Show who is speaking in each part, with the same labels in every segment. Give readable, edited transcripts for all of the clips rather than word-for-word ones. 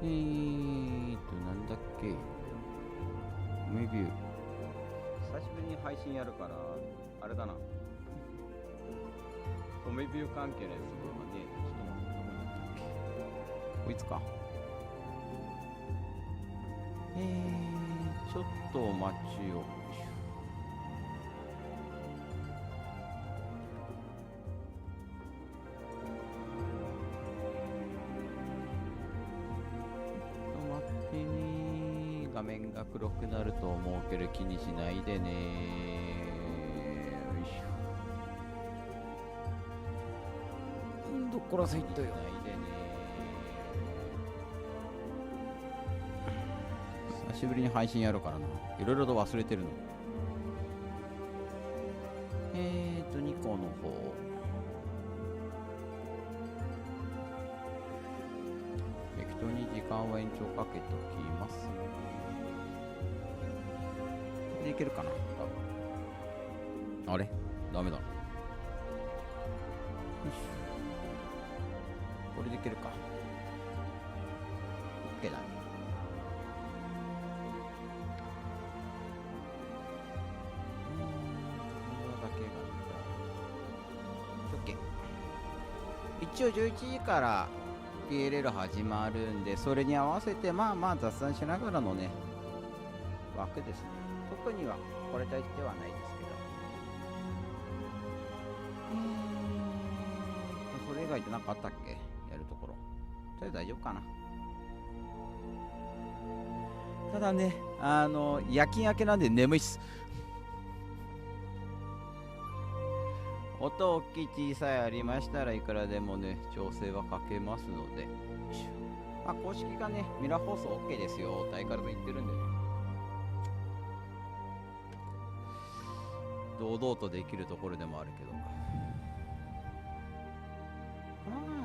Speaker 1: なんだっけ、メビュー。
Speaker 2: 久しぶりに配信やるから、あれだな。メビュー関係のやつがね、ちょっと待って、どこにあったっけ。
Speaker 1: こいつか。ちょっとお待ちを。画面が黒くなると思うけど気にしないでね。よいしょ。どっからせいったよ。ないでね。久しぶりに配信やるからな。いろいろと忘れてるの。ニコの方。適当に時間を延長かけておきます。でいけるかな、多分。あれダメだ。よし。これでいけるか。OK だね。これだけがOK。一応11時から PLL 始まるんで、それに合わせてまあまあ雑談しながらのね、枠ですね。特にはこれといってはないですけど、それ以外で何かあったっけ、やるところ。とりあえず大丈夫かな。ただね、夜勤明けなんで眠いっす。音大きい小さいありましたらいくらでもね調整はかけますので、まあ、公式がねミラー放送 OK ですよって相変わらず言ってるんでね、堂々とできるところでもあるけど、ま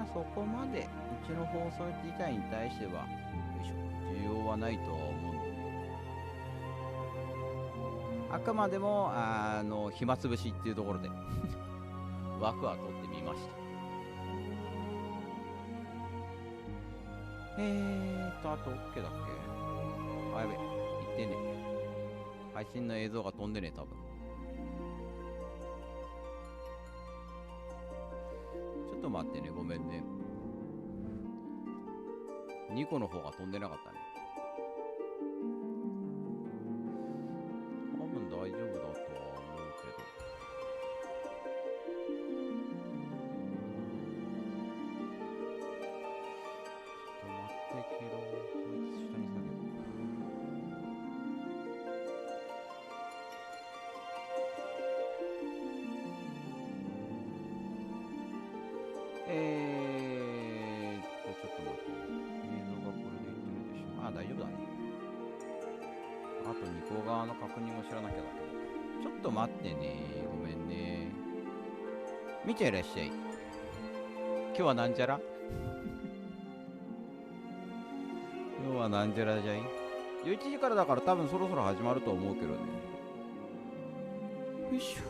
Speaker 1: あそこまでうちの放送自体に対してはよいしょ需要はないとは思うんで、あくまでも暇つぶしっていうところで枠は取ってみました。あと OK だっけ。あ、やべ、言ってね。配信の映像が飛んでね、多分。ちょっと待ってね、ごめんね。2個の方が飛んでなかったね。多分大丈夫だとは思うけど。ちょっと待ってね。映像がこれでいってるでしょ。あ、大丈夫だね。あと2個側の確認も知らなきゃだけど。ちょっと待ってね。ごめんね。みちゃいらっしゃい。今日はなんじゃら今日はなんじゃらじゃい ?11 時からだから多分そろそろ始まると思うけどね。よいしょ。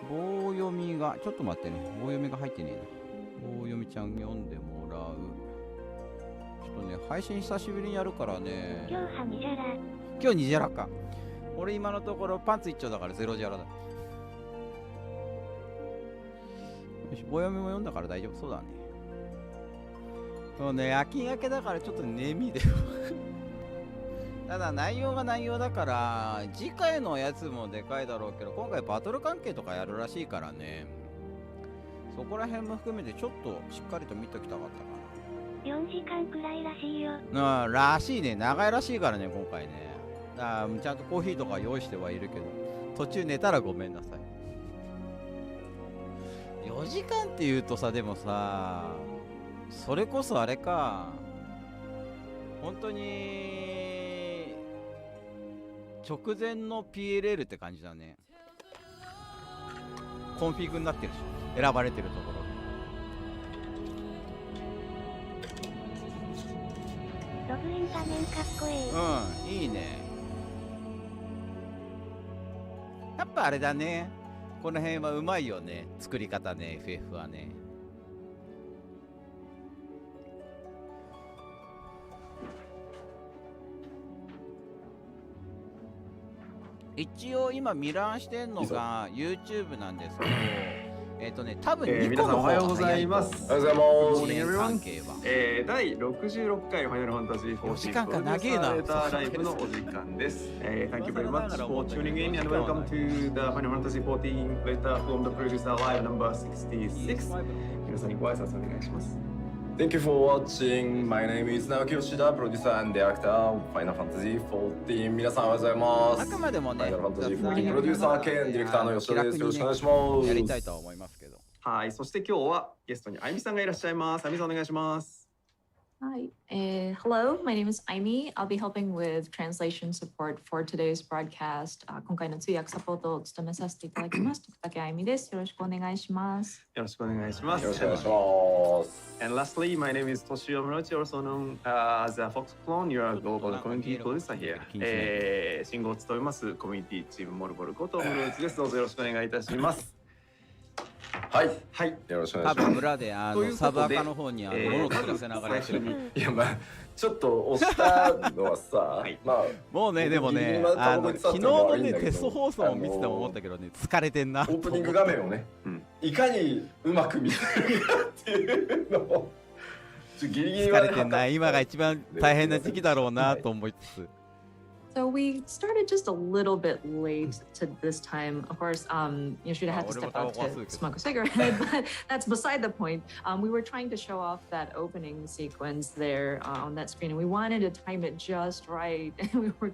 Speaker 1: 棒読みが、ちょっと待ってね。棒読みが入ってねえな。棒読みちゃん読んでもらう。ちょっとね、配信久しぶりにやるからね。
Speaker 3: 今日はにじゃら。
Speaker 1: 今日にじゃらか。俺今のところパンツ一丁だからゼロじゃらだ。よし、棒読みも読んだから大丈夫そうだね。そうね、夜勤明けだからちょっと眠いでただ内容が内容だから次回のやつもでかいだろうけど、今回バトル関係とかやるらしいからね、そこら辺も含めてちょっとしっかりと見ときたかったかな。
Speaker 3: 4時間くらいらしいよ。
Speaker 1: らしいね。長いらしいからね今回ね。ちゃんとコーヒーとか用意してはいるけど、途中寝たらごめんなさい。4時間って言うとさ、でもさ、それこそあれか、本当に直前の PLL って感じだね。コンフィグになってるし、選ばれてるところ。
Speaker 3: ログイン画面かっこいい。
Speaker 1: うん、いいね。やっぱあれだね、この辺はうまいよね、作り方ね、FF はね。一応今ミラーしてんのが YouTube なんですけど、多分ニコ
Speaker 2: 皆さんおはようございます。
Speaker 1: おはようございます。
Speaker 2: 関係は第66回ファイナルファンタジー14
Speaker 1: 時間が長えな。
Speaker 2: レターライブのお時間です。Thank you very much for tuning in and welcome to the Final Fantasy 14 letter from the producer live number 66。皆さんにご挨拶お願いします。
Speaker 4: Thank you for watching. My name is Naoki Yoshida, producer and director of Final Fantasy 14. 皆さんおはようございます。
Speaker 1: あくまでもね、
Speaker 4: Final Fantasy 14プロデューサー兼ディレクターの吉田です。よろしくお願いします。
Speaker 1: やりたいとは思いますけど。
Speaker 2: はい、そして今日はゲストにあゆみさんがいらっしゃいます。あゆみさんお願いします。
Speaker 5: Hi, hello, my name is Aimi. I'll be helping with translation support for today's broadcast. 今回の通訳サポートを務めさせていただきます。徳竹あゆみです。よろしくお願いします。
Speaker 2: よろしくお願いします。
Speaker 4: よろしくお願いします。
Speaker 2: And lastly, my name is Toshio Morochi, also known as Fox Clone, your global community producer here. 信号を務めますコミュニティチームモルボルことムローチです。どうぞよろしくお願いいたします。
Speaker 4: はい、
Speaker 2: はい、
Speaker 4: よろしくお願いします。
Speaker 1: 多分裏でサブアカの方に物を作らせながらやってる。
Speaker 4: いやまあちょっと押したのはさ、
Speaker 2: はい、
Speaker 4: まあ
Speaker 1: もうねでもね昨日のねテスト放送を見てても思ったけどね疲れてんな。
Speaker 4: オープニング画面をね、いかにうまく見せるかっていうのをギリギリ
Speaker 1: 疲れてんな。今が一番大変な時期だろうなと思いつつ。
Speaker 5: So we started just a little bit late to this time. Of course, Yoshida had to step out to smoke a cigarette, but that's beside the point. We were trying to show off that opening sequence there on that screen, and we wanted to time it just right. And we were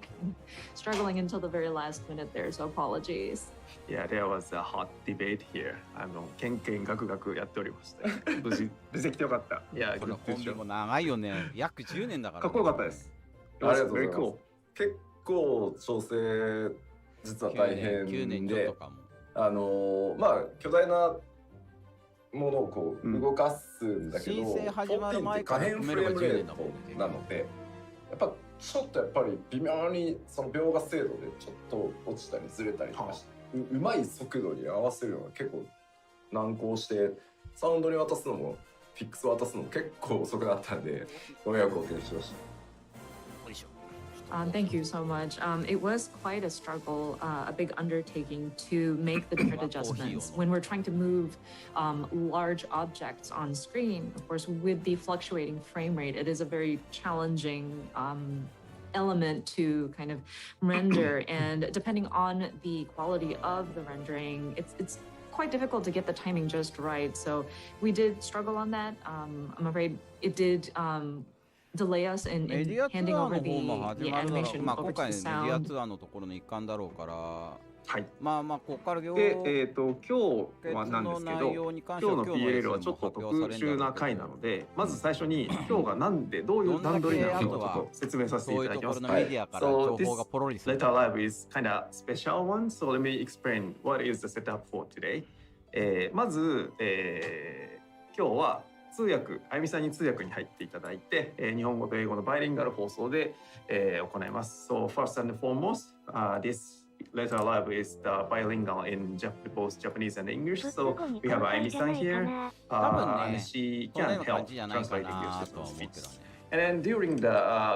Speaker 5: struggling until the very last minute there, so apologies.
Speaker 2: Yeah, there was a hot debate here. ケンケンガクガクやっておりました。無事出てきてよかった。いや、
Speaker 1: この本名も長いよね。約10年だから。
Speaker 2: かっこよかったです。
Speaker 4: ありがとうございます。結構調整実は大変で、まあ巨大なものをこう動かすんだけど、14って可変フレームレートなので、やっぱちょっとやっぱり微妙にその描画精度でちょっと落ちたりずれたりとかして、うまい速度に合わせるのが結構難航して、サウンドに渡すのもフィックス渡すのも結構遅くなったんで、ご迷惑をおかけしました。
Speaker 5: Thank you so much. It was quite a struggle, a big undertaking to make the different adjustments. When we're trying to move large objects on screen, of course, with the fluctuating frame rate, it is a very challenging element to kind of render. And depending on the quality of the rendering, it's quite difficult to get the timing just right. So we did struggle on that. I'm afraid it did delay us in handing over the animation over to the sound.
Speaker 1: メディアツアーのところの一環だろうから、
Speaker 2: はい、
Speaker 1: まあここから
Speaker 2: で、今日はなんですけど、今日の PLL はちょっと特殊な回なので、まず最初に今日がなんでどういう段取りなのかをちょっと説明させていただきます。So this letter live is kind of special one, so let me explain what is the setup for today. まず、今日は通訳、あゆみさんに通訳に入っていただいて、日本語と英語のバイリンガル放送で、行います。So first and foremost, this letter live is the bilingual in both Japanese and English. So we have あゆみさん here, and she can help translate English to speak. And then during the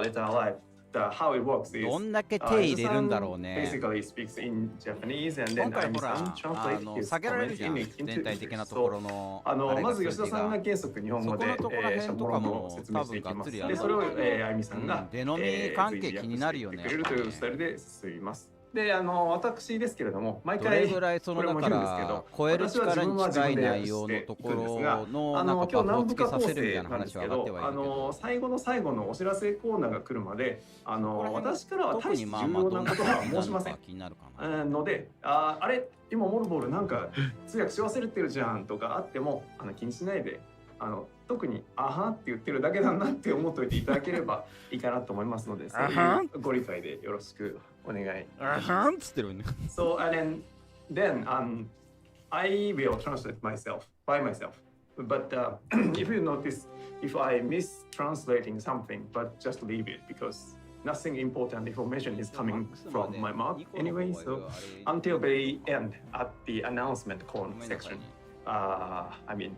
Speaker 2: letter live, how it works is
Speaker 1: どんだけ手入れるんだろうね。
Speaker 2: basically speaks in Japanese and then
Speaker 1: 今回ほら
Speaker 2: translate his
Speaker 1: 下げられるじゃん。
Speaker 2: into
Speaker 1: 全体的なところの
Speaker 2: まず吉田さんが原則日本語でもろもろ説明していきます。でそれをあゆみさんが
Speaker 1: デノミ関係気になるよね。
Speaker 2: くれるというスタイルで進みます。で私ですけれども毎
Speaker 1: どれ
Speaker 2: 回
Speaker 1: ぐらいそのだから超える力に近い内容のところのなんかバフをつけさせるみたいな話は上がってはいるけど、
Speaker 2: 最後の最後のお知らせコーナーが来るまで私からは大して重要なことは申しませんので、あれ今モルボールなんか通訳し忘れてるじゃんとかあっても気にしないで特に「あは」って言ってるだけだなって思っておいていただければいいかなと思いますので、そういうご理解でよろしくお願いします。
Speaker 1: あはんっつってるね。
Speaker 2: So and then I will translate myself by myself. But if you notice, if I mistranslating something, but just leave it because nothing important information is coming from my mouth anyway. So until the end at the announcement call section, I mean.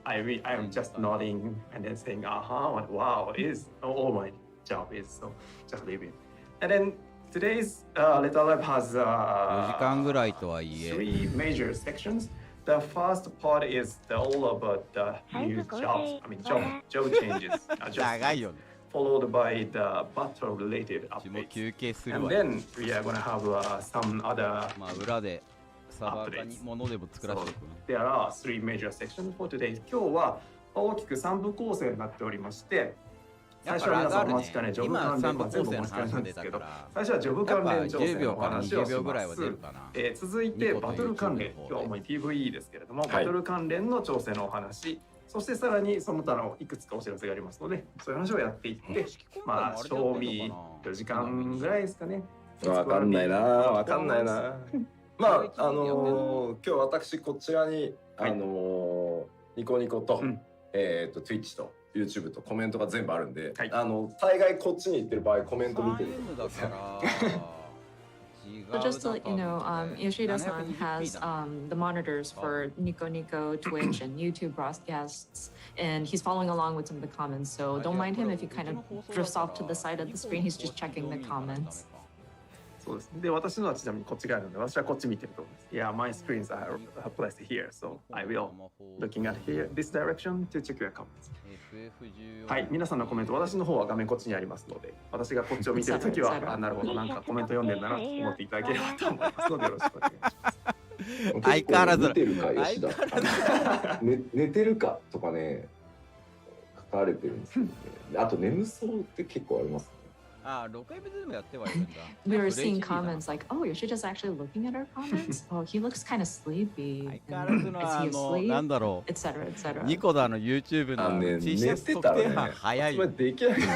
Speaker 2: I'm just nodding and then saying, "Aha!" Wow, is all my job is so just leave it. And then today's Letter Lab has
Speaker 1: 4時間ぐらいとはいえ
Speaker 2: three major sections. The first part is all about the new jobs. I mean, job changes.
Speaker 1: 長いよね。
Speaker 2: Followed by the battle-related
Speaker 1: うちも
Speaker 2: updates.
Speaker 1: 休憩する
Speaker 2: And
Speaker 1: わ。
Speaker 2: then we are gonna have some other.
Speaker 1: まあ裏でサーバーに物でも作らせておくな。
Speaker 2: There are three major sections for today. 今日は大きく3部構成になっておりまして、最初は皆さんお待ちかね、ジョブ関連は全部お待ちかねなんですけど、最初はジョブ関連情勢のお話をします。続いてバトル関連、今日は主に PVE ですけれども、バトル関連の調整のお話、そしてさらにその他のいくつかお知らせがありますので、そういう話をやっていって、まあ賞味4時間ぐらいですかね。
Speaker 4: わかんないな、わかんないな。まあ今日私こちらにニコニコとTwitch と YouTube とコメントが全部あるんで、大概こっちに行ってる場合コメント見てる。
Speaker 5: So just to let you know, Yoshida-san has the monitors for Nico Nico, Twitch, and YouTube broadcasts, and he's following along with some of the comments. So don't mind him if he kind of drifts off to the side of the screen. He's just checking the comments.
Speaker 2: そうです。で、私のはちなみにこっち側なので、私はこっち見てると思います。Yeah, my screens are placed here, so I will looking at here this direction to check your comments. はい、皆さんのコメント、私の方は画面こっちにありますので、私がこっちを見てるときは、あ、なるほど、なんかコメント読んでるんだなと思っていただければと思いますので、よろしくお願いします。
Speaker 1: 相変わらず
Speaker 4: 寝てるか吉田寝てるかとかね書かれてるんですけどね。あと眠そうって結構ありますね。
Speaker 1: あ、6回目でもやってはいるんだ。
Speaker 5: We were seeing comments like, "Oh, Yoshida's actually looking at our comments. Oh, he looks kind of sleepy.
Speaker 1: 相変わらずのなんだろう。
Speaker 5: etc. etc."
Speaker 1: ニコダの YouTube の T シャツ特定班早いよ。
Speaker 4: できないんだ。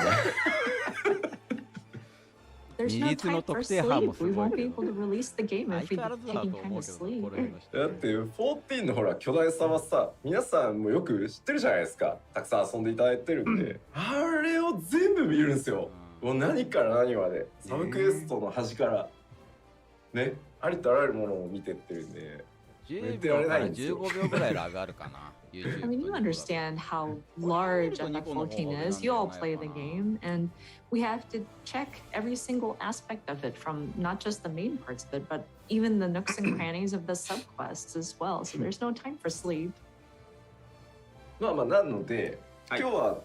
Speaker 5: There's no time for sleep. We won't be able to release the game if we taking time to sleep.
Speaker 4: だって14のほら巨大さはさ、皆さんもよく知ってるじゃないですか。たくさん遊んでいただいてるんで、あれを全部見るんですよ。もう何から何まで、サブクエストの端からね、ありとあらゆるものを見てってるんで、
Speaker 1: 10秒から15秒ぐらいラグあるかな。
Speaker 5: I mean, you understand how large FF14 is. You all play the game, and we have to check every single aspect of it, from not just the main parts of it, but even the nooks and crannies of the subquests as well. So there's no time for sleep.
Speaker 4: まあまあなので、今日は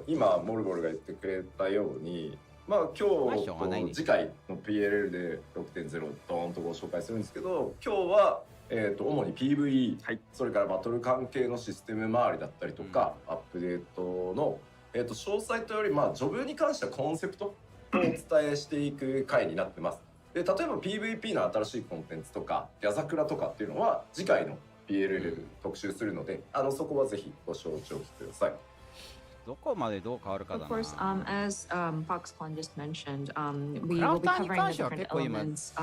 Speaker 4: 今モルゴルが言ってくれたように、まあ今日と次回の PLL で 6.0 ドーンとご紹介するんですけど、今日は主に PVE、それからバトル関係のシステム周りだったりとか、アップデートの、詳細というより、まあ、ジョブに関してはコンセプトをお伝えしていく回になってます。で、例えば PVP の新しいコンテンツとか、ギャザクラとかっていうのは次回の PLL で特集するので、そこはぜひご承知おきください。
Speaker 1: どこまでどう変わるかだな。
Speaker 5: Of course, as Foxconn just mentioned, we will be covering the different elements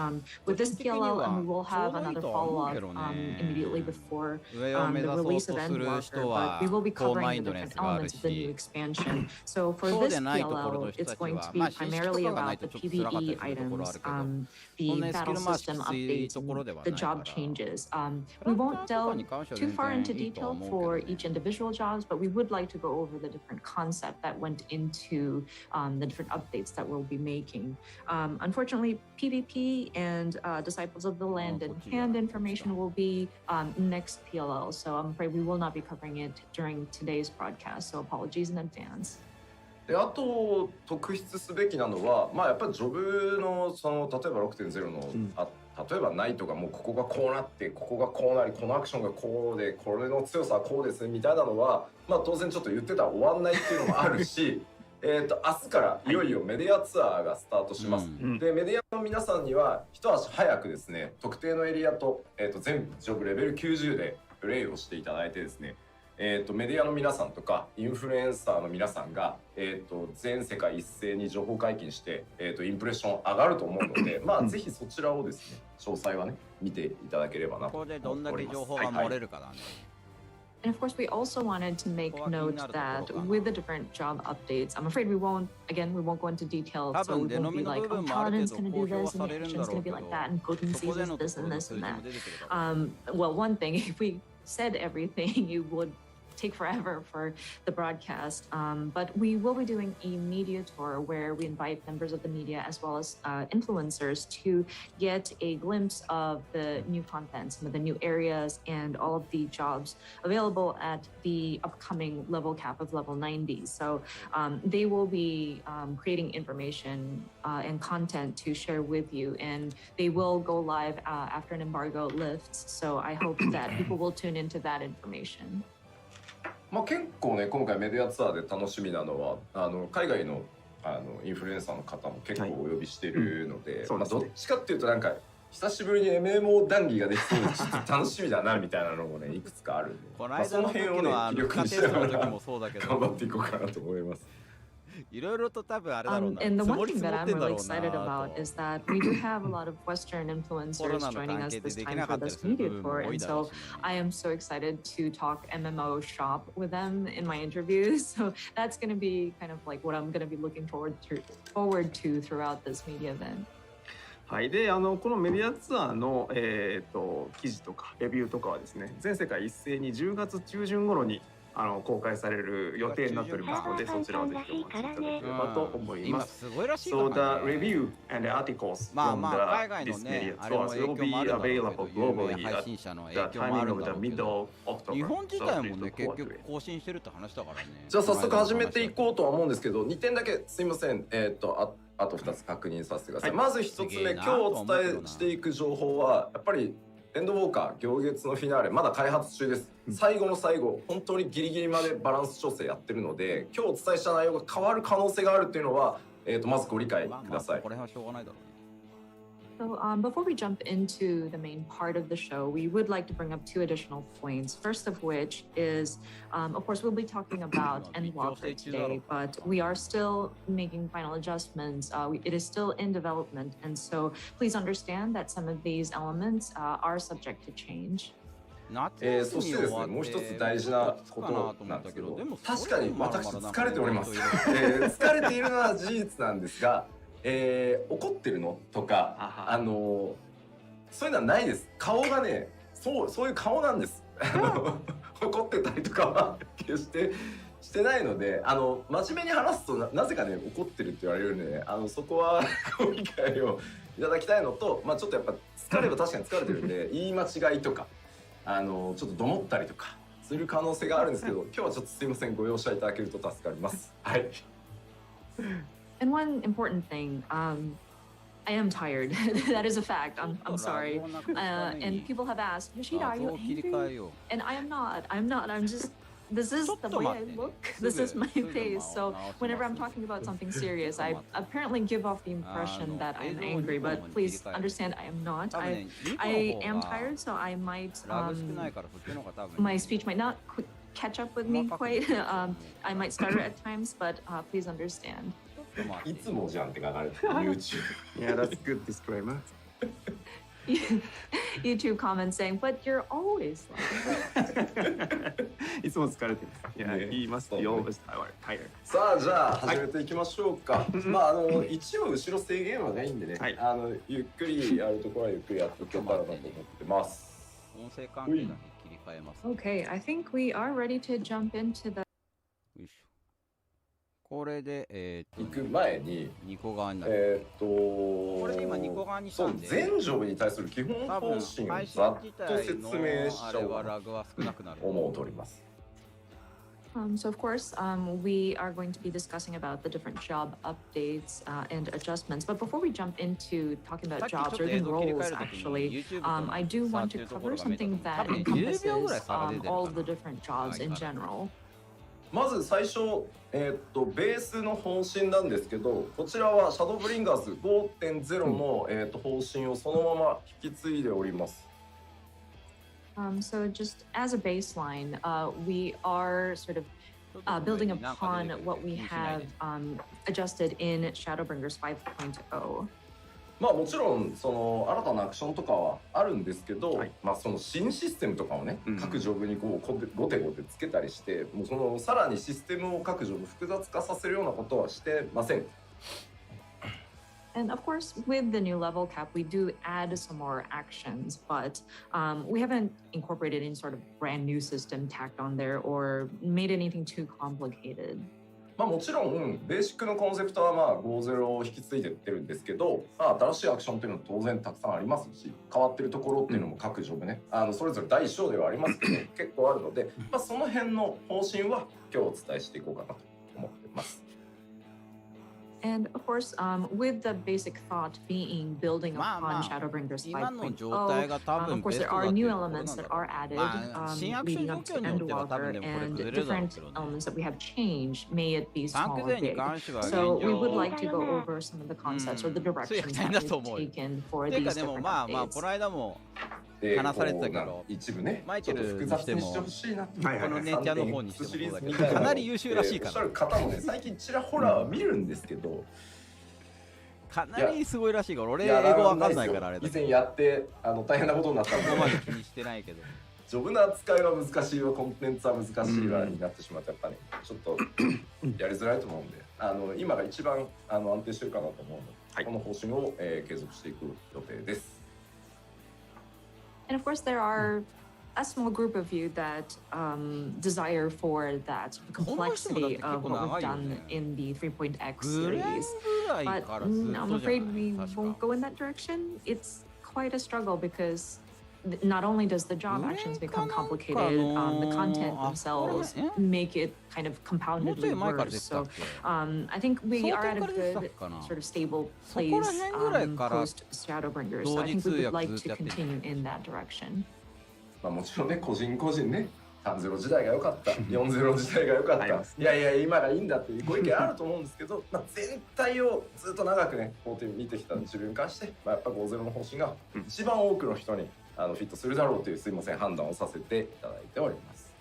Speaker 5: with this PLL, and we will have another follow-up immediately before the release of Endwalker. But we will be covering the different elements of the new expansion. So for this PLL, it's going to be primarily about the PvE items, the battle system updates, and the job changes. We won't delve too far into detail for each individual jobs, but we would like to go over the different concept that went into the different updates that we'll be making. Unfortunately, PvP and Disciples of the Land and Hand information will be next PLL, so I'm afraid we will not be covering it during today's broadcast, so apologies in advance.
Speaker 4: で、あと特筆すべきなのは、まあやっぱりジョブのその例えば 6.0 の、例えばナイトがもうここがこうなってここがこうなりこのアクションがこうでこれの強さはこうですみたいなのは、まあ当然ちょっと言ってたら終わんないっていうのもあるし明日からいよいよメディアツアーがスタートします。で、メディアの皆さんには一足早くですね、特定のエリアと、全ジョブレベル90でプレイをしていただいてですね、メディアの皆さんとかインフルエンサーの皆さんが、全世界一斉に情報解禁して、インプレッション上がると思うので、まあぜひそちらをですね、詳細はね見ていただければなと思っております。
Speaker 1: ここでどんだけ情報が漏れるかだね。
Speaker 5: And of course, we also wanted to make note that with the different job updates, I'm afraid we won't go into detail. So we won't be like, oh, Paladin's going to do this, and Magician's going to be like that, and Potencies is this and this and that. Well, one thing, if we said everything, you would take forever for the broadcast. But we will be doing a media tour where we invite members of the media as well as influencers to get a glimpse of the new content, some of the new areas, and all of the jobs available at the upcoming level cap of level 90. So they will be creating information and content to share with you, and they will go live after an embargo lifts. So I hope that people will tune into that information.
Speaker 4: まあ結構ね、今回メディアツアーで楽しみなのは海外のインフルエンサーの方も結構お呼びしてるので、まあどっちかっていうとなんか久しぶりに MMO 談義ができそうでちょっと楽しみだなみたいなのもねいくつかあるんで、まあ、その辺をね気力にしながら頑張っていこうかなと思います。
Speaker 1: いろいろと多分あれだろうな。
Speaker 5: And the one thing that I'm really excited about is that we do have a lot of Western influencers joining us this time for this media tour, and so I am so excited to talk MMO shop with them in my interviews. So that's going to be kind of like what I'm going to be looking forward to throughout this media event.
Speaker 2: はい、でこのメディアツアーの、記事とかレビューとかはですね、全世界一斉に10月中旬頃に公開される予定になっておりますので、そちらをぜひお待ちいただければと思います。So the review and the articles from this media tours will be available globally at the timing of the middle October.
Speaker 1: 日本自体もね結局更新してるって話だからね。
Speaker 4: じゃあ早速始めていこうとは思うんですけど、2点だけすいません。あと2つ確認させてください。まず1つ目、今日お伝えしていく情報はやっぱりエンドウォーカー行月のフィナーレまだ開発中です。最後の最後本当にギリギリまでバランス調整やってるので、今日お伝えした内容が変わる可能性があるっていうのはまずご理解ください。
Speaker 1: これはしょうがないだろうね。
Speaker 5: So before we jump into the main part of the show, we would like to bring up two additional points. First of which is, of course, we'll be talking about Endwalker today, but we are still making final adjustments. It is still in development, and so please understand that some of these elements are subject to change.
Speaker 4: そしてですね、もう一つ大事なことなんですけど、確かに私疲れております。疲れているのは事実なんですが、怒ってるのとかそういうのはないです。顔がねそういう顔なんです。怒ってたりとかは決してしてないので、真面目に話すと なぜかね怒ってるって言われるんでね、そこはご理解をいただきたいのと、まあちょっとやっぱ疲れば確かに疲れてるんで言い間違いとかちょっとどもったりとかする可能性があるんですけど、今日はちょっとすいません、ご容赦いただけると助かります。はい。
Speaker 5: And one important thing, I am tired. That is a fact. I'm sorry. And people have asked, Yoshida, are you angry? And I am not. I'm just, this is the way I look. This is my face. So whenever I'm talking about something serious, I apparently give off the impression that I'm angry. But please understand, I am not. I am tired, so I might, my speech might not catch up with me quite. I might stutter at times, but please understand.
Speaker 4: いつもじゃんって書かれてる YouTube.
Speaker 2: Yeah, that's good disclaimer.
Speaker 5: YouTube comments saying, but you're always like
Speaker 2: いつも疲れてる。いや、言います。You're always tired.
Speaker 4: さあ、じゃあ始めていきましょうか。まあ一応後ろ制限はないんでね、ゆっくりやるところはゆっくりやっていけたらなと思ってます。
Speaker 1: 音声関係だけ切り替えます。
Speaker 5: Okay, I think we are ready to jump into the
Speaker 1: これで、
Speaker 4: 行く前に
Speaker 1: 2個側になる。これで今2個側にしたんで、
Speaker 4: 全ジョブに対する基本方針をざっと説明しちゃおうかなと思っております。
Speaker 5: So of course, we are going to be discussing about the different job updates and adjustments. But before we jump into talking about jobs or even roles, actually, I do want to cover something that encompasses all of the different jobs in general.
Speaker 4: まず最初、ベースの方針なんですけど、こちらはシャドーブリンガーズ 5.0 の、方針をそのまま引き継いでおります。
Speaker 5: So just as a baseline, we are sort of building upon what we have adjusted in Shadowbringers 5.0.
Speaker 4: まあもちろんその新たなアクションとかはあるんですけど、まあその新システムとかをね、各ジョブにこうゴテゴテつけたりして、もうそのさらにシステムを各ジョブ複雑化させるようなことはしてません。
Speaker 5: And of course, with the new level cap, we do add some more actions, but we haven't incorporated any sort of brand new system tacked on there or made anything too complicated.
Speaker 4: まあもちろんベーシックのコンセプトはまあ50を引き継いでってるんですけど、まあ、新しいアクションっていうのは当然たくさんありますし、変わってるところっていうのも各ジョブね、それぞれ第一章ではありますけど結構あるので、まあ、その辺の方針は今日お伝えしていこうかなと思ってます。
Speaker 5: And of course, with the basic thought being building upon Shadowbringers 5.0, of course there are new elements that are added leading up to Endwalker, and different elements that we have changed, may it be small or big. So we would like to go over some of the concepts or the directions that we've taken for these different updates.
Speaker 1: 話されてたけど、
Speaker 4: 一部ね、
Speaker 1: マイケルにしてもこの姉ちゃんの方にしてもそうだけど、かなり優秀らしいから。おっしゃる
Speaker 4: 方もね、最近ちらほら見るんですけど、
Speaker 1: かなりすごいらしいから、俺英語わかんないからあれだけど。
Speaker 4: 以前やって大変なことになったんで、
Speaker 1: ここまで気にしてないけど。
Speaker 4: ジョブの扱いは難しいわ、コンテンツは難しいわになってしまってやっぱね、ちょっとやりづらいと思うんで、今が一番安定してるかなと思うので、この方針を継続していく予定です。
Speaker 5: And of course, there are a small group of you that desire for that complexity of what we've done in the 3.x series. But I'm afraid we won't go in that direction. It's quite a struggle because not only does the job actions become complicated, the content themselves make it kind of compoundedly worse. So I think we are at a good sort of stable place post Shadowbringers. So I think we would like to continue in that direction.
Speaker 4: まあもちろんね、個人個人ね、3-0時代が良かった、4-0時代が良かった、いやいや今がいいんだっていうご意見あると思うんですけど、まあ全体をずっと長くね、こう見てきた自分に関して、まあ、やっぱ5-0の方針が一番多くの人にフィットするだろうというすいません判断をさせていただいております。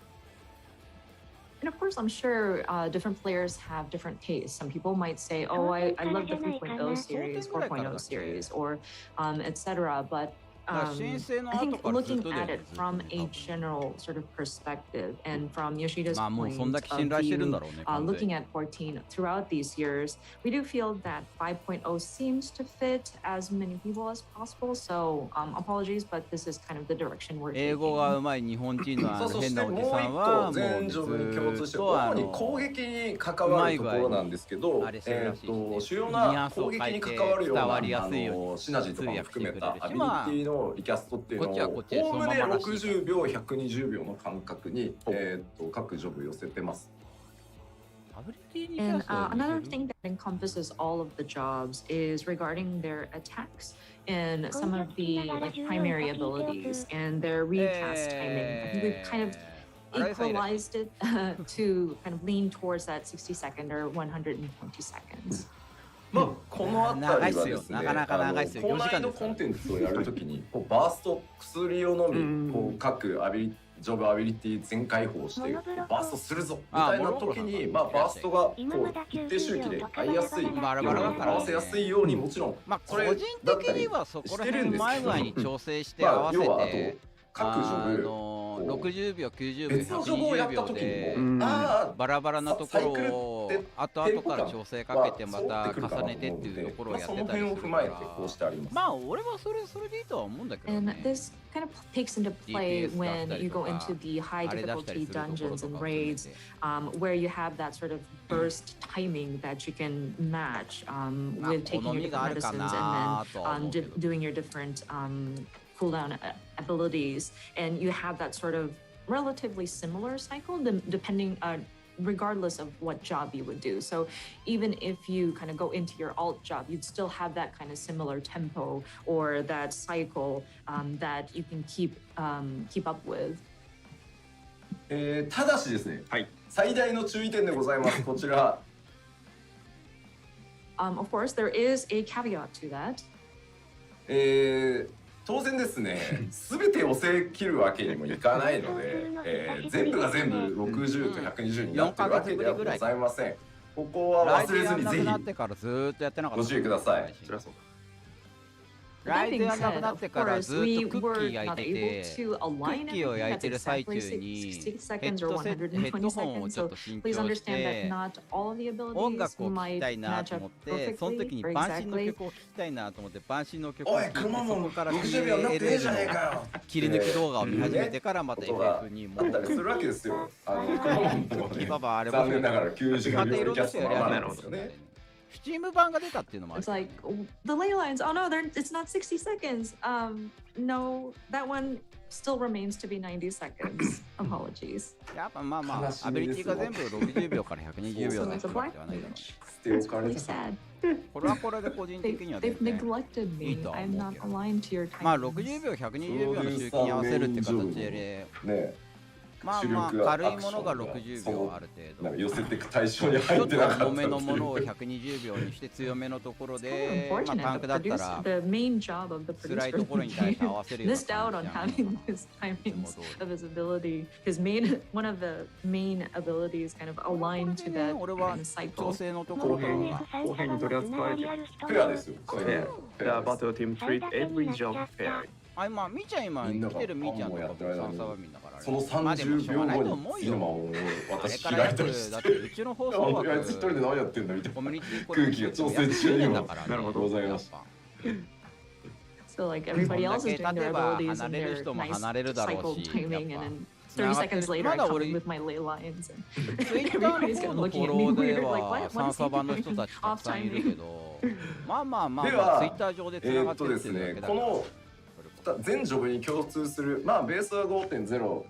Speaker 5: And of course, I'm sure different players have different tastes. Some people might say, "Oh, I love the 3.0 series, 4.0 series, or etc." But I think looking at it from a general sort of perspective and from Yoshida's point of view, looking at 14 throughout these years, we do feel that 5.0 seems to fit as many people as possible. So apologies, but this is kind of the direction we're taking.
Speaker 1: 英語が上手い日本人の変なおじさんはもう
Speaker 4: 全ジョブに共通して主に攻撃に関わるところなんですけど、主要な攻撃に関わるようなシナジーとかも含めたアビリティのリキャストっていうのをおおむね60秒120秒の間隔に各ジョブ寄せてます。
Speaker 5: And another thing that encompasses all of the jobs is regarding their attacks and some of the primary abilities and their recast timing. I think we've kind of equalized it to kind of lean towards that 60-second or 120 seconds.
Speaker 4: まあこの辺りはですね、高難易度コンテンツをやるときにバースト薬を飲み、各ジョブアビリティ全開放してバーストするぞみたいな時に、まあバーストが一定周期で合いやすい、合わせやすいようにもちろん、
Speaker 1: まあ個人的にはそこら辺前々に調整して合わせて。
Speaker 4: 各ジョブ
Speaker 1: 60秒90秒120秒でバラバラなところを後々から調整かけてまた重ねてっていうところをやってたりするからまあ俺はそれでいいとは思うんだけどね。
Speaker 5: And this kind of takes into play when you go into the high difficulty dungeons and raids where you have that sort of burst timing that you can match with taking your different medicines and then doing your different cooldown abilities, and you have that sort of relatively similar cycle depending regardless of what job you would do. So even if you kind of go into your alt job, you'd still have that kind of similar tempo or that cycle that you can keep up with.
Speaker 4: ただしですね、最大の注意点でございます。こちら。
Speaker 5: Of course, there is a caveat to that.
Speaker 4: 当然ですね、すべて寄せ切るわけにもいかないので、全部が全部60と120になってるわけではございません。ここは忘れずにぜひご注意ください。
Speaker 1: ライゼンがなくなってからずっとクッキー焼いてて、クッキーを焼いてる最中にヘッドホンをちょっと新調して音楽を聴きたいなと思って、その時に晩神の曲を聴きたいなと思って晩神の曲を聴いて、そこから60秒になってるじゃねえかよ切り抜き動画を見始めてからまた FF にも
Speaker 4: あったりするわけですよ。
Speaker 1: クッキーババあれも
Speaker 4: 残念ながら90秒キャストのままなんですよね。
Speaker 1: スチーム版が出たっていうのもある。
Speaker 5: It's like the ley lines. Oh no, it's not 60 seconds. No, that one still remains to be 90 seconds. Apologies.
Speaker 1: やっぱまあまあアビリティが全部60秒から120秒だったわけではないだろう。
Speaker 4: 捨て置かれ
Speaker 5: Really
Speaker 4: て
Speaker 5: sad.
Speaker 1: これはこれで個人的には
Speaker 5: They've
Speaker 1: 全然
Speaker 5: neglected
Speaker 1: いい
Speaker 5: me.
Speaker 1: とは
Speaker 5: I'm
Speaker 1: 思う
Speaker 5: not
Speaker 1: けど。
Speaker 5: aligned to your
Speaker 1: まあ
Speaker 5: timings.
Speaker 1: 60秒120秒の周期に合わせるって形で、
Speaker 4: ね。
Speaker 1: まあまあ軽いものが60秒ある程度、
Speaker 4: 寄せていく対象に
Speaker 1: ちょってと
Speaker 4: 入っなかった
Speaker 1: 重めのものを120秒にして強めのところで、まあタンクだったら
Speaker 5: The main job of the
Speaker 1: 辛いところに対して合わせるような
Speaker 5: missed out
Speaker 1: 感
Speaker 5: on
Speaker 1: じじゃん
Speaker 5: having his timings of his ability. His one of the main abilities kind of aligned to that
Speaker 1: 俺は
Speaker 5: kind of
Speaker 1: 調
Speaker 5: cycle.
Speaker 1: 整のところが
Speaker 2: 公平に取り扱われてる。
Speaker 4: フェアですよ。
Speaker 2: フェア。The battle team treat every job fairly.
Speaker 1: あ、今みーちゃん今生きてるみーちゃんとかもサンサバミンだからあれ。
Speaker 4: その
Speaker 1: まあでもしょうがないと
Speaker 4: 30秒
Speaker 1: 思う
Speaker 4: 後に次の間
Speaker 1: よ。
Speaker 4: を
Speaker 1: あれ
Speaker 4: 私
Speaker 1: から
Speaker 4: 開いたりして。
Speaker 1: だってうちの放送枠
Speaker 4: あいつ一人で何やってんだみたい
Speaker 1: コ
Speaker 4: な
Speaker 1: ミュニティ
Speaker 4: 空気が調整中にも
Speaker 1: なるほ
Speaker 4: どございました。
Speaker 5: So like everybody else is doing their
Speaker 1: 例えば
Speaker 5: abilities
Speaker 1: 離
Speaker 5: and
Speaker 1: れる
Speaker 5: their
Speaker 1: 人も
Speaker 5: nice
Speaker 1: 離れるだろう
Speaker 5: cycle
Speaker 1: し、
Speaker 5: timing,
Speaker 1: やっ
Speaker 5: and
Speaker 1: ぱ
Speaker 5: then 30 seconds later I
Speaker 1: まだ
Speaker 5: come
Speaker 1: 俺
Speaker 5: in with my ley lines and
Speaker 1: ツイッターの
Speaker 5: everybody's
Speaker 1: 方
Speaker 5: kind
Speaker 1: の
Speaker 5: of
Speaker 1: フォ
Speaker 5: looking
Speaker 1: ロ
Speaker 5: at me
Speaker 1: ーで
Speaker 5: weird, like
Speaker 1: は
Speaker 5: what
Speaker 1: サン
Speaker 5: is
Speaker 1: サ
Speaker 5: he
Speaker 1: バの人
Speaker 5: doing?
Speaker 1: たちた
Speaker 5: Off
Speaker 1: くさんいるけ
Speaker 5: timing.
Speaker 1: ど、まあまあまあ
Speaker 4: では
Speaker 1: まあツイッター上でつながってるっていうだけだから。
Speaker 4: 全ジョブに共通する、まあベースは 5.0 を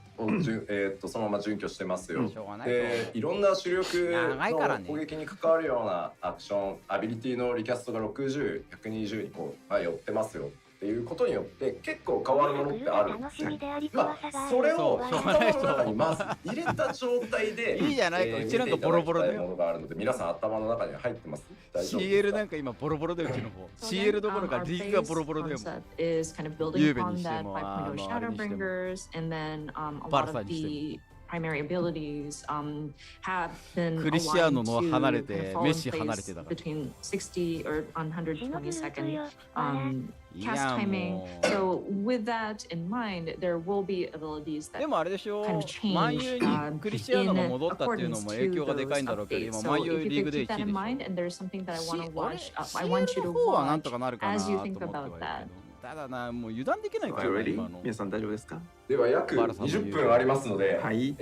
Speaker 4: そのまま準拠してますよ。
Speaker 1: しょうがない
Speaker 4: で、いろんな主力の
Speaker 1: 長いからね
Speaker 4: 攻撃に関わるようなアクション、アビリティのリキャストが60、120にこう、寄ってますよっていうことによって結構変わるものってあるんですね。まあそれを頭の中にまず入れた状態で
Speaker 1: いいじゃないか、うちなんかボロボロだよ。
Speaker 4: ものがあるので皆さん頭の中に入ってます。大丈夫ですか
Speaker 1: CL なんか今ボロボロでうちの方。CL どころか
Speaker 5: Our
Speaker 1: リーグが
Speaker 5: base
Speaker 1: ボロボロでも。
Speaker 5: concept is kind of building
Speaker 1: ユーベ
Speaker 5: upon
Speaker 1: にして
Speaker 5: that
Speaker 1: も
Speaker 5: 5.0
Speaker 1: あれにしても
Speaker 5: Shadowbringers, and then a
Speaker 1: バル
Speaker 5: lot
Speaker 1: サ
Speaker 5: of
Speaker 1: にしても
Speaker 5: the primary abilities have been
Speaker 1: クリスチアー
Speaker 5: aligned
Speaker 1: ノの
Speaker 5: to
Speaker 1: 離れ
Speaker 5: kind
Speaker 1: て
Speaker 5: of fall
Speaker 1: メ
Speaker 5: in
Speaker 1: ッシ離れて
Speaker 5: place
Speaker 1: だから。
Speaker 5: between 60 or 120 second
Speaker 1: い
Speaker 5: cast
Speaker 1: や
Speaker 5: timing.
Speaker 1: もう
Speaker 5: So with that in mind, there will be abilities
Speaker 1: で
Speaker 5: that
Speaker 1: もあれでしょ
Speaker 5: kind of
Speaker 1: 万
Speaker 5: change
Speaker 1: 有にクリスチアーノが戻ったっていうの
Speaker 5: in
Speaker 1: も影響がでかいんだろうけど、
Speaker 5: accordance
Speaker 1: 今
Speaker 5: to
Speaker 1: 万
Speaker 5: those
Speaker 1: 有
Speaker 5: updates. So
Speaker 1: リ
Speaker 5: if
Speaker 1: ーグ
Speaker 5: you
Speaker 1: で
Speaker 5: keep that
Speaker 1: 1位
Speaker 5: in
Speaker 1: でしょ。
Speaker 5: mind, and there's something that I want to watch, I
Speaker 1: CL
Speaker 5: want you
Speaker 1: の
Speaker 5: to
Speaker 1: 方はなん
Speaker 5: watch
Speaker 1: とかなるかな
Speaker 5: as
Speaker 1: と
Speaker 5: you
Speaker 1: 思って
Speaker 5: think
Speaker 1: はいる
Speaker 5: about
Speaker 1: け
Speaker 5: that.
Speaker 1: ど、ただなもう油断できないから
Speaker 2: Are
Speaker 1: ね
Speaker 2: you ready?
Speaker 1: 今の。
Speaker 2: 皆さん大丈夫ですか？
Speaker 4: では約20分ありますので、
Speaker 2: はい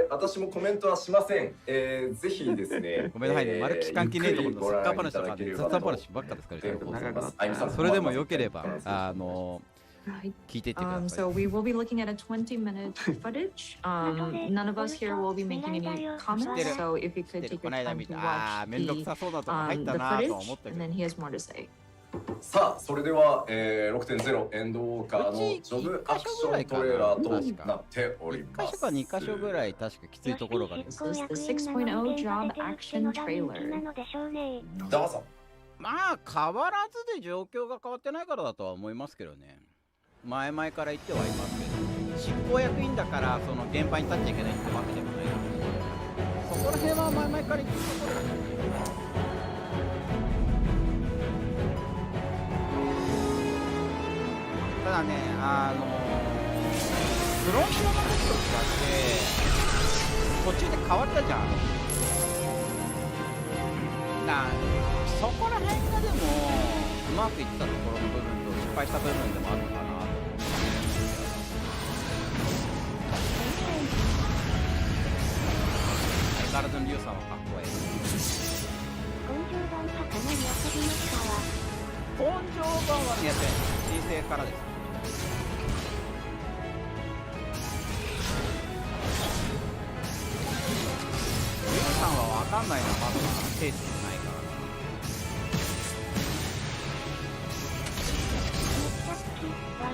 Speaker 4: 私もコメントはしません。ぜひですね。
Speaker 1: ごめんなさいね、丸期関係ねえところのサッカー話とか
Speaker 4: ゆっくり
Speaker 1: 雑談話ばっかですからね。
Speaker 2: 長くなった
Speaker 4: あゆみさん
Speaker 1: それでもよければ
Speaker 5: Right.
Speaker 1: 聞いていってくだ
Speaker 5: So
Speaker 1: さい。
Speaker 5: we will be looking at a 20-minute footage. None of us here will be making any comments. So if you could take
Speaker 1: こ
Speaker 5: your
Speaker 1: の間
Speaker 5: time
Speaker 1: 見
Speaker 5: to
Speaker 1: た、ああ
Speaker 5: watch
Speaker 1: めんどく
Speaker 5: the
Speaker 1: さそうなとこ入ったなとは思
Speaker 5: footage,
Speaker 1: ったけ
Speaker 5: and
Speaker 1: ど。
Speaker 5: then he has more to say.
Speaker 4: さあそれでは、6.0 エンドウォーカーのジョブアクショントレーラーとなっており
Speaker 1: 1
Speaker 4: ます。
Speaker 1: 箇所か2箇所ぐらい確かきついところがね。
Speaker 5: This is the 6.0 job action trailer.
Speaker 4: どうぞ。
Speaker 1: まあ変わらずで状況が変わってないからだとは思いますけどね。前々から言ってはいますけど、執行役員だからその現場に立っちゃいけないってわけでもないので、そこら辺は前々から言ってるところだよね。ただね、フロントの時と違って途中で変わったじゃん。そこら辺がでもうまくいったところの部分と失敗した部分でもあるのかなと思う。相変わらずのリュウさんはかっこいい。
Speaker 3: 根性版はかなり遊びましたわ。
Speaker 1: 根性版はねやってない。申請からです。リュウさんは分かんないな、まだ手つないからな。
Speaker 3: めっちゃ好き、笑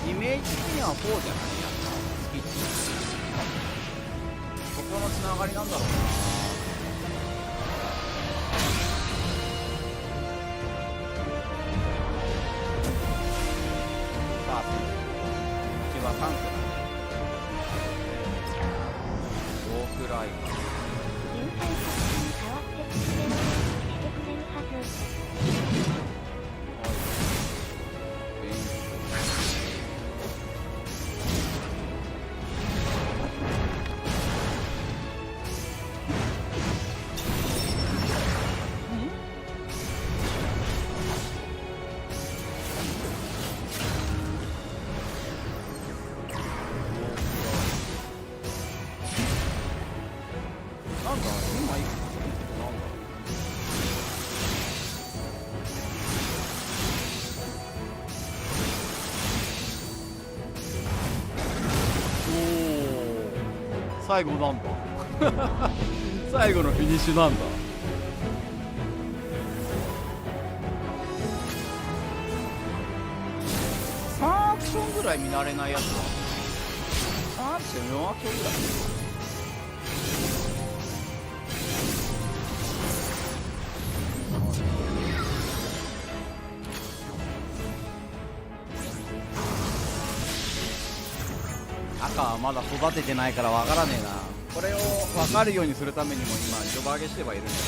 Speaker 1: イメージ的には4じゃないやっぱスキッチ。そこのつながりなんだろうな。さあうちはタンクだね。5くらいかな。最後なんだ最後のフィニッシュなんだ。3アクションぐらい見慣れないやつだ。3アクション4アクションぐらい。赤はまだ育ててないからわからねえな。これを分かるようにするためにも今ジョバ上げしてはいるんだけど、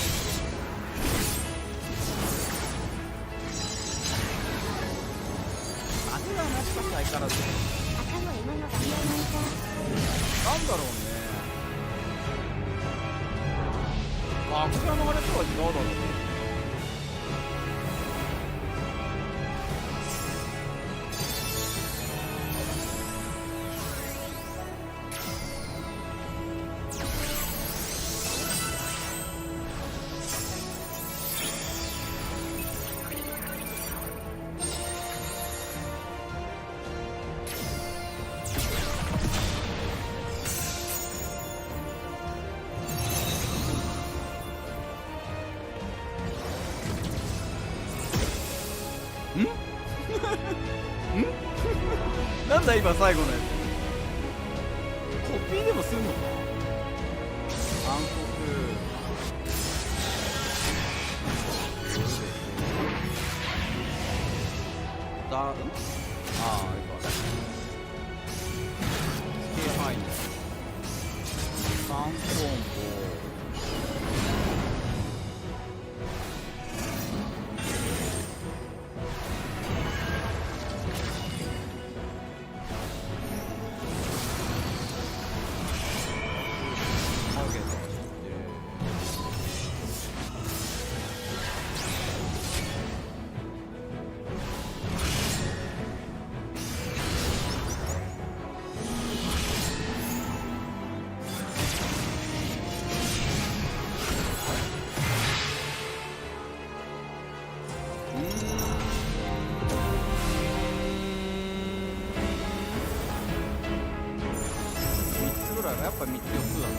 Speaker 1: あれはなしかし相変わらず
Speaker 3: 赤の今の画面
Speaker 1: なんだろうね。あ、これのあれとは違うだろうね。なんだ今最後のやつコピーでもすんのか。暗黒だ、ああ、よくわかる。スケ範囲3コンボやっぱ3つ4つだな。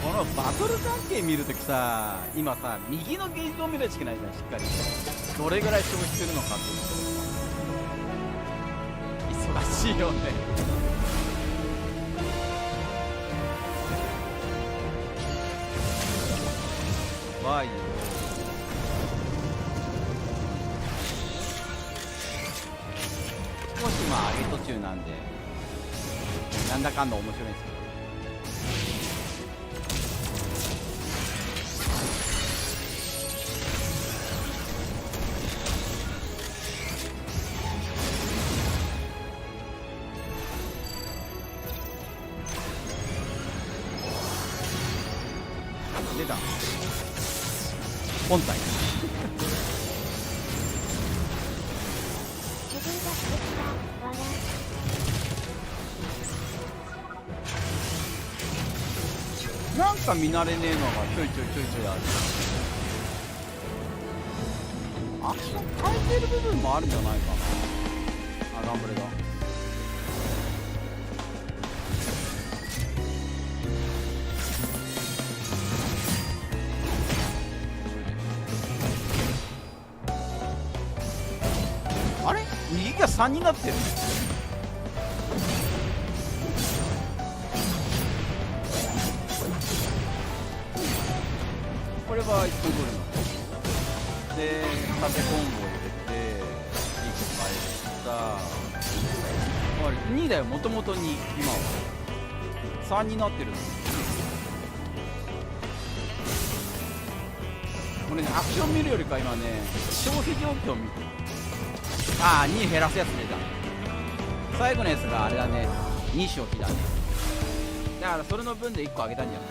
Speaker 1: このバトル関係見るときさ、今さ、右のゲージを見ないといけないじゃん、しっかり。どれぐらい消費するのかっていうの。忙しいよね。ワイよ。少しまあ上げ途中なんで、なんだかんだ面白いんですけど。出た本体
Speaker 3: 手動がしてきたわら
Speaker 1: なんか見慣れねえのがちょいちょいある。アクション変えてる部分もあるんじゃないかな。あ、ガンブレだ。あれ右が3になってる。これは1個取るので、縦コンボ入れて1個返した。2だよ、もともと2。今は3になってるの。これね、アクション見るよりか今ね、消費状況見てる。ああ、2減らすやつ出た。最後のやつがあれだね、2消費だね。だからそれの分で1個あげたんじゃない？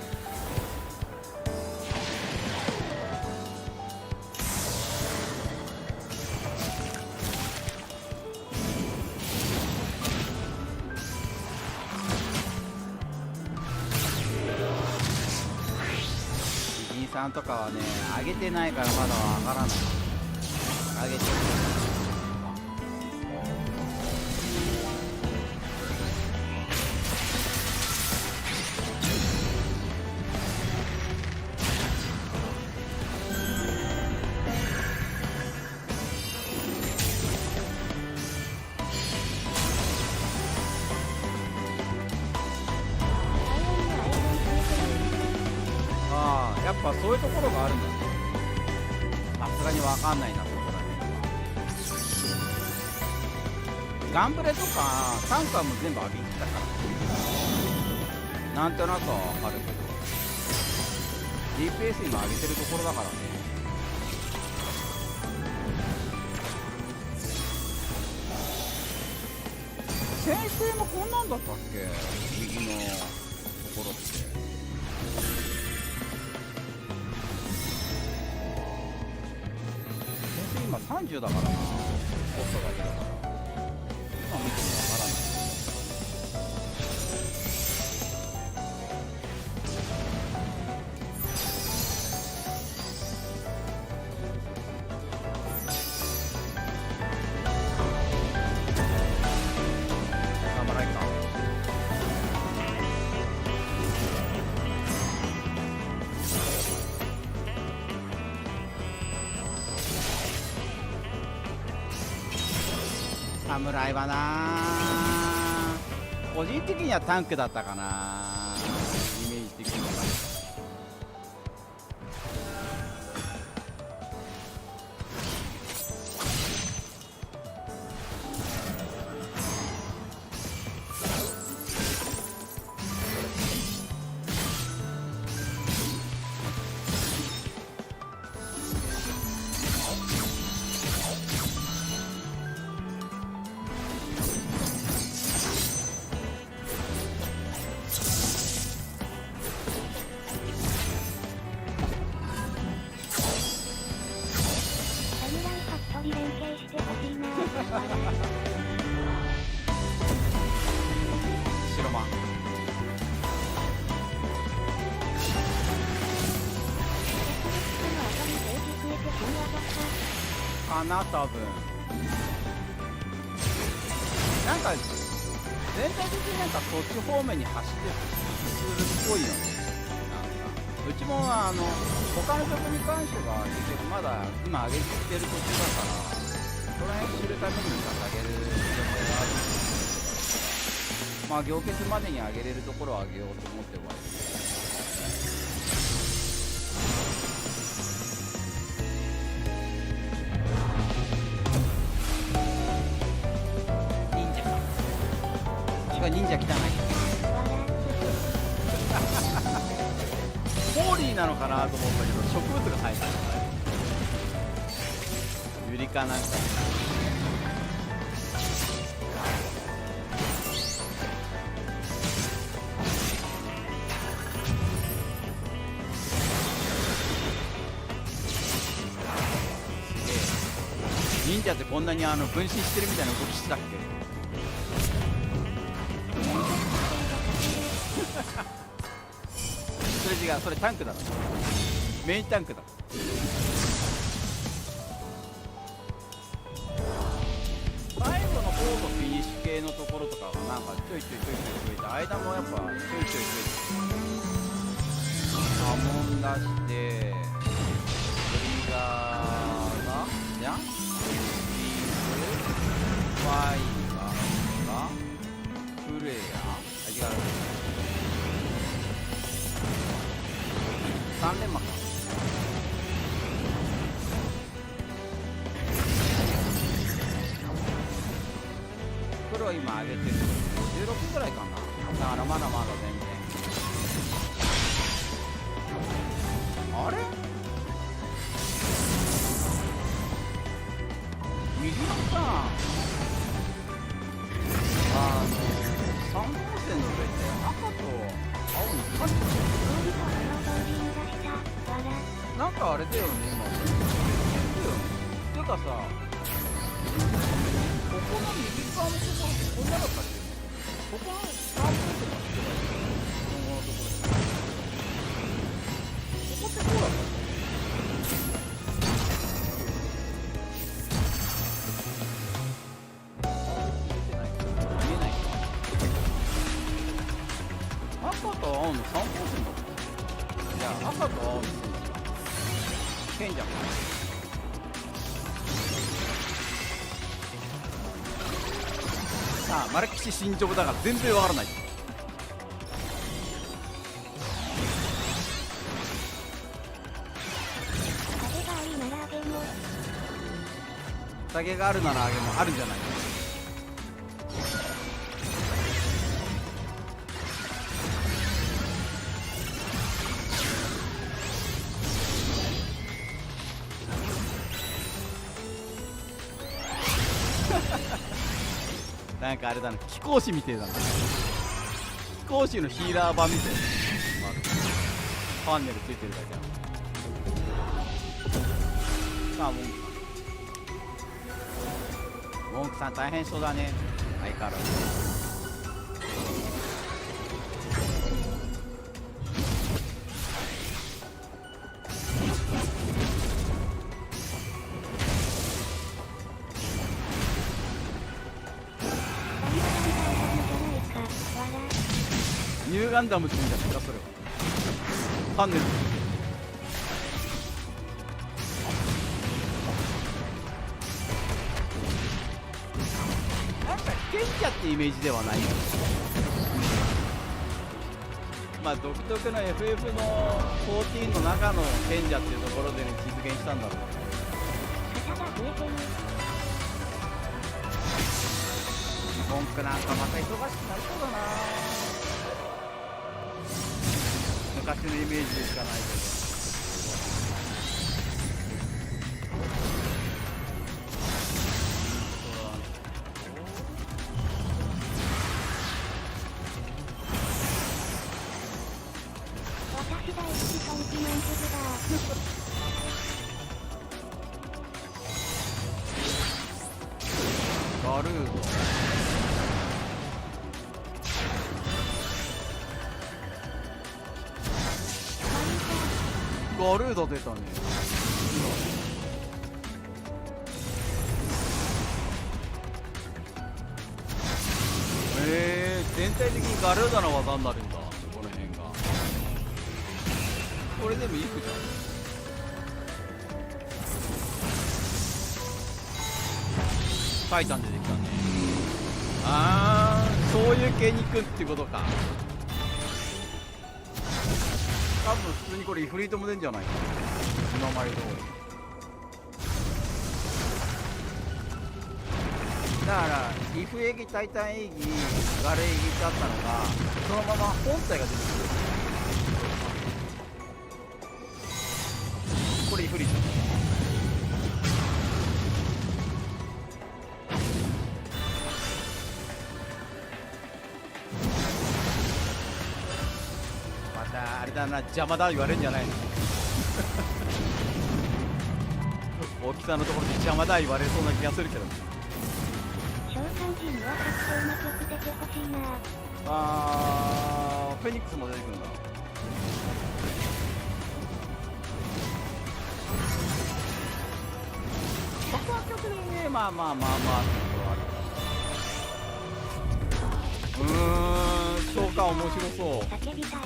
Speaker 1: さんとかはね、上げてないからまだわからない。上げてる。やっぱそういうところがあるんだね。さすがにわかんないな、そこら辺。ガンブレとかタンクはもう全部上げきったから、なんとなくはわかるけど、DPS 今上げてるところだからね。先生もこんなんだったっけ、右のところって。今30だからな、コストだけだから、今見てもわからない。侍か。侍はな、個人的にはタンクだったかな、イメージ的には。白マンかな、多分。なんか全体的になんかそっち方面に走ってるっぽいよね。なんかうちも他の曲に関しては結局まだ今上げてる途中だから、その辺知るために捧げる情報がある。まあ行決までに上げれるところを上げようと思って終わり。忍者か。違う、忍者汚い。ホーリーなのかなと思ったけど植物が生えてる。ユリかなんか。忍者ってこんなに分身してるみたいな動きしてたっけ？それ違う、それタンクだろ。メインタンクだ。最後の方のフィニッシュ系のところとかはなんかちょいちょいって間もやっぱちょいちょい波紋出してトリガーがじゃん、ファイバーがフレア、違う、3連幕か。これは今上げてる16ぐらいかな。だからまだまだ全然。あれ右のさ、3号線の上って赤となんかあれだよね、今。てかさ、ここの右側のところ、こんなだったっけ？ここの3分とかしてたよね。ここのところ。ここってこうだったっけ？見えない。赤と青の3本線だった。いや、赤と青の線。賢者。さあ、マルキシ新丈夫だから全然わからない。酒があるならあげもあるんじゃないか。なんかあれだな、貴公子みてえだな。貴公子のヒーラー版みたいな。パネルついてるだけだ。さあ、モンクさん大変そうだね。相変わらず。ニューガンダムって言うんじゃないか、それは。パネル。なんか賢者ってイメージではないよ。まあ独特の FF の14の中の賢者っていうところでね、実現したんだろう。文句なんかまた忙しくなりそうだな。昔のイメージでしかないけど。
Speaker 3: 私大好きコンチメントだ。
Speaker 1: ガルード。ガルード出たね。全体的にガルードの技になるんだ、この辺が。これでもいいくじゃん。タイタン出てきたね。そういう系に行くってことか。多分普通にこれイフリートも出んじゃないかな、名前通り。だからイフエギ、タイタンエギ、ガレエギってあったのがそのまま本体が出てくる。これイフリート。あれだな、邪魔だ言われるんじゃないの。大きさのところで邪魔だ言われそうな気がするけど。
Speaker 3: 召喚時には発想な曲出てほしいな。
Speaker 1: フェニックスも出てくるんだ。そこは曲でね、まあってところある。召喚面白そう。
Speaker 3: 叫びたい。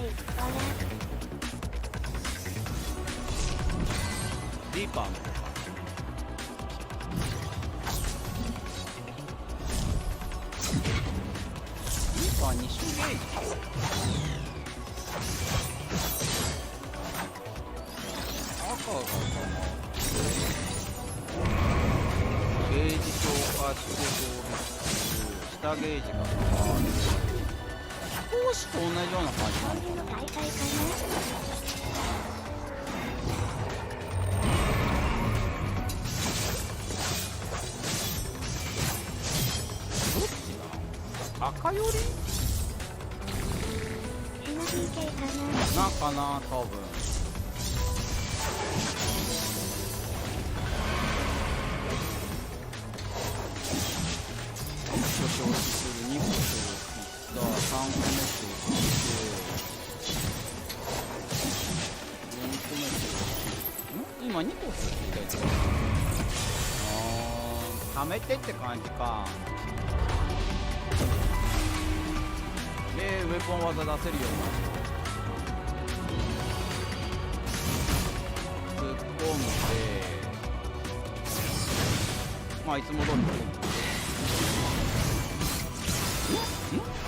Speaker 1: リーパーのとか。リーパー2種ゲージ。赤がかな。ゲージ消化して下ゲージがかな。少しと同じような感じなのかな。
Speaker 3: 大会かな。
Speaker 1: 赤より
Speaker 3: シナ PK さ
Speaker 1: なんかな多分。少し落ちする、2個する、3個目する、4個目する。今2個するって言ったやつ。溜めてって感じか。でウェポン技出せるようになる。突っ込んで、まあいつも通りの。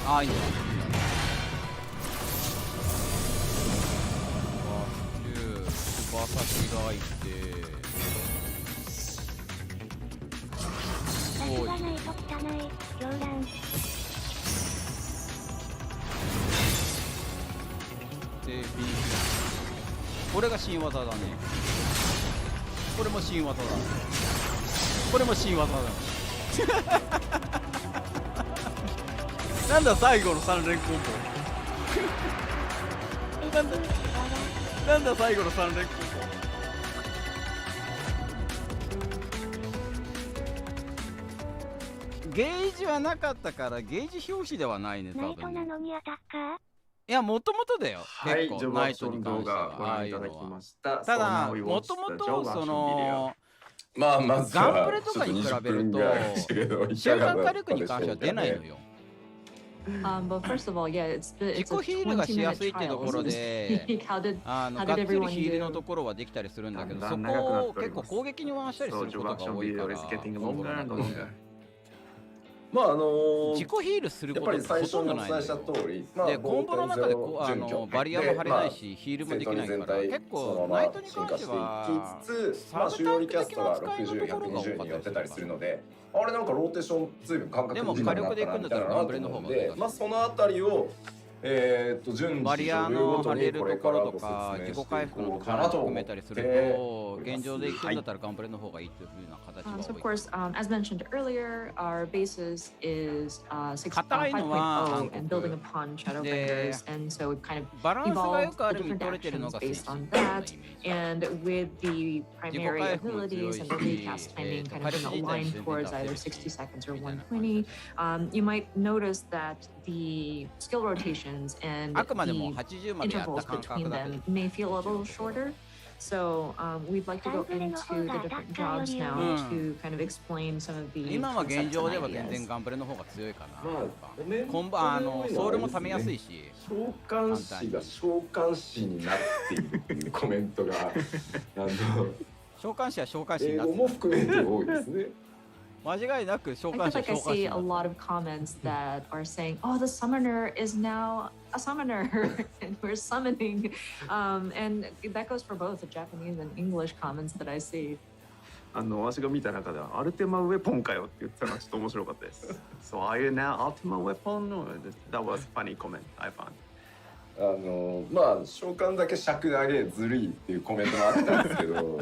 Speaker 1: ああいいんだ。馬先が開いて。
Speaker 3: 先がないと汚い狂乱。
Speaker 1: で、ビーフ。これが新技だね。これも新技だ。これも新技だ。なんだ最後の3連コンボ。なんだ最後の3連コンボ。ゲージはなかったからゲージ表示ではないね。
Speaker 3: ナイトなのにアタッカー。
Speaker 1: いや、もともとだよ。
Speaker 2: はい、ジョブアクション動画ご覧いただきました。
Speaker 1: ただ、もともとその
Speaker 4: まあまず
Speaker 1: ガンプレとかに比べると瞬間火力に関しては出ないのよ。
Speaker 5: But first of all, yeah, it's
Speaker 1: 自己ヒールがしやすいっていうところで、がっつりヒールのところはできたりするんだけど、そこを結構攻撃に回したりすることが多いから。
Speaker 4: まあ
Speaker 1: 自己ヒールすることってほとんどないのよ。で、コンボの中でバリアも張れないし、ヒールもできないから、結構ナイトに関しては
Speaker 4: まあ主要リキャストが60、120に寄ってたりするので、あれなんかローテーション随分感覚的になったなみたいなのがあると思うので、まあそのあたりを順
Speaker 1: バリア
Speaker 4: 次
Speaker 1: の張れるところとか自己回復のところを含めたりすると、現状で行くんだったらガンプレの方がいいというふうな形が多い。
Speaker 5: So of course, as mentioned earlier, our basis is
Speaker 1: 硬いのは
Speaker 5: 5.0 and building upon Shadowbringers, and so we've kind of
Speaker 1: バランスがよ
Speaker 5: evolved
Speaker 1: くあ
Speaker 5: the
Speaker 1: る意味
Speaker 5: different
Speaker 1: 取れてるの
Speaker 5: actions
Speaker 1: が
Speaker 5: based on that, and with the primary abilities and the recast timing kind of being aligned towards either 60 seconds or 120, you might notice that the skill rotations and
Speaker 1: あくまでも
Speaker 5: the
Speaker 1: 80までやった
Speaker 5: intervals
Speaker 1: 感
Speaker 5: between
Speaker 1: 覚だけ
Speaker 5: them
Speaker 1: ど。
Speaker 5: may feel a little shorter. So we'd like to go into the different jobs now to kind of explain some of the
Speaker 1: 今は現
Speaker 5: concepts
Speaker 1: 状
Speaker 5: and
Speaker 1: では全
Speaker 5: ideas.
Speaker 1: 然ガンプレの方が強いかな。
Speaker 4: まあ
Speaker 1: コンボソウルも貯めやすいし。
Speaker 4: 召喚師が召喚師になっているっていうコメントが
Speaker 1: 召喚師は召喚師に
Speaker 4: 英語
Speaker 1: なって
Speaker 4: も含めて多いですね。
Speaker 1: 間違いなく召
Speaker 5: I
Speaker 1: 喚
Speaker 5: feel
Speaker 1: 師
Speaker 5: like
Speaker 1: は
Speaker 5: I
Speaker 1: 召喚師
Speaker 5: see
Speaker 1: に
Speaker 5: a
Speaker 1: なって
Speaker 5: lot of comments that are saying, "Oh, the summoner is now a summoner, and we're summoning," and that goes for both the Japanese and English comments that I see.
Speaker 2: 私が見た中ではアルテマウェポンかよって言ってたのがちょっと面白かったです。So are you now Ultima Weapon? That was a funny comment I found.
Speaker 4: まあ召喚だけ尺で上げずるいっていうコメントもあったんですけど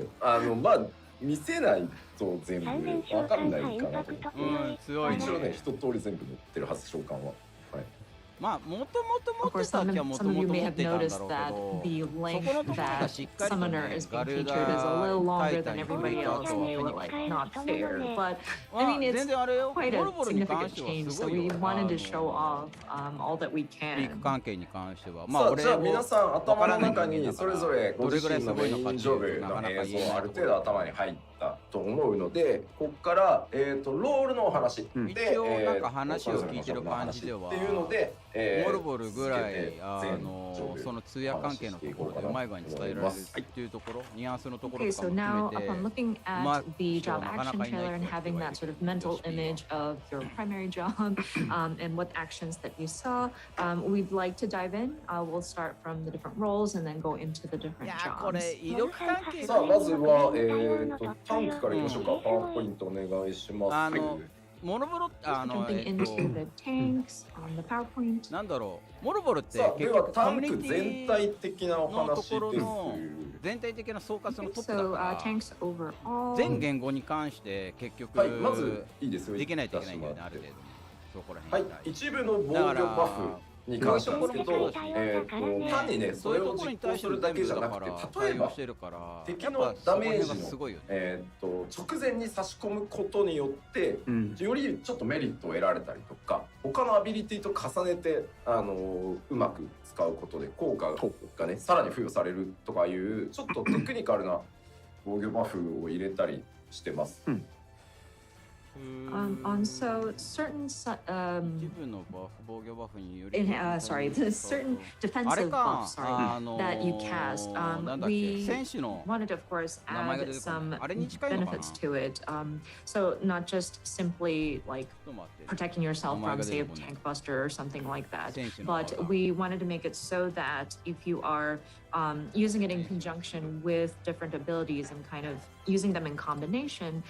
Speaker 4: まあ見せないと全部わかんないかなと思って、
Speaker 1: 強いね。
Speaker 4: 一応ね一通り全部持ってるはず召喚は。
Speaker 1: まあもともと持
Speaker 5: Of
Speaker 1: って
Speaker 5: course,
Speaker 1: た
Speaker 5: some
Speaker 1: 時はもと
Speaker 5: of
Speaker 1: も
Speaker 5: you
Speaker 1: と
Speaker 5: may
Speaker 1: 持っ
Speaker 5: have
Speaker 1: てたんだ
Speaker 5: noticed
Speaker 1: ろう
Speaker 5: that
Speaker 1: け
Speaker 5: the
Speaker 1: ど、そこの
Speaker 5: length
Speaker 1: ところが
Speaker 5: that
Speaker 1: しっかりと
Speaker 5: summoner
Speaker 1: ね
Speaker 5: is
Speaker 1: ガ
Speaker 5: being
Speaker 1: ル
Speaker 5: featured is a
Speaker 1: ダ
Speaker 5: little
Speaker 1: タ
Speaker 5: longer
Speaker 1: イタ
Speaker 5: than
Speaker 1: ン
Speaker 5: everybody
Speaker 1: と
Speaker 5: else,
Speaker 1: あと
Speaker 5: and they were
Speaker 1: は
Speaker 5: like not fair. But
Speaker 1: ま
Speaker 5: I
Speaker 1: あ
Speaker 5: mean,
Speaker 1: 全
Speaker 5: it's
Speaker 1: 然あれよ。
Speaker 5: quite
Speaker 1: ボ
Speaker 5: a
Speaker 1: ルボルに関
Speaker 5: significant
Speaker 1: しては
Speaker 5: change,
Speaker 1: す
Speaker 5: so
Speaker 1: ごい
Speaker 5: we
Speaker 1: よ。
Speaker 5: wanted to show off all that we
Speaker 1: リーク
Speaker 5: can.
Speaker 1: 関係に関しては、
Speaker 4: まあじゃあ
Speaker 1: も
Speaker 4: 皆さん頭の中にそれぞれご
Speaker 1: どれぐらい
Speaker 4: 自身のメ
Speaker 1: すごいのか
Speaker 4: インジョブの映像ある程度頭に入ったと思うので、ここからロールのお話で
Speaker 1: 一応なんか話を聞いてる感じでは
Speaker 4: っていうので、
Speaker 1: ボルボルぐらいその通訳関係のところでうまい具合に伝えられるっていうところ、ニュアンスのところ
Speaker 5: Okay,
Speaker 1: とか
Speaker 5: so
Speaker 1: も
Speaker 5: now
Speaker 1: 含めて
Speaker 5: upon looking
Speaker 1: うま
Speaker 5: at the
Speaker 1: く人は
Speaker 5: job
Speaker 1: なかな
Speaker 5: action
Speaker 1: かいない
Speaker 5: trailer and having that sort of mental image of your primary job and what actions that you saw, we'd like to dive in. We'll start from the different roles and then go into the
Speaker 1: い
Speaker 5: different
Speaker 1: やーこ
Speaker 5: jobs.
Speaker 1: れ威力関係
Speaker 4: さあまずはタンクからいきましょうか。パワーポイントお願いします。
Speaker 1: モノボロ
Speaker 5: Jumping into the tanks on the PowerPoint.
Speaker 1: なんだろう、モノボロって
Speaker 4: さあで
Speaker 1: 結局
Speaker 4: はタン
Speaker 1: コミュニテ
Speaker 4: ク全
Speaker 1: ィ
Speaker 4: 体的なお
Speaker 1: のと
Speaker 4: 話です。
Speaker 1: ころの全体的な総括のトップだ
Speaker 5: So
Speaker 1: から
Speaker 5: tanks overall.
Speaker 1: 全言語に関して結局
Speaker 4: はい、まずいいですよ。
Speaker 1: できないといけないんだよね、ある程度ね。そこら
Speaker 4: はい
Speaker 1: 辺。
Speaker 4: 一部の防御バフに関してなんですけど、単にねそれを実行するだけじゃなくて、例えば敵のダメージの、直前に差し込むことによって、よりちょっとメリットを得られたりとか、他のアビリティと重ねてうまく使うことで効果がねさらに付与されるとかいうちょっとテクニカルな防御バフを入れたりしてます。
Speaker 5: So certain the certain defensive buffs that you cast, we wanted to of course add some benefits to it. So not just simply like protecting yourself from say a tank buster or something like that, but we wanted to make it so that if you are using it in conjunction with different abilities and kind of using them in combination,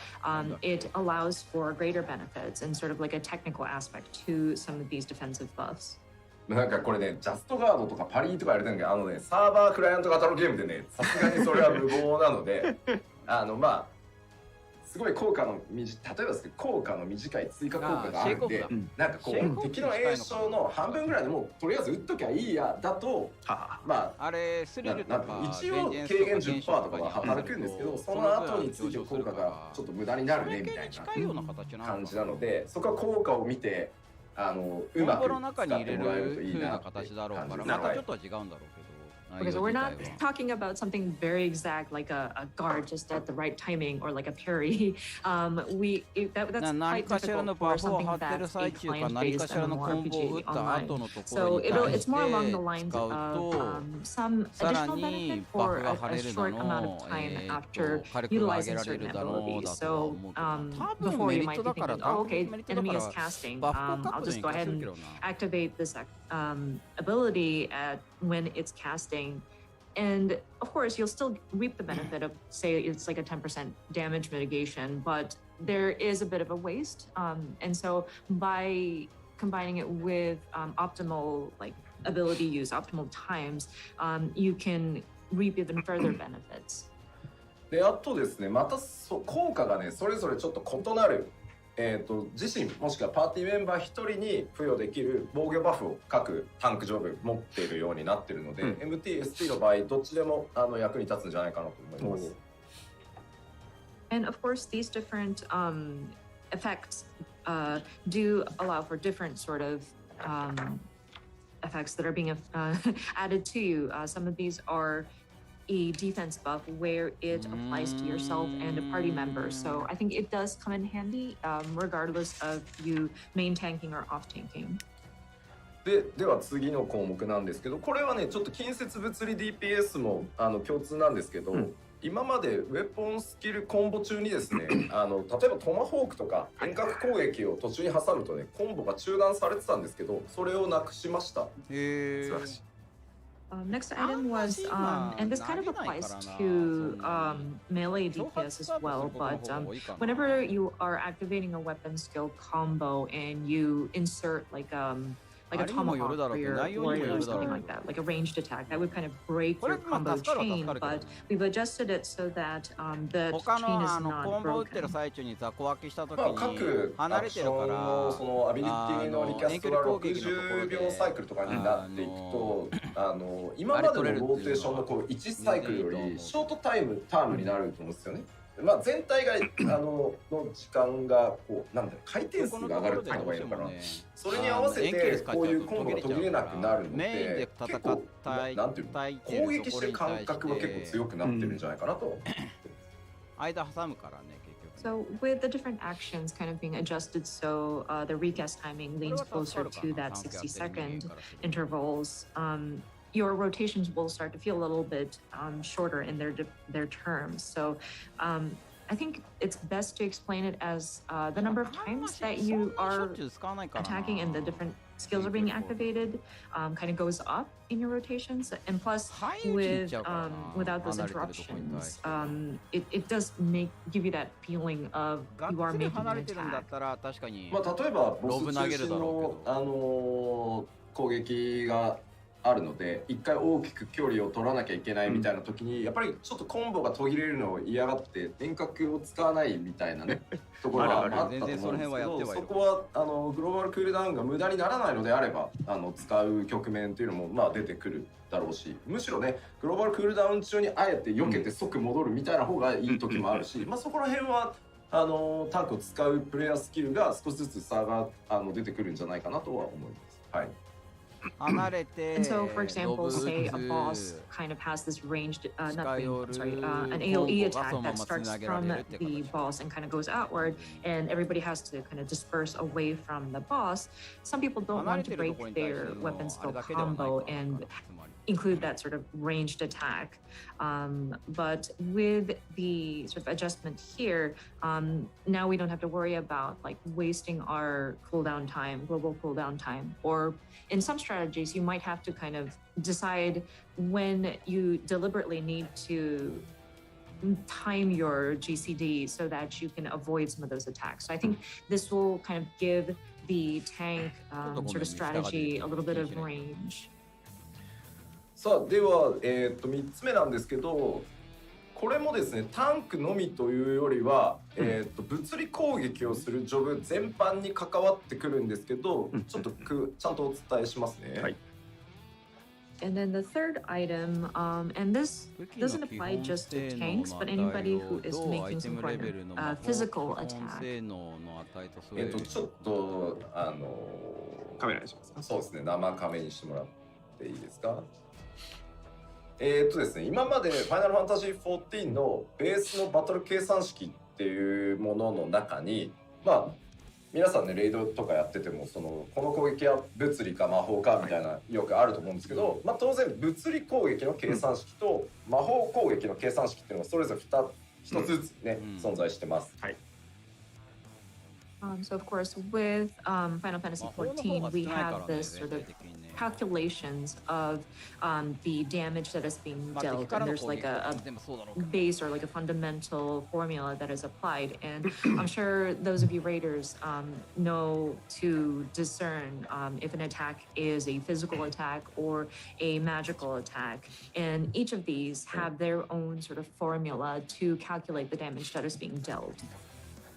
Speaker 5: it allows for greater benefits and sort of like a technical aspect to some of these defensive buffs.
Speaker 4: なんかこれね、ジャストガードとかパリーとかやれてるんだけど、ね、サーバークライアント型のゲームでね、さすがにそれは無謀なので、まあすごい効果の例えばですけど効果の短い追加効果があるんで、なんかこう敵の栄翔の半分ぐらいでもうとりあえず打っときゃいいやだと、まあ一応軽減 10% とかは働くんですけど、その後について効果がちょっと無駄になるねみたいな感じなので、そこは効果を見てうまく使ってもらえるといいなって感じです。
Speaker 5: Because we're not talking about something very exact like a guard just at the right timing or like a parry. That's quite difficult for something that's a client-based MMORPG online. So it's more along the lines of some additional benefit for a short amount of time after utilizing certain abilities. So before you might be thinking, oh, okay, enemy is casting. I'll just go ahead and activate this ability when it's casting, and of course you'll still reap the benefit of say it's like a 10% damage mitigation, but there is a bit of a waste, and so by combining it with optimal like ability use, optimal times, you can reap even further benefits.
Speaker 4: で、あとですね、また効果がねそれぞれちょっと異なる自身もしくはパーティーメンバー1人に付与できる防御バフを各タンク上部持っているようになっているので、MT、ST の場合どっちでも役に立つんじゃないかなと思います。
Speaker 5: And of course these different effects do allow for different sort of effects that are being added to you. Some of these are a defense buff where it applies to yourself and a party member. So I think it does come in handy regardless of you main tanking or off tanking.
Speaker 4: では次の項目なんですけど、これはねちょっと近接物理 DPS も共通なんですけど、今までウェポンスキルコンボ中にですね例えばトマホークとか遠隔攻撃を途中に挟むとねコンボが中断されてたんですけど、それをなくしました。素晴らしい。
Speaker 5: Next item was, and this kind of applies to melee DPS as well, but whenever you are activating a weapon skill combo and you insert like a tomahawk for your warrior or something like that, like a ranged attack, that would kind of break your combo chain, but we've adjusted it so that the chain is not broken.
Speaker 4: 各アクションのそのアビリティのリキャストが60秒サイクルとかになっていくと、今までのローテーションのこう1サイクルよりショートタームになると思うんですよね。まあ全体がの時間がこうなんだろう回転数が上がるっていうのがいいのかな。それに合わせてこういうコンボが途切れなくなるので、結構なんていうの攻撃してる感覚は結構強くなってるんじゃないかなと。
Speaker 1: 間挟むからね。
Speaker 5: So with the different actions kind of being adjusted so the recast timing leans closer to that 60-second intervals, your rotations will start to feel a little bit shorter in their terms. So I think it's best to explain it as the number of times that you are attacking and the different skills are being activated kind of goes up in your rotations, and plus without those interruptions, it does give you that feeling of you are making an attack.
Speaker 4: まあ例えばボス中心の攻撃があるので、一回大きく距離を取らなきゃいけないみたいな時に、やっぱりちょっとコンボが途切れるのを嫌がって遠隔を使わないみたいなねところがあったと思うんですけど、そこはグローバルクールダウンが無駄にならないのであれば使う局面っていうのもまあ出てくるだろうし、むしろねグローバルクールダウン中にあえて避けて即戻るみたいな方がいい時もあるし、まあそこら辺はタンクを使うプレイヤースキルが少しずつ差が出てくるんじゃないかなとは思います。はい。
Speaker 5: And so, for example, say a boss kind of has this ranged, an AoE attack that starts from the boss and kind of goes outward, and everybody has to kind of disperse away from the boss. Some people don't want to break their weapon skill combo and include that sort of ranged attack. But with the sort of adjustment here, now we don't have to worry about like wasting our cooldown time, global cooldown time, or in some strategies, you might have to kind of decide when you deliberately need to time your GCD so that you can avoid some of those attacks. So I think this will kind of give the tank sort of strategy a little bit of range.
Speaker 4: さあでは、3つ目なんですけど、これもですねタンクのみというよりは、物理攻撃をするジョブ全般に関わってくるんですけど、ちょっとちゃんとお伝えしますね。はい。
Speaker 5: And then the third item, and this doesn't apply just to tanks, but anybody who is making some kind of physical attack.
Speaker 4: ちょっとカメラにしますか。そうですね、生カメにしてもらっていいですか。ですね、今までファイナルファンタジー14のベースのバトル計算式っていうものの中に、まあ皆さんねレイドとかやっててもこの攻撃は物理か魔法かみたいなよくあると思うんですけど、まあ当然物理攻撃の計算式と魔法攻撃の計算式っていうのがそれぞれ一つずつね、存在してます。はい。
Speaker 5: So of course, with Final Fantasy XIV, we have this sort of calculations of the damage that is being dealt, and there's like a base or like a fundamental formula that is applied. And I'm sure those of you raiders know to discern if an attack is a physical attack or a magical attack. And each of these have their own sort of formula to calculate the damage that is being dealt.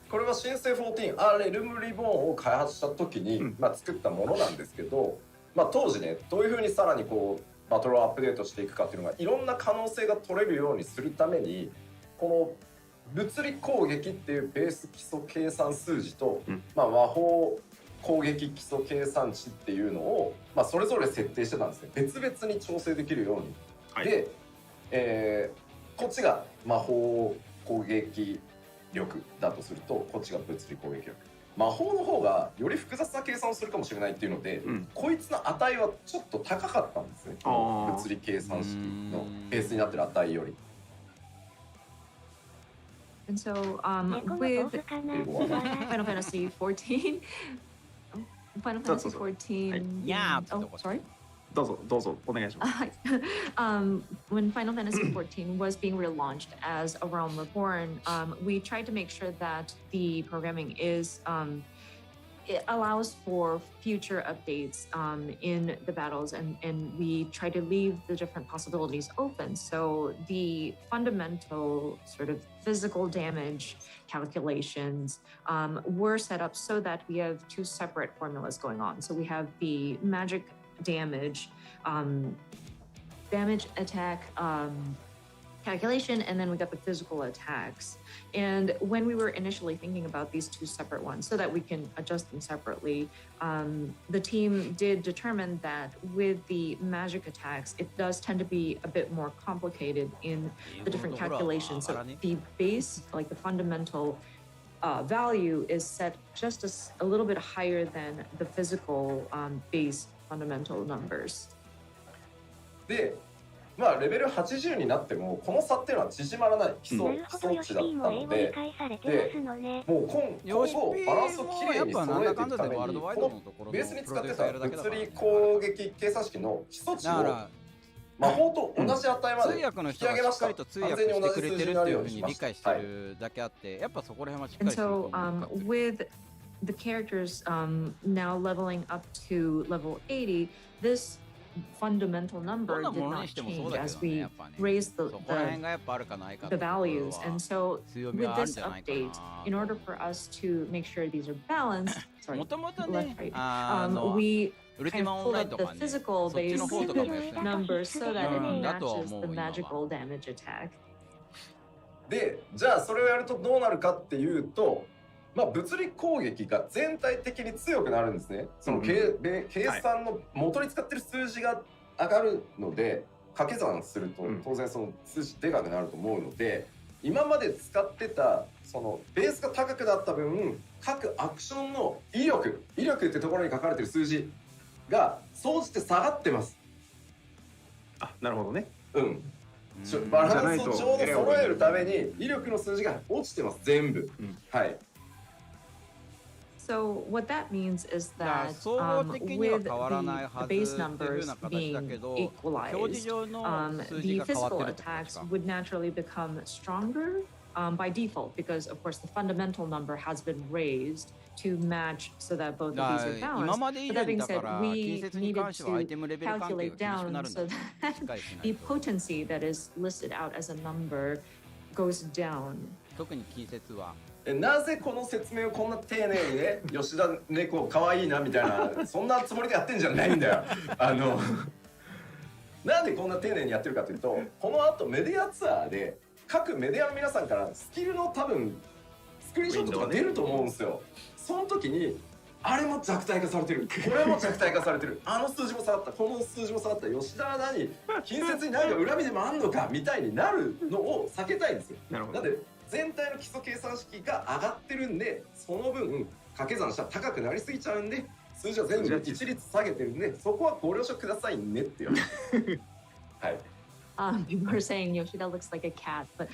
Speaker 4: これは新生14レルムリボーンを開発した時に、作ったものなんですけど、当時ねどういうふうにさらにバトルをアップデートしていくかっていうのがいろんな可能性が取れるようにするためにこの物理攻撃っていうベース基礎計算数字と、魔法攻撃基礎計算値っていうのを、それぞれ設定してたんですね。別々に調整できるように。はい、で、こっちが魔法攻撃力だとするとこっちが物理攻撃力。魔法の方がより複雑な計算をするかもしれないっていうので、こいつの値はちょっと高かったんですね。物理計算式のベースになってる値より。
Speaker 5: And so, with Final Fantasy 14, Final Fantasy 14.
Speaker 1: Yeah.
Speaker 5: Oh, sorry.
Speaker 2: どうぞお願いします。
Speaker 5: When Final Fantasy 14 was being relaunched as A Realm Reborn, we tried to make sure that the programming is it allows for future updates in the battles, and we try to leave the different possibilities open. So the fundamental sort of physical damage calculations were set up so that we have two separate formulas going on. So we have the magic damage attack calculation, and then we got the physical attacks. And when we were initially thinking about these two separate ones so that we can adjust them separately, the team did determine that with the magic attacks, it does tend to be a bit more complicated in the different calculations. So the base, like the fundamental value, is set just a little bit higher than the physical base fundamental numbers.
Speaker 4: で、レベル80になってもこの差っていうのは縮まらない基礎値だったので、もう今後バランスをきれいに揃えていくためにこのベースに使ってた物理攻撃計算式の基礎値を魔法と同じ値まで引き上げました。完全に同じ数字になるようにしました。はい。
Speaker 5: And so, with the characters now leveling up to level 80, this fundamental
Speaker 1: どん
Speaker 5: number
Speaker 1: な
Speaker 5: did
Speaker 1: もの
Speaker 5: not
Speaker 1: にしてもそう
Speaker 5: change
Speaker 1: だけ
Speaker 5: as
Speaker 1: どね、
Speaker 5: we
Speaker 1: やっぱね。
Speaker 5: raised
Speaker 1: そこら辺がやっぱあるかないかっ
Speaker 5: the
Speaker 1: ていうところ
Speaker 5: values. And so
Speaker 1: は強み
Speaker 5: with
Speaker 1: はあるん
Speaker 5: this
Speaker 1: じゃないか
Speaker 5: update, in
Speaker 1: な。
Speaker 5: order for us to make sure these are balanced,
Speaker 1: も
Speaker 5: sorry,
Speaker 1: ともと
Speaker 5: left,
Speaker 1: ね、
Speaker 5: right, we
Speaker 1: ウルティ
Speaker 5: kind
Speaker 1: マ
Speaker 5: of
Speaker 1: オン
Speaker 5: pulled
Speaker 1: ライン
Speaker 5: up
Speaker 1: と
Speaker 5: the
Speaker 1: かね、
Speaker 5: physical
Speaker 1: そっち
Speaker 5: base
Speaker 1: の方とかもやってる。
Speaker 5: number so that it
Speaker 1: うん、だとは
Speaker 5: matches
Speaker 1: 思
Speaker 5: the
Speaker 1: う、今は。
Speaker 5: magical damage attack.
Speaker 4: でじゃあそれをやるとどうなるかっていうと、まあ、物理攻撃が全体的に強くなるんですね。その計算の元に使ってる数字が上がるので、掛け算すると当然その数字でかくなると思うので、今まで使ってたそのベースが高くなった分、各アクションの威力ってところに書かれてる数字が総じて下がってます。
Speaker 2: あ、なるほどね。
Speaker 4: うん。バランスをちょうど揃えるために威力の数字が落ちてます、全部。はい。
Speaker 5: So what that means is
Speaker 1: だから
Speaker 5: that
Speaker 1: 総合的には
Speaker 5: with
Speaker 1: 変わらない
Speaker 5: the
Speaker 1: はず
Speaker 5: base
Speaker 1: っていうふう
Speaker 5: numbers
Speaker 1: な形だけ
Speaker 5: being
Speaker 1: ど、表示
Speaker 5: equalized,
Speaker 1: 上の数字
Speaker 5: the
Speaker 1: が変わって
Speaker 5: physical
Speaker 1: るってことです
Speaker 5: attacks
Speaker 1: か。
Speaker 5: would naturally become stronger by default because, of course, the fundamental number has been raised to match so that both of
Speaker 1: だ
Speaker 5: these
Speaker 1: か
Speaker 5: are
Speaker 1: ら今
Speaker 5: balanced.
Speaker 1: まで以
Speaker 5: But
Speaker 1: 上
Speaker 5: that
Speaker 1: に
Speaker 5: being
Speaker 1: だか
Speaker 5: said,
Speaker 1: ら
Speaker 5: we
Speaker 1: 近接に
Speaker 5: needed
Speaker 1: 関してはアイテムレ
Speaker 5: to
Speaker 1: ベル関係が
Speaker 5: calculate
Speaker 1: 厳しくな
Speaker 5: down
Speaker 1: るんだ
Speaker 5: so
Speaker 1: よ。
Speaker 5: that
Speaker 1: しっかりしない
Speaker 5: the
Speaker 1: と。
Speaker 5: potency that is listed out as a number goes down.
Speaker 1: 特に近接は。
Speaker 4: なぜこの説明をこんな丁寧にね、吉田猫かわいいなみたいな、そんなつもりでやってんじゃないんだよ。なんでこんな丁寧にやってるかというと、この後メディアツアーで各メディアの皆さんからスキルの多分スクリーンショットとか出ると思うんですよ。その時にあれも弱体化されてる、これも弱体化されてる、あの数字も下がった、この数字も下がった、吉田は何近接に何か恨みでもあんのかみたいになるのを避けたいんですよ。
Speaker 2: なるほど。
Speaker 4: なんで全体の基礎計算式が上がってるんで、その分掛け算したら高くなりすぎちゃうんで、数字は全部一律下げてるんで、そこはご了承くださいねっていうはい。
Speaker 5: People are saying Yoshida looks like a cat, but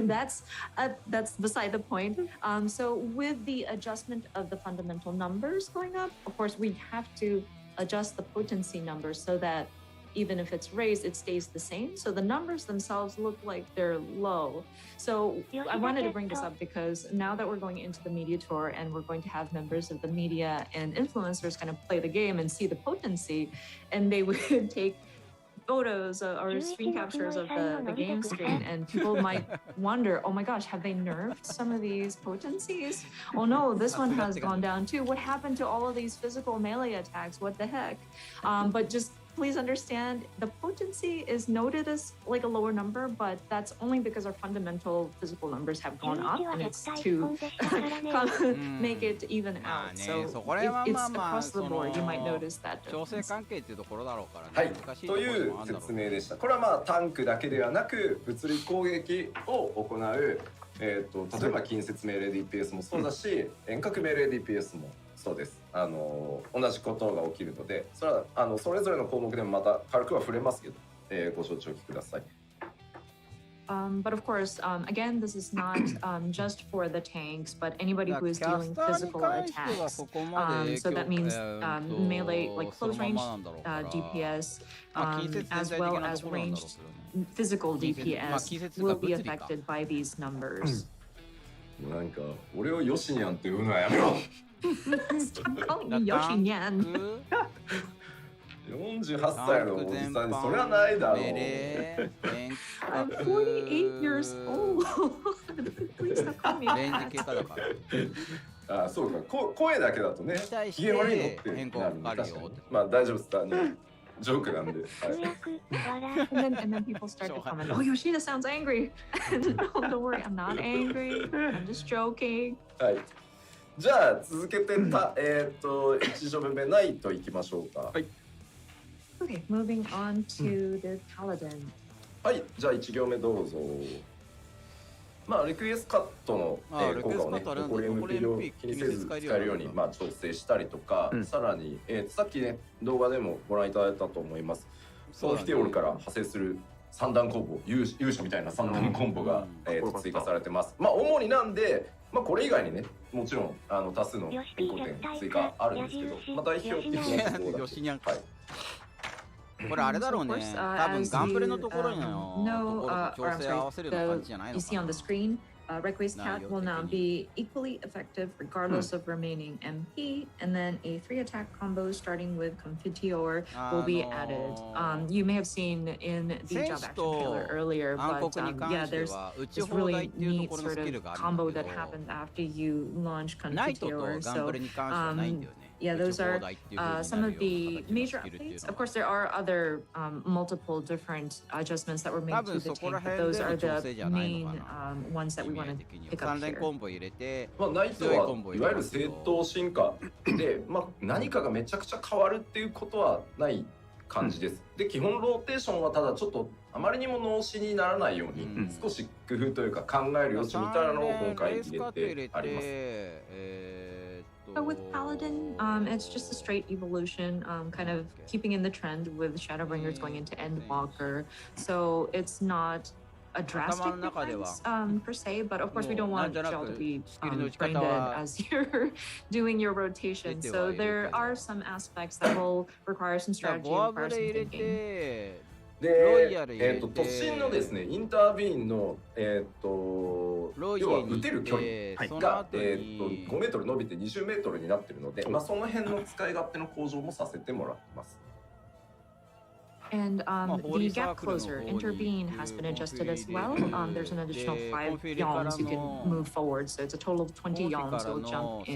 Speaker 5: that's beside the point. So with the adjustment of the fundamental numbers going up, of course, we have to adjust the potency numbers so that even if it's raised, it stays the same. So the numbers themselves look like they're low. So I wanted to bring this up because now that we're going into the media tour and we're going to have members of the media and influencers kind of play the game and see the potency, and they would take photos or screen captures of the game screen, and people might wonder, oh my gosh, have they nerfed some of these potencies? Oh no, this one has gone down too. What happened to all of these physical melee attacks? What the heck? But just please understand, the potency is noted as like a lower number, but that's only because our fundamental physical numbers have gone up, and it's to make it even out. So it's across the board, you might notice that
Speaker 1: 調整
Speaker 5: difference.
Speaker 1: 関係っていうところだろうから
Speaker 4: は
Speaker 1: ね。
Speaker 4: い
Speaker 1: 難しいところ
Speaker 4: という
Speaker 1: もあるんだろう
Speaker 4: 説明でした。これはまあタンクだけではなく物理攻撃を行う、例えば近接命令 DPS もそうだし、遠隔命令 DPS もそうです。同じことが起きるので、それはそれぞれの項目でもまた軽くは触れますけど、ご承知おきください。
Speaker 5: But of course, again, this is not just for the tanks, but anybody who is dealing physical attacks. So that means melee, like close range DPS, as well as ranged physical DPS, will be affected by these numbers.
Speaker 4: なんか俺をヨシニャンって呼ぶのはやめろ。
Speaker 5: Stop calling me Yoshinyan.
Speaker 4: 48歳のおじさんにそれはないだろう。
Speaker 5: I'm 48 years old. Please stop calling me
Speaker 1: レンジ
Speaker 5: that.
Speaker 1: 経過だから。
Speaker 4: あ、そうか。声だけだとね。機嫌悪いのって
Speaker 1: 変更
Speaker 4: なるんで
Speaker 1: かかるよ
Speaker 4: 確かにまあ大丈夫です。ジョークなんで。はい
Speaker 5: And then people start to comment, oh, Yoshida sounds angry. No, don't worry, I'm not angry. I'm just joking.
Speaker 4: はい。じゃあ続けて一条目ナイトいきましょうか。はい。
Speaker 5: Okay, moving on to the Paladin.
Speaker 4: はい。じゃあ1行目どうぞ。まあリクエストカットの効果をね、残り MP 量気にせず使えるようにまあ調整したりとか、さらにさっきね動画でもご覧いただいたと思います。ソーフティオールから派生する三段コンボ、勇者みたいな三段コンボが追加されてます。まあ主になんで、まあこれ以外にね、もちろん多数の変更点追加あるんですけど、まあ代表的なところだけ。はい。
Speaker 1: これあれだろうね。多分ガンプレのところのところと調整合わせるような感じじゃないのかな。
Speaker 5: Red-Waist Cat will now be equally effective regardless of remaining MP, and then a 3-attack combo starting with Confiteor will be added. You may have seen in the job action trailer earlier, but yeah, there's this really neat sort of combo that happened after you launch Confiteor. So yeah, those are some of the major updates. Of course, there are other multiple different adjustments that were made to the tank, but those are the main ones that we want to pick up here.
Speaker 4: まあ、ナイトはいわゆる正当進化で、まあ、何かがめちゃくちゃ変わるっていうことはない感じです。で、基本ローテーションはただちょっとあまりにも脳死にならないように、少し工夫というか考える余地みたいなのを今回入れてあります。
Speaker 5: So with Paladin, it's just a straight evolution, kind of keeping in the trend with Shadowbringers going into Endwalker. So it's not a drastic difference per se, but of course we don't want y'all to be brain dead as you're doing your rotation. So there are some aspects that will require some strategy and require some thinking.
Speaker 4: で、突進のですね、インタービーンの、要は撃てる距離が、5メートル伸びて20メートルになっているので、まあ、その辺の使い勝手の向上もさせてもらってます。
Speaker 5: And the gap closer, intervene, has been adjusted as well. There's an additional 5 yawns you can move forward, so it's a total of 20 yawns you'll jump in.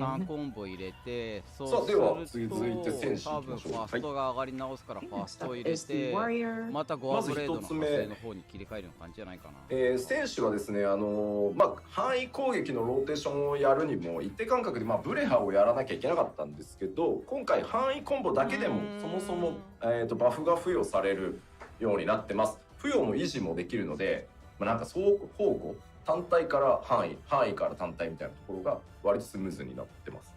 Speaker 4: さあ、では続いて戦士いきましょう。
Speaker 1: ファーストが上がり直すからファーストを入れ
Speaker 5: Is the
Speaker 1: て
Speaker 5: warrior.
Speaker 1: またゴアブレードの発生の方に切り替えるような感じじゃないかな。
Speaker 4: 戦士はですね、まあ、範囲攻撃のローテーションをやるにも一定間隔で、まあ、ブレハをやらなきゃいけなかったんですけど、今回範囲コンボだけでもそもそも、バフが付与されるようになってます。付与も維持もできるので、まあ、なんか相互単体から範囲から単体みたいなところが割とスムーズになってます。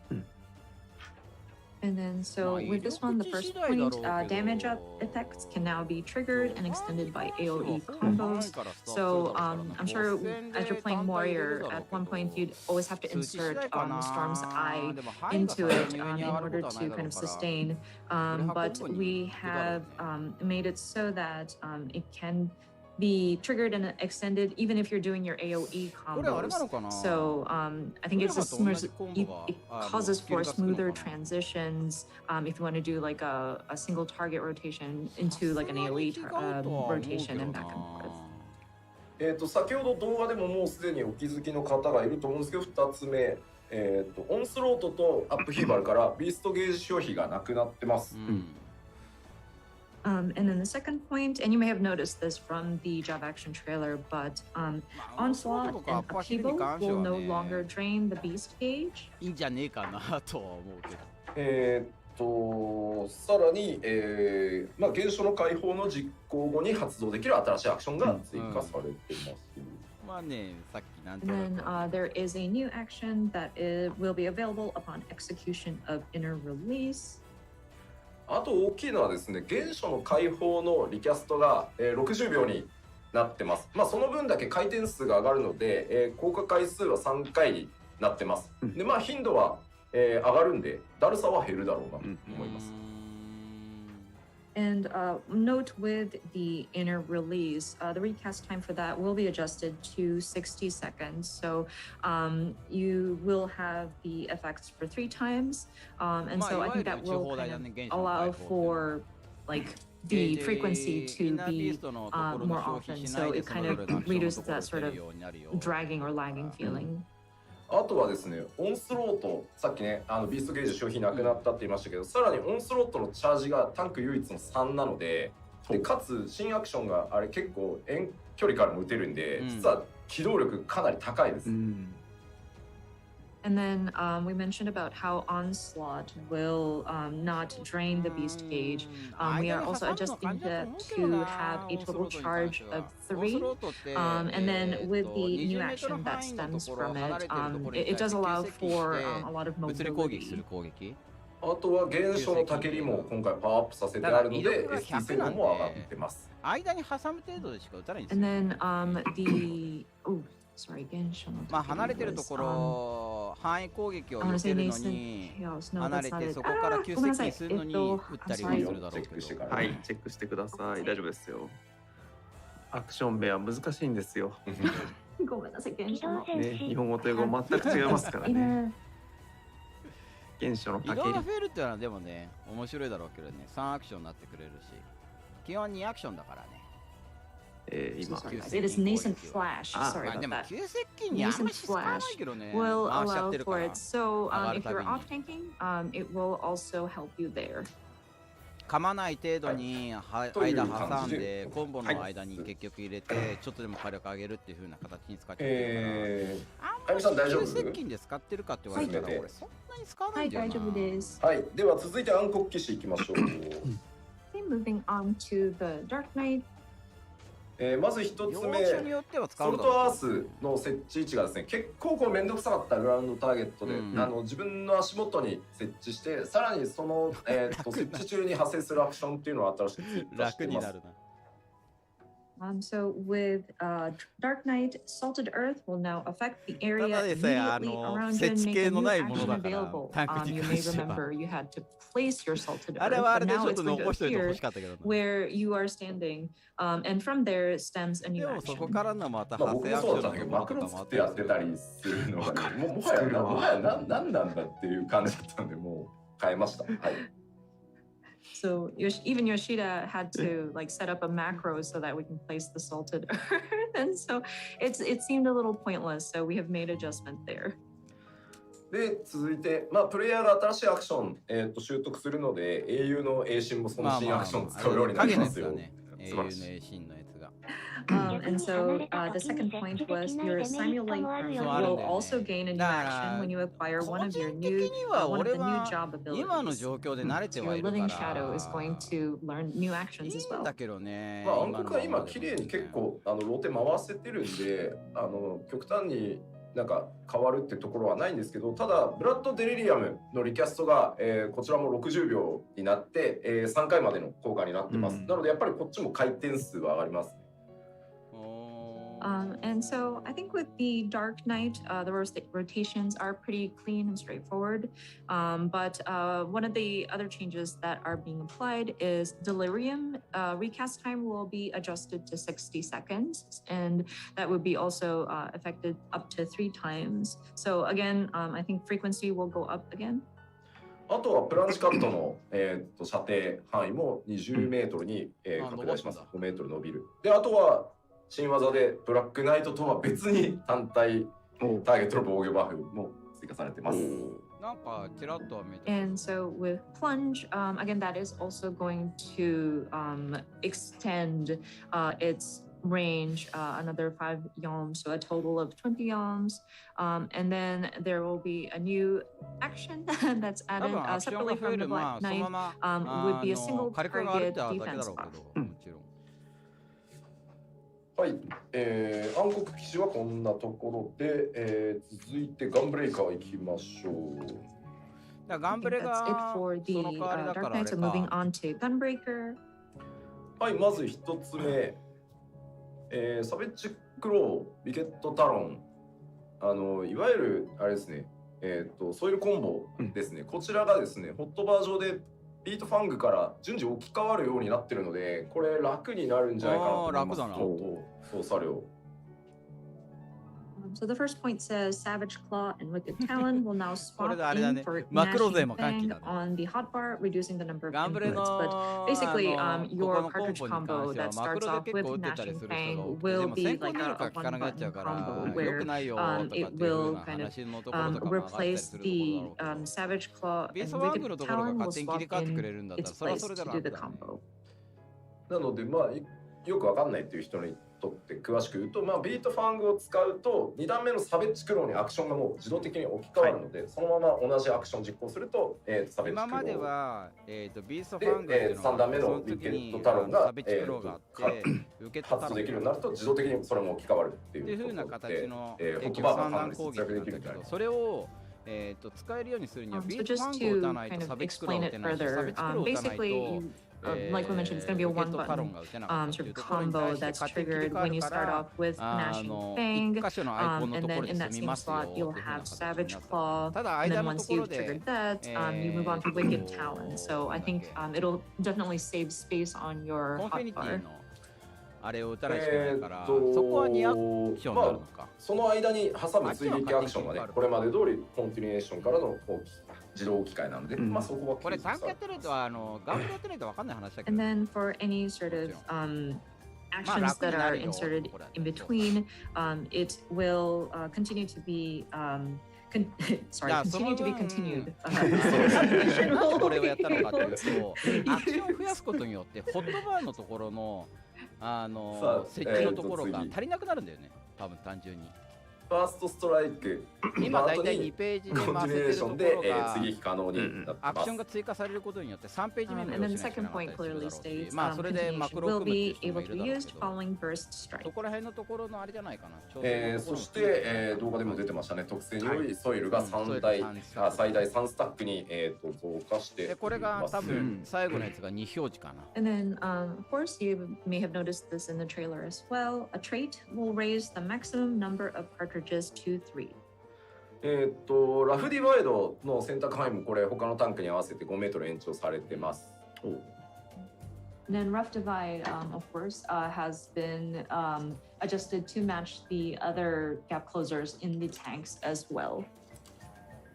Speaker 5: And then, so with this one, the first point, damage up effects can now be triggered and extended by AoE combos. So I'm sure as you're playing Warrior, at one point you'd always have to insert Storm's Eye into it in order to kind of sustain. But we have made it so that it can be triggered and extended even if you're doing your AoE combos. So I think it's it causes for smoother transitions if you want to do like a single target rotation into like an AoE rotation and back and forth.
Speaker 4: 先ほど動画でももうすでにお気づきの方がいると思うんですけど、2つ目、オンスロートとアップヒーバルからビーストゲージ消費がなくなってます。
Speaker 5: And then the second point, and you may have noticed this from the job action trailer, but Onslaught and Upheaval will no longer drain the beast gauge.
Speaker 1: いいんじゃねえかなとは思うけど。
Speaker 4: さらに、まあ、現象の解放の実行後に発動できる新しいアクションが追加されてます。
Speaker 1: まあね、さっきなんて
Speaker 5: And then there is a new action that will be available upon execution of inner release.
Speaker 4: あと大きいのはですね、原初の解放のリキャストが、60秒になってます。まあその分だけ回転数が上がるので、効果回数は3回になってます。で、まあ頻度は、上がるんで、だるさは減るだろうなと思います。
Speaker 5: And note with the inner release, the recast time for that will be adjusted to 60 seconds. So you will have the effects for 3 times. And so I think that will kind of allow for like the frequency to be more often. So it kind of reduces that sort of dragging or lagging feeling.
Speaker 4: あとはですね、オンスロート、さっきね、ビーストゲージ消費なくなったって言いましたけど、さらにオンスロートのチャージがタンク唯一の3なので、かつ新アクションがあれ結構遠距離からも打てるんで、実は機動力かなり高いです。
Speaker 5: And then we mentioned about how Onslaught will not drain the beast gauge. We are also adjusting that to have a total charge of 3. And then with the new action that stems from it, it does allow for a lot of mobility.
Speaker 4: あとは原初のタケリも今回パワーアップさせてあるので ST 性能も上がってます。
Speaker 1: 間に挟む程度でしか打たないんです
Speaker 5: And
Speaker 1: よ。
Speaker 5: then the sorry, 原初の
Speaker 1: まあ離れてるところ範囲攻撃を避けるのに離れてそこから急接近するのに打ったりもするだろうけど。
Speaker 2: はい、チェックしてください。大丈夫ですよ。アクション名は難しいんですよ。
Speaker 5: ごめんなさい、原
Speaker 3: 機
Speaker 5: 初の。
Speaker 3: 動戦
Speaker 2: ね、日
Speaker 3: 士。
Speaker 2: 本語と英語全く違いますからね。原初の
Speaker 1: 移
Speaker 2: パケリ
Speaker 1: 動が増えるっていうのはでもね、面白いだろうけどね、3アクションになってくれるし、基本2アクションだからね。
Speaker 2: 今
Speaker 5: Sorry, guys. It is nascent flash.
Speaker 2: あ
Speaker 5: Sorry
Speaker 1: まあ
Speaker 5: about
Speaker 1: でも
Speaker 5: that.
Speaker 1: 急接近にあんまり使わないけどね。
Speaker 5: Will
Speaker 1: 回しちゃっ
Speaker 5: allow
Speaker 1: てるか
Speaker 5: for
Speaker 1: ら。
Speaker 5: it. So
Speaker 1: 上がる
Speaker 5: if
Speaker 1: たび
Speaker 5: you're
Speaker 1: に
Speaker 5: off tanking, it will also help you there.
Speaker 1: 噛まない程度に
Speaker 4: という
Speaker 1: 間
Speaker 4: 感じで
Speaker 1: 挟んで、コンボの間に結局入れて、ちょっとでも火力上げるっていう風な形に使っちゃってるから。
Speaker 4: あゆみさん大丈夫
Speaker 1: 急接近で使ってるかって言われたら、
Speaker 4: はい
Speaker 1: 俺そんなに使わな
Speaker 5: はいい、
Speaker 1: んだよな。
Speaker 5: 大丈夫です。
Speaker 4: はい、では続いて暗黒騎士いきましょう。
Speaker 5: Okay, moving on to the Dark Knight.
Speaker 4: まず一つ
Speaker 1: 要
Speaker 4: 目、
Speaker 1: 所によっては使
Speaker 4: ソル
Speaker 1: うだろう
Speaker 4: トアースの設置位置がですね、結構こう面倒くさかったグラウンドターゲットで、自分の足元に設置して、さらにその、設置中に発生するアクションっていうのを新しく追加して
Speaker 1: 楽
Speaker 4: います。
Speaker 1: になるな。
Speaker 5: So with Dark Knight, Salted Earth will now affect the area
Speaker 1: ただでさえ
Speaker 5: immediately around you and
Speaker 1: 設
Speaker 5: make
Speaker 1: 置
Speaker 5: a
Speaker 1: 系の
Speaker 5: new
Speaker 1: ないもの
Speaker 5: action
Speaker 1: だから
Speaker 5: available.
Speaker 1: タンクに
Speaker 5: You
Speaker 1: 関
Speaker 5: may
Speaker 1: しては
Speaker 5: remember you had to place your Salted
Speaker 1: あれ
Speaker 5: Earth,
Speaker 1: はあ
Speaker 5: but
Speaker 1: れでち
Speaker 5: now
Speaker 1: ょっ
Speaker 5: it's
Speaker 1: と
Speaker 5: going to
Speaker 1: 残しといて欲
Speaker 5: appear
Speaker 1: しかったけどな。
Speaker 5: where you are standing, and from there stems a
Speaker 1: で
Speaker 5: new
Speaker 1: もそこ
Speaker 5: action.
Speaker 1: からのまた
Speaker 4: まあ、
Speaker 1: 派
Speaker 4: 僕
Speaker 1: 生アクションの
Speaker 4: もそうだったんだけど、マクロ
Speaker 1: とかもあ
Speaker 4: 作ってやってたりするのが、ね、もはや何なんだっていう感じだったんで、もう変えました。はい。
Speaker 5: So even Yoshida had to like set up a macro so that we can place the Salted Earth, and so it seemed a little pointless. So we have made adjustment there.
Speaker 4: で続いて、まあ、プレイヤーが新しいアクション、習得するので、英雄の英神もその新アクション使うようになりますよ。
Speaker 1: 英雄の英神のやつが。
Speaker 5: And so the second point was your simulate will also gain a new action when you acquire one of the new job
Speaker 1: 今の
Speaker 5: abilities.
Speaker 1: 状況で慣れて
Speaker 5: So
Speaker 1: はい
Speaker 5: your
Speaker 1: るか
Speaker 5: living
Speaker 1: ら。
Speaker 5: shadow is going to learn new
Speaker 1: い
Speaker 5: actions
Speaker 1: い
Speaker 5: as
Speaker 1: ん
Speaker 5: well.
Speaker 1: だけどね。
Speaker 4: まあ、暗黒は今綺麗に結構ローテ回せてるんで、極端になんか変わるってところはないんですけど、ただブラッド・デリリアムのリキャストが、こちらも60秒になって、3回までの効果になってます。なのでやっぱりこっちも回転数は上がります。
Speaker 5: And so I think with the Dark Knight, the rotations are pretty clean and straightforward. But one of the other changes that are being applied is Delirium. Recast time will be adjusted to 60 seconds, and that would be also affected up to 3 times. So again, I think frequency will go up again.
Speaker 4: あとはプランチカットの、射程範囲も20メートルに、拡大します。5メートル伸びる。で、あとは新技でブラックナイトとは別に単体ターゲットの防御バフも追加されてます。
Speaker 1: なんかちらっとは見て。
Speaker 5: And so with plunge, again, that is also going to extend its range another 5 yalms, so a total of 20 yalms. And then there will be a new action that's added separately from the Black Knight, would be a single target defense buff.
Speaker 4: はい、暗黒騎士はこんなところで、続いてガンブレイカー行きましょう。
Speaker 1: ガンブレが
Speaker 5: That's it for the Dark Knight. So moving on to Gunbreaker.
Speaker 4: はい、まず一つ目、サベッジクロー、ビケットタロン、いわゆるあれですね、ソイルコンボですね、こちらがですね、ホットバージョンでビートファングから順次置き換わるようになってるので、これ楽になるんじゃないかなと思います。
Speaker 1: 楽だな。
Speaker 4: 操作量。
Speaker 5: So the first point says Savage Claw and Wicked Talon will now swap
Speaker 1: これであれだ
Speaker 5: in
Speaker 1: ね。
Speaker 5: for
Speaker 1: マクロ勢
Speaker 5: Gnashing
Speaker 1: も歓喜
Speaker 5: Fang
Speaker 1: だね。
Speaker 5: on the hotbar, reducing the number of
Speaker 1: ガンブレ
Speaker 5: inputs.
Speaker 1: の
Speaker 5: But basically,
Speaker 1: こ
Speaker 5: your
Speaker 1: このコン
Speaker 5: cartridge
Speaker 1: ボに
Speaker 5: combo
Speaker 1: 関しては
Speaker 5: that
Speaker 1: マク
Speaker 5: starts
Speaker 1: ロで
Speaker 5: off
Speaker 1: 結構
Speaker 5: with
Speaker 1: 打ってたり
Speaker 5: Gnashing
Speaker 1: する人が
Speaker 5: Fang
Speaker 1: 多くて、で
Speaker 5: will
Speaker 1: も
Speaker 5: be
Speaker 1: 先行
Speaker 5: like
Speaker 1: 入
Speaker 5: a
Speaker 1: 力が効かなくなっちゃう
Speaker 5: one-button
Speaker 1: から
Speaker 5: combo
Speaker 1: 良
Speaker 5: where
Speaker 1: くないよとかっていう
Speaker 5: it
Speaker 1: 風
Speaker 5: will
Speaker 1: な
Speaker 5: kind of
Speaker 1: 話のところとかも上がったり
Speaker 5: replace
Speaker 1: するところだ
Speaker 5: the
Speaker 1: ろうけど、
Speaker 5: Savage Claw
Speaker 1: ビー
Speaker 5: and
Speaker 1: ストワング
Speaker 5: Wicked
Speaker 1: のところが
Speaker 5: Talon will
Speaker 1: 勝手に切り
Speaker 5: swap
Speaker 1: 替わってく
Speaker 5: in
Speaker 1: れるんだった
Speaker 5: its
Speaker 1: ら、それは
Speaker 5: place
Speaker 1: それで
Speaker 5: to
Speaker 1: 楽
Speaker 5: do
Speaker 1: だ
Speaker 5: the
Speaker 1: ね。
Speaker 5: combo.
Speaker 4: なので、まあ、よくわかんないっていう人にとって詳しく言うと、まあ、ビートファングを使うと2段目のサベッジクローにアクションがもう自動的に置き換わるので、そのまま同じアクション実行すると、サベッジクロー
Speaker 1: 今までは、ビーストフ
Speaker 4: で、
Speaker 1: ァングっていうの
Speaker 4: 3段目
Speaker 1: そ
Speaker 4: のビケ
Speaker 1: の時に
Speaker 4: ットタロンが、
Speaker 1: サベッジクローがあって、受け
Speaker 4: 発動できるようになると自動的にそれも置き換わるって
Speaker 1: っていう風な
Speaker 4: いうところで、
Speaker 1: 形の
Speaker 4: ホ
Speaker 1: 結局
Speaker 4: ットバー
Speaker 1: 三段
Speaker 4: がかなり節
Speaker 1: 攻撃なんだけ
Speaker 4: 約できるみたいな
Speaker 1: ど、。それを使えるようにするには
Speaker 5: So
Speaker 1: ビートファ
Speaker 5: just
Speaker 1: ングを打た
Speaker 5: to
Speaker 1: ない
Speaker 5: kind
Speaker 1: と
Speaker 5: of
Speaker 1: サベッジクロー
Speaker 5: explain
Speaker 1: を打
Speaker 5: it
Speaker 1: てないし、サベ
Speaker 5: further,
Speaker 1: ッジクローを打たない
Speaker 5: basically,
Speaker 1: と
Speaker 5: like we mentioned, it's going to be a
Speaker 1: 受けとタロン
Speaker 5: one-button
Speaker 1: が打てなかったってい
Speaker 5: sort
Speaker 1: う
Speaker 5: of
Speaker 1: ところに
Speaker 5: combo
Speaker 1: 対して
Speaker 5: that's
Speaker 1: 勝手に切り
Speaker 5: triggered
Speaker 1: 替わ
Speaker 5: when
Speaker 1: る
Speaker 5: you
Speaker 1: か
Speaker 5: start
Speaker 1: ら、
Speaker 5: off with Gnashing Fang,
Speaker 1: 一箇所のアイコンの
Speaker 5: and
Speaker 1: とこ
Speaker 5: then
Speaker 1: ろで
Speaker 5: in
Speaker 1: 済
Speaker 5: that
Speaker 1: み
Speaker 5: same
Speaker 1: ますよ
Speaker 5: slot
Speaker 1: っていう
Speaker 5: you'll
Speaker 1: 風な
Speaker 5: have
Speaker 1: 形に
Speaker 5: Savage
Speaker 1: なった。
Speaker 5: Claw,
Speaker 1: ただ
Speaker 5: and
Speaker 1: 間
Speaker 5: then
Speaker 1: のと
Speaker 5: once
Speaker 1: ころ
Speaker 5: you've
Speaker 1: で
Speaker 5: triggered that, you move on to Wicked Talon. So I think it'll definitely save space on your
Speaker 1: コンフィニティ
Speaker 5: hotbar.
Speaker 1: のあれを打たないしかないから、そこは2アクションになるのか。
Speaker 4: その間に挟む追撃アクションがね、これまで通りコンティニエーションからの自動置き換えなんで、まあそこは
Speaker 1: これタンクやってないとガンプやってないと分かんない話だけど。
Speaker 5: And then for any sort of actions that are inserted in between, it will continue to be continue to be continued.
Speaker 1: これをやったのかというと、アクションを増やすことによってホットバーのところの設置のところが足りなくなるんだよね。多分単純に。
Speaker 4: ファーストストライク
Speaker 1: 今だいたい2ページ目回せてるところが
Speaker 4: 追撃可能になってます。
Speaker 1: アクションが追加されることによって3ページ目の
Speaker 5: And then the second point clearly states
Speaker 1: まあそれでマクロ
Speaker 5: will
Speaker 1: を組むっ
Speaker 5: be
Speaker 1: ていう人も
Speaker 5: able
Speaker 1: い
Speaker 5: to
Speaker 1: る
Speaker 5: be
Speaker 1: だろう
Speaker 5: used
Speaker 1: けど、
Speaker 5: following burst strike.
Speaker 1: そこら辺のところのあれじゃないかな。
Speaker 4: そして、動画でも出てましたね。特性によりソイルが最大3スタックに、増加して
Speaker 1: でこれが多分最後のやつが2表示かな。
Speaker 5: And then, of course, you may have noticed this in the trailer as well. A trait will raise the maximum number of cartridges to 3.
Speaker 4: ラフディワイドの選択範囲もこれ他のタンクに合わせて5メートル延長されてます。
Speaker 5: And then rough divide, of course, has been adjusted to match the other gap closers in the tanks as well.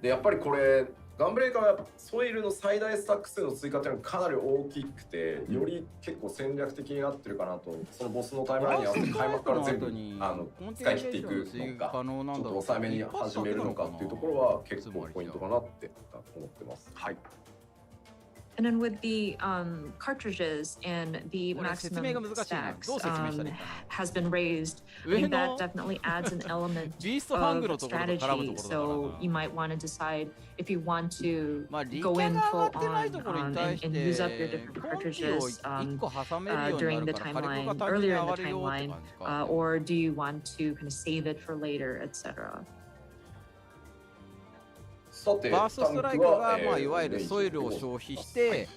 Speaker 4: でやっぱりこれガンブレーカーはソイルの最大スタック数の追加っていうのがかなり大きくて、より結構戦略的になってるかなと。そのボスのタイムラインに合わせて開幕から全部使い切っていくのか、ちょっと抑えめに始めるのかっていうところは結構ポイントかなって思ってます。はい。
Speaker 5: And then with the cartridges and the maximum stacks has been raised, I think that definitely adds an element of strategy. So you might want to decide if you want to go in full on and use up your different cartridges during the timeline, earlier in the timeline, or do you want to kind of save it for later, etc.
Speaker 1: バーストストライクが、いわゆるソイルを消費して、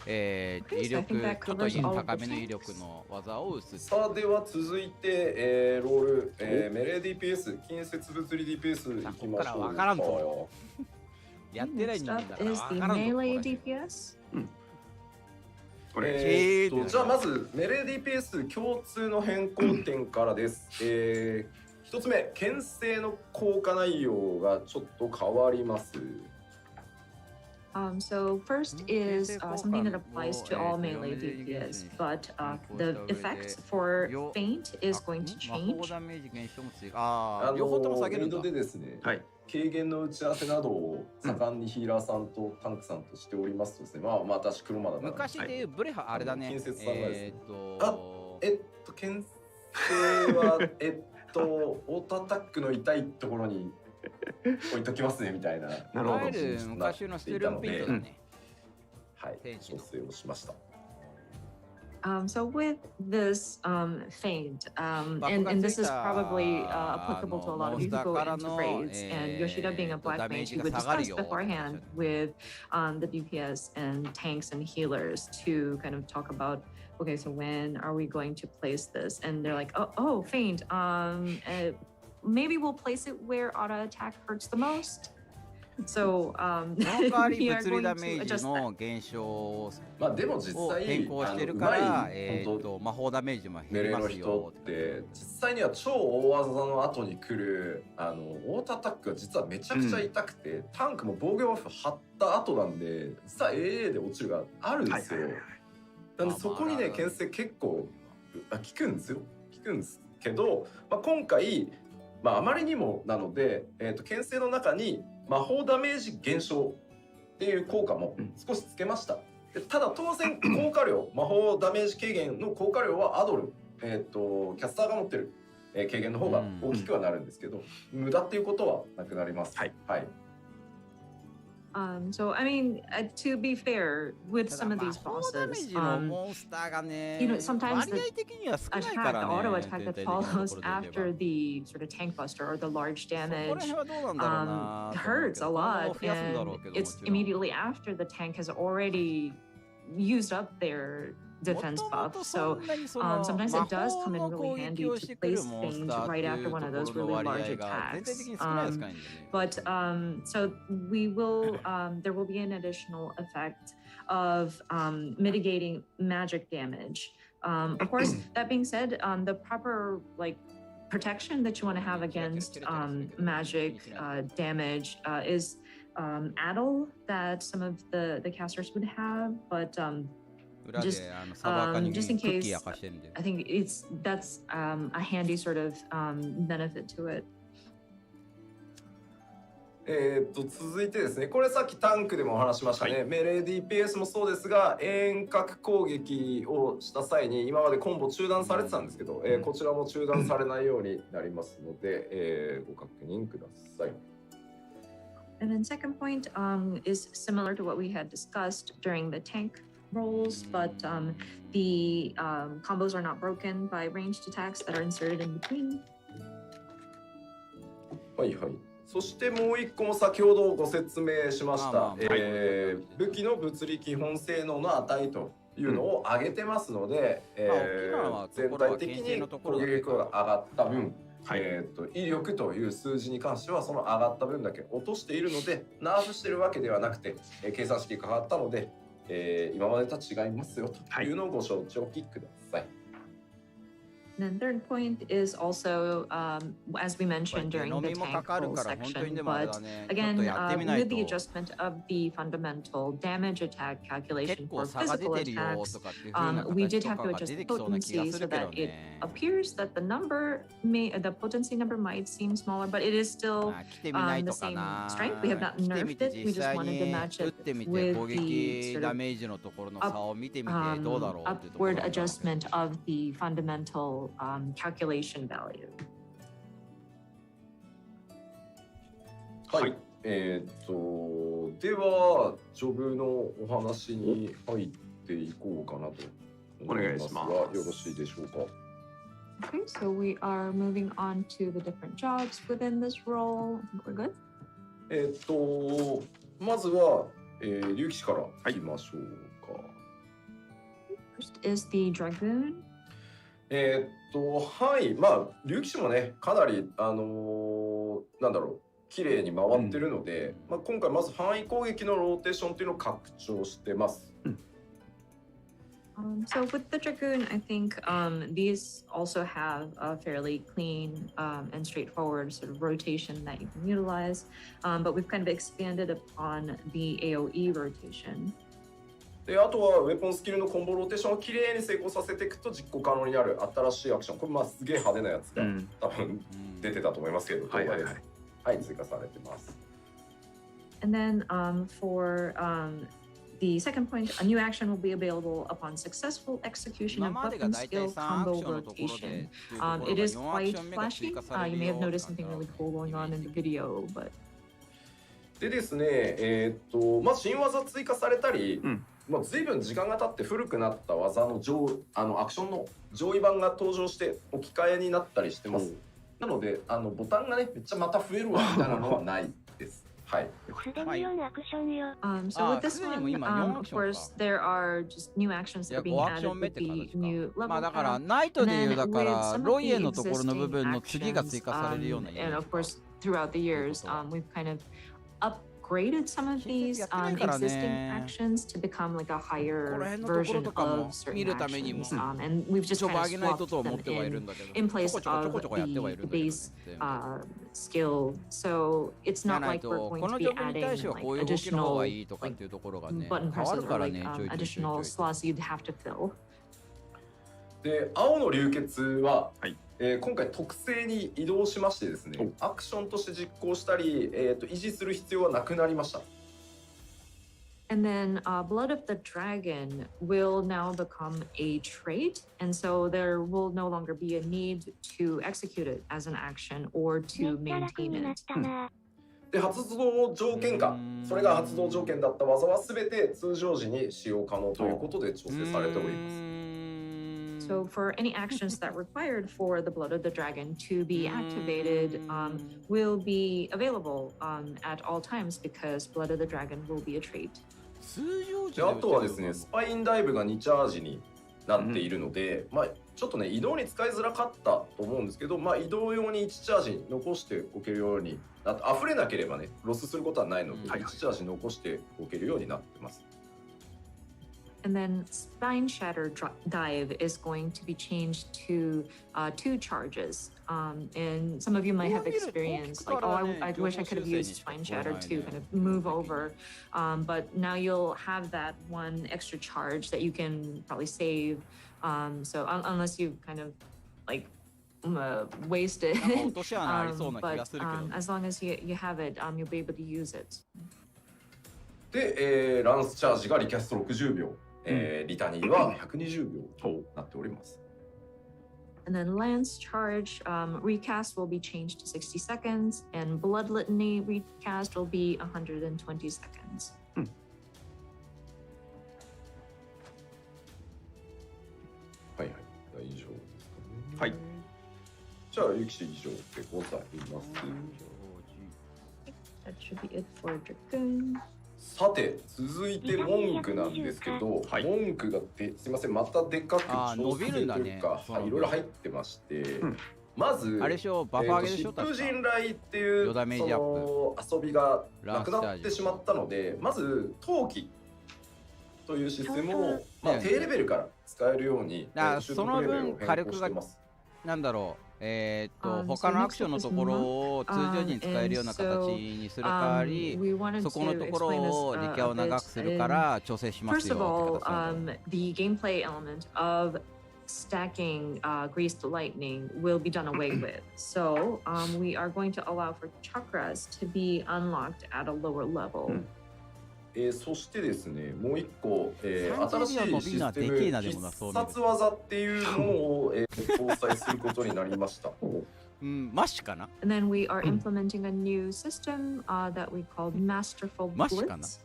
Speaker 1: 威力、ちょっと高めの威力の技を打つ。
Speaker 4: さあ、では続いて、ロール、メレー DPS、近接物理 DPS いきましょう。
Speaker 1: わからんぞ。やってない人間だからわからんぞ。
Speaker 5: DPS?
Speaker 4: じゃあまずメレー DPS 共通の変更点からです。一つ目、牽制の効果内容がちょっと変わります。
Speaker 5: So first is something that applies to all melee DPS, but the effect for feint is going to change.
Speaker 1: 両方とも下げるんだ。
Speaker 4: でですね、軽減の打ち合わせなどを盛んにヒーラーさんとタンクさんとしておりますとですね、まあ私黒マダな
Speaker 1: 昔でいうブレハあれだね。
Speaker 4: 近接さんがですね、牽制はオートアタックの痛いところに置いときますねみたいな。
Speaker 1: なるほど。昔のステルピントだね。
Speaker 4: はい、調整をしました。
Speaker 5: So with this feint, and this is probably applicable to a lot of you who go into raids, and Yoshida being a black mage, he would discuss beforehand with the DPS and tanks and healers to kind of talk about, okay, so when are we going to place this? And they're like, oh, feint. Maybe we'll place it where auto attack hurts the most. So,
Speaker 1: その代わり物理ダメージの減少を変更してるから、魔法ダメージも減りますよ。
Speaker 4: って実際には超大技の後に来るオートアタックが実はめちゃくちゃ痛くて、タンクも防御バフ張った後なんで実は AA で落ちるがあるんですよ。なんでそこにね牽制結構効くんですよ。効くんですけど、今回あまりにもなので、牽制の中に魔法ダメージ減少っていう効果も少しつけました。ただ当然効果量魔法ダメージ軽減の効果量はアドル、キャスターが持ってる、軽減の方が大きくはなるんですけど、無駄っていうことはなくなります。はい、はい。
Speaker 5: So I mean, to be fair, with some of these bosses, sometimes the attack, the auto attack that follows after the sort of tank buster or the large damage hurts a lot, and it's immediately after the tank has already used up their defense buff. So sometimes it does come in really handy to place things right after one of those really large attacks. But so we will, there will be an additional effect of mitigating magic damage Of course, that being said, the proper like protection that you want to have against magic damage is addle that some of the casters would have, but just in case, I think that's a handy sort of benefit to it.
Speaker 4: 続いてですね、これさっきタンクでもお話しましたね、メレー DPS もそうですが、遠隔攻撃をした際に今までコンボ中断されてたんですけど、こちらも中断されないようになりますので、ご確認ください。
Speaker 5: And then second point is similar to what we had discussed during the tank rolls, but the combos are not broken by ranged attacks that are inserted in between.
Speaker 4: はいはい。そしてもう一個も先ほどご説明しました、武器の物理基本性能の値というのを上げてますので、全体的に攻撃力が上がった分、威力という数字に関してはその上がった分だけ落としているので、ナーフしてるわけではなくて、計算式が変わったので、今までとは違いますよというのをご承知おきください。
Speaker 5: And then third point is also, as we mentioned during the tank roll section, but again, with the adjustment of the fundamental damage attack calculation for physical attacks, we did have to adjust the potency so that it appears that the potency number might seem smaller, but it is still the same strength. We have not nerfed it, we just wanted to match it with the sort of upward adjustment of the fundamental calculation value.
Speaker 4: はい。ではジョブのお話に入っていこうかなと思いますが、よろしいでしょうか。
Speaker 5: Okay, so we are moving on to the different jobs within this role. I think we're good.
Speaker 4: まずは、竜騎士からいきましょうか。
Speaker 5: First is the Dragoon.
Speaker 4: はい、まあ竜騎士もねかなりなんだろう綺麗に回ってるので、まあ、今回まず範囲攻撃のローテーションっていうのを拡張してます。
Speaker 5: So with the Dragoon, I think these also have a fairly clean and straightforward sort of rotation that you can utilize, but we've kind of expanded upon the AoE rotation.
Speaker 4: であとはウェポンスキルのコンボローテーションをきれいに成功させていくと実行可能になる新しいアクション、これまあすげえ派手なやつが、多分出てたと思いますけど、はい、追加されてます。
Speaker 5: And then for the second point, a new action will be available upon successful execution of weapon skill combo rotation. It is quite flashy. You may have noticed something really cool going on in the video, but
Speaker 4: でですね、まあ新技追加されたり、まあ随分時間が経って古くなった技のアクションの上位版が登場して置き換えになったりしてます。なのでボタンがねめっちゃまた増えるわみたいなのはないです。はい。
Speaker 5: So with this one, of course, there are just new actions that are being added with the new level.
Speaker 1: まあだからナイトでいうだからロイエのところの部分の次が追加されるような。
Speaker 5: And of course, throughout the years, we've kind of upgraded some of these existing actions to become like a higher version of certain actions, and we've just kind of swapped them in place of the base skill. So it's not like we're going to be adding like additional button presses or like additional slots you'd have to fill.
Speaker 4: で青の流血は、今回特性に移動しましてですね、アクションとして実行したり、維持する必要はなくなりました。
Speaker 5: And then Blood of the Dragon will now become a trait, and so there will no longer be a need to execute it as an action or to maintain it.
Speaker 4: で発動条件下、それが発動条件だった技はすべて通常時に使用可能ということで調整されております。
Speaker 5: So for any actions that required for the Blood of the Dragon to be activated will be available at all times because Blood of the Dragon will be a trait.
Speaker 4: であとはですね、スパインダイブが2チャージになっているので、まあちょっとね移動に使いづらかったと思うんですけど、まあ移動用に1チャージ残しておけるように、溢れなければねロスすることはないので、1チャージ残しておけるようになってます。
Speaker 5: And then Spine Shatter Dive is going to be changed to 2 charges. And some of you might have experienced like, oh, I wish I could have used Spine Shatter to kind of move over. But now you'll have that 1 extra charge that you can probably save. So unless you kind of like wasted but as long as you have it, you'll be able to use it.
Speaker 4: で、ランスチャージがリキャスト60秒、リタニーは120秒となっております。
Speaker 5: And then Lance Charge recast will be changed to 60 seconds, and Blood Litany recast will be 120 seconds.
Speaker 4: はいはい、大丈夫ですかね。
Speaker 2: はい。
Speaker 4: じゃあ、ゆきし以上でございます。
Speaker 5: That should be it for Dragoon.
Speaker 4: さて、続いて文句なんですけど、文句がすいません、またでかく調整というか、いろいろ入ってまして、まず、
Speaker 1: あれでしょ、バフ上げでしょ、
Speaker 4: 疾風陣雷っていう遊びがなくなってしまったので、まず、陶器というシステムを、低レベルから使えるように、
Speaker 1: その分火力が、なんだろう、他のアクションのところを通常時に使えるような形にする代わり、そこのところをリキャを長くするから調整しますよって形なんだ。
Speaker 5: The gameplay element of stacking greased lightning will be done away with. So we are going to allow for chakras to be unlocked at a lower level.
Speaker 4: そしてですね、もう一個、新しいシステム、必殺技っていうものを、搭載することになりました。
Speaker 1: マッシュかな？
Speaker 5: And then we are implementing a new system that we call Masterful Blitz.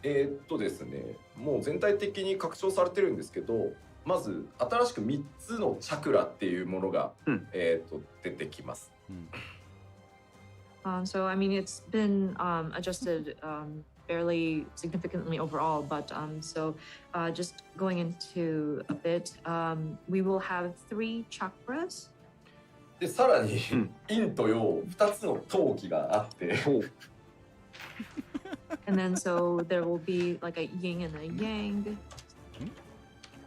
Speaker 4: ですね、もう全体的に拡張されてるんですけど、まず新しく3つのチャクラっていうものが、出てきます。
Speaker 5: So I mean, it's been adjusted fairly significantly overall, but so just going into a bit, we will have 3 chakras.
Speaker 4: で、さらに陰と陽2つの陶器があって。
Speaker 5: And then so there will be like a yin and a yang.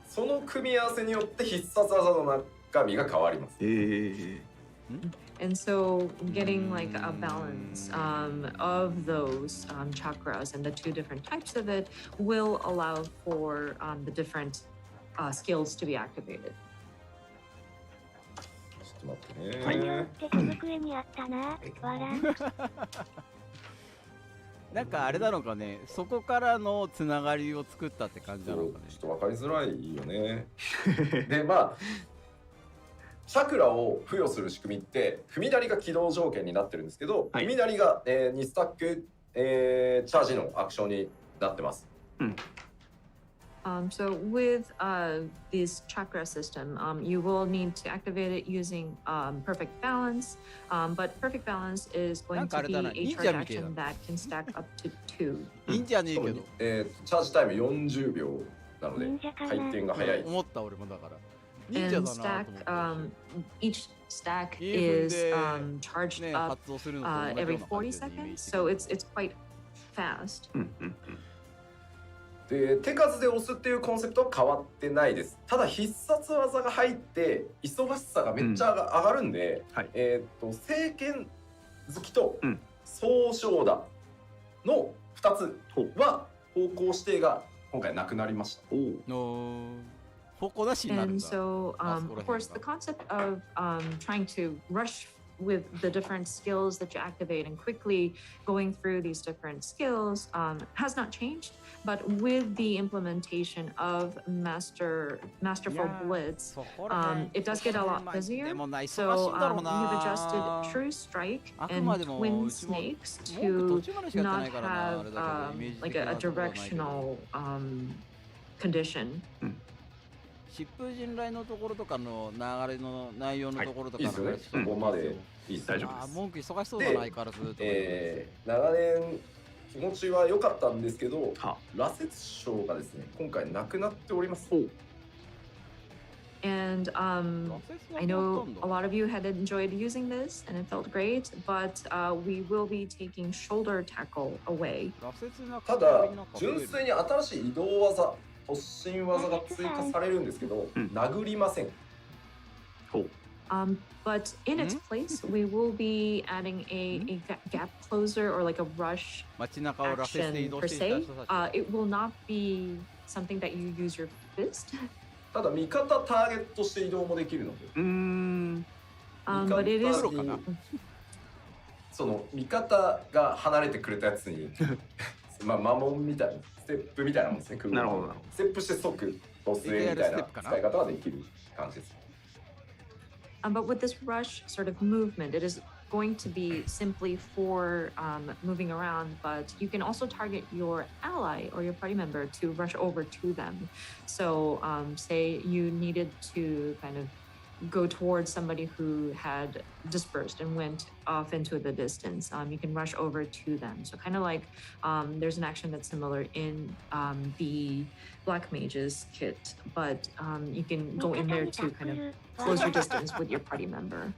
Speaker 4: その組み合わせによって必殺技の中身が変わります。
Speaker 5: And so getting like a balance of those chakras and the 2 different types of it will allow for the different skills to be activated.
Speaker 4: ちょっと待ってね。
Speaker 3: 作業って手机にあったな。笑
Speaker 1: なんかあれだろうかね、そこからのつながりを作ったって感じだろうかね。
Speaker 4: ちょっと分かりづらいよね。で、まあチャクラを付与する仕組みって踏みなりが起動条件になってるんですけど、踏みなりが、2スタック、チャージのアクションになってます。
Speaker 5: So with this chakra system, you will need to activate it using perfect balance, but perfect balance is going to be a charge action that can stack up to 2.
Speaker 1: いいんじゃねえけど。
Speaker 4: チャージタイム40秒なので回転が早い。
Speaker 1: 思った俺もだから。
Speaker 5: And stack, each stack is charged up every 40 seconds, so it's quite fast.
Speaker 4: で、手数で押すっていうコンセプトは変わってないです。ただ必殺技が入って忙しさがめっちゃ上がるんで、聖剣好きと総称打の2つは方向指定が今回なくなりました。
Speaker 5: And so, of course, the concept of trying to rush with the different skills that you activate and quickly going through these different skills has not changed. But with the implementation of Masterful Blitz, it does get a lot busier. So we've adjusted True Strike and Twin Snakes to not have like a directional condition.
Speaker 1: 疾風陣雷のところとかの流れの内容のところとかの
Speaker 4: 話、そこまでいいです。大丈夫です。
Speaker 1: 文句忙しそうだな、相変わらず。
Speaker 4: 長年気持ちは良かったんですけど、羅刹章がですね、今回なくなっております。
Speaker 5: And I know a lot of you had enjoyed using this and it felt great, but we will be taking shoulder tackle away.
Speaker 4: ただ純粋に新しい移動技、突進技が追加されるんですけど、殴りません。
Speaker 2: ほう。
Speaker 5: But in its place, we will be adding a gap closer or like a rush action per se. It will not be something that you use your fist.
Speaker 4: ただ味方ターゲットして移動もできるので。
Speaker 5: But it is
Speaker 4: その味方が離れてくれたやつにまあ魔文みたいなステップみたいなもんですね。
Speaker 2: なるほど。
Speaker 4: ステップして即ボスへみたいな使い方ができる感じです。
Speaker 5: But with this rush sort of movement, it is going to be simply for moving around, but you can also target your ally or your party member to rush over to them. So say you needed to kind of go towards somebody who had dispersed and went off into the distance. You can rush over to them. So kind of like there's an action that's similar in the Black Mage's kit, but you can go in there to kind of close your distance with your party member.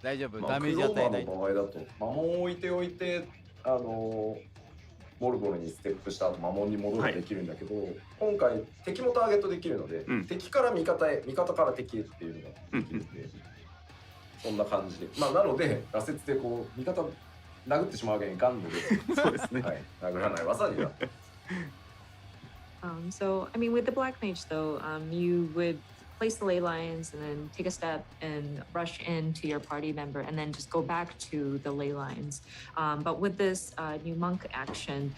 Speaker 1: 大丈夫、
Speaker 4: まあ、
Speaker 1: ダメージ与えない。
Speaker 4: クローバーの場合だと魔文を置いておいてボルボルにステップした後魔文に戻るできるんだけど、今回敵もターゲットできるので、敵から味方へ味方から敵へっていうのができるんで、そんな感じでまあなので羅刹でこう味方殴ってしまうわけにいかんので
Speaker 2: そうですね、
Speaker 4: はい、殴らない技になって
Speaker 5: So, I mean, with the Black Mage, though, you would place the ley lines and then take a step and rush into your party member and then just go back to the ley lines. But with this new monk action,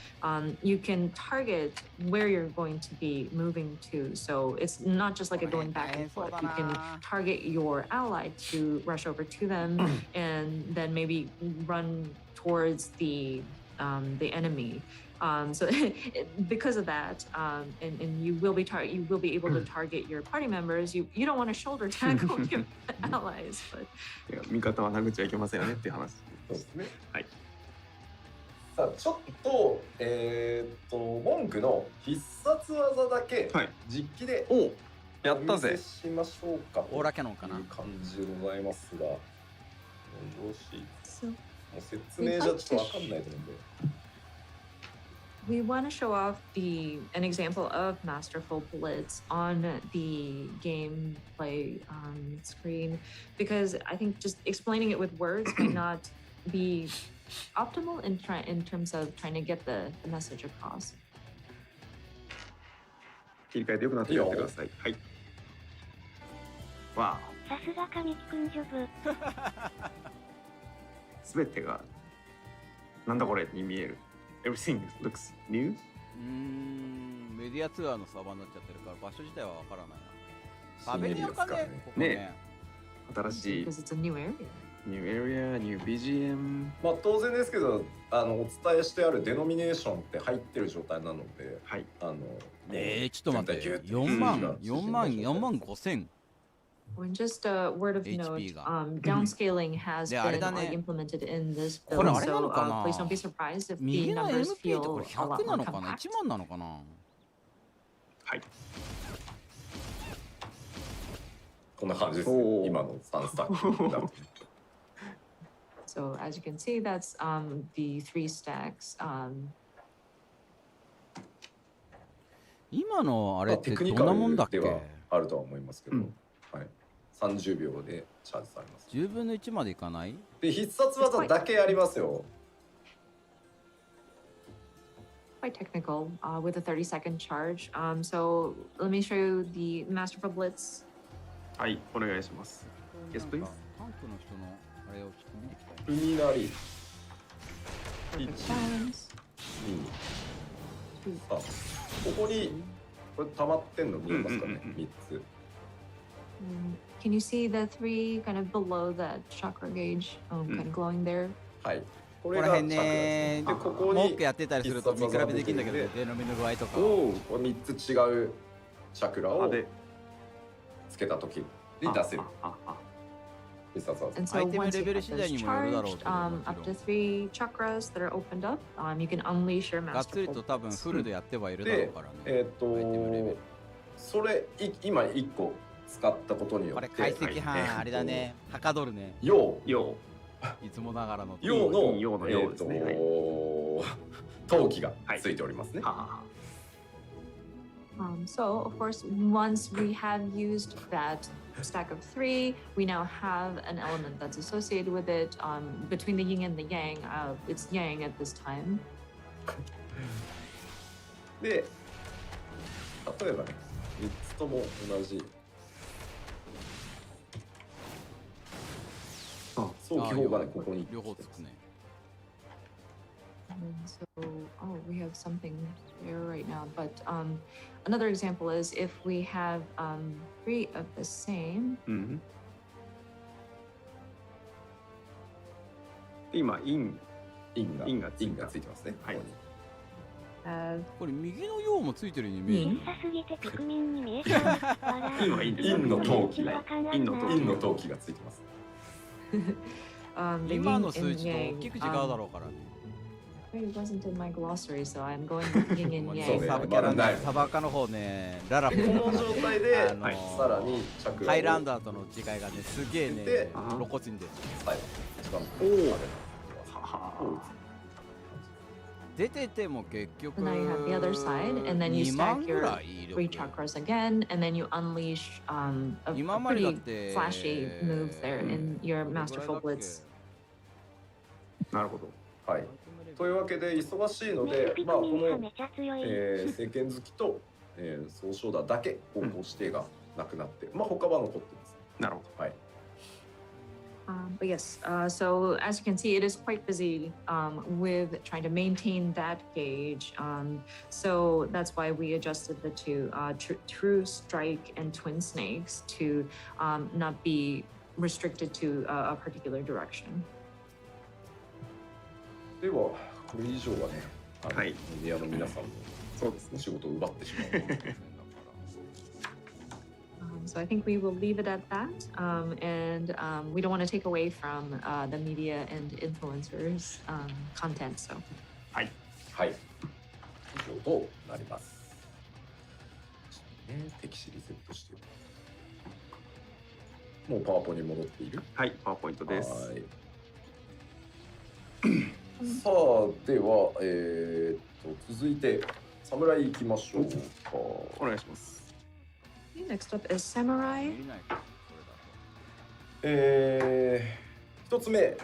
Speaker 5: you can target where you're going to be moving to. So it's not just like a going back and forth. You can target your ally to rush over to them and then maybe run towards the enemy. So because of that, and you will be able to target your party members. You don't want to shoulder tackle your allies, but
Speaker 2: いや味方は殴っちゃいけませんよねっていう話。
Speaker 4: そうですね。
Speaker 2: はい。
Speaker 4: さあちょっと文句の必殺技だけ実機で
Speaker 2: やったぜ。
Speaker 4: お見せしましょうか。
Speaker 1: オーラキャノンかな。
Speaker 4: という感じでございますが、よろしいですか。もう説明じゃちょっとわかんないと思うんで。
Speaker 5: we want to show off an example of Masterful Blitz on the gameplay screen because I think just explaining it with words might not be optimal in terms of trying to get the message across.
Speaker 2: 切り替えてよくなってやってください。はい。わ
Speaker 3: さすが神木くんジョブ。
Speaker 2: すべてがなんだこれに見える。Everything looks new?
Speaker 1: メディアツアーのサバになっちゃってるから場所自体はわからないな。サベリアかね、ここね。
Speaker 2: 新しい。
Speaker 5: Because it's a new area.
Speaker 2: New area, new BGM。
Speaker 4: まあ当然ですけど、お伝えしてあるデノミネーションって入ってる状態なので、
Speaker 2: はい。
Speaker 1: ちょっと待って、4万5千。
Speaker 5: When just a word of note, downscaling has been implemented in this build, so please don't be surprised if the numbers feel a lot more compact.
Speaker 1: 1万なのかな。
Speaker 2: はい。
Speaker 4: こんな感じです。今の3スタック。
Speaker 5: So as you can see, that's the 3 stacks.
Speaker 1: 今のあれってどんなもんだっけ？
Speaker 4: あるとは思いますけど。はい。30秒でチャージされます。
Speaker 1: 10分の1までいかない？
Speaker 4: で必殺技だけありますよ。
Speaker 5: Quite technical with a 30-second charge. So let me show you the Masterful Blitz.
Speaker 2: はい、お願いします。Yes, please.
Speaker 1: タンクの人のあれをちょっと見に行きたい。
Speaker 4: 海なり。ここにこれ溜まってんの見えますかね？3つ。
Speaker 5: Can you see the 3 kind of below that chakra gauge, kind of glowing there?
Speaker 4: はい。こ
Speaker 1: こら辺ね、
Speaker 4: でここに
Speaker 1: モックやってたりすると見比べできるんだけど、デノミの具合とか。
Speaker 4: これ3つ違うチャクラをつけた時に出せる。必殺技。
Speaker 5: And so once you have this charged, up to 3 chakras that are opened up, you can unleash your
Speaker 1: がっつり
Speaker 5: Masterful
Speaker 1: と多分
Speaker 5: Blitz.
Speaker 1: フルでやってはいるだろうからね。
Speaker 4: それ今1個使ったことによって
Speaker 1: これ解析班あれだね、はかどるね。
Speaker 2: 陽
Speaker 1: いつもながらの
Speaker 4: 陽の
Speaker 2: 陽の陽ですね。
Speaker 4: 陶器がついておりますね。
Speaker 5: So, of course, once we have used that stack of 3, we now have an element that's associated with it. Between the yin and the yang, it's yang at this time.
Speaker 4: で、例えばね、3つとも同じ。そう記号がね、ここに。
Speaker 1: 両方つくね。
Speaker 5: And so, we have something there right now. But another example is if we have 3 of the same.
Speaker 2: 今、陰
Speaker 4: がついてますね。はい。
Speaker 1: これ右の陽もついてるように見える。
Speaker 3: 小さすぎてピクミンに見えそう。
Speaker 4: 陰の陶器がついてます。
Speaker 1: 今の数字と大きく違うだろうからね。
Speaker 5: It wasn't in my glossary, so I'm going with yin and yang.
Speaker 1: サブキャラね、サバカの方ね、ララポ
Speaker 4: この状態で、さらに
Speaker 1: ハイランダーとの違いがね、すげえね、露骨に出る。出てても結局
Speaker 5: And then you have the other side, and then you
Speaker 1: 2万
Speaker 5: stack
Speaker 1: ぐ
Speaker 5: your
Speaker 1: らい威
Speaker 5: 3
Speaker 1: 力。
Speaker 5: chakras again, and then you unleash a
Speaker 1: 今までだっ
Speaker 5: pretty
Speaker 1: て
Speaker 5: flashy move there in your Masterful Blitz.
Speaker 2: なるほど。
Speaker 4: はい。というわけで忙しいので、まあこの聖剣好きと総称だけ方向指定がなくなって、まあ他は残ってます。
Speaker 2: なるほど。
Speaker 4: はい。
Speaker 5: But yes, so as you can see, it is quite busy with trying to maintain that gauge. So that's why we adjusted the two, True Strike and Twin Snakes, to not be restricted to a particular direction.
Speaker 4: ではこれ以上はね、メディアの皆さんのそうですね仕事を奪ってしまう。
Speaker 5: So I think we will leave it at that, and we don't want to take away from the media and influencers content. So,
Speaker 4: はい、はい、以上となります。敵シリセットしてもうパワポに戻っている。
Speaker 2: はい、パワーポイントです。
Speaker 4: はい。さあでは続いて侍行きましょうか。
Speaker 2: お願いします。
Speaker 5: Next up is Samurai.
Speaker 4: 一つ目、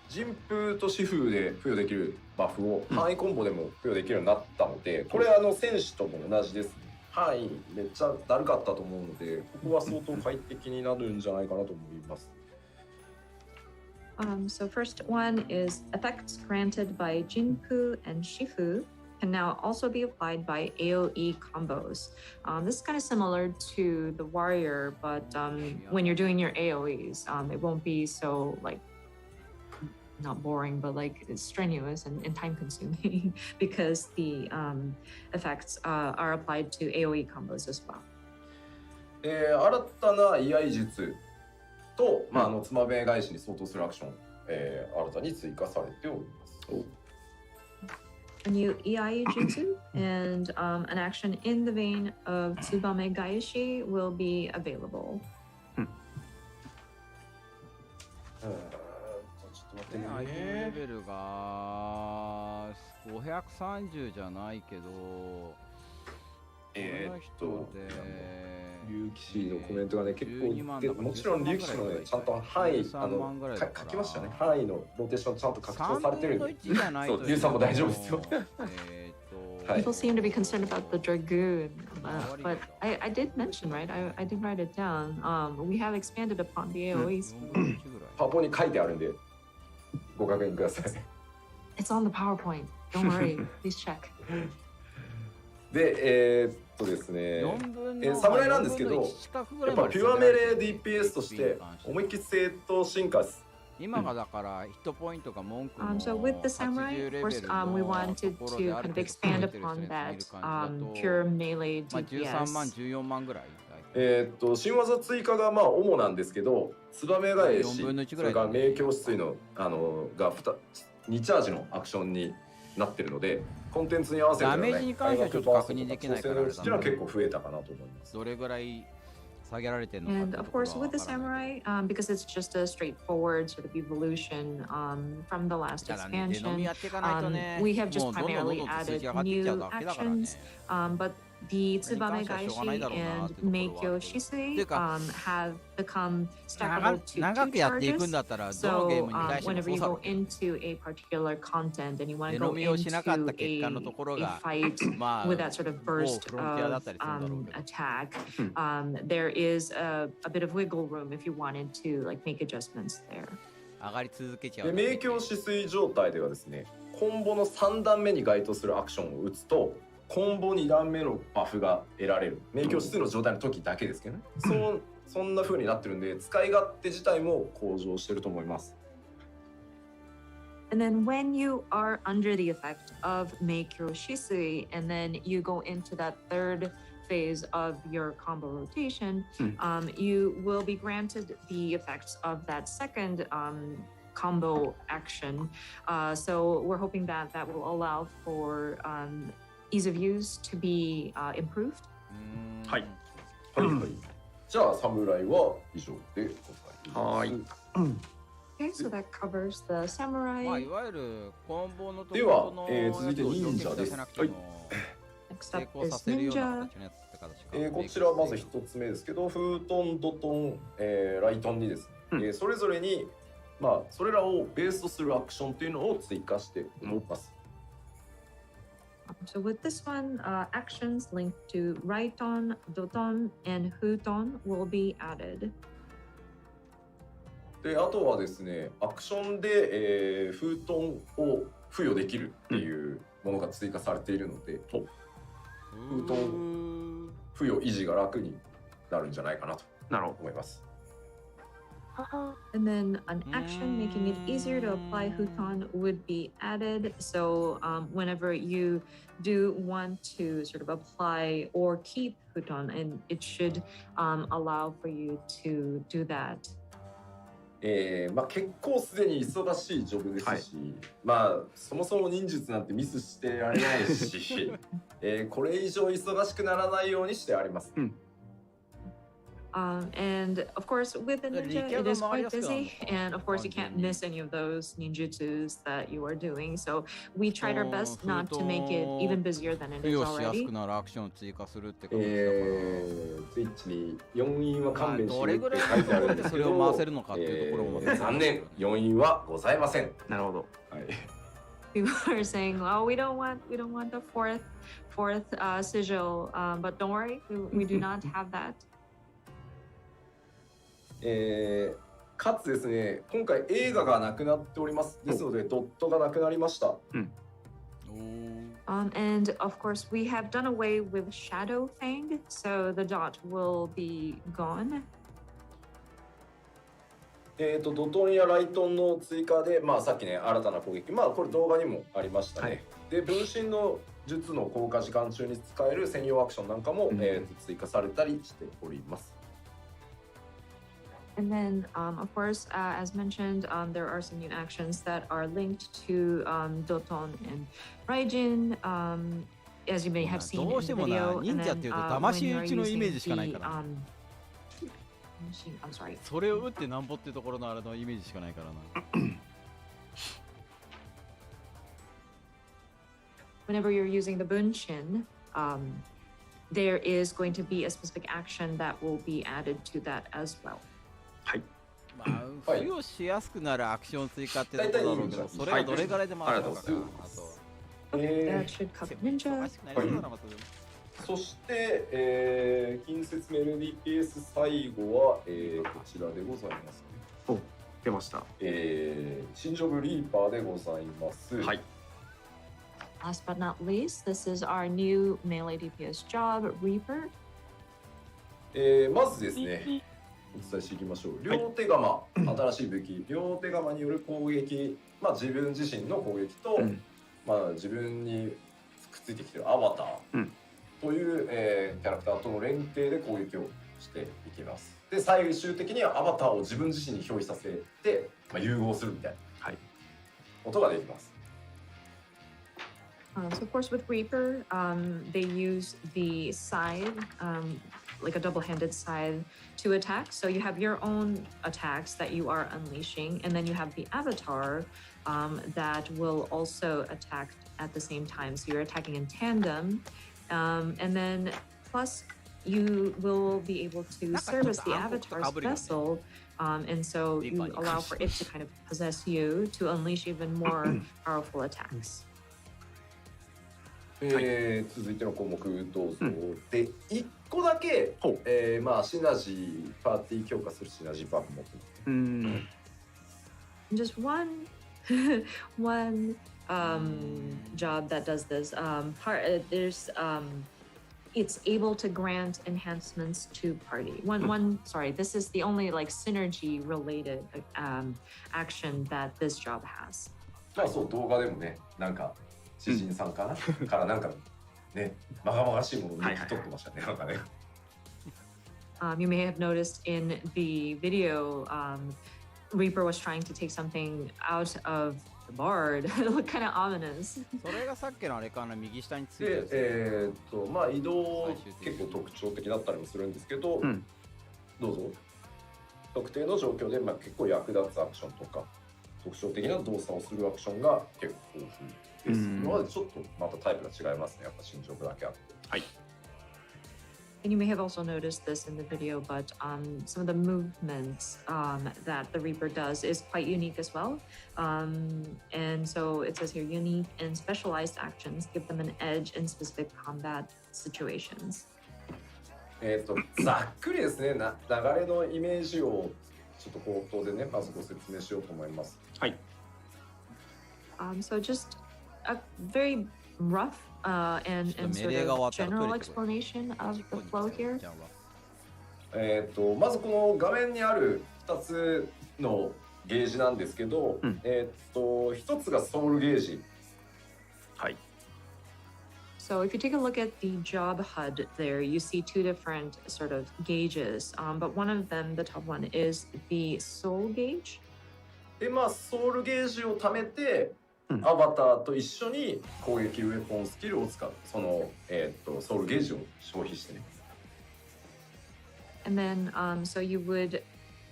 Speaker 4: 陣風と疾風で付与できるバフを範囲コンボでも付与できるようになったので、これ戦士とも同じですね。範囲めっちゃだるかったと思うので、ここは相当快適になるんじゃないかなと思います。
Speaker 5: So first one is effects granted by Jinpu and Shifu can now also be applied by AoE combos. This is kind of similar to the warrior, but when you're doing your AoEs, it won't be so like not boring, but like it's strenuous and time consuming because the effects are applied to AoE combos as well.
Speaker 4: 新たな居合術と、つまべ返しに相当するアクション、新たに追加されております。
Speaker 5: A new EI Jutsu and an action in the vein of Tsubame Gaeshi will be available.
Speaker 4: ちょっと待ってね。
Speaker 1: 相手のレベルが530じゃないけど、
Speaker 4: 竜騎士のコメントがね結構で、もちろん竜騎士のねちゃんと範囲書きましたね。範囲のローテーションちゃんと拡張されてるんで、そう竜さんも大丈夫ですよ。
Speaker 5: People seem to be concerned about the Dragoon, but I did mention, right? I did write it down. We have expanded upon the AoEs.
Speaker 4: パワポに書いてあるんでご確認ください。
Speaker 5: It's on the PowerPoint. Don't worry. Please check.
Speaker 4: で、ですね、侍なんですけど、やっぱピュアメレ DPS として思いっきり正当進化です。
Speaker 1: 今がだからヒットポイントが文句の
Speaker 5: So with the samurai, of course, we wanted to kind of expand upon that pure melee
Speaker 1: 13万
Speaker 5: DPS.
Speaker 1: 14万ぐらい。
Speaker 4: 新技追加が主なんですけど、ツバメ返し、それから明鏡止水のが2チャージのアクションになってるので、コンテンツに合わせて、
Speaker 1: ダメージに関してはちょっと確認できないから
Speaker 4: っていうのは結構増えたかなと思います。
Speaker 1: どれぐらい下げられてるのか
Speaker 5: And of course, with the samurai, because it's just a straightforward sort of evolution from the last
Speaker 1: だからね、出飲み
Speaker 5: expansion,
Speaker 1: やっていかないとね、
Speaker 5: we have
Speaker 1: も
Speaker 5: just
Speaker 1: うどんどんどん
Speaker 5: primarily
Speaker 1: どん数
Speaker 5: added
Speaker 1: 字上がっていっちゃう
Speaker 5: new
Speaker 1: だけだからね。
Speaker 5: actions, but the Tsubame Gaishi and Meikyo Shisui have become stackable to
Speaker 1: 長
Speaker 5: two
Speaker 1: くやっていくん
Speaker 5: charges.
Speaker 1: だったら、どのゲー
Speaker 5: So
Speaker 1: ムに対しても
Speaker 5: whenever
Speaker 1: そう
Speaker 5: you
Speaker 1: さ
Speaker 5: go into a particular content and you want
Speaker 1: 出
Speaker 5: to
Speaker 1: 飲
Speaker 5: go
Speaker 1: みをしなかった結果の
Speaker 5: into
Speaker 1: ところ
Speaker 5: a
Speaker 1: が、
Speaker 5: fight
Speaker 1: まあ、
Speaker 5: with that sort of
Speaker 1: 某
Speaker 5: burst
Speaker 1: フロンティアだっ
Speaker 5: of
Speaker 1: たりするんだろうけど、
Speaker 5: attack, there is a bit of wiggle room if you wanted to like make adjustments there.
Speaker 1: 上がり続けちゃう。
Speaker 4: で、明鏡止水状態ではですね、コンボの3段目に該当するアクションを打つと、コンボ2段目のバフが得られる。明鏡止水の状態の時だけですけどね。そんな風になってるんで、使い勝手自体も向上してると思います。
Speaker 5: And then when you are under the effect of Meikyo Shisui, and then you go into that third phase of your combo rotation, you will be granted the effects of that second combo action. So we're hoping that that will allow for ease of use to be improved.
Speaker 2: はい。
Speaker 4: はいはい。じゃあ、侍は以上でございます。
Speaker 5: Okay, so that covers the
Speaker 1: まあ、い
Speaker 5: samurai.
Speaker 1: わゆるコンボのとこ
Speaker 4: では
Speaker 1: ろの
Speaker 4: 続いて忍者です。
Speaker 1: やつを
Speaker 5: Next
Speaker 1: 成
Speaker 5: up
Speaker 1: 功さ
Speaker 5: is
Speaker 1: せるような
Speaker 5: ninja.
Speaker 1: 形のやつって形か。
Speaker 4: こちらはまず1つ目ですけど、フートン、ドトン、ライトンにですね、それぞれに、まあ、それらをベースとするアクションっていうのを追加しております。
Speaker 5: So with this one, actions linked to Raiton, Doton, and Huton will be added.
Speaker 4: で、あとはですね、アクションで、フートンを付与できるっていうものが追加されているので、フートン付与維持が楽になるんじゃないかなと思います。
Speaker 5: And then an action making it easier to apply Huton would be added. So whenever you do want to sort of apply or keep Huton, and it should allow for you to do that.
Speaker 4: まあ、結構すでに忙しいジョブですし、まあそもそも忍術なんてミスしてられないし、これ以上忙しくならないようにしてあります。
Speaker 5: And of course, with the ninja, it is quite busy. And of course, you can't miss any of those ninjutsus that you are doing. So we tried our best not to make it even busier than it
Speaker 1: 付
Speaker 5: is
Speaker 1: 与しやす
Speaker 5: already.
Speaker 1: くなるアクションを追加するって形だから。
Speaker 4: ツイッチに4因は勘弁して
Speaker 1: どれぐらい
Speaker 4: 書いてあるんですけ
Speaker 1: それを回せるのかっていうところも
Speaker 4: 残念、4因はございません。
Speaker 2: なるほど。
Speaker 4: はい。
Speaker 5: People are saying, "Oh, we don't want the fourth sigil," but don't worry, we do not have that.
Speaker 4: かつですね、今回映画がなくなっております。ですので、ドットがなくなりました。
Speaker 5: And of course, we have done away with Shadow Fang, so the dot will be gone.
Speaker 4: ドトンやライトンの追加で、まあ、さっきね、新たな攻撃、まあ、これ動画にもありましたね。で、分身の術の効果時間中に使える専用アクションなんかも、追加されたりしております。
Speaker 5: And then, of course, as mentioned, there are some new actions that are linked to Doton and Raijin, as you may have seen in the video. And then, when you are using the, I'm sorry.
Speaker 1: それを打ってなんぼっていうところのあれのイメージしかないからな。
Speaker 5: Whenever you're using the Bunshin, there is going to be a specific action that will be added to that as well.
Speaker 2: はい。
Speaker 1: まあ、付与しやすくなるアクション追加ってところだろうけど、それがどれぐらいで回るのかな。
Speaker 5: That should cover ninja.
Speaker 4: そして、近接メロディペース最後は、こちらでございます、
Speaker 2: お、出ました。
Speaker 4: 新ジョブリーパーでございます。
Speaker 2: はい。
Speaker 5: Last but not least, this is our new melee DPS job, Reaper.
Speaker 4: まずですね、お伝えしていきましょう。両手釜、新しい武器、両手釜による攻撃、まあ自分自身の攻撃と、まあ自分にくっついてきているアバターという、キャラクターとの連携で攻撃をしていきます。で、最終的にはアバターを自分自身に表示させて、まあ、融合するみたいなことができます。
Speaker 5: So of course with Reaper, they use the scythe, like a double-handed scythe to attack. So you have your own attacks that you are unleashing, and then you have the avatar that will also attack at the same time. So you're attacking in tandem, and then plus you will be able to service the avatar's vessel, and so you allow for it to kind of possess you to unleash even more powerful attacks.
Speaker 4: 続いての項目どうぞ。で、1個だけ、まあシナジーパーティー強化するシナジーバフ持ってます。
Speaker 5: Just one job that does this. There's it's able to grant enhancements to party. Sorry, this is the only like synergy related action that this job has.
Speaker 4: あ、そう動画でもね、なんか詩人さんかな、からなんかね、まがまがしいものを抜き取ってましたね、なんかね。
Speaker 5: You may have noticed in the video, Reaper was trying to take something out of the bard. It looked kind of ominous.
Speaker 1: それがさっきのあれかな、右下についてる。
Speaker 4: で、まあ移動結構特徴的だったりもするんですけど、どうぞ。特定の状況でまあ結構役立つアクションとか特徴的な動作をするアクションが結構豊富です。今までちょっとまたタイプが違いますね。やっぱ進捗だけあって。はい。
Speaker 5: And you may have also noticed this in the video, but some of the movements that the Reaper does is quite unique as well. And so it says here, unique and specialized actions give them an edge in specific combat situations.
Speaker 4: ざっくりですね、流れのイメージをちょっと口頭でね、まずご説明しようと思います。はい。
Speaker 5: So just a very rough and sort of general explanation of the flow here.
Speaker 4: まずこの画面にある2つのゲージなんですけど、1つがソウルゲージ。はい。
Speaker 5: So if you take a look at the job HUD there, you see two different sort of gauges, but one of them, the top one, is the soul gauge.
Speaker 4: で、まあソウルゲージを貯めて、アバターと一緒に攻撃ウェポンスキルを使う。そのソウルゲージを消費してね。
Speaker 5: And then, so you would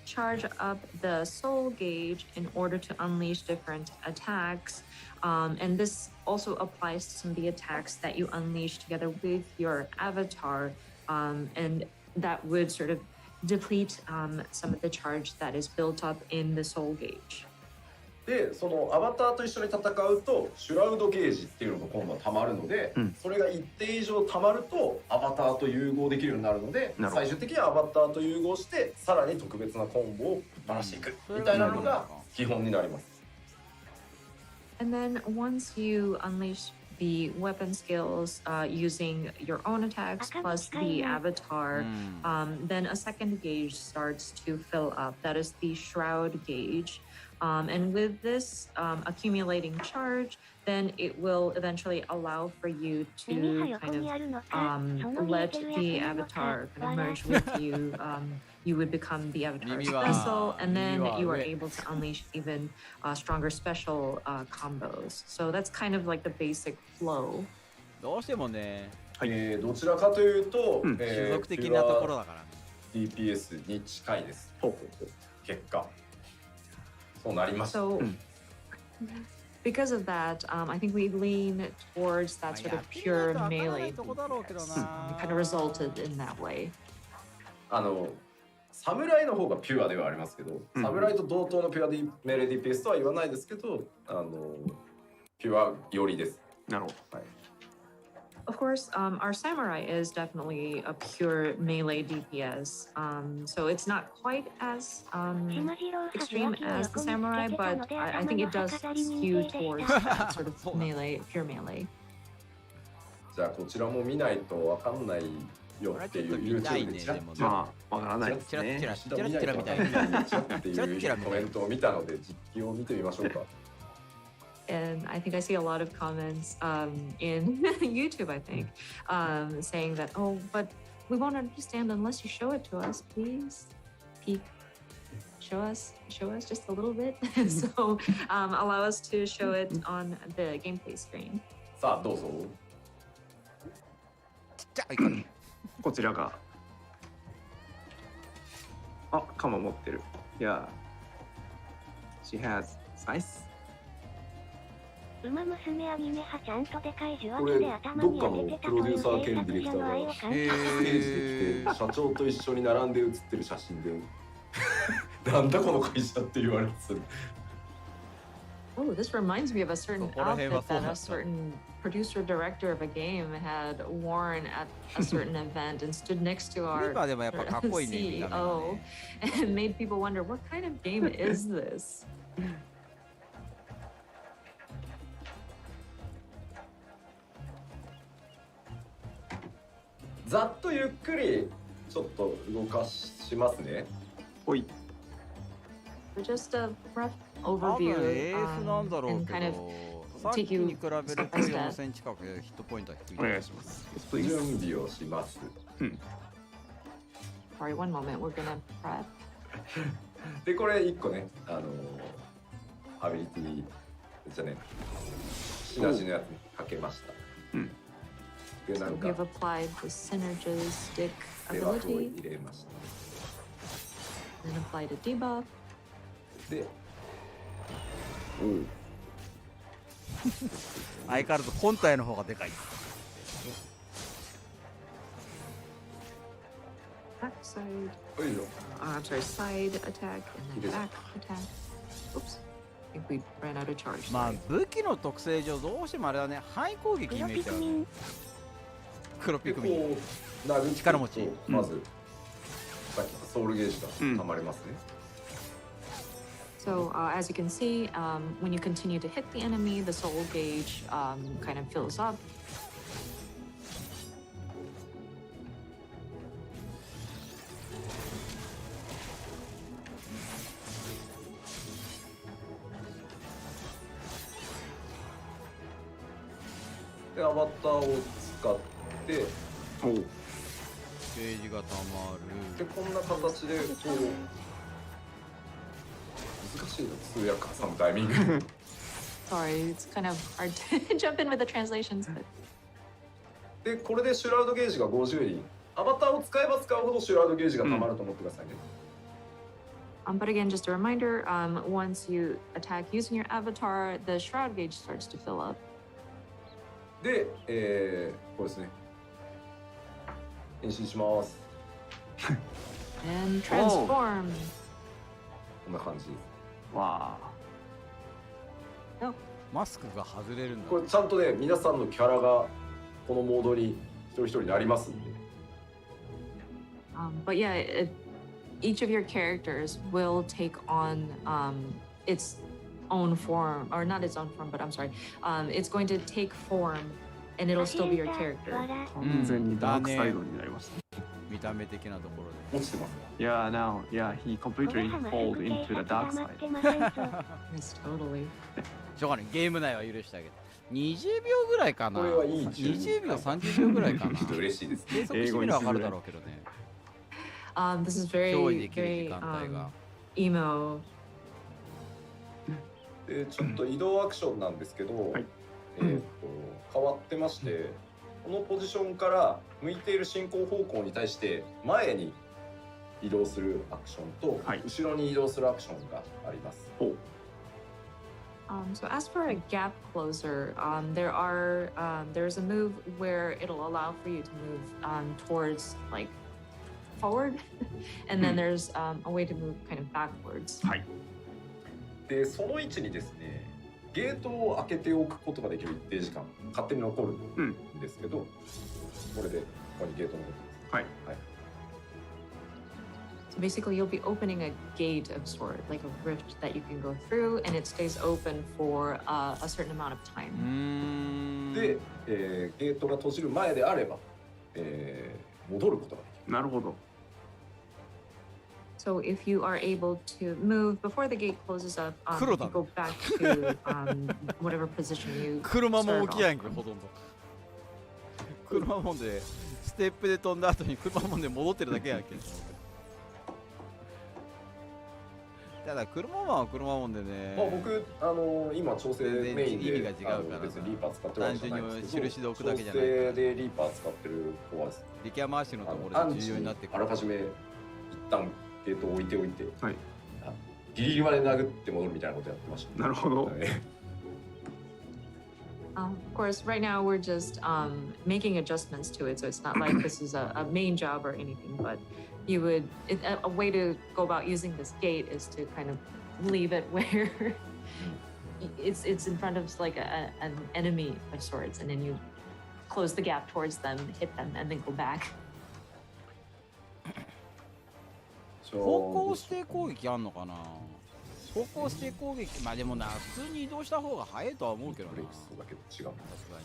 Speaker 5: charge up the soul gauge in order to unleash different attacks. And this also applies to some of the attacks that you unleash together with your avatar. And that would sort of deplete some of the charge that is built up in the soul gauge.
Speaker 4: で、そのアバターと一緒に戦うとシュラウドゲージっていうのが今度はたまるので、それが一定以上たまるとアバターと融合できるようになるので、最終的にはアバターと融合してさらに特別なコンボをばらしていくみたいなのが基本になります。
Speaker 5: And then once you unleash the weapon skills using your own attacks plus the avatar, then a second gauge starts to fill up. That is the shroud gauge. And with this accumulating charge, then it will eventually allow for you to kind of let the avatar kind of merge with you. You would become the avatar's vessel, and then you are able to unleash even stronger special combos. So that's kind of like the basic flow.
Speaker 1: どうしてもね、
Speaker 4: どちらかというと、
Speaker 1: 種族的なところだからね。
Speaker 4: DPS に近いです。結果。そうなります。
Speaker 5: So, because of that, I think we lean towards that sort of pure melee DPS. Kind of resulted in that way.
Speaker 4: 侍の方がピュアではありますけど、侍と同等のピュアメレー DPS とは言わないですけど、ピュア寄りです。
Speaker 2: なるほど。はい。
Speaker 5: Of course, our samurai is definitely a pure melee DPS. So it's not quite as extreme as the samurai, but I think it does skew towards that sort of melee, pure melee.
Speaker 4: じゃあこちらも見ないとわかんないよっていう YouTube でチラッチラ
Speaker 2: まあわからないですね。
Speaker 1: チラッチラみたいな
Speaker 4: チラッっていうコメントを見たので実機を見てみましょうか。
Speaker 5: And I think I see a lot of comments in YouTube, I think, saying that, oh, but we won't understand unless you show it to us, please. Peek. Show us just a little bit. So allow us to show it on the gameplay screen.
Speaker 4: さあどうぞ。
Speaker 1: ちっちゃいから。
Speaker 2: こちらが。あ、鎌持ってる。いや。She has size。
Speaker 3: 馬娘アニメ派ちゃんとでかい受話
Speaker 4: これ
Speaker 3: 器で頭
Speaker 4: どっか
Speaker 3: に当ててた
Speaker 4: のプロデューサー兼
Speaker 3: という
Speaker 4: ディレクターが
Speaker 3: 制作者の愛を感じ
Speaker 4: ステージで来て社長と一緒に並んで写ってる写真でなんだこの会社って言われてた。
Speaker 5: Oh, this reminds me of a certain
Speaker 1: そこら辺は
Speaker 5: outfit
Speaker 1: そう
Speaker 5: that
Speaker 1: なん
Speaker 5: a
Speaker 1: だ。
Speaker 5: certain producer director of a game had worn at a certain event and stood next to
Speaker 1: クリ
Speaker 5: our
Speaker 1: バーでもやっぱかっこいいね、見た目が
Speaker 5: CEO
Speaker 1: ね。
Speaker 5: and made people wonder what kind of game is this?
Speaker 4: ざっとゆっくりちょっと動かしますね。
Speaker 2: ほい。
Speaker 5: So just a rough
Speaker 1: 多分
Speaker 5: overview
Speaker 1: エースなんだろう
Speaker 5: and
Speaker 1: け
Speaker 5: kind of
Speaker 1: ど、さっきに比べると4戦近くヒットポイントは低い。
Speaker 2: お願いします。
Speaker 4: 準備をします。
Speaker 5: sorry, one moment, we're gonna prep.
Speaker 4: でこれ1個ね、アビリティじゃね、シナジーのやつにかけました。でなん
Speaker 5: So
Speaker 4: か
Speaker 5: we've applied the synergistic
Speaker 4: デバフを
Speaker 5: ability
Speaker 4: 入れました。
Speaker 5: and applied a debuff.
Speaker 4: で
Speaker 1: 相変わらず本体の方がでかい。
Speaker 5: Backside.
Speaker 4: よいしょ。
Speaker 5: I'm sorry, side attack and
Speaker 4: It
Speaker 5: then
Speaker 4: is.
Speaker 5: back attack. Oops. I think we ran out of charge.
Speaker 1: まあ
Speaker 5: Sorry.
Speaker 1: 武器の特性上どうしてもあれだね、範囲攻撃に見えちゃうね。黒ピ
Speaker 4: でこ
Speaker 1: クミン。
Speaker 4: う殴っていくと
Speaker 1: 力持ち
Speaker 4: まず、さっき言ったソウルゲージが溜まりますね。
Speaker 5: So as you can see, when you continue to hit the enemy, the soul gauge kind of fills up.
Speaker 4: でアバターを使ってで
Speaker 2: おう。
Speaker 1: ゲージがたまる。
Speaker 4: こんな形でこう難しいの通訳挟むタイミング。
Speaker 5: Sorry, it's kind of hard to jump in with the translations, but
Speaker 4: でこれでシュラウドゲージが50にアバターを使えば使うほどシュラウドゲージが溜まると思ってくださいね。
Speaker 5: but again, just a reminder, once you attack using your avatar, the shroud gauge starts to fill up.
Speaker 4: で、これですね。変身します。
Speaker 5: And transform.
Speaker 4: こんな感じ。
Speaker 2: わ
Speaker 1: マスクが外れるんだ。
Speaker 4: これちゃんとね皆さんのキャラがこのモードに一人一人なりますんで。
Speaker 5: But yeah, each of your characters will take on its own form, or not its own form, but I'm sorry, it's going to take form, and it'll still be your character.
Speaker 2: あ。完全にダークサイドになりました。
Speaker 1: 見た目的なところで。
Speaker 4: 落ちてます。
Speaker 2: Yeah, now, yeah, he completely fall into the dark side.
Speaker 5: Yes, totally.
Speaker 1: しょうがない、ゲーム内は許してあげる。20秒ぐらいかな。
Speaker 4: これはいい順
Speaker 1: 20秒、30秒ぐらいかな。
Speaker 4: ちょっと嬉しいです。
Speaker 1: 計測してみればわかるだろうけどね。
Speaker 5: This is
Speaker 1: 憑依
Speaker 5: very,
Speaker 1: できる時
Speaker 5: very
Speaker 1: 間帯が。
Speaker 5: emo.
Speaker 4: でちょっと移動アクションなんですけど、
Speaker 2: はい
Speaker 4: 変わってましてこのポジションから向いている進行方向に対して前に移動するアクションと、
Speaker 2: はい
Speaker 4: 後ろに移動するアクションがあります。
Speaker 5: So as for a gap closer, there's a move where it'll allow for you to move towards like forward, and then there's a way to move kind of backwards.
Speaker 2: はい。
Speaker 4: でその位置にですねゲートを開けておくことができる一定時間勝手に残るんですけど、これでここにゲートのことです。
Speaker 2: はい。
Speaker 4: はい
Speaker 5: So basically, you'll be opening a gate of sort, like a rift that you can go through, and it stays open for a certain amount of
Speaker 1: う
Speaker 5: time.
Speaker 1: ーん。
Speaker 4: で、ゲートが閉じる前であれば、戻ることができる。
Speaker 2: なるほど。
Speaker 5: So if you are able to move before the gate closes up, you
Speaker 1: 黒だね。
Speaker 5: go back to whatever position you
Speaker 1: 車も
Speaker 5: start
Speaker 1: 起きやん
Speaker 5: off
Speaker 1: けど
Speaker 5: from.
Speaker 1: ほとんど。車もんでステップで飛んだ後に車もんで戻ってるだけやんけ。ただ車マンは車マンでね、
Speaker 4: まあ僕今調整メインで
Speaker 1: 意味が違うから
Speaker 4: 別にリーパー使ってるわけじゃないんですけど、
Speaker 1: 単純に印で置くだけじゃない
Speaker 4: 調整でリーパー使ってる子は
Speaker 1: 力回しのところで重要になってくる。
Speaker 4: あらかじめ一旦ゲートを置いておいて、
Speaker 2: はい、
Speaker 4: ギリギリまで殴って戻るみたいなことやってました、ね。
Speaker 2: なるほど。
Speaker 5: Of course, right now we're just making adjustments to it, so it's not like this is a main job or anything. But you would a way to go about using this gate is to kind of leave it where it's in front of like an enemy of sorts, and then you close the gap towards them, hit them, and then go back.
Speaker 1: 方向指定攻撃あんのかな。方向指定攻撃、まあでもな、普通に移動した方が早いとは思うけどな。
Speaker 4: そうだけど違う。
Speaker 1: さすがに。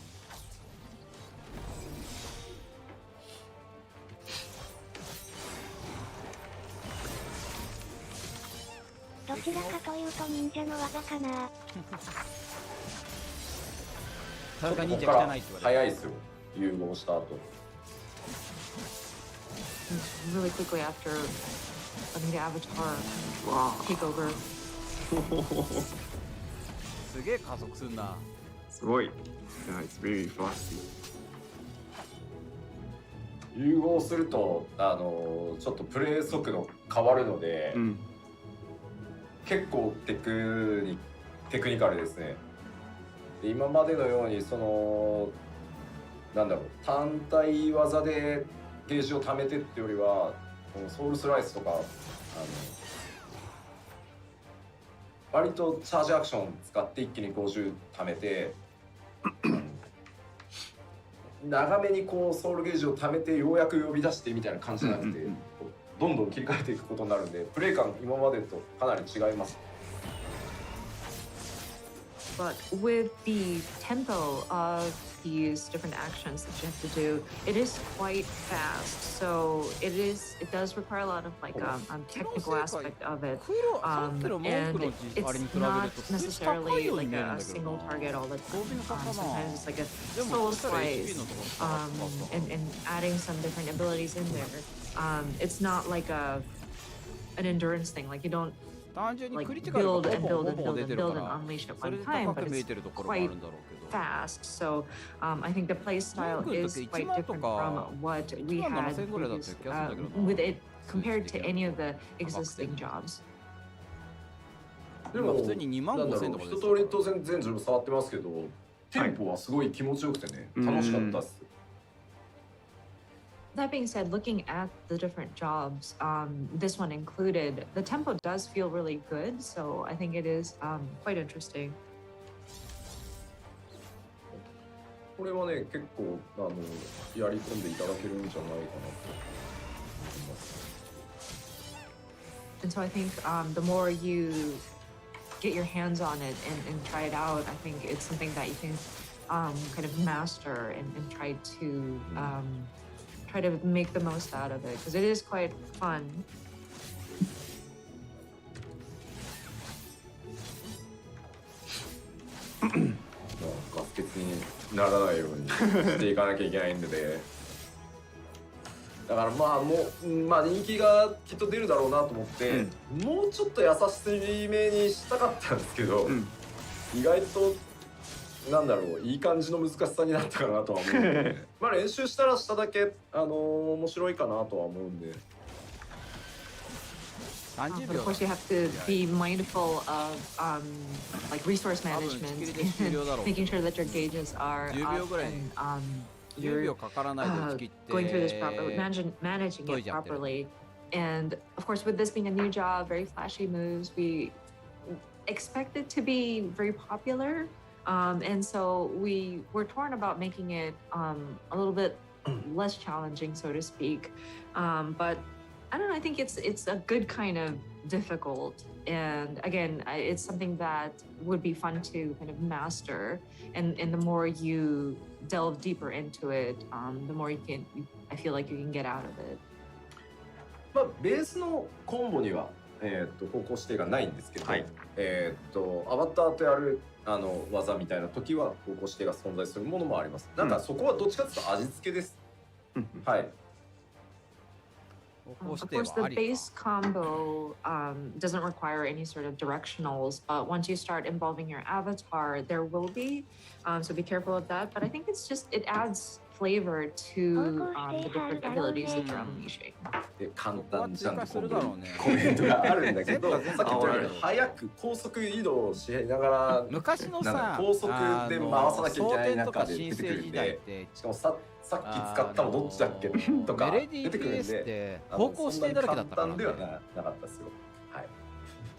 Speaker 3: どちらかというと忍者の技かな。
Speaker 1: さすが忍者汚いって言われる。
Speaker 4: 早いですよ。融合した後。
Speaker 5: Really quickly after letting the avatar take over.
Speaker 1: すげえ加速すんな。
Speaker 2: すごい。Yeah, it's very fast.
Speaker 4: 融合するとちょっとプレイ速度変わるので、結構テクニカルですね。で今までのようになんだろう、単体技でゲージを貯めてってよりは、このソウルスライスとか割とチャージアクション使って一気に50貯めて長めにこうソウルゲージを貯めてようやく呼び出してみたいな感じじゃなくて、どんどん切り替えていくことになるんで、プレイ感今までとかなり違います。
Speaker 5: But with the tempo of these different actions that you have to do, it is quite fast. So it does require a lot of like technical aspect of it. And it's not necessarily like a single target all the time. Sometimes it's like a soul slice, and adding some different abilities in there. It's not like an endurance thing. Like you don't like build and build and build and build and unleash at one time, but it's quite fast. So I think the play style is quite different from what we had with it compared to any of the existing jobs.
Speaker 4: でもなんだろう、一通りと全自分触ってますけど、テンポはすごい気持ちよくてね、楽しかったっす。
Speaker 5: That being said, looking at the different jobs, this one included, the tempo does feel really good, so I think it is quite interesting.
Speaker 4: これはね、結構やり込んでいただけるんじゃないかなと思います。
Speaker 5: And so I think the more you get your hands on it and try it out, I think it's something that you can kind of master and try to make the most out of it, because it is quite fun.
Speaker 4: ガス欠にならないようにしていかなきゃいけないんでね。だからまあ人気がきっと出るだろうなと思って、もうちょっと優しめにしたかったんですけど、意外となんだろう、いい感じの難しさになったかなとは思うんで、まあ練習したらしただけ面白いかなとは思うんで。
Speaker 5: But of course, you have to be mindful of like resource management, making sure that your gauges are up and you're going through this managing it properly. And of course, with this being a new job, very flashy moves, we expect it to be very popular. And so we were torn about making it a little bit less challenging, so to speak. But I don't know, I think it's a good kind of difficult. And again, it's something that would be fun to kind of master. And the more you delve deeper into it, the more I feel like you can get out of it.
Speaker 4: まあベースのコンボには方向指定がないんですけど、アバターとやる技みたいな時は方向指定が存在するものもあります。なんかそこはどっちかというと味付けです。はい。
Speaker 5: Of course, the base combo doesn't require any sort of directionals, but once you start involving your avatar, there will be. So be careful of that. But I think it's just, it adds flavor to the different abilities that you're unleashing.
Speaker 4: 簡単じゃんとコメントがあるんだけど、さっき言ったように早く高速移動しながら
Speaker 1: 昔のさ、
Speaker 4: 高速で回さなきゃいけない中で出てくるんで、しかもさっき使ったのどっちだっけとか出てくるんで、方向指定だらけだったから、簡単ではなかったですよ。はい。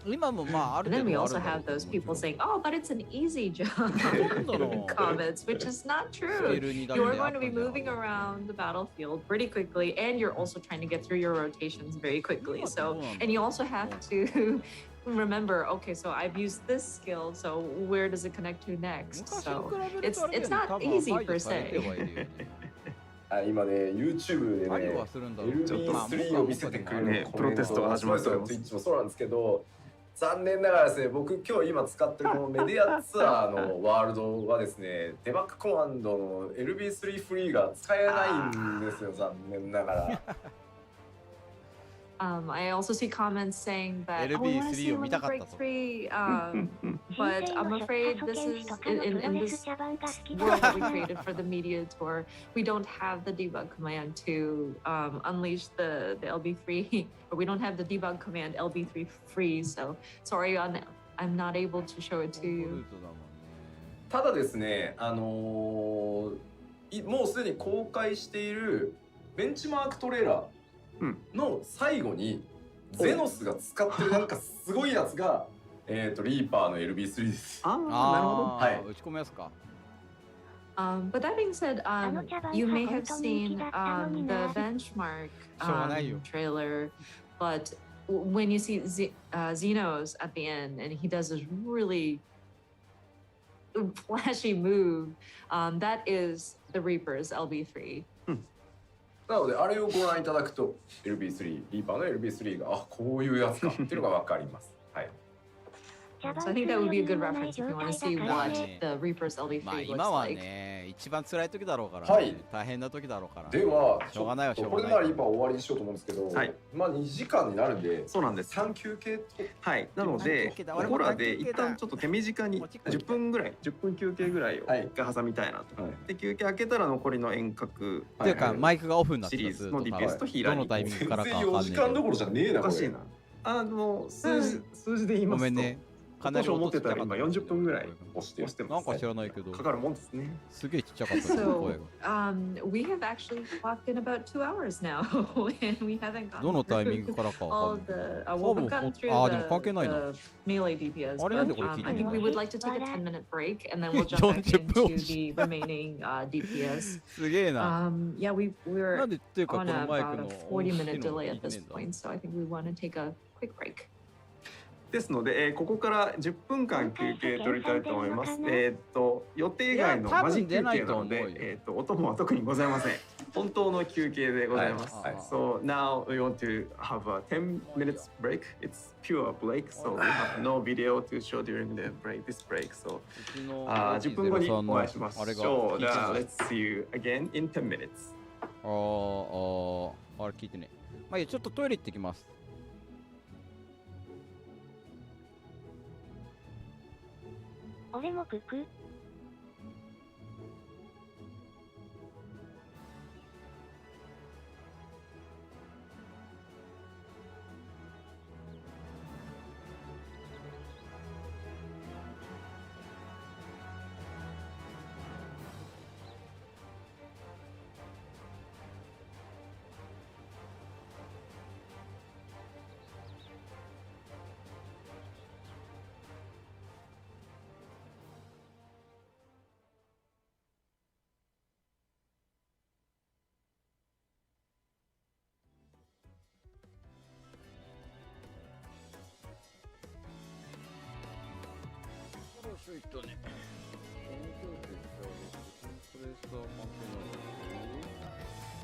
Speaker 1: 今もまあある程度
Speaker 5: Then we also have those people saying, "Oh, but it's an easy job." Comments, which is not true. You are going to be moving around the battlefield pretty quickly, and you're also trying to get through your rotations very quickly. So, and you also have to remember, okay, so I've used this skill, so where does it connect to next? So it's not easy per se.
Speaker 4: 今ね YouTube でね FF14 を見せてくれる
Speaker 2: プロテストが始まってます。
Speaker 4: Twitch もそうなんですけど、残念ながらですね、僕今日今使ってるこのメディアツアーのワールドはですね、デバッグコマンドの LB3 フリーが使えないんですよ、残念ながら。
Speaker 5: I also see comments saying that, oh, I want to see Limit Break 3, but I'm afraid this is, in this world that we created for the media tour, we don't have the debug command to unleash the LB3, or we don't have the debug command LB3 free, so sorry, I'm not able to show it to you.
Speaker 4: ただですね、もうすでに公開しているベンチマークトレーラーの最後にゼノスが使ってるなんかすごいやつがリーパーの LB3 です。
Speaker 1: ああ、なるほど。はい。打ち込みますか。
Speaker 5: But that being said, you may have seen the benchmark trailer, but when you see Xenos at the end and he does this really flashy move, that is the Reaper's LB3.
Speaker 4: なのであれをご覧いただくと LB3 リーパーの LB3 があこういうやつかっていうのがわかります。はい。
Speaker 5: So I think that would be a good reference if you want to see what the Reaper's LB3 looks like.
Speaker 1: 今はね、一番辛い時だろうからね、大変な時だろうから。
Speaker 4: では、
Speaker 1: しょうがないよ、しょう
Speaker 4: こ
Speaker 1: がない。
Speaker 4: れなら今終わりにしようと思うんですけど、まあ2時間になるんで、
Speaker 2: そうなんです。
Speaker 4: 3休憩と。
Speaker 2: はい。なので、ここらで一旦ちょっと手短に10分ぐらい、10分休憩ぐらいを一回挟みたいなと。で、休憩開けたら残りの遠隔
Speaker 1: っていうかマイクがオフになって
Speaker 2: シリーズの DPS とヒーラーに。
Speaker 1: どのタイミングからかわかんない。
Speaker 4: 4時間どころじゃねえな。
Speaker 2: おかしいな。数字で言いますと。ごめんね。かなり思ってたら今40分ぐらい押してます。
Speaker 1: なんか知らないけど。
Speaker 2: かかるもんですね。
Speaker 1: すげえちっちゃかった。
Speaker 5: So, we have actually clocked in about 2 hours now, and we haven't gotten
Speaker 1: どのタイミングからかわかんない。
Speaker 5: well, we've gotten through
Speaker 1: でも関係ないな。
Speaker 5: melee DPS.
Speaker 1: あれなんでこれ聞いて
Speaker 5: I
Speaker 1: る
Speaker 5: think we would like to take a 10-minute break, and then we'll jump back into the remaining DPS.
Speaker 1: すげえな。
Speaker 5: Yeah, we're
Speaker 1: なんでっていうかこ
Speaker 5: on
Speaker 1: のマイク
Speaker 5: about
Speaker 1: の
Speaker 5: a 40-minute delay at this point, so I think we want to take a quick break.
Speaker 2: ですので、ここから10分間休憩取りたいと思います。予定外のマジ休憩なので、お供は特にございません。本当の休憩でございます。So now we want to have a 10 minutes break. It's pure break, so we have no video to show during the break. This break, so 10分後にお会いしましょう。じゃあ Let's see you again in 10 minutes.
Speaker 1: あれ聞いてね。まあいいや、ちょっとトイレ行ってきます。
Speaker 3: 俺もクク。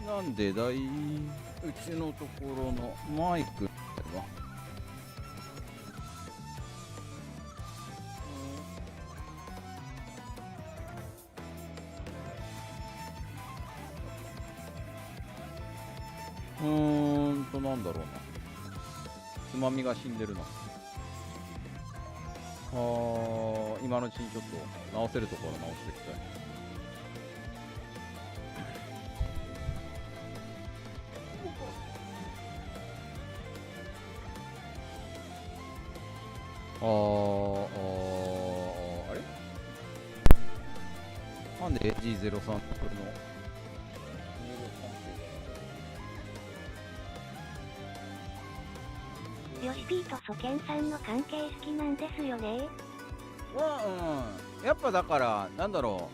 Speaker 1: なんでだい、うちのところのマイクはなんだろうな、つまみが死んでるな。今のうちにちょっと直せるところ直していきたい。あれなんで AG03 これの
Speaker 3: ヨシピーとソケンさんの関係好きなんですよね。
Speaker 1: やっぱだからなんだろ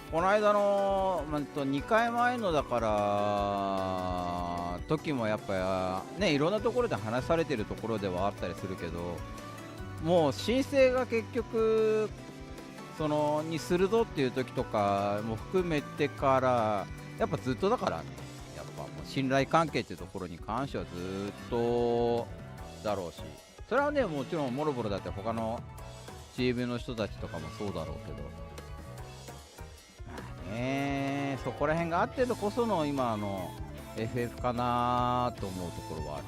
Speaker 1: う、この間の、2回前のだから時もやっぱね、いろんなところで話されてるところではあったりするけど、もう申請が結局そのにするぞっていう時とかも含めてからやっぱずっとだから、やっぱもう信頼関係っていうところに関してはずっとだろうし、それはねもちろんもろもろだって他のチームの人たちとかもそうだろうけど、まあね、そこら辺があってのこその今の FF かなと思うところはある。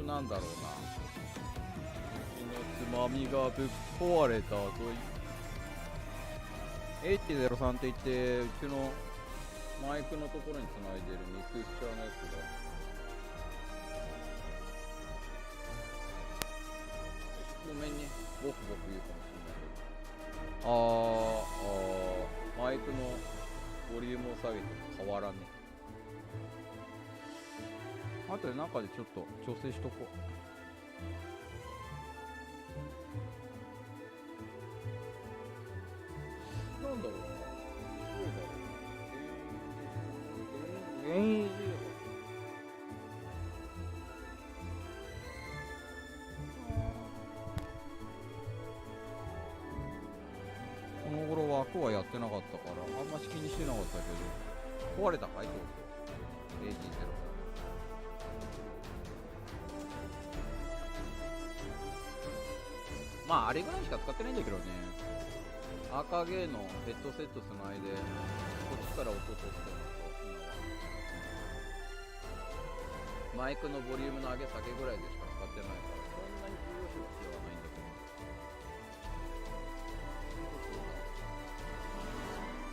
Speaker 1: なんだろうな、つまみがぶっ壊れたとH03 って言って、うちのマイクのところにつないでるミクスチャーのやつがごめんね、ボクボク言うかもしれないけど、マイクのボリュームを下げても変わらねえ。あとで中でちょっと調整しとこう。なんだろうな、そうだろう、この頃枠はやってなかったからあんまし気にしてなかったけど、壊れたかいとうとう AG0。まああれぐらいしか使ってないんだけどね。赤ゲーのヘッドセットつないでこっちから音取ってるのと、今はマイクのボリュームの上げ下げぐらいでしか使ってないから、そんなに重要視は必要はないんだけど。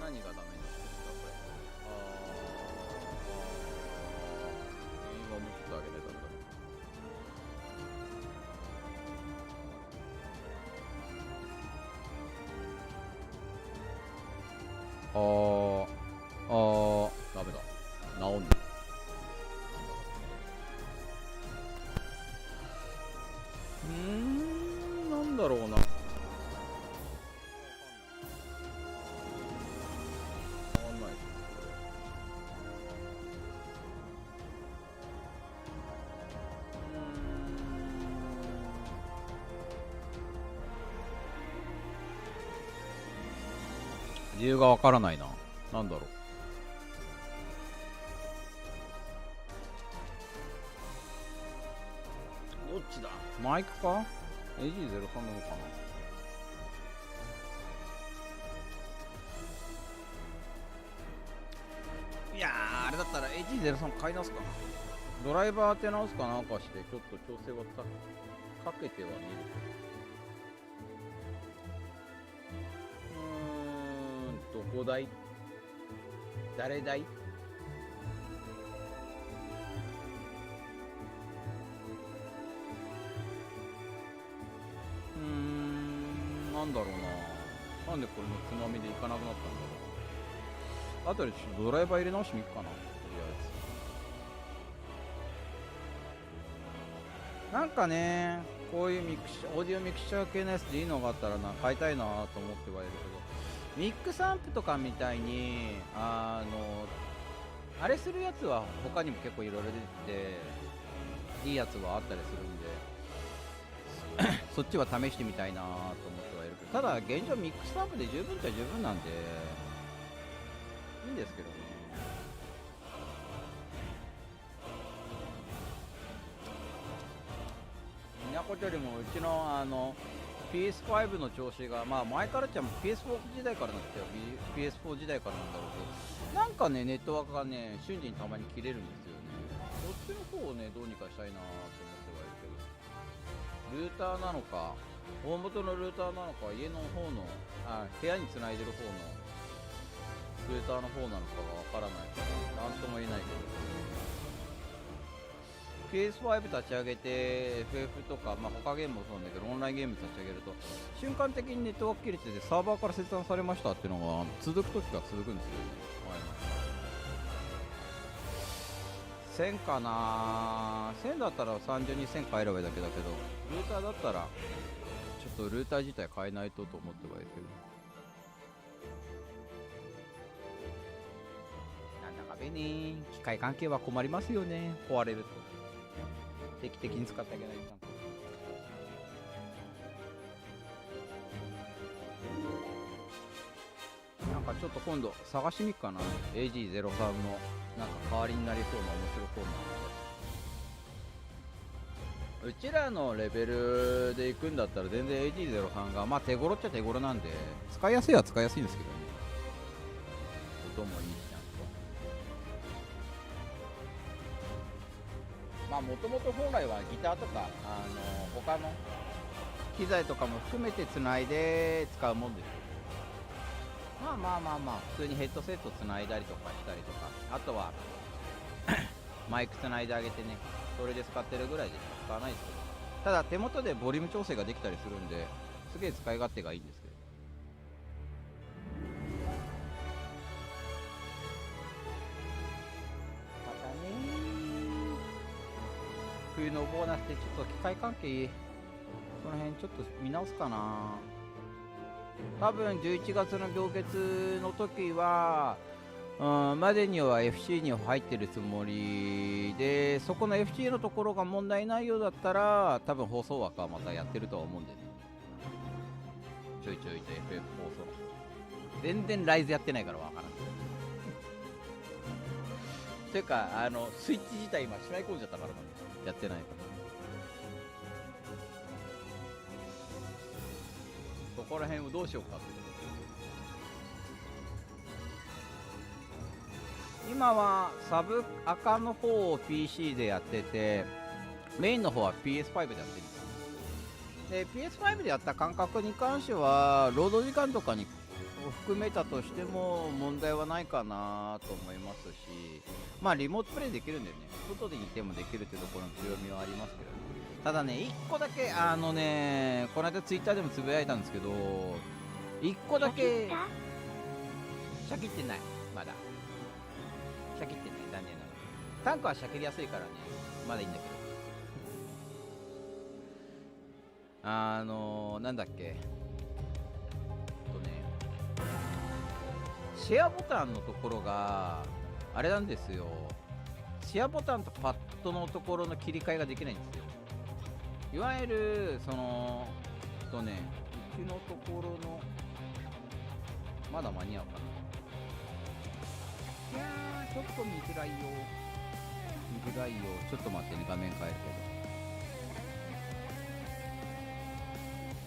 Speaker 1: 何がダメなんですかこれ。今もうちょっと上げれたんだ。ダメだ。治んない。なんだろうな。変わんないし。理由がわからないな。なんだろう。どっちだ？マイクか？ AG03 なのかな？いやー、あれだったら AG03 買い直すかな。ドライバー当て直すかなんかして、ちょっと調整はかけてはみるけど。どこだい？誰だい？なんだろうな。なんでこれのつまみでいかなくなったんだろう。あとでちょっとドライバー入れ直してみっかな。とりあえず。なんかね、こういうオーディオミクチャー系のやつでいいのがあったらな、買いたいなと思ってはいるけど、ミックスアンプとかみたいにあれするやつは他にも結構いろいろ出てていいやつはあったりするんでそっちは試してみたいなと思ってはいるけど、ただ現状ミックスアンプで十分っちゃ十分なんでいいんですけどね。みなこちよりもうちの PS5 の調子が、まあ前からじゃ PS4 時代からなんですよ。PS4 時代からなんだろうけど、なんかね、ネットワークがね、瞬時にたまに切れるんですよね。そっちの方をね、どうにかしたいなと思ってはいるけど、ルーターなのか、大元のルーターなのか、家の方の、部屋につないでる方のルーターの方なのかがわからないから、なんとも言えないけど。PS5 立ち上げて FF とか、まあ、他ゲームもそうなんだけどオンラインゲーム立ち上げると瞬間的にネットワーク切れててサーバーから切断されましたっていうのが続く時が続くんですよね、はい、1000かな1000だったら単純に1000変えればいいだけだけどルーターだったらちょっとルーター自体変えないとと思ってはいるけどなんだかべね機械関係は困りますよね壊れると定期的に使ってあげないとなんかちょっと今度探してみっかな AG03 のなんか代わりになりそうな面白そうなうちらのレベルで行くんだったら全然 AG03 がまあ手頃っちゃ手頃なんで使いやすいは使いやすいんですけどね音もいいしまあもともと本来はギターとか他の機材とかも含めてつないで使うもんですよまあ普通にヘッドセットつないだりとかしたりとかあとはマイクつないであげてねそれで使ってるぐらいでしか使わないですけどただ手元でボリューム調整ができたりするんですげえ使い勝手がいいんですけど冬のボーナスでちょっと機械関係その辺ちょっと見直すかな多分11月の行月の時はまでには FC に入ってるつもりでそこの FC のところが問題ないようだったら多分放送枠はまたやってるとは思うんでねちょいちょいと FF 放送全然ライズやってないからわからんというかスイッチ自体今しまい込んじゃったからなんでやってないからそこら辺をどうしようかって今はサブ赤の方を PC でやっててメインの方は PS5 でやってるんですで PS5 でやった感覚に関しては労働時間とかに含めたとしても問題はないかなと思いますしまあリモートプレイできるんでね外でいてもできるっていうところの強みはありますけどねただね1個だけこの間ツイッターでもつぶやいたんですけど1個だけシャキってないまだシャキってない残念ながらタンクはシャキりやすいからねまだいいんだけどなんだっけシェアボタンのところがあれなんですよシェアボタンとパッドのところの切り替えができないんですよいわゆるうちのところのまだ間に合うかないやーちょっと見づらいよちょっと待ってね画面変える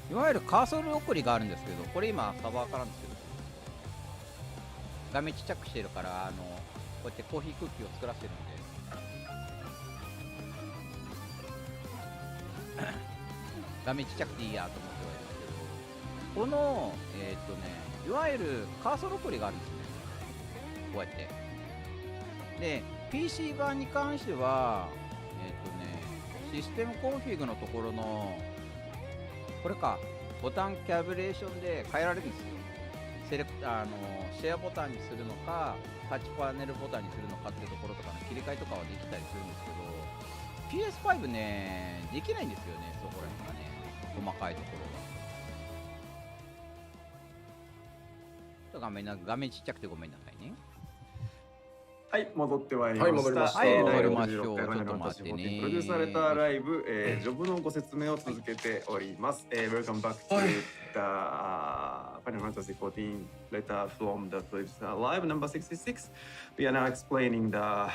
Speaker 1: けどいわゆるカーソル送りがあるんですけどこれ今サーバーからなんですけど画面ちっちゃくしてるからこうやってコーヒークッキーを作らせてるんで画面ちっちゃくていいやと思ってはいるんですけどこのいわゆるカーソル送りがあるんですねこうやってで PC 版に関してはシステムコンフィグのところのこれかボタンキャブレーションで変えられるんですよシェアボタンにするのかタッチパネルボタンにするのかっていうところとかの切り替えとかはできたりするんですけど PS5 ねできないんですよねそこら辺がね細かいところが画面ちっちゃくてごめんなさいね
Speaker 2: はい戻ってまいりました。
Speaker 4: はい戻りました
Speaker 2: 第
Speaker 1: ちょ
Speaker 2: 66回
Speaker 1: っと待ってね
Speaker 2: プロデュースされたライブ、ジョブのご説明を続けております。Welcome back to the Final Fantasy 14 letter from the live number 66. We are now explaining the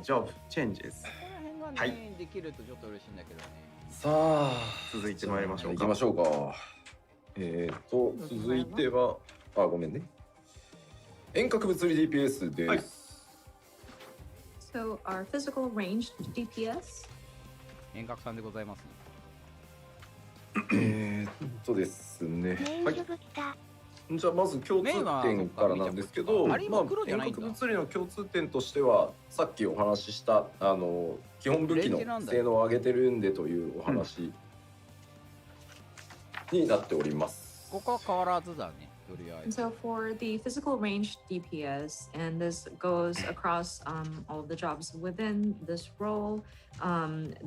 Speaker 2: job changes.
Speaker 1: ここら辺がね、できるとちょっと嬉しいんだけどね
Speaker 4: さあ
Speaker 2: 続いて参りましょうか。
Speaker 4: 行きましょうか。続いてはごめんね。遠隔物理 DPS です。
Speaker 2: はい。
Speaker 5: So our physical ranged DPS.
Speaker 1: 遠隔さんでございます。
Speaker 4: ですね。
Speaker 3: メイン部来た。
Speaker 4: じゃあまず共通点からなんですけど、
Speaker 1: あれ今黒じゃないんだ
Speaker 4: 遠隔物理の共通点としては、さっきお話しした基本武器の性能を上げてるんでというお話になっております。
Speaker 1: ここは変わらずだね。とりあえず。
Speaker 5: So for the physical ranged DPS, and this goes across all of the jobs within this role,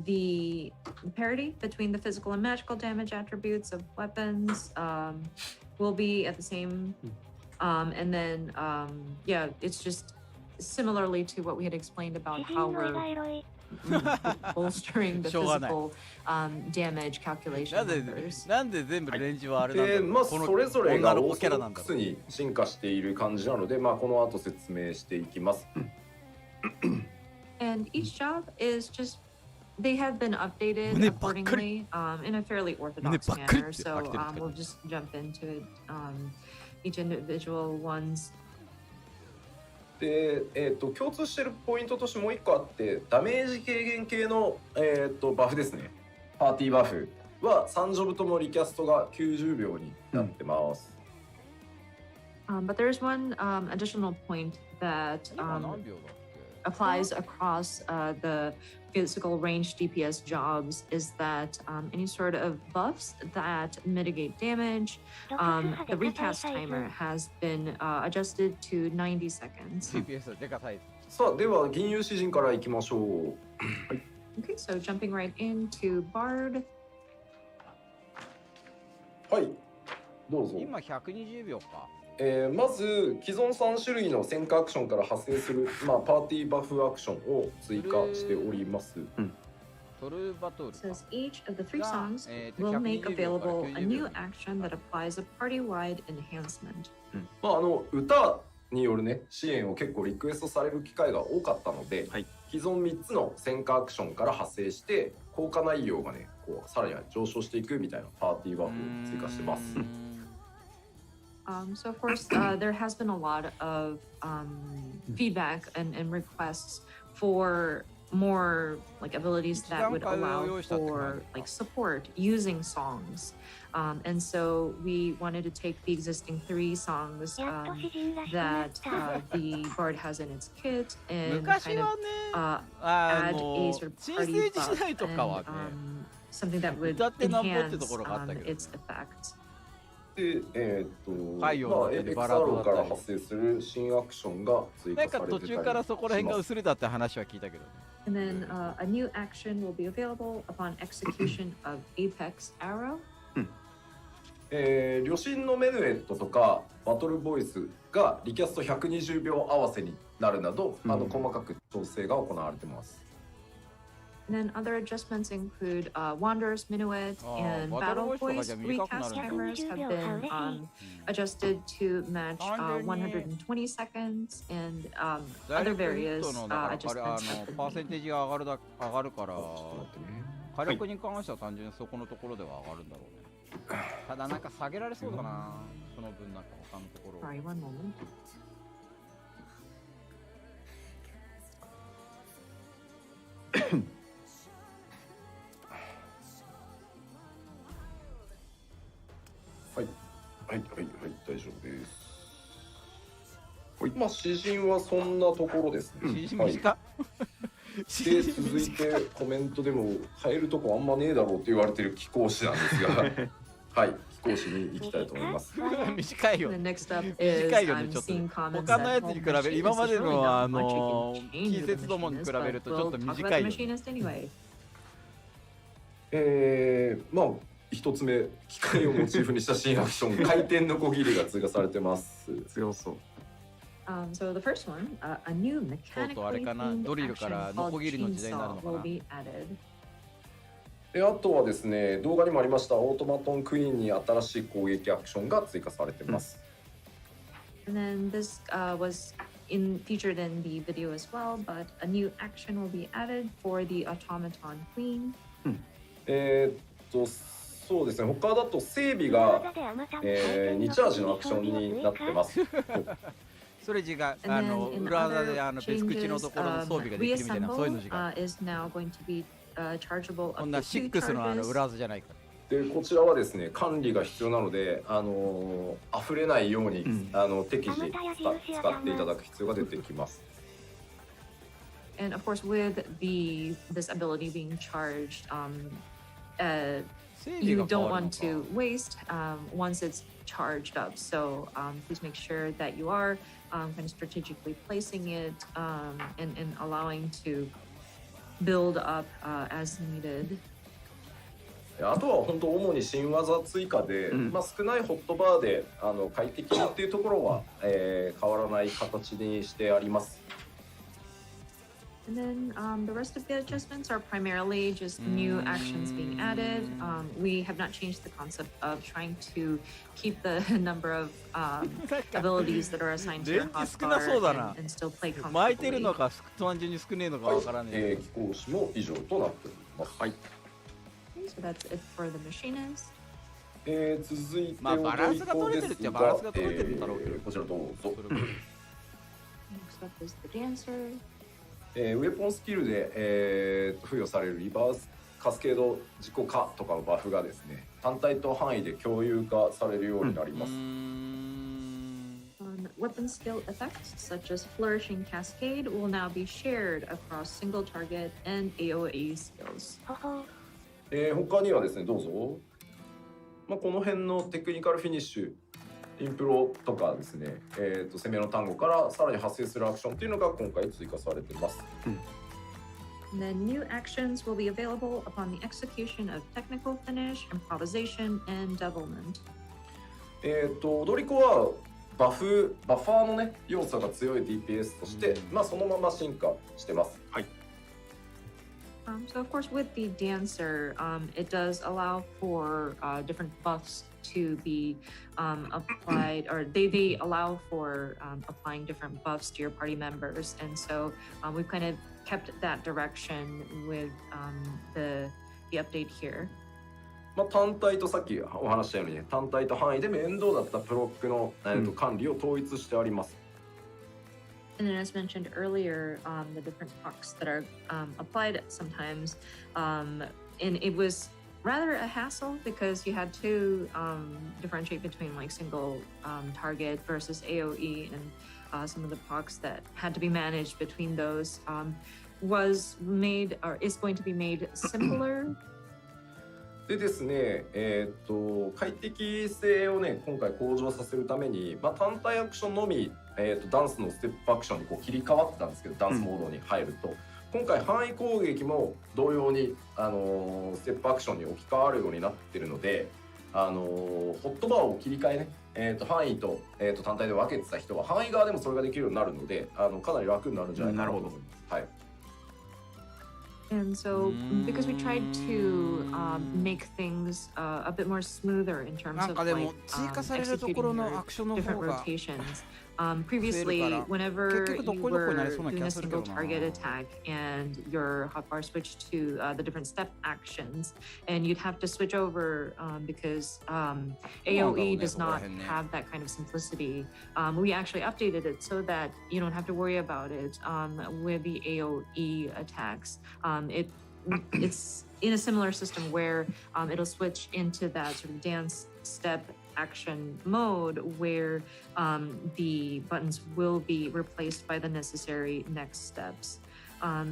Speaker 5: the parity between the physical and magical damage attributes of weapons will be at the same, and then yeah, it's just similarly to what we had explained about
Speaker 3: 知
Speaker 5: how
Speaker 3: 人の絵
Speaker 5: we're
Speaker 3: がエロい。
Speaker 5: bolstering the
Speaker 1: しょうがない。
Speaker 5: physical damage calculation
Speaker 1: なんで全部レンジはあれなんだろう。
Speaker 4: まあそれぞれが
Speaker 1: 女の
Speaker 4: オーソドッ
Speaker 1: 子キャラなんだろう。
Speaker 4: クスに進化している感じなので、まあこの後説明していきます。
Speaker 5: And each job is just they have been updated
Speaker 1: 胸
Speaker 5: accordingly in a fairly orthodox
Speaker 1: 胸ばっかり
Speaker 5: manner.
Speaker 1: って
Speaker 5: So
Speaker 1: 飽きてるって
Speaker 5: we'll just jump into it, each individual ones.
Speaker 4: で、共通しているポイントとしてもう一個あって、ダメージ軽減系の、バフですね。パーティーバフは3ジョブともリキャストが90秒になってます。
Speaker 5: But there's one additional point that
Speaker 1: 今何秒だっけ？
Speaker 5: applies across the physical range DPS jobs is that any sort of buffs that mitigate damage, the recast timer has been adjusted to 90 seconds.
Speaker 1: CPS でかサイズ。
Speaker 4: さあ、では銀融詩人からいきましょう。はい。
Speaker 5: Okay, so jumping right into Bard.
Speaker 4: はい、どうぞ。
Speaker 1: 今120秒か。
Speaker 4: まず既存3種類の戦火アクションから派生する、パーティーバフアクションを追加しております。
Speaker 1: トルバトル
Speaker 5: Says each of the three songs will make available a new action that applies a party-wide enhancement.
Speaker 4: 歌によるね支援を結構リクエストされる機会が多かったので、
Speaker 2: はい、
Speaker 4: 既存3つの戦火アクションから派生して効果内容がねこうさらに上昇していくみたいなパーティーバフを追加してます。
Speaker 5: So of course, there has been a lot of feedback and requests for more like abilities that would allow for like support using songs. And so we wanted to take the existing 3 songs that the Bard has in its kit and kind of add a sort of party buff and something that would enhance its effect.
Speaker 4: で、エピクサローから発生する新アクションが追加されてたりします。
Speaker 1: なんか途中からそこら辺が薄れたって話は聞いたけどね。
Speaker 5: And then a new action will be available upon execution of Apex Arrow.
Speaker 4: 旅心のメヌエットとかバトルボイスがリキャスト120秒合わせになるなど、細かく調整が行われてます。
Speaker 5: And then other adjustments include Wanderer's Minuet and Battle Voice recast timers have been adjusted to match 120 seconds and other various adjustments have been
Speaker 1: パーセンテージが上がるから
Speaker 4: ちょっと待ってね。
Speaker 1: 火力に関しては単純にそこのところでは上がるんだろうね。ただなんか下げられそうだな、その分なんか他のところ。
Speaker 5: Sorry, one moment.
Speaker 4: はい大丈夫です。詩人はそんなところですね。
Speaker 1: 詩人短っ。
Speaker 4: で続いてコメントでも変えるとこあんまねえだろうって言われてる貴公子なんですが、はい、貴公子に行きたいと思います。
Speaker 1: 短いよ。
Speaker 5: The next up
Speaker 1: 短
Speaker 5: is
Speaker 1: いよね
Speaker 5: I'm
Speaker 1: ちょっと。
Speaker 5: seeing comments
Speaker 1: 他の
Speaker 5: that
Speaker 1: やつに比べる今までの近接度もに比べるとちょっと
Speaker 5: we'll talk
Speaker 1: 短
Speaker 5: about
Speaker 1: い
Speaker 5: the
Speaker 1: よね。
Speaker 5: machinist anyway.
Speaker 4: 一つ目機械をモチーフにした新アクション回転のこぎりが追加されてます。
Speaker 2: 強そう。
Speaker 5: So the first one, a new
Speaker 1: そうそうあれ
Speaker 5: mechanically
Speaker 1: かな、
Speaker 5: themed
Speaker 1: ドリルか
Speaker 5: action
Speaker 1: らノコ
Speaker 5: called
Speaker 1: ギリの時代になるのか
Speaker 5: Chainsaw
Speaker 1: な。
Speaker 5: will be added.
Speaker 4: であとはですね動画にもありましたオートマトンクイーンに新しい攻撃アクションが追加されてます。
Speaker 5: And then this was featured in the video as well, but a new action will be added for the automaton queen.
Speaker 4: そうですね、他だと整備が、2チャージのアクションになってます。
Speaker 1: それ違う、裏技で別口のところの装備ができるみたいな、そういうの違う。こんな6の裏技じゃないから。
Speaker 4: でこちらはですね、管理が必要なので、溢れないように、適時使っていただく必要が出てきます。
Speaker 5: And of course, with this ability being charged, you don't want to waste once it's charged up. So please make sure that you are kind of strategically placing it and allowing to build up as needed.
Speaker 4: あとは本当主に新技追加で、少ないホットバーで快適っていうところは、変わらない形にしてあります。
Speaker 5: And then the rest of the adjustments are primarily just new actions being added. We have not changed the concept of trying to keep the number of abilities that are assigned to your hotbar and still play comfortably.
Speaker 1: 巻いてるのか単純に少ねえのかわからねえ。
Speaker 4: 機構士も以上となっております。はい。
Speaker 5: So that's it for the machinist.
Speaker 4: 続いて
Speaker 1: バランスが取れてるっちゃバランスが取れてるんだろうけど、
Speaker 4: こちらどうぞ。
Speaker 5: Next up is the dancer.
Speaker 4: ウェポンスキルで、付与されるリバースカスケード自己化とかのバフがですね、単体と範囲で共有化されるようになります。
Speaker 5: Weapon skill effects such as Flourishing Cascade will now be shared across single target and AoE skills.
Speaker 4: 他にはですね、どうぞ。この辺のテクニカルフィニッシュ、インプロとかですね、攻めの単語からさらに発生するアクションっていうのが今回追加されています。
Speaker 5: And then new actions will be available upon the execution of technical finish, improvisation, and devilment.
Speaker 4: 踊り子はバファーのね要素が強い DPS として、そのまま進化してます。はい。
Speaker 5: So of course with the dancer, it does allow for different buffs to be applied, or they allow for applying different buffs to your party members, and so we've kind of kept that direction with the update here.
Speaker 4: 単体とさっきお話したようにね、単体と範囲で面倒だったプロックの、管理を統一してあります。
Speaker 5: And then, as mentioned earlier, the different pucks that are applied sometimes, and it was rather a hassle because you had to differentiate between like single target versus AoE, and some of the pucks that had to be managed between those was made or is going to be made simpler.
Speaker 4: でですね、快適性をね今回向上させるために、単体アクションのみ、ダンスのステップアクションにこう切り替わってたんですけど、ダンスモードに入ると、今回範囲攻撃も同様に、ステップアクションに置き換わるようになってるので、ホットバーを切り替えね、範囲と、単体で分けてた人は範囲側でもそれができるようになるので、かなり楽になるんじゃないかなと思います。はい。
Speaker 5: And so, because we tried to make things a bit more smoother in terms of like executing your different rotations. Previously, whenever you were doing a single target attack and your hotbar switched to the different step actions, and you'd have to switch over because AoE does not have that kind of simplicity. We actually updated it so that you don't have to worry about it with the AoE attacks. It's in a similar system where it'll switch into that sort of dance step action mode where the buttons will be replaced by the necessary next steps.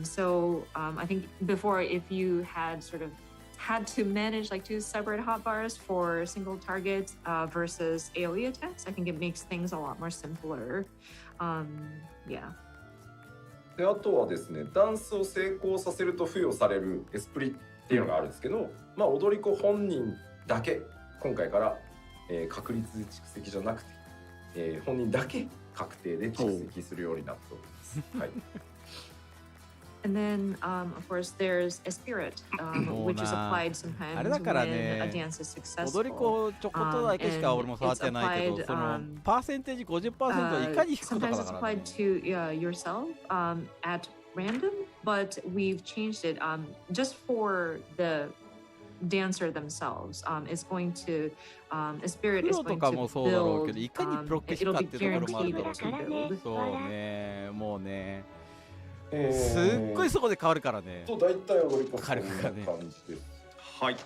Speaker 5: So I think before, if you had sort of had to manage like two separate hotbars for single targets versus AoE attacks, I think it makes things a lot more simpler. Yeah.
Speaker 4: であとはですね、ダンスを成功させると付与されるエスプリっていうのがあるんですけど、踊り子本人だけ今回から、確率蓄積じゃなくて、本人だけ確定で蓄積するようになっております。はい。
Speaker 5: And then, of course, there's a spirit, which is applied sometimes when a dance is successful.
Speaker 1: 踊り子ちょこっとだけしか俺も触ってないけど、そのパーセンテージ 50% いかに引くことかだからね。
Speaker 5: Sometimes it's applied to yourself at random, but we've changed it just for the dancer themselves is going to a spirit is
Speaker 1: プロと
Speaker 5: going
Speaker 1: かも
Speaker 5: to
Speaker 1: そうだろうけ
Speaker 5: build
Speaker 1: ど、いかにプロック
Speaker 5: it'll
Speaker 1: かっ
Speaker 5: be
Speaker 1: ていうところもあるだろう
Speaker 5: guaranteed
Speaker 1: け
Speaker 5: to build.
Speaker 1: そうね、もうね、すっごいそこで変わるからね。
Speaker 4: と大体踊り子
Speaker 1: 彼がね
Speaker 4: 感じです。
Speaker 2: はい。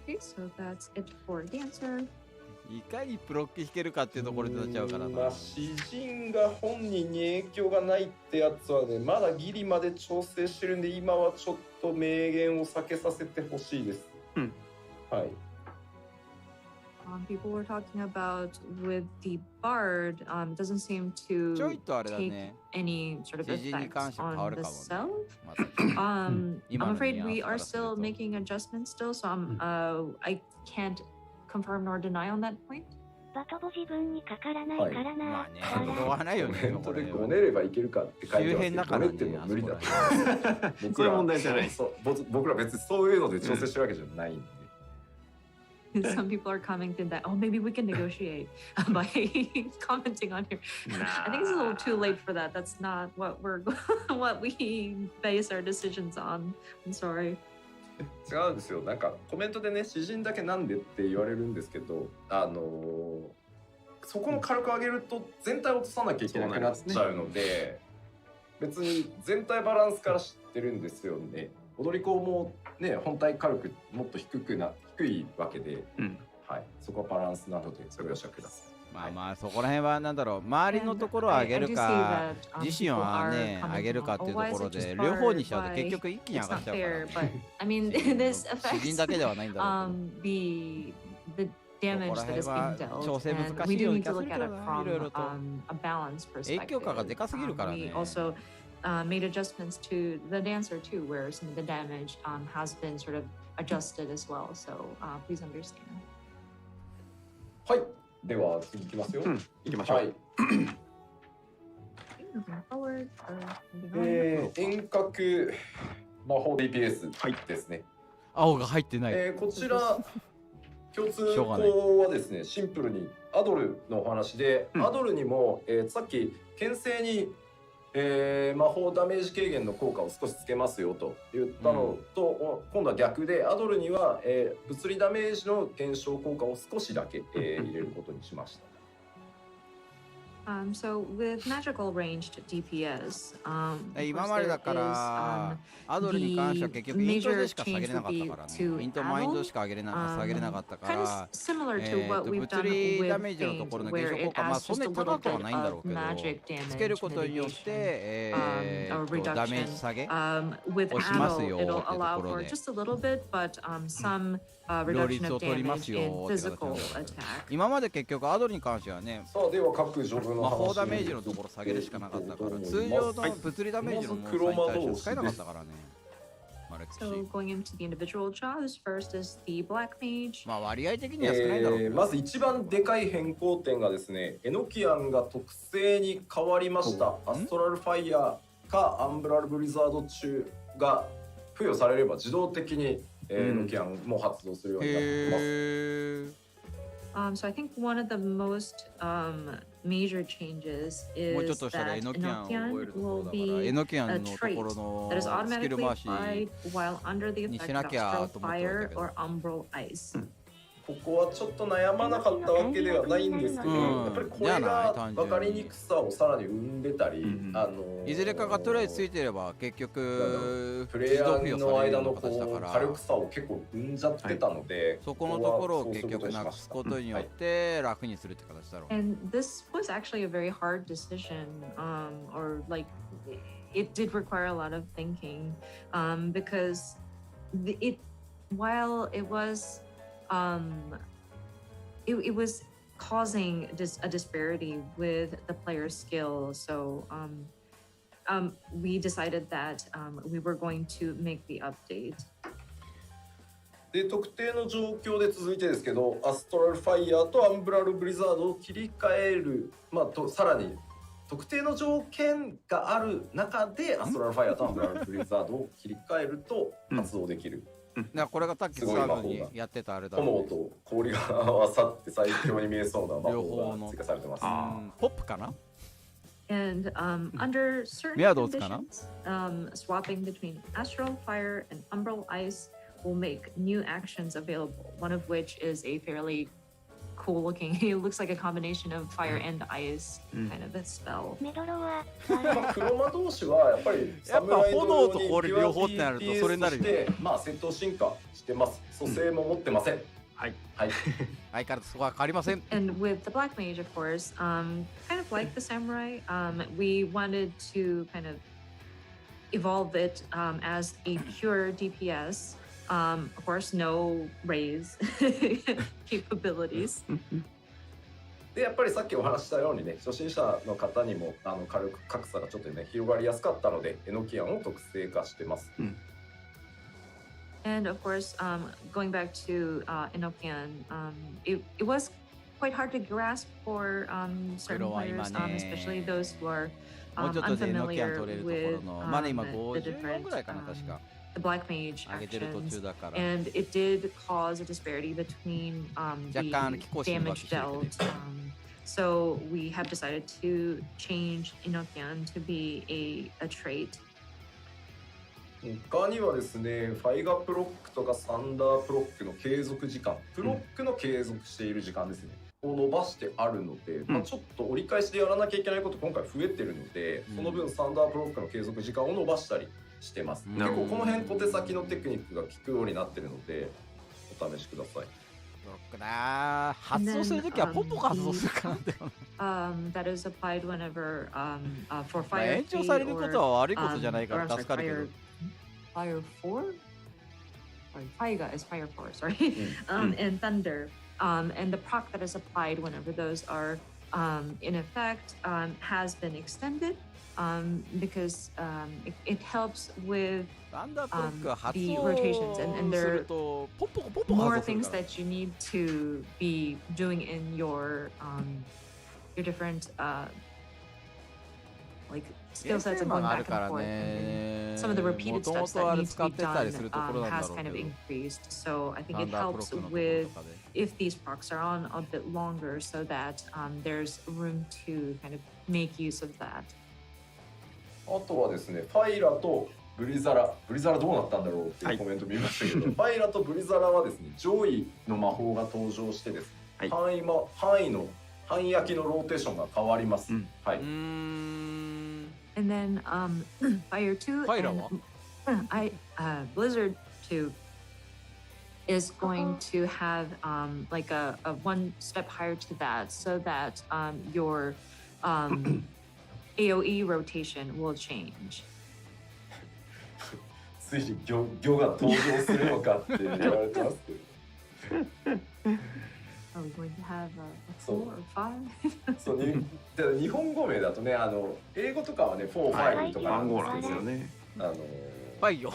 Speaker 5: Okay, so that's it for dancer.
Speaker 1: いかにプロック弾けるかっていうところでなっちゃうからな。
Speaker 4: まあ詩人が本人に影響がないってやつはね、まだギリまで調整してるんで、今はちょっと明言を避けさせてほしいです。はい。
Speaker 5: People were talking about with the bard doesn't seem to
Speaker 1: ちょいとあれだ
Speaker 5: take
Speaker 1: ね。
Speaker 5: any sort of
Speaker 1: 詩人に
Speaker 5: effects
Speaker 1: 関して変わ
Speaker 5: on
Speaker 1: る
Speaker 5: the
Speaker 1: かも
Speaker 5: cell.
Speaker 1: ね。また
Speaker 5: I'm
Speaker 1: 今の
Speaker 5: afraid
Speaker 1: ニュアン
Speaker 5: we
Speaker 1: スか
Speaker 5: are
Speaker 1: らする
Speaker 5: still
Speaker 1: と
Speaker 5: making adjustments still, so I can't confirm nor deny on that point.
Speaker 3: バトボ自分にかからないからな。
Speaker 1: まあね、しょうがないよね。
Speaker 4: コメントで
Speaker 1: これ
Speaker 4: ごねればいけるかって書いてますけど、
Speaker 1: 周辺だからね
Speaker 4: ごねっても無理だと思います。
Speaker 2: そういう問題じゃない。
Speaker 4: 僕ら別にそういうので調整してるわけじゃないんで。
Speaker 5: Some people are commenting that, oh, maybe we can negotiate by commenting on here. I think it's a little too late for that. That's not what what we base our decisions on. I'm sorry.
Speaker 4: 違うんですよ。なんかコメントでね、詩人だけなんでって言われるんですけど、そこの軽く上げると全体を落とさなきゃいけなくなっちゃうので、別に全体バランスから知ってるんですよね。踊り子もね、本体軽くもっと低いわけで、はい、そこはバランスなのでご容赦ください。
Speaker 1: まあまあそこら辺はなんだろう、周りのところを上げるか、自身はね上げるかっていうところで両方にしちゃうと結局一気に上がっちゃうから。
Speaker 5: I mean, this
Speaker 1: 詩人だけではないんだろうけど。
Speaker 5: the damage that is being dealt,
Speaker 1: 調整難
Speaker 5: and
Speaker 1: し
Speaker 5: we
Speaker 1: いよ
Speaker 5: do
Speaker 1: う
Speaker 5: need
Speaker 1: に気
Speaker 5: to
Speaker 1: がする
Speaker 5: look
Speaker 1: け
Speaker 5: at
Speaker 1: ど
Speaker 5: it
Speaker 1: な、いろいろ
Speaker 5: from
Speaker 1: と
Speaker 5: a balance
Speaker 1: 影響下がでかすぎるからね。
Speaker 5: perspective. We also made adjustments to the dancer too, where some of the damage has been sort of adjusted as well. So please understand.
Speaker 4: はい、では次いきますよ。
Speaker 2: いきましょう。
Speaker 4: はい。遠隔魔法 DPS ですね。
Speaker 1: 青が入ってない。
Speaker 4: こちら共通項はですね、シンプルにアドルのお話で、アドルにも、さっき牽制に、魔法ダメージ軽減の効果を少しつけますよと言ったのと、今度は逆でアドルには、物理ダメージの減少効果を少しだけ、入れることにしました。
Speaker 5: So with magical ranged DPS,
Speaker 1: 今までだからアドルに関しては結局イントでしか下げれなかったからね。イントマインドしか下げれなかったから、物理ダメージのところの減少効果、まあそんなに高くはないんだろうけど、つけることによってダメージ下げをしますよってところで、両立を取りますよって形なんです。今まで結局アドルに関してはね、
Speaker 4: さあでは各ジョブの
Speaker 1: 魔法ダメージのところ下げるしかなかったから、通常の物理ダメージのものに対して使えなかったからね。
Speaker 5: So going into the individual jobs, first is the black mage.
Speaker 1: まあ割合的には少ないだろうけど、
Speaker 4: まず一番でかい変更点がですね、エノキアンが特性に変わりました。アストラルファイヤーかアンブラルブリザード中が付与されれば自動的にエノキアンも発動するようになってます。
Speaker 5: So I think one of the most major changes is that Enochian will be a trait that is automatically applied while under the effect of astral fire or umbral ice.
Speaker 4: ここはちょっと悩まなかったわけではないんですけど、やっぱりこれが分かりにくさをさらに生んでたり、
Speaker 1: いずれかがとりあえずついてれば結局
Speaker 4: プレイヤーの間のこう火力差を結構生んじゃってたので、
Speaker 1: そこのところを結局なくすことによって楽にするって形だろう。
Speaker 5: And this was actually a very hard decision, or like it did require a lot of thinking, because while it was it was causing a disparity with the player's skill. So we decided that we were going to make the update.
Speaker 4: で特定の状況で続いてですけど、アストラルファイヤーとアンブラルブリザードを切り替える、さらに特定の条件がある中でアストラルファイヤーとアンブラルブリザードを切り替えると発動できる。
Speaker 1: これがさっきスカードにやってたあれだ、ね。
Speaker 4: 炎と氷が合わさって最強に見えそうな魔法が追加されてます。
Speaker 1: ポップかな
Speaker 5: And under certain conditions, swapping between astral fire and umbral ice will make new actions available, one of which is a fairly cool looking, it looks like a combination of fire and ice kind of a spell.
Speaker 3: メドロは
Speaker 4: 黒魔同士はやっぱり侍
Speaker 1: 炎とこれ両方ってなるとそれになるよね。
Speaker 4: まあ戦闘進化してます。蘇生も持ってません。
Speaker 2: はい
Speaker 4: はい。
Speaker 1: 相変わらずそこは変わりません。
Speaker 5: And with the black mage, of course, kind of like the samurai, we wanted to kind of evolve it as a pure DPS. Of course, no raise capabilities.
Speaker 4: でやっぱりさっきお話したようにね、初心者の方にも軽く格差がちょっとね広がりやすかったので、エノキアンを特性化してます。
Speaker 5: And of course, going back to Enochian, it was quite hard to grasp for certain players, especially those who are
Speaker 1: もうちょっとでエノキアン
Speaker 5: unfamiliar
Speaker 1: 取れるとこ
Speaker 5: with
Speaker 1: ろの、まだ今
Speaker 5: the
Speaker 1: 54
Speaker 5: different
Speaker 1: ぐらいかな確か。
Speaker 5: the black mage
Speaker 1: 上げてる途
Speaker 5: actions,
Speaker 1: 中だから。
Speaker 5: and it did cause a disparity between
Speaker 1: 若干
Speaker 5: the
Speaker 1: 気候心が
Speaker 5: damage dealt. So we have decided to change Enochian to be a trait.
Speaker 4: 他にはですね、ファイガプロックとかサンダープロックの継続時間、プロックの継続している時間ですね、を伸ばしてあるので、まあ、ちょっと折り返しでやらなきゃいけないこと今回増えてるので、その分サンダープロックの継続時間を伸ばしたりしてます。結構この辺小手先のテクニックが効くようになってるので、お試しください。
Speaker 1: 発動するときはポンポコ発動するかなって。
Speaker 5: That is applied whenever for
Speaker 1: まあ
Speaker 5: fire
Speaker 1: 延長されることは悪いことじゃないから助かるけど。
Speaker 5: Fire 4? Sorry, Faiga is Fire 4, sorry. And Thunder. And the proc that is applied whenever those are in effect has been extended because it helps with the rotations, and there are more things that you need to be doing in your different like skill sets and going back and forth. And some of the repeated steps that need to be done has kind of increased. So I think it helps with if these procs are on a bit longer, so that there's room to kind of make use of that.
Speaker 4: あとはですね、ファイラとブリザラどうなったんだろうっていうコメント見ましたけど、ファイラとブリザラはですね、上位の魔法が登場してですね、範囲焼きのローテーションが変わります。はい。
Speaker 5: And then Fire 2 and Blizzard 2 is going to have like a one step higher to that, so that your AoE rotation will change.
Speaker 4: ついに魚が登場するのかって言われてますけど。
Speaker 5: Are we going to have a 4 or 5?
Speaker 4: そう、日本語名だとね、英語とかはね、4、5とか
Speaker 2: 番号なんですよね。
Speaker 1: ファイよ。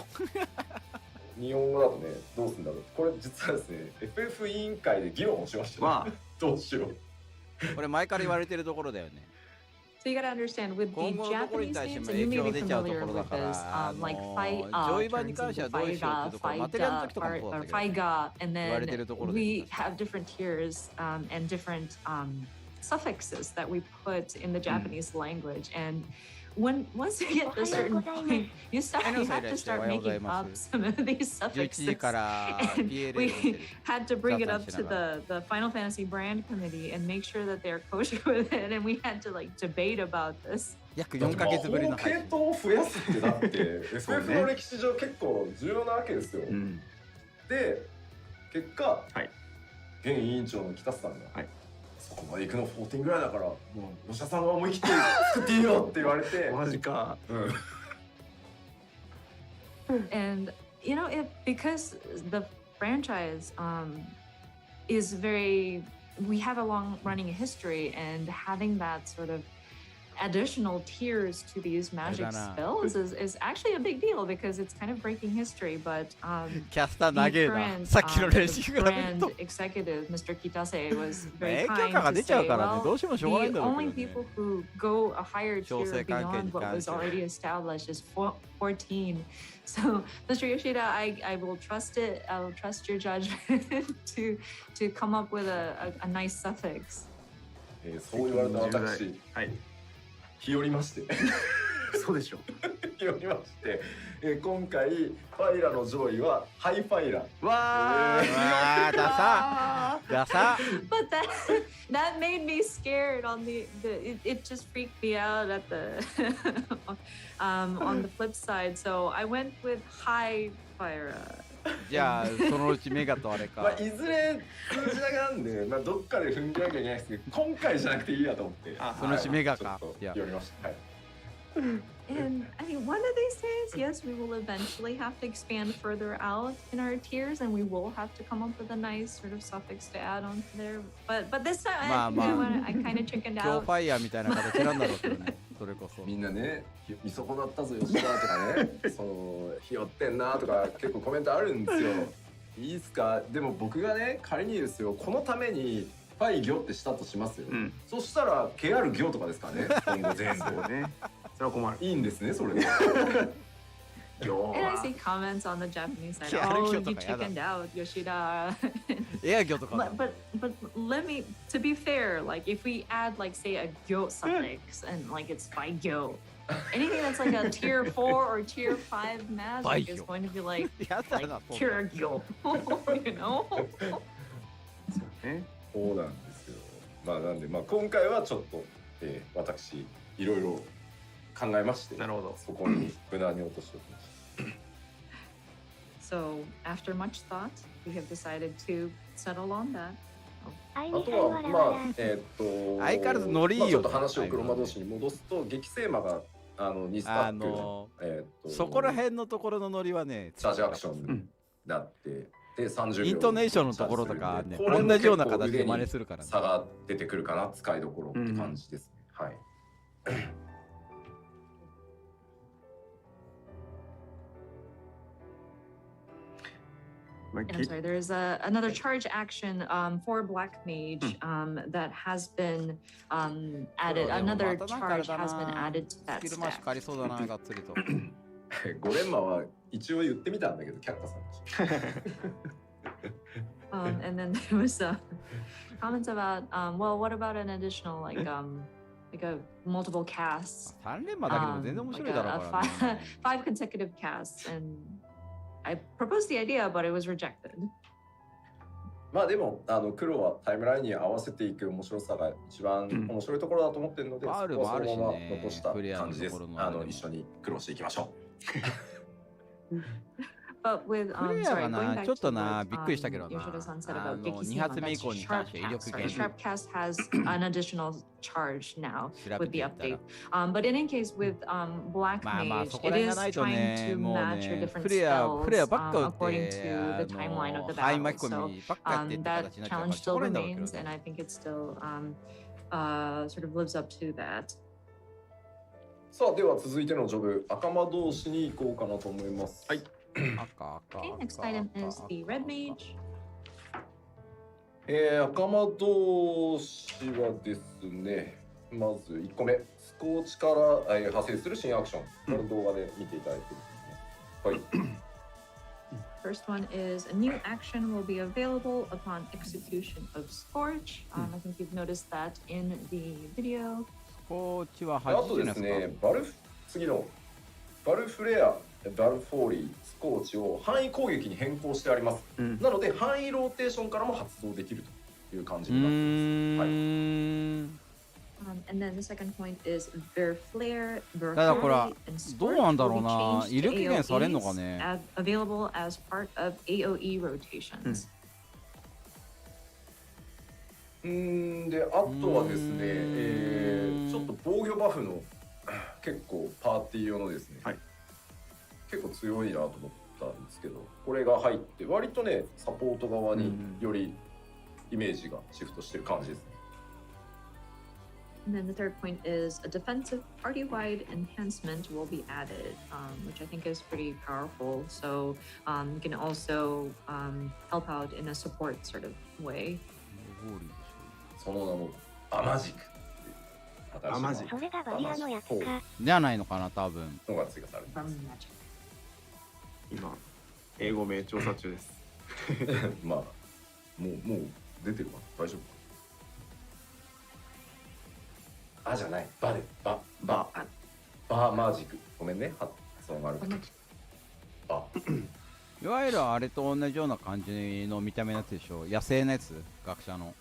Speaker 4: 日本語だとね、どうするんだろう。これ実はですね、FF 委員会で議論をしました、ね。まあ、どうしよう。
Speaker 1: これ前から言われてるところだよね。
Speaker 5: So you gotta understand with the Japanese names, and you may be familiar with this, like turns into Faiga, and then we have different tiers and different suffixes that we put in the Japanese language. And once you get to a certain point, you have to start making up some of these suffixes. And we had to bring it up to the Final Fantasy brand committee and make sure that they're kosher with it. And we had to like debate about this.
Speaker 1: 約4ヶ月ぶりの
Speaker 4: 系統を増やすってだって FF の歴史上結構重要なわけですよ。で、結果、現委員長の北さんが、そこまで行くの14ぐらいだから、もうお医者さんが思い切って作っていいよって言われて、
Speaker 2: マジか。
Speaker 5: And you know, because the franchise is very, we have a long running history, and having that sort of additional tiers to these magic spells is actually a big deal, because it's kind of breaking history. But the current brand executive, Mr. Kitase, was very kind to say, well, the only people who go a higher tier beyond what was already established is 14. So, Mr. Yoshida, I will trust it. I will trust your judgment to come up with a nice suffix.
Speaker 4: そう言われた私、日和りまして
Speaker 2: そうでしょ
Speaker 4: 読みまして、今回ファイラの上位はハイファイラ。
Speaker 2: わ
Speaker 1: ー、ダサダサ。
Speaker 5: But that made me scared on it just freaked me out at the on the flip side. So I went with high fire.
Speaker 1: じゃあそのうちメガとあれか。
Speaker 4: まあいずれ数字だけなんで、まあどっかで踏んでなきゃいけないですけど、今回じゃなくていいやと思って。
Speaker 1: そのうちメガか。
Speaker 4: いや、読みました。はい。
Speaker 5: And I mean, one of these days, yes, we will eventually have to expand further out in our tiers, and we will have to come up with a nice sort of suffix to add on there. But this time, I kind of chickened
Speaker 1: 今日
Speaker 5: out.
Speaker 1: ファイヤーみたいな形なんだろうけどね。それこそ。
Speaker 4: みんなね、見損なったぞ吉田とかね、そのひよってんなとか結構コメントあるんですよ。いいっすか？でも僕がね、仮にですよ、このためにファイギョってしたとしますよ。そしたら毛あるギョとかですかね。今後全部ね。それは困る。いいんですね、それで。
Speaker 5: And I see comments on the Japanese side. Oh, you chickened out, Yoshida.
Speaker 1: エアギョとか。
Speaker 5: But let me, to be fair, like if we add like say a gyo suffix and like it's by gyo, anything that's like a tier 4 or tier 5 magic is going to be like tier gyo, you know?
Speaker 4: そうなんですよ。まあなんでまあ今回はちょっと、私いろいろ考えまして、なるほど。そこに無難に落としておきました。
Speaker 5: So after much thought, we have decided to settle on that.
Speaker 4: あとはまあ
Speaker 1: 相変わらずノリいいよ。
Speaker 4: ちょっと話を黒魔同士に戻すと、激聖魔が2スタック
Speaker 1: そこら辺のところのノリはね、
Speaker 4: チャージアクションになって。で30秒
Speaker 1: イントネーションのところとかね、同じような形で真似するからね。
Speaker 4: 差が出てくるかな、使いどころって感じですね。はい。
Speaker 5: I'm sorry, there's another charge action for Black Mage that has been added. Another charge has been added to that stack.
Speaker 4: ゴレンマは一応言ってみたんだけど、却下された。
Speaker 5: And then there was comments about, well, what about an additional like a multiple casts?
Speaker 1: 3連魔だけでも全然面白いだろうからね。
Speaker 5: 5 consecutive casts, and I proposed the idea, but it was rejected.
Speaker 4: まあでも黒はタイムラインに合わせていく面白さが一番面白いところだと思ってるので、そこはそのまま残した感じです。一緒に苦労していきましょう。
Speaker 5: But with
Speaker 1: フレアはな、ちょっとな、びっくりしたけどな。2発目以降に関して威力減。
Speaker 5: Sharp cast has an additional charge now with the update. But in any case, with Black Mage, it is trying to match your different spells according to the timeline of the battle. So that challenge still remains, and I think it still sort of lives up to that.
Speaker 4: さあ、では続いてのジョブ、赤魔同士に行こうかなと思います。はい。
Speaker 5: Okay, next item is the Red Mage.
Speaker 4: 赤魔同士はですね、まず1個目、スコーチから派生する新アクション。この動画で見ていただいてるんですね。はい。
Speaker 5: First one is a new action will be available upon execution of Scorch. I think you've noticed that in the video.
Speaker 1: スコーチは
Speaker 4: あとですね、次のバルフレア、バルフォーリー、スコーチを範囲攻撃に変更してあります。なので範囲ローテーションからも発動できるという感じになってます。
Speaker 5: And then the second point is their flare,
Speaker 1: ただこれどうなんだろうな、威力減されるのかね。
Speaker 5: Available as part of AOE rotations.
Speaker 4: で、あとはですね、ちょっと防御バフの結構パーティー用のですね、結構強いなと思ったんですけど、これが入って割とね、サポート側によりイメージがシフトしてる感じですね。
Speaker 5: And then the third point is a defensive party-wide enhancement will be added, which I think is pretty powerful. So you can also help out in a support sort of way.
Speaker 4: その名もアマジック。
Speaker 2: アマジック。
Speaker 3: それがバリアのやつか。
Speaker 1: じゃないのかな、多分。
Speaker 4: のが追加されてます。
Speaker 2: 今英語名調査中です。
Speaker 4: まあもう出てるかな、大丈夫かな。あじゃない、バでバ。バーマジック。ごめんね、発音悪くて。あ、
Speaker 1: いわゆるあれと同じような感じの見た目のやつでしょ。野生のやつ、学者の。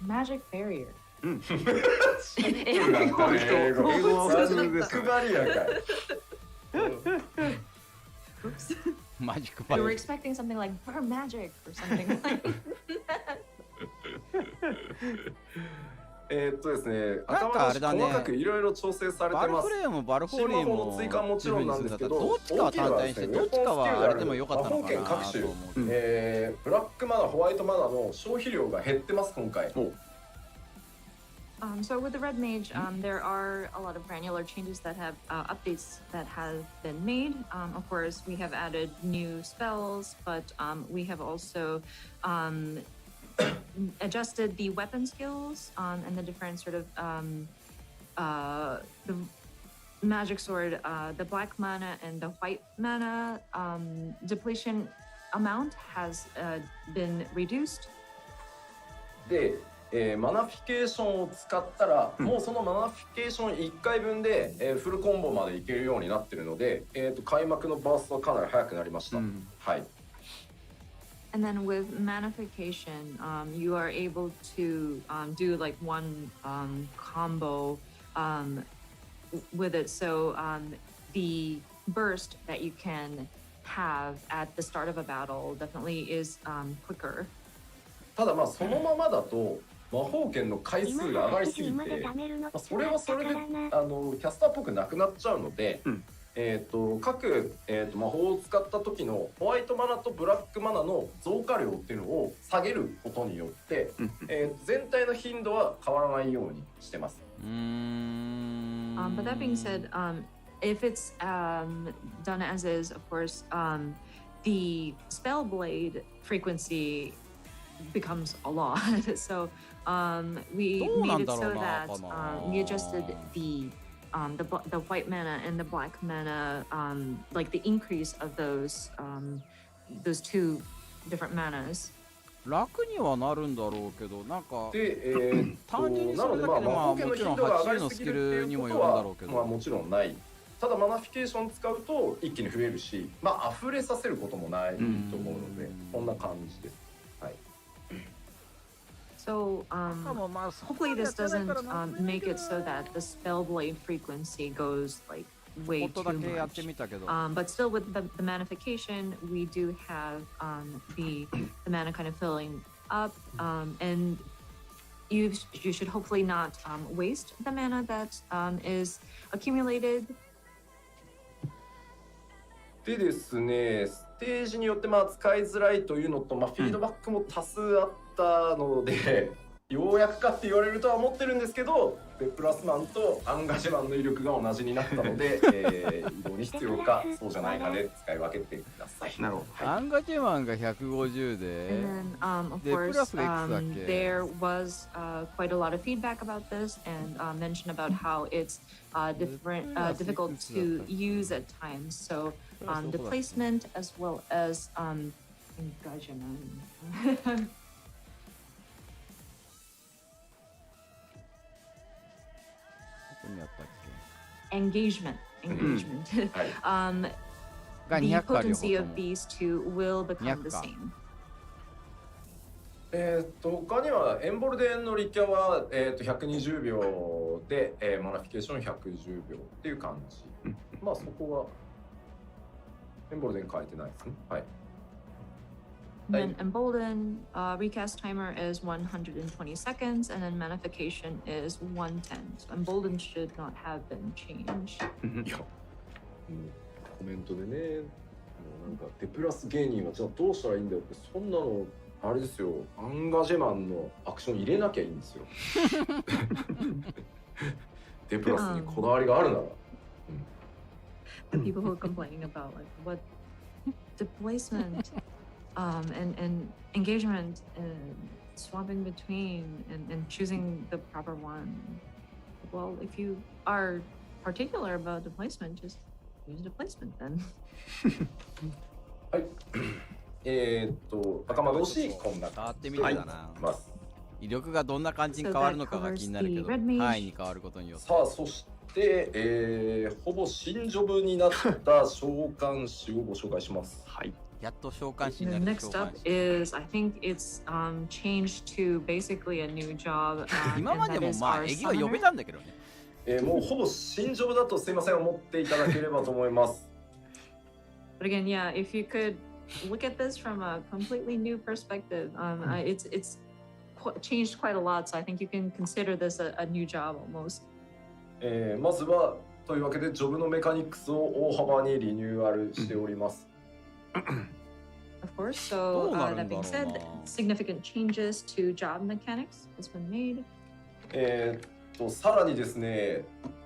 Speaker 5: Magic barrier.
Speaker 2: 英語は普通です。
Speaker 4: 配りやかい。
Speaker 1: マジックパ
Speaker 5: We
Speaker 1: イ
Speaker 5: were expecting something like bar magic or something like that.
Speaker 4: ですね、
Speaker 1: なんかあれだね、
Speaker 4: 細かくいろいろ調整されて
Speaker 1: バル
Speaker 4: ます。
Speaker 1: フレーム、バルフォーリー
Speaker 4: 新魔法
Speaker 1: も
Speaker 4: の追加はもちろんなんですけど、
Speaker 1: どっちかは単体にして、どっちかはあれでもよかったのかなと思う。
Speaker 4: 各種、ブラックマナー、ホワイトマナーの消費量が減ってます、今回。
Speaker 5: So with the red mage, there are a lot of granular changes that have updates that have been made. Of course, we have added new spells, but we have also adjusted the weapon skills and the different sort of the magic sword, the black mana and the white mana depletion amount has been reduced.
Speaker 4: で、マナフィケーションを使ったら、もうそのマナフィケーション1回分で、フルコンボまでいけるようになってるので、開幕のバーストはかなり早くなりました。はい。
Speaker 5: And then with manification, you are able to do like one combo with it. So the burst that you can have at the start of a battle definitely is quicker.
Speaker 4: ただまあそのままだと魔法剣の回数が上がりすぎて、それはそれでキャスターっぽくなくなっちゃうので、各、魔法を使った時のホワイトマナとブラックマナの増加量っていうのを下げることによって、全体の頻度は変わらないようにしてます。
Speaker 5: But that being said, if it's done as is, of course, the spell blade frequency becomes a lot. So we made it so that we adjusted the white mana and the black mana, like the increase of those two different manas.
Speaker 1: 楽にはなるんだろうけど、なんか
Speaker 4: で、
Speaker 1: 単純にそれだけでまあもちろん8のスキルにもよるんだろうけど、
Speaker 4: まあもちろんない。ただマナフィケーション使うと一気に増えるし、まあ溢れさせることもないと思うので、こんな感じです。はい。
Speaker 5: So hopefully this doesn't make it so that the spell blade frequency goes like way too much. But still with the manification, we do have the mana kind of filling up, and you should hopefully not waste the mana that is accumulated.
Speaker 4: でですね、ステージによってまあ使いづらいというのと、まあ、フィードバックも多数あったので、ようやくかって言われるとは思ってるんですけど、デプラスマンとアンガジマンの威力が同じになったので、移動に必要かそうじゃないかで使い分けてください。
Speaker 2: なるほど。
Speaker 1: アンガジマンが150で、でプラスがいくつだっけ？
Speaker 5: There was quite a lot of feedback about this and mention about how it's difficult to use at times. So the placement as well as engagement. Engagement. The potency of these two will become the same.
Speaker 4: 他にはエンボルデンのリキャは、120秒で、マナフィケーション110秒っていう感じ。まあそこはエンボルデン変えてないですね。はい。
Speaker 5: Then Embolden recast timer is 120 seconds, and then manification is 110. So Embolden should not have been changed.
Speaker 4: いや、コメントでね、なんかデプラス芸人はじゃあどうしたらいいんだよって、そんなのあれですよ、アンガジェマンのアクション入れなきゃいいんですよ。デプラスにこだわりがあるなら。
Speaker 5: The people who are complaining about like what displacement. And engagement and swapping between and choosing the proper one. Well, if you are particular about the placement, just use the placement then.
Speaker 4: はい。赤魔同士こんな
Speaker 1: 触ってみてだな。威力がどんな感じに変わるのかが気になるけど、範囲に変わることによって。
Speaker 4: さあ、そして、ほぼ新ジョブになった召喚士をご紹介します。
Speaker 2: はい。
Speaker 1: やっと召喚士にな
Speaker 5: The
Speaker 1: る。
Speaker 5: next up is, I think it's changed to basically a new job.
Speaker 1: 今までもまあエギは呼べたんだけどね。
Speaker 4: もうほぼ新ジョブだとすいません思っていただければと思います。
Speaker 5: But again, yeah, if you could look at this from a completely new perspective, it's changed quite a lot. So I think you can consider this a new job almost.
Speaker 4: まずはというわけでジョブのメカニクスを大幅にリニューアルしております。
Speaker 5: Of course. So that being said, significant changes to job mechanics has been made.
Speaker 4: さらにですね、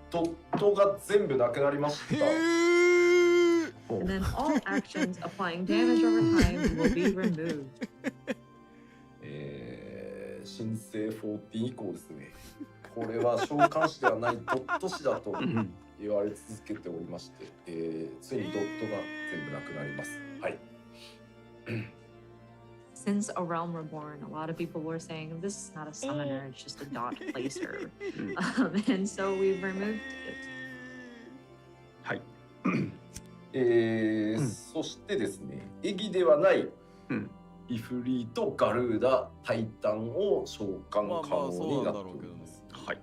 Speaker 4: ドットが全部なくなりました。
Speaker 5: And then all actions applying damage over time will be removed.
Speaker 4: 新生14以降ですね。これは召喚士ではないドット士だと言われ続けておりまして、ついにドットが全部なくなります。はい。
Speaker 5: Since A Realm Reborn, a lot of people were saying this is not a summoner, it's just a dot placer. And so we've removed it.
Speaker 4: はい。そしてですね、エgiではないイフリート、ガルーダ、タイタンを召喚可能になっております。はい。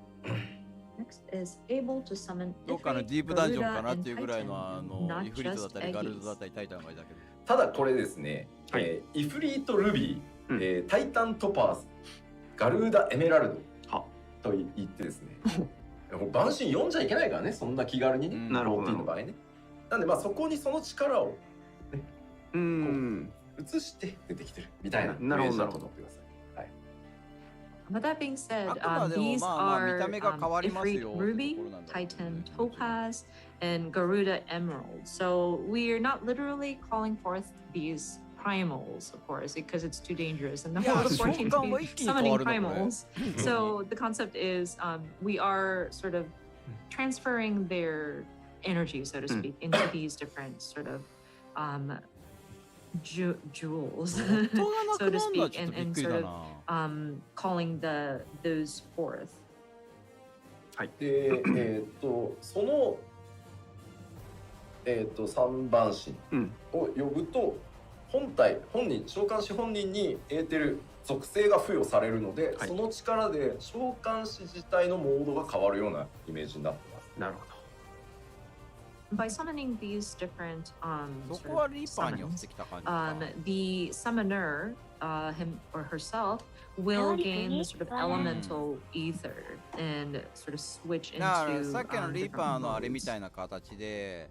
Speaker 5: Next is able to summon
Speaker 1: どっかのディープダンジョンかなっていうぐらいのイフリートだったりガルーダだったりタイタンがいたけど。
Speaker 4: ただこれですね、イフリートルビー、タイタントパーズ、ガルーダエメラルドと言ってですね、万神読んじゃいけないからね、そんな気軽にね、
Speaker 2: なるほど
Speaker 4: の場合ね。なんでまあそこにその力を、ね、移して出てきてるみたいなイメージだと思ってください。
Speaker 5: But that being said, these are Ifrit Ruby, Titan Topaz, and Garuda Emerald. So we are not literally calling forth these primals, of course, because it's too dangerous. And the whole of 14 to be summoning primals. So the concept is we are sort of transferring their energy, so to speak, into these different sort of jewels, so to speak, and sort of calling those forth.
Speaker 4: はい。で、その三番神を呼ぶと、本人召喚師本人にエーテル属性が付与されるので、その力で召喚師自体のモードが変わるようなイメージになってます。
Speaker 2: なるほど。
Speaker 5: By summoning these different
Speaker 1: sort of summons,
Speaker 5: the summoner, him or herself, will gain the sort of elemental ether and sort of switch into
Speaker 1: さっきのリーパーのあれみたいな形で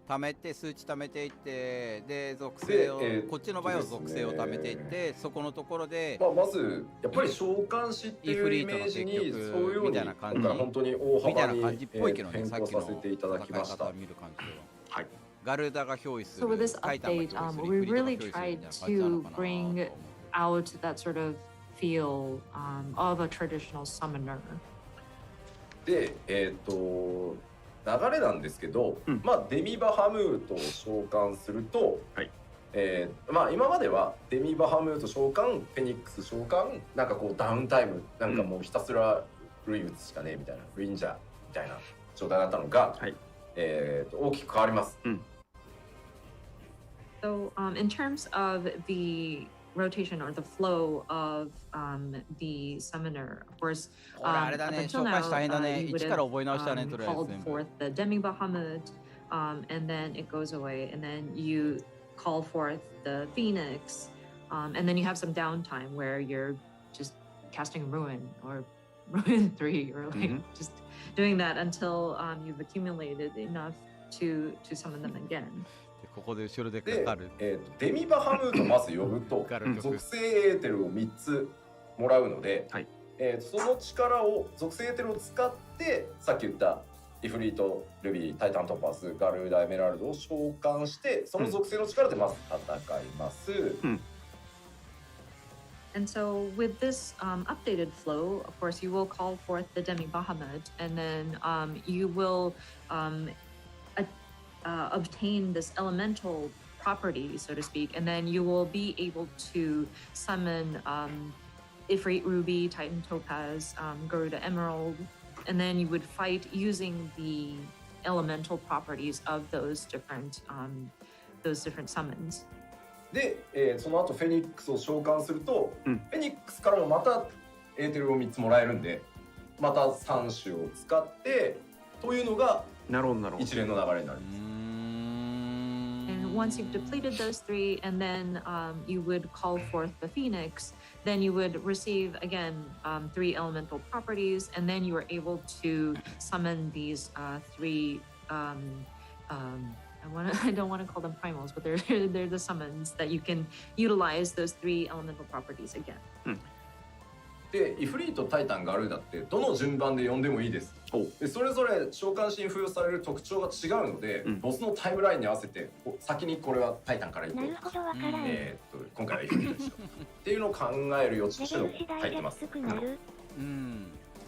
Speaker 1: 貯めて数値貯めていってで属性をこっちの場合は属性を貯めていってそこのところで
Speaker 4: まずやっぱり召喚師っていうイメージにそういうように本当に大幅に変更させていただきました。はい。
Speaker 1: ガルダが憑依する。
Speaker 5: So with this update, we really tried to bring out that sort of feel of a traditional summoner.
Speaker 4: で、流れなんですけど、まあデミバハムートを召喚すると、まあ今まではデミバハムート召喚、フェニックス召喚、なんかこうダウンタイム、なんかもうひたすらルイ打つしかねえみたいな、ルインジャーみたいな状態だったのが、大きく変わります。
Speaker 5: So in terms of the rotation or the flow of the summoner, of course, up until now, you would have called forth the Demi Bahamut, and then it goes away, and then you call forth the Phoenix, and then you have some downtime where you're just casting Ruin or Ruin 3, or like just doing that until you've accumulated enough to summon them again.
Speaker 1: ここで後ろでかかる。
Speaker 4: デミバハムートをまず呼ぶと属性エーテルを3つもらうので、その力を属性エーテルを使ってさっき言ったイフリート、ルビー、タイタントパス、ガルーダ、エメラルドを召喚してその属性の力でまず戦います。
Speaker 5: And so with this updated flow, of course, you will call forth the Demi Bahamut, and then you will obtain this elemental property, so to speak, and then you will be able to summon Ifrit Ruby, Titan Topaz, Garuda Emerald, and then you would fight using the elemental properties of those different summons.
Speaker 4: で、その後フェニックスを召喚すると、フェニックスからもまたエーテルを3つもらえるんで、また3種を使ってというのが一連の流れになるんです。
Speaker 5: And once you've depleted those 3, and then you would call forth the Phoenix, then you would receive again 3 elemental properties, and then you are able to summon these 3. I don't want to call them primals, but they're the summons that you can utilize those 3 elemental properties again.
Speaker 4: で、イフリート、タイタン、ガルーダってどの順番で呼んでもいいです。で、それぞれ召喚士に付与される特徴が違うので、ボスのタイムラインに合わせて先にこれはタイタンからいこうとか、今回はイフリートにしようっていうのを考える余地というのを書いてます。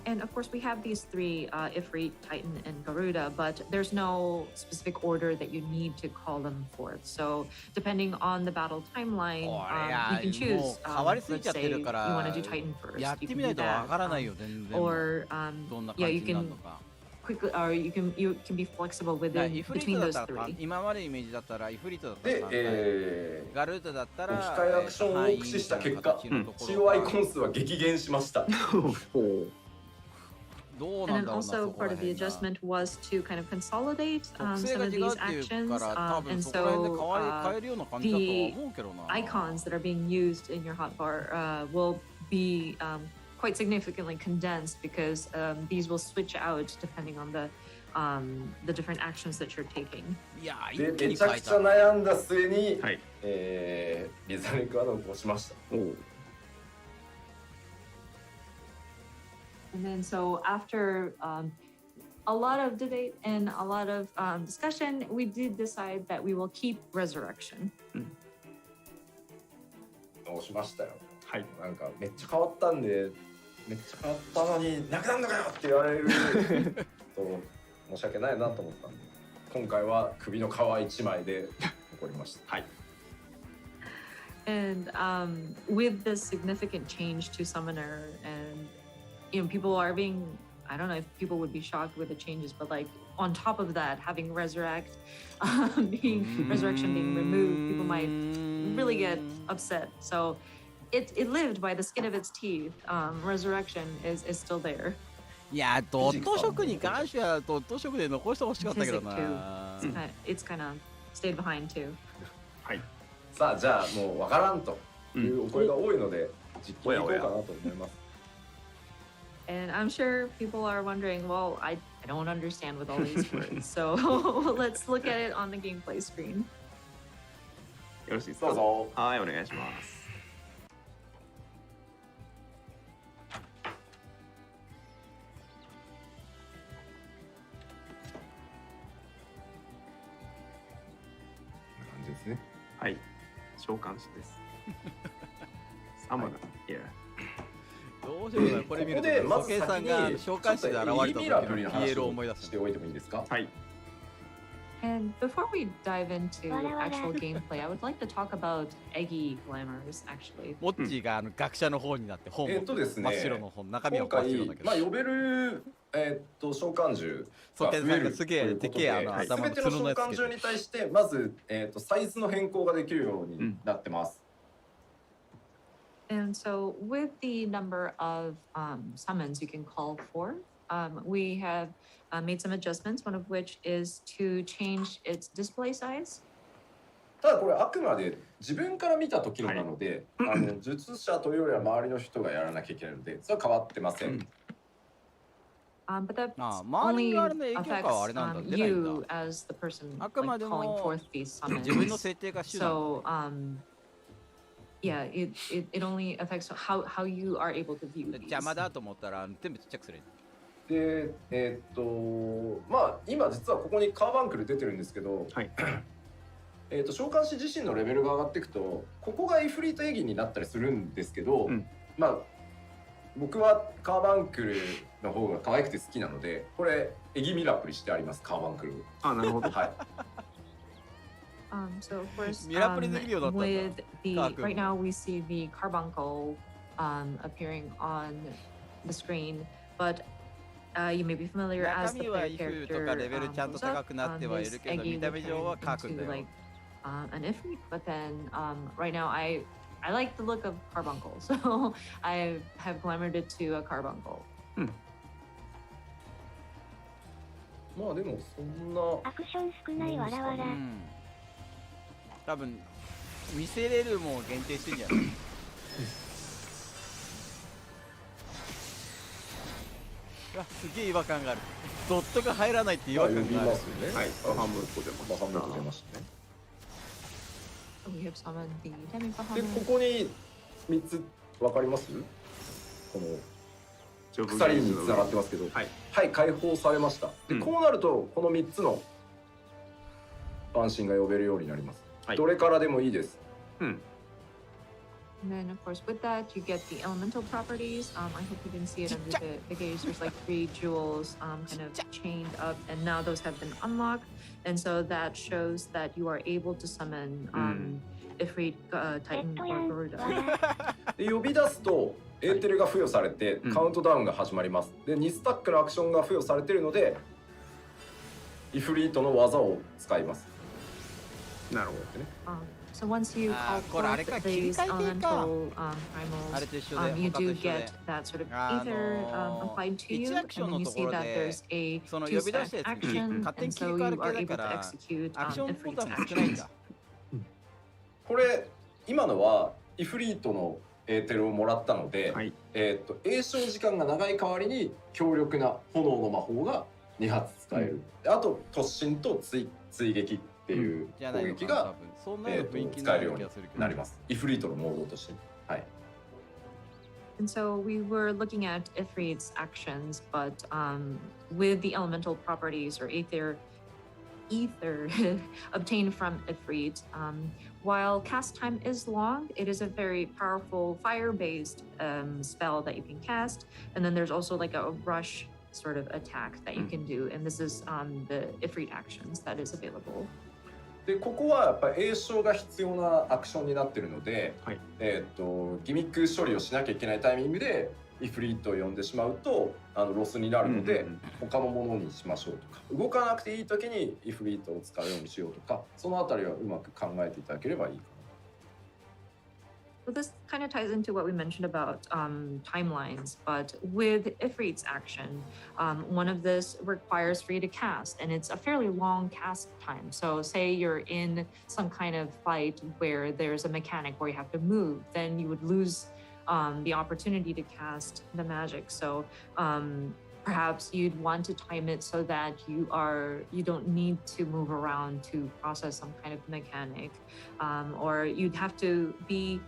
Speaker 5: And of course, we have these 3, Ifrit, Titan, and Garuda, but there's no specific order that you need to call them forth. So, depending on the battle timeline, you can choose. Let's say you want to do Titan first. You can do that. Or, yeah, you can quickly, or you can be flexible between those 3.
Speaker 1: 今までイメージだったらイフリートだったらガルータだったら
Speaker 4: 置き換えアクションを駆使した結果、COI コン数は激減しました。
Speaker 5: And then also part of the adjustment was to kind of consolidate some of these actions. And so the icons that are being used in your hotbar will be quite significantly condensed because these will switch out depending on the different actions that you're taking.
Speaker 4: で、めちゃくちゃ悩んだ末に、リザリックアドを押しました。
Speaker 5: And then so after a lot of debate and a lot of discussion, we did decide that we will keep Resurrection.
Speaker 4: 押しましたよ。はい。なんかめっちゃ変わったんで、めっちゃ変わったのになくなるのかよって言われると申し訳ないなと思ったんで、今回は首の皮一枚で残りました。はい。
Speaker 5: And with this significant change to Summoner and people are being, I don't know if people would be shocked with the changes, but like on top of that, having Resurrection being removed, people might really get upset. So it lived by the skin of its teeth. Resurrection is still there.
Speaker 1: いや、ドット色に関してはドット色で残してほしかったけどな。
Speaker 5: It's kind of stayed behind too.
Speaker 4: はい。さあ、じゃあもうわからんというお声が多いので、実験いこうかなと思います。
Speaker 5: And I'm sure people are wondering, well, I don't understand with all these words. So let's look at it on the gameplay screen.
Speaker 2: よろしいですか？どうぞ。はい、お願いします。
Speaker 4: こんな感じですね。
Speaker 2: はい、召喚師です。サマナ、いや。
Speaker 1: どうしようかな、これ見ると、
Speaker 4: まず
Speaker 1: 先さんが召喚師で現れた時の PL を思い出す。
Speaker 4: しておいてもいいですか？はい。
Speaker 5: And before we dive into actual gameplay, I would like to talk about Eggy Glamours, actually.
Speaker 1: モッチーが学者の方になって本を真っ白の本、中身は真っ白だけど。
Speaker 4: まあ呼べる召喚獣が増える
Speaker 1: すげえでけえ頭の
Speaker 4: 全ての召喚獣に対してまずサイズの変更ができるようになってます。
Speaker 5: And so with the number of summons you can call for, we have made some adjustments, one of which is to change its display size.
Speaker 4: ただこれあくまで自分から見た時のなので、術者というよりは周りの人がやらなきゃいけないので、それは変わってません。
Speaker 5: But that only affects you as the person like, calling forth these summons. So, yeah, it only affects how you are able to view these.
Speaker 1: 邪魔だと思ったら全部ちっちゃくする。
Speaker 4: で、まあ今実はここにカーバンクル出てるんですけど、はい、召喚師自身のレベルが上がっていくと、ここがイフリートエギになったりするんですけど、まあ僕はカーバンクルの方が可愛くて好きなので、これエギミラプリしてあります、カーバンクル。あ、なるほど。はい。
Speaker 5: So of course, with the right now we see the carbuncle appearing on the screen, but you may be familiar as the player character goes up, his eggy will turn into like an ifrit, but then right now I like the look of carbuncle, so I have glamored it to a carbuncle.
Speaker 4: まあでもそんな
Speaker 3: アクション少ないわらわら。
Speaker 1: 多分見せれるもん限定してんじゃない？うわ、すげえ違和感がある。ドットが入らないって違和感がある。
Speaker 4: ますよね。
Speaker 2: はい、半分と出ました。
Speaker 4: 半分と出ましたね。
Speaker 5: We have summoned the Demi
Speaker 4: で、こ
Speaker 5: Bahamut.
Speaker 4: こに3つ分かります？この鎖に繋がってますけど、
Speaker 2: はい、
Speaker 4: はい、解放されました。で、こうなるとこの3つの万神が呼べるようになります。
Speaker 2: はい、
Speaker 4: どれからでもいいです。
Speaker 5: And then, of course, with that, you get the elemental properties. I hope you can see it under the gaze. There's like 3 jewels kind of chained up, and now those have been unlocked. And so that shows that you are able to summon Ifrit, Titan, or Garuda.
Speaker 4: で、呼び出すとエーテルが付与されてカウントダウンが始まります。で、2スタックのアクションが付与されているので、イフリートの技を使います。
Speaker 2: なるほどね。
Speaker 5: So once you call forth these elemental primals, you do get that sort of ether applied to you, and then you see that there's a 2-step action, and so you are able to execute Ifrit's actions.
Speaker 4: これ今のはイフリートのエーテルをもらったので、
Speaker 2: はい、
Speaker 4: 詠唱時間が長い代わりに強力な炎の魔法が2発使える。あと突進と追撃っていう攻撃が使えるようになります。イフリートのモードとして。はい。
Speaker 5: And so we were looking at Ifrit's actions, but with the elemental properties or ether obtained from Ifrit, while cast time is long, it is a very powerful fire-based spell that you can cast. And then there's also like a rush sort of attack that you can do, and this is the Ifrit actions that is available.
Speaker 4: で、ここはやっぱり詠唱が必要なアクションになってるので、
Speaker 2: はい、
Speaker 4: ギミック処理をしなきゃいけないタイミングでイフリートを呼んでしまうとロスになるので、他のものにしましょうとか、動かなくていい時にイフリートを使うようにしようとか、そのあたりはうまく考えていただければいいかな。
Speaker 5: So this kind of ties into what we mentioned about timelines, but with Ifrit's action, one of this requires for you to cast, and it's a fairly long cast time. So say you're in some kind of fight where there's a mechanic where you have to move, then you would lose the opportunity to cast the magic. So perhaps you'd want to time it so that you don't need to move around to process some kind of mechanic, or you'd have to be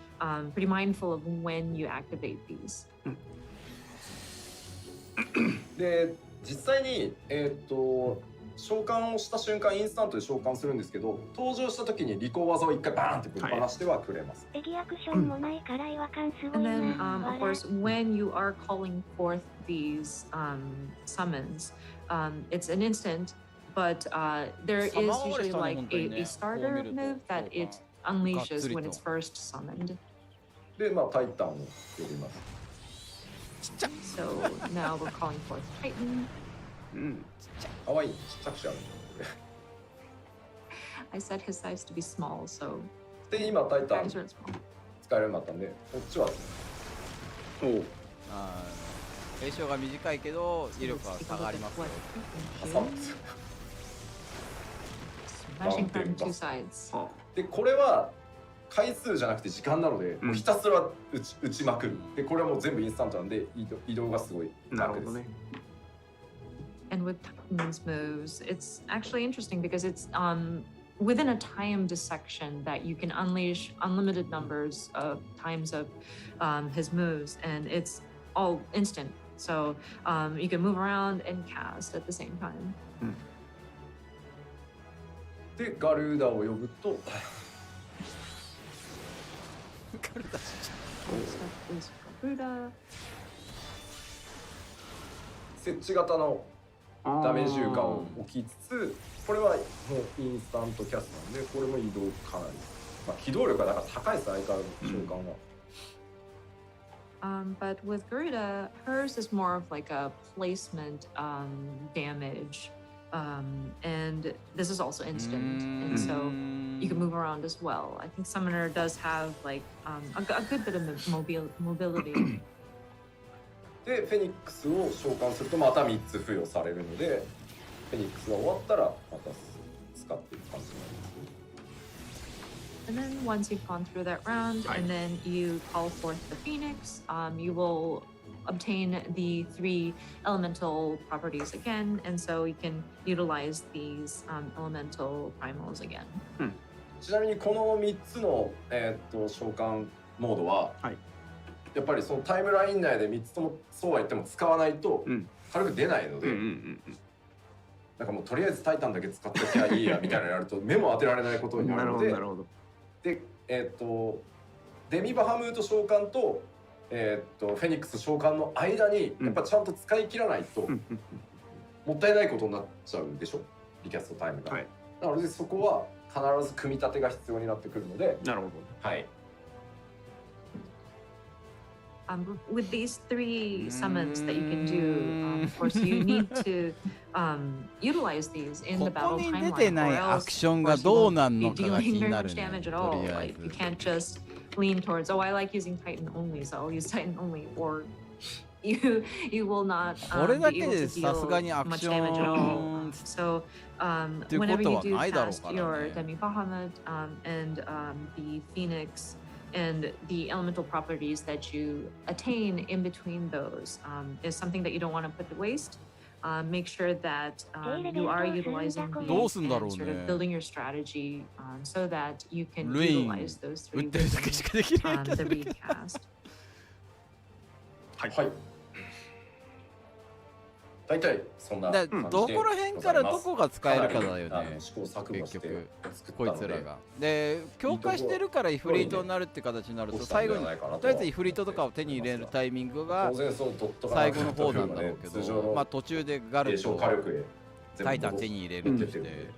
Speaker 5: pretty mindful of when you activate these.
Speaker 4: で、実際に召喚をした瞬間インスタントで召喚するんですけど、登場した時にリコー技を一回バーンってぶっ放してはくれます。
Speaker 3: エリアクションもないから違和感すごい
Speaker 5: And
Speaker 3: な。
Speaker 5: then, of course, when you are calling forth these summons, it's an instant, but there is usually like a starter move that it unleashes when it's first summoned.
Speaker 4: で、まあタイタンを呼びます。
Speaker 5: So now we're calling forth Titan.
Speaker 4: かわいい、ちっちゃくしてある。
Speaker 5: I set his size to be small, so
Speaker 4: で、今タイタン
Speaker 5: very
Speaker 4: 使
Speaker 5: sort of small.
Speaker 4: えるようになったんで、こっちは
Speaker 1: 詠唱が短いけど威力は下がりますよ。
Speaker 4: 挟むんですよ。
Speaker 5: Smashing from two sides.
Speaker 4: で、これは回数じゃなくて時間なので、もうひたすら打ちまくる。で、これはもう全部インスタントなんで移動がすごい楽です。
Speaker 5: And with Titan's moves, it's actually interesting because it's within a timed section that you can unleash unlimited numbers of times of his moves, and it's all instant. So you can move around and cast at the same time.
Speaker 4: で、ガルーダを呼ぶと、設置型のダメージ床を置きつつ、これはもうインスタントキャスなんで、これも移動かなり、まあ、機動力がだから高いです、相変わらず召喚は。
Speaker 5: But with Garuda, hers is more of like a placement damage. And this is also instant, and so you can move around as well. I think Summoner does have like a good bit of mobility.
Speaker 4: でフェニックスを召喚するとまた3つ付与されるので、フェニックスが終わったらまた使っていく感じになります。
Speaker 5: And then once you've gone through that round, and then you call forth the Phoenix, you will obtain the 3 elemental properties again, and so you can utilize these elemental primals again.
Speaker 4: ちなみにこの3つの、召喚モードは、やっぱりそのタイムライン内で3つともそうは言っても使わないと軽く出ないので、なんかもうとりあえずタイタンだけ使ってきゃいいやみたいなのやると目も当てられないことになるので、で、デミバハムート召喚とフェニックス召喚の間にやっぱちゃんと使い切らないともったいないことになっちゃうでしょ、リキャストタイムが。なのでそこは必ず組み立てが必要になってくるので。
Speaker 2: なるほど。
Speaker 4: はい。
Speaker 5: With these 3 summons that you can do, of course, you need to utilize these in the battle timeline, or else you won't be dealing very much damage at all. Like, you can't just lean towards, oh, I like using Titan only, so I'll use Titan only, or you will not be able to deal much damage at all. So whenever you do cast your Demi Bahamut and the Phoenix and the elemental properties that you attain in between those is something that you don't want to put to waste. Make sure that you are utilizing these and sort of building your strategy so that you can utilize those 3 within the recast.
Speaker 4: はい。大体そんな感じで、
Speaker 1: どこら辺からどこが使えるかだよね、
Speaker 4: 試行錯誤して作った
Speaker 1: こいつらが。で強化してるからイフリートになるって形になると、最後にとりあえずイフリートとかを手に入れるタイミングが最後の方なんだろうけど、まあ途中でガルとタイタン手に入れるとして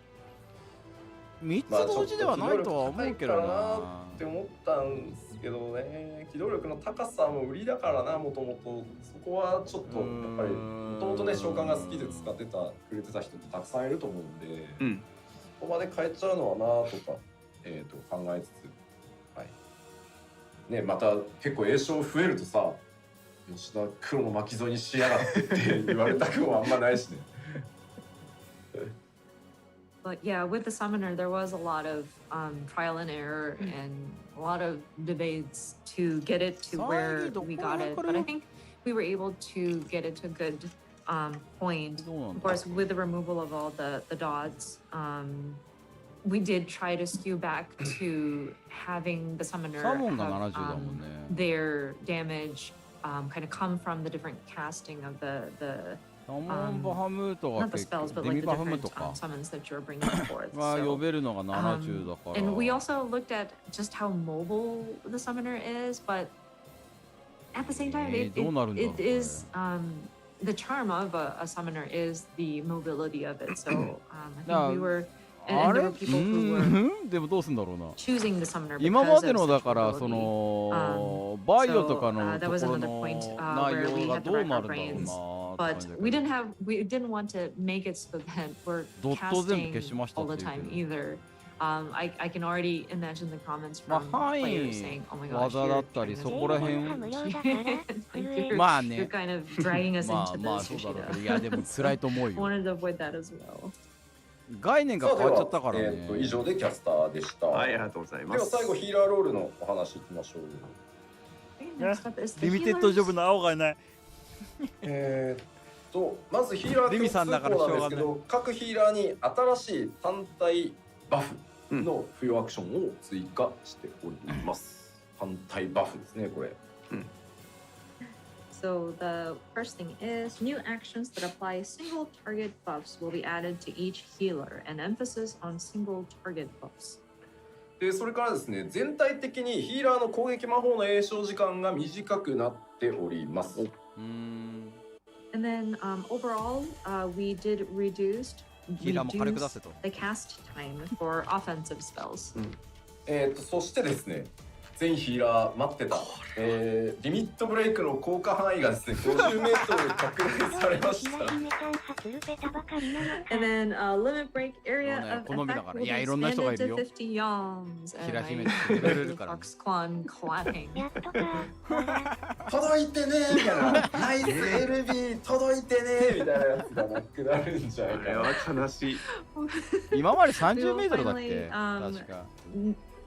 Speaker 1: 3つ同時ではないとは思うけどな
Speaker 4: って思ったんですけどね。機動力の高さも売りだからな、もともと。そこはちょっとやっぱりもともとね召喚が好きで使ってくれてた人ってたくさんいると思うんで、そこまで変えちゃうのはなとか、考えつつ、はいね、また結構栄称増えるとさ、吉田黒の巻き添えにしやがってって言われたくもあんまないしね。
Speaker 5: But yeah, with the summoner, there was a lot of trial and error and a lot of debates to get it to where we got it. But I think we were able to get it to a good point. Of course, with the removal of all the dots, we did try to skew back to having the summoner have their damage kind of come from the different casting of the not the spells, but like the different summons that you're bringing forth. And we also looked at just how mobile the summoner is, but at the same time, it is the charm of a summoner is the mobility of it. So I think we were. And there were people who were
Speaker 1: でもどうすんだろうな。
Speaker 5: choosing the summoner
Speaker 1: 今
Speaker 5: because
Speaker 1: まで
Speaker 5: of
Speaker 1: の
Speaker 5: such
Speaker 1: だからそ
Speaker 5: mobility.
Speaker 1: のバイオとかの
Speaker 5: that
Speaker 1: と
Speaker 5: was
Speaker 1: ころ
Speaker 5: another
Speaker 1: の
Speaker 5: point
Speaker 1: 内
Speaker 5: where we
Speaker 1: 容が
Speaker 5: had to
Speaker 1: どう
Speaker 5: rack
Speaker 1: な
Speaker 5: our
Speaker 1: るんだろう
Speaker 5: brains.
Speaker 1: な。
Speaker 5: But we didn't want to make it so that we're
Speaker 1: ドット全部消
Speaker 5: casting
Speaker 1: しました
Speaker 5: all
Speaker 1: っ
Speaker 5: the
Speaker 1: ていう
Speaker 5: time
Speaker 1: けど。
Speaker 5: either. I can already imagine the comments
Speaker 1: ま
Speaker 5: from
Speaker 1: あ範
Speaker 5: players
Speaker 1: 囲
Speaker 5: saying, "Oh my gosh,
Speaker 1: 技だ
Speaker 5: you're
Speaker 1: ったり
Speaker 5: trying
Speaker 1: そ
Speaker 5: to
Speaker 1: こら
Speaker 5: do
Speaker 1: 辺
Speaker 5: you're
Speaker 1: まあ
Speaker 5: you're
Speaker 1: ね
Speaker 5: kind of dragging us
Speaker 1: まあ
Speaker 5: into
Speaker 1: まあ
Speaker 5: this."
Speaker 1: そうだろう
Speaker 5: Yoshida.
Speaker 1: けど、いやでも辛いと思う
Speaker 5: I
Speaker 1: よ。
Speaker 5: wanted to avoid that as well.
Speaker 1: 概念が変わっちゃったからね。
Speaker 4: 以上でキャスターでした。
Speaker 2: はい、ありがとうございます。
Speaker 4: では最後ヒーラーロールのお話いきましょう。
Speaker 5: Next up is the
Speaker 1: リミテッド
Speaker 5: healers.
Speaker 1: ジョブの青がない。
Speaker 4: まずヒーラー
Speaker 1: リミさんだからしょうがない
Speaker 4: なんですけど、各ヒーラーに新しい単体バフの付与アクションを追加しております。単体バフですね、これ。
Speaker 5: So the first thing is new actions that apply single target buffs will be added to each healer, and emphasis on single target buffs.
Speaker 4: でそれからですね、全体的にヒーラーの攻撃魔法の詠唱時間が短くなっております。
Speaker 5: And then overall, we did reduce the
Speaker 1: cast
Speaker 5: cast time for offensive spells.
Speaker 4: そしてですね、全ヒーラー待ってた、リミットブレイクの効果範囲がですね 50m 拡大されました。
Speaker 5: And then limit break area of effect will be expanded to 50 yawns. And I Foxconn clapping.
Speaker 4: 届いてねーみたいなナイス LB 届いてねーみたいなやつがなくなるんじゃないかな。
Speaker 2: 悲しい。
Speaker 1: 今まで30メートルだっけ、確か。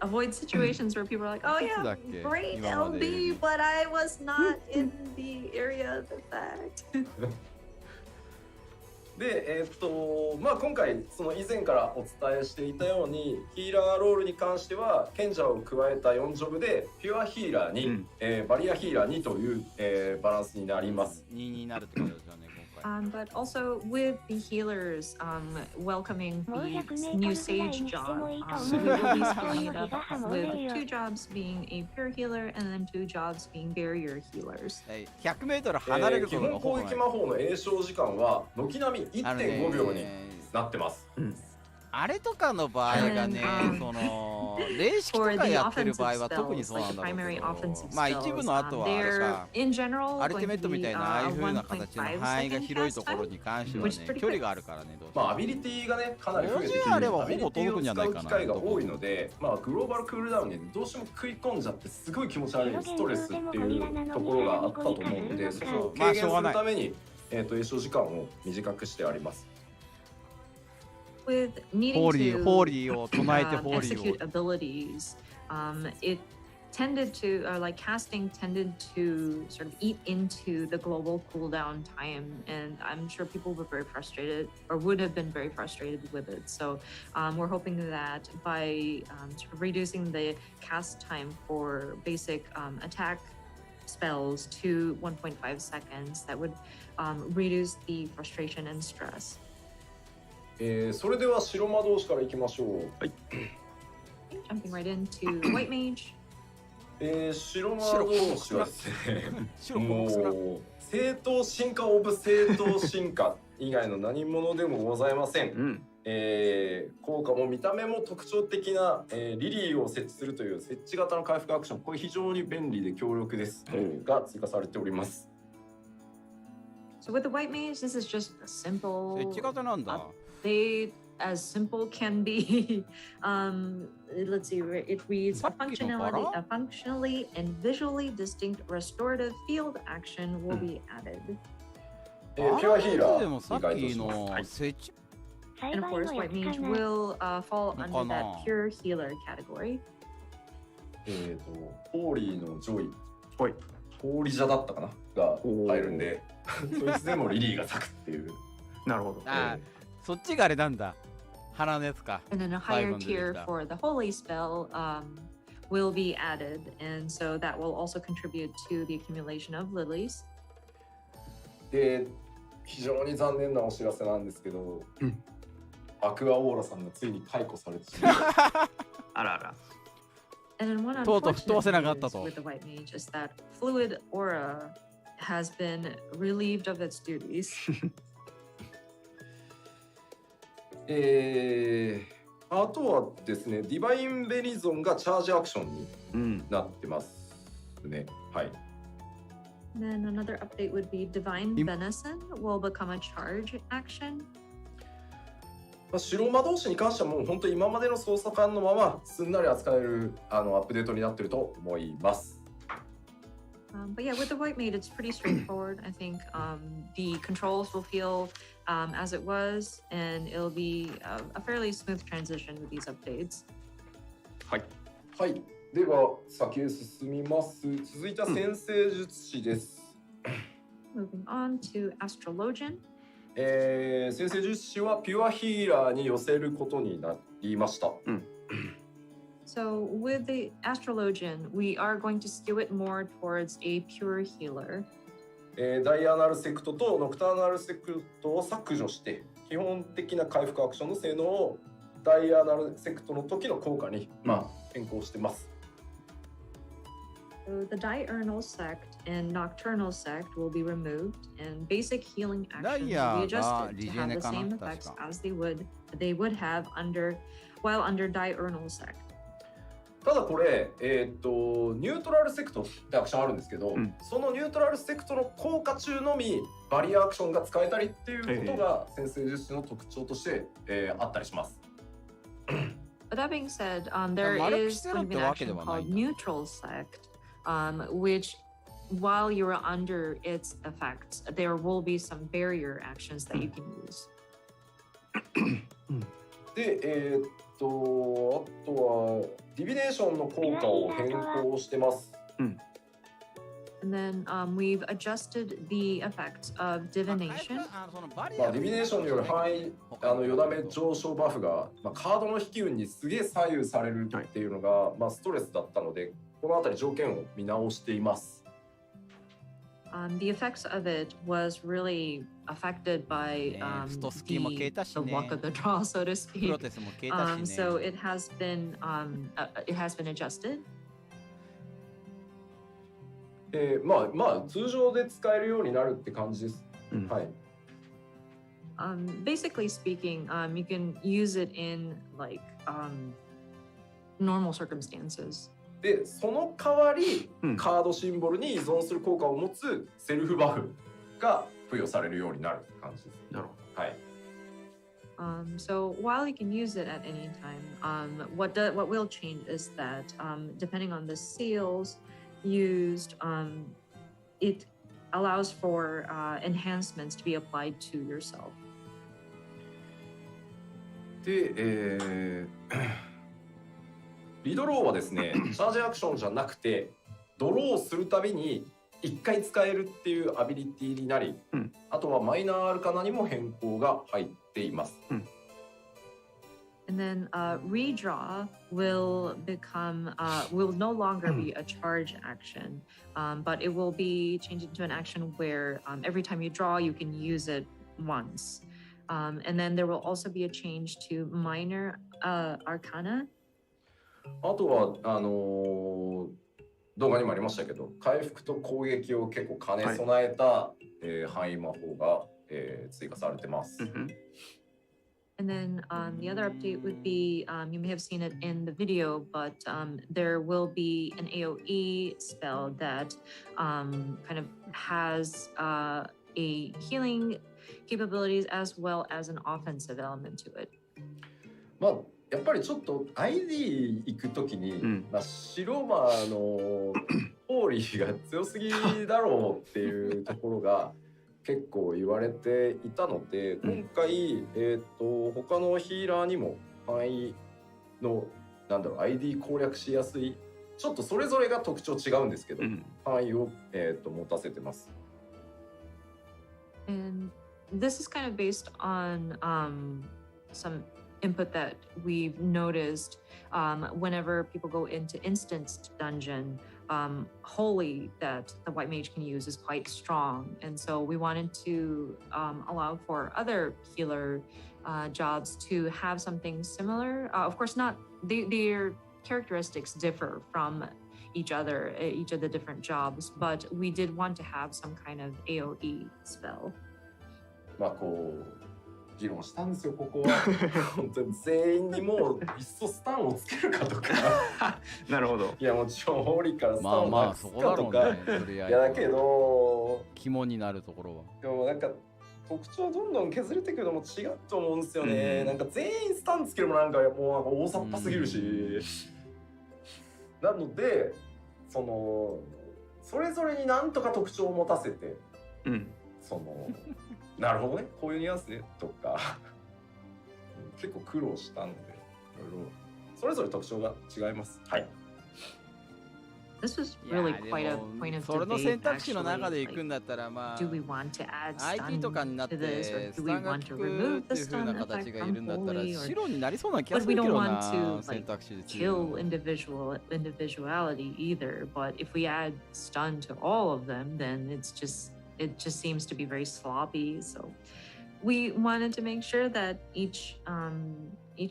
Speaker 5: Avoid situations where people are like, oh yeah, great LB, but I was not in the area of effect.
Speaker 4: で、まあ今回その以前からお伝えしていたようにヒーラーロールに関しては賢者を加えた4ジョブでピュアヒーラーに、バリアヒーラーにという、バランスになります。
Speaker 1: 2になるってことですよね。
Speaker 5: But also with the healers welcoming the new Sage job, we will be splitting it up with 2 jobs being a pure healer and then 2 jobs being barrier healers.
Speaker 1: 100メートル離れる
Speaker 4: 基本攻撃魔法の詠唱時間は軒並み 1.5 秒になってます。
Speaker 1: あれとかの場合がね、その霊式とかやってる場合は特にそうなんだろうけど、まあ一部の後はあれか、アルティメットみたいなああいう風な形の範囲が広いところに関してはね、距離があるからね、どうしても。
Speaker 4: まあアビリティがね、かなり増えてきて、アビリティを使う機会が多いので、まあグローバルクールダウンにどうしても食い込んじゃってすごい気持ち悪いストレスっていうところがあったと思うので、それを軽減するために詠唱時間を短くしてあります。
Speaker 5: With needing to execute abilities, it tended to, like casting tended to sort of eat into the global cooldown time, and I'm sure people were very frustrated or would have been very frustrated with it. So we're hoping that by sort of reducing the cast time for basic attack spells to 1.5 seconds, that would reduce the frustration and stress.
Speaker 4: それでは白魔導士からいきましょう。
Speaker 2: はい。
Speaker 5: Jumping right into White Mage.
Speaker 4: 白魔導士はですね、もう正当進化オブ正当進化以外の何者でもございません。効果も見た目も特徴的な、リリーを設置するという設置型の回復アクション、これ非常に便利で強力です、が追加されております。
Speaker 5: So with the White Mage, this is just a simple
Speaker 1: 設置型なんだ。
Speaker 5: They as simple can be. Let's see. It reads a functionally and visually distinct restorative field action will be added.
Speaker 4: ピュアヒーラー
Speaker 1: でもさっきの設置
Speaker 5: And of course, White Mage will fall under that pure healer category.
Speaker 4: ホーリーのジョイ、ホーリジャだったかなが入るんで、そいつでもリリーが咲くっていう。
Speaker 2: なるほど。
Speaker 1: そっちがあれなんだ。花のやつか。
Speaker 5: And then a higher tier for the holy spell will be added, and so that will also contribute to the accumulation of lilies.
Speaker 4: で、非常に残念なお知らせなんですけど、アクアオーラさんがついに解雇されてしまう。
Speaker 2: あらあら。
Speaker 5: And then one unfortunate news with the White Mage is that Fluid Aura has been relieved of its duties.
Speaker 4: あとはですね、ディバインベリゾンがチャージアクションになってますね。はい。
Speaker 5: Then another update would be Divine Benison will become a charge action.
Speaker 4: 白魔導士に関してはもう本当に今までの操作感のまますんなり扱えるアップデートになっていると思います。
Speaker 5: But yeah, with the White Mage, it's pretty straightforward. I think the controls will feel as it was, and it'll be a fairly smooth transition with these updates.
Speaker 4: はい。はい。では先へ進みます。続いては先生術師です。
Speaker 5: Moving on to Astrologian.
Speaker 4: 先生術師はピュアヒーラーに寄せることになりました。
Speaker 5: So with the Astrologian, we are going to skew it more towards a pure healer.
Speaker 4: ダイアナルセクトとノクターナルセクトを削除して、基本的な回復アクションの性能をダイアナルセクトの時の効果に、変更してます。
Speaker 5: So the diurnal sect and nocturnal sect will be removed, and basic healing actions will be adjusted to have the same effects as they would have while under diurnal sect.
Speaker 4: ただこれ、ニュートラルセクトってアクションあるんですけど、そのニュートラルセクトの効果中のみバリアアクションが使えたりっていうことが先生術師の特徴として、あったりします。
Speaker 5: But that being said, there is going to be an action called neutral sect, which while you're under its effects, there will be some barrier actions that you can use.
Speaker 4: で、あとはディビネーションの効果を変更してます。
Speaker 5: And then we've adjusted the effects of divination.
Speaker 4: ディビネーションによる範囲よだめ上昇バフが、カードの引き運にすげえ左右されるっていうのが、ストレスだったので、このあたり条件を見直しています。
Speaker 5: The effects of it was really affected by the luck of the draw, so to speak. So it has been adjusted.
Speaker 4: 通常で使えるようになるって感じです。はい。
Speaker 5: Basically speaking, you can use it in like normal circumstances.
Speaker 4: で、その代わり、カードシンボルに依存する効果を持つセルフバフが付与されるようになるって感じです。
Speaker 2: なるほ
Speaker 4: ど。はい。
Speaker 5: So while you can use it at any time, what will change is that depending on the seals used, it allows for enhancements to be applied to yourself.
Speaker 4: で、リドローはですね、チャージアクションじゃなくて、ドローするたびに1回使えるっていうアビリティになり、あとはマイナーアルカナにも変更が入っています。
Speaker 5: And then redraw will no longer be a charge action, but it will be changed into an action where every time you draw, you can use it once. And then there will also be a change to minor arcana.
Speaker 4: あとは動画にもありましたけど、回復と攻撃を結構兼ね備えた、範囲魔法が、追加されてます。
Speaker 5: And then the other update would be, you may have seen it in the video, but there will be an AoE spell that kind of has a healing capabilities as well as an offensive element to it.
Speaker 4: やっぱりちょっと ID 行くときに、白魔のホーリーが強すぎだろうっていうところが結構言われていたので、今回、他のヒーラーにも範囲のID 攻略しやすい、ちょっとそれぞれが特徴違うんですけど、範囲を、持たせてます。
Speaker 5: And this is kind of based on some input that we've noticed whenever people go into instanced dungeon, holy that the white mage can use is quite strong, and so we wanted to allow for other healer jobs to have something similar. Of course, not their characteristics differ from each of the different jobs, but we did want to have some kind of AoE spell.
Speaker 4: 議論したんですよ、ここは。本当に全員にもういっそスタンをつけるかとか。
Speaker 2: なるほど。
Speaker 4: いやもちろんホーリーからスタンをなくすかとか。いやだけど
Speaker 1: 肝になるところは。
Speaker 4: でもなんか特徴どんどん削れていくのも違うと思うんですよね。なんか全員スタンつけるもなんかもう大雑把すぎるし。なのでそれぞれになんとか特徴を持たせて、なるほどね、こういうニュアンスねとか結構苦労したので、いろいろそれぞれ特徴が違います。はい。
Speaker 5: This was really quite a point of debate.
Speaker 1: それの選択肢の中で行くんだったら、
Speaker 5: do we want to add
Speaker 1: IT とかになってスタンが効くっていう風な形がいるんだったら白になりそうな気がするけどな。選択肢で
Speaker 5: kill individuality either, but if we add stun to all of them, then it just seems to be very sloppy. So we wanted to make sure that each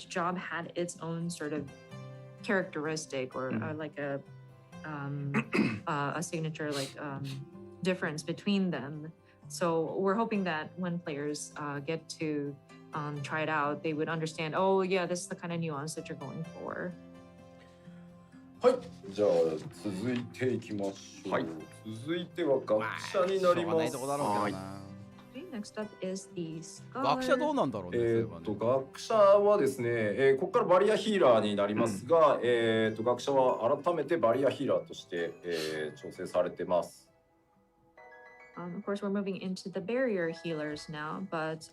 Speaker 5: job had its own sort of characteristic or like a signature difference between them. So we're hoping that when players get to try it out, they would understand, oh yeah, this is the kind of nuance that you're going for.
Speaker 4: はい、じゃあ続いていきましょう。はい、続いては学者になります。
Speaker 5: Next up is the scholar.
Speaker 1: 学者どうなんだろうね。
Speaker 4: 学者はですね、ここからバリアヒーラーになりますが、学者は改めてバリアヒーラーとして、調整されてます。
Speaker 5: Of course, we're moving into the barrier healers now, but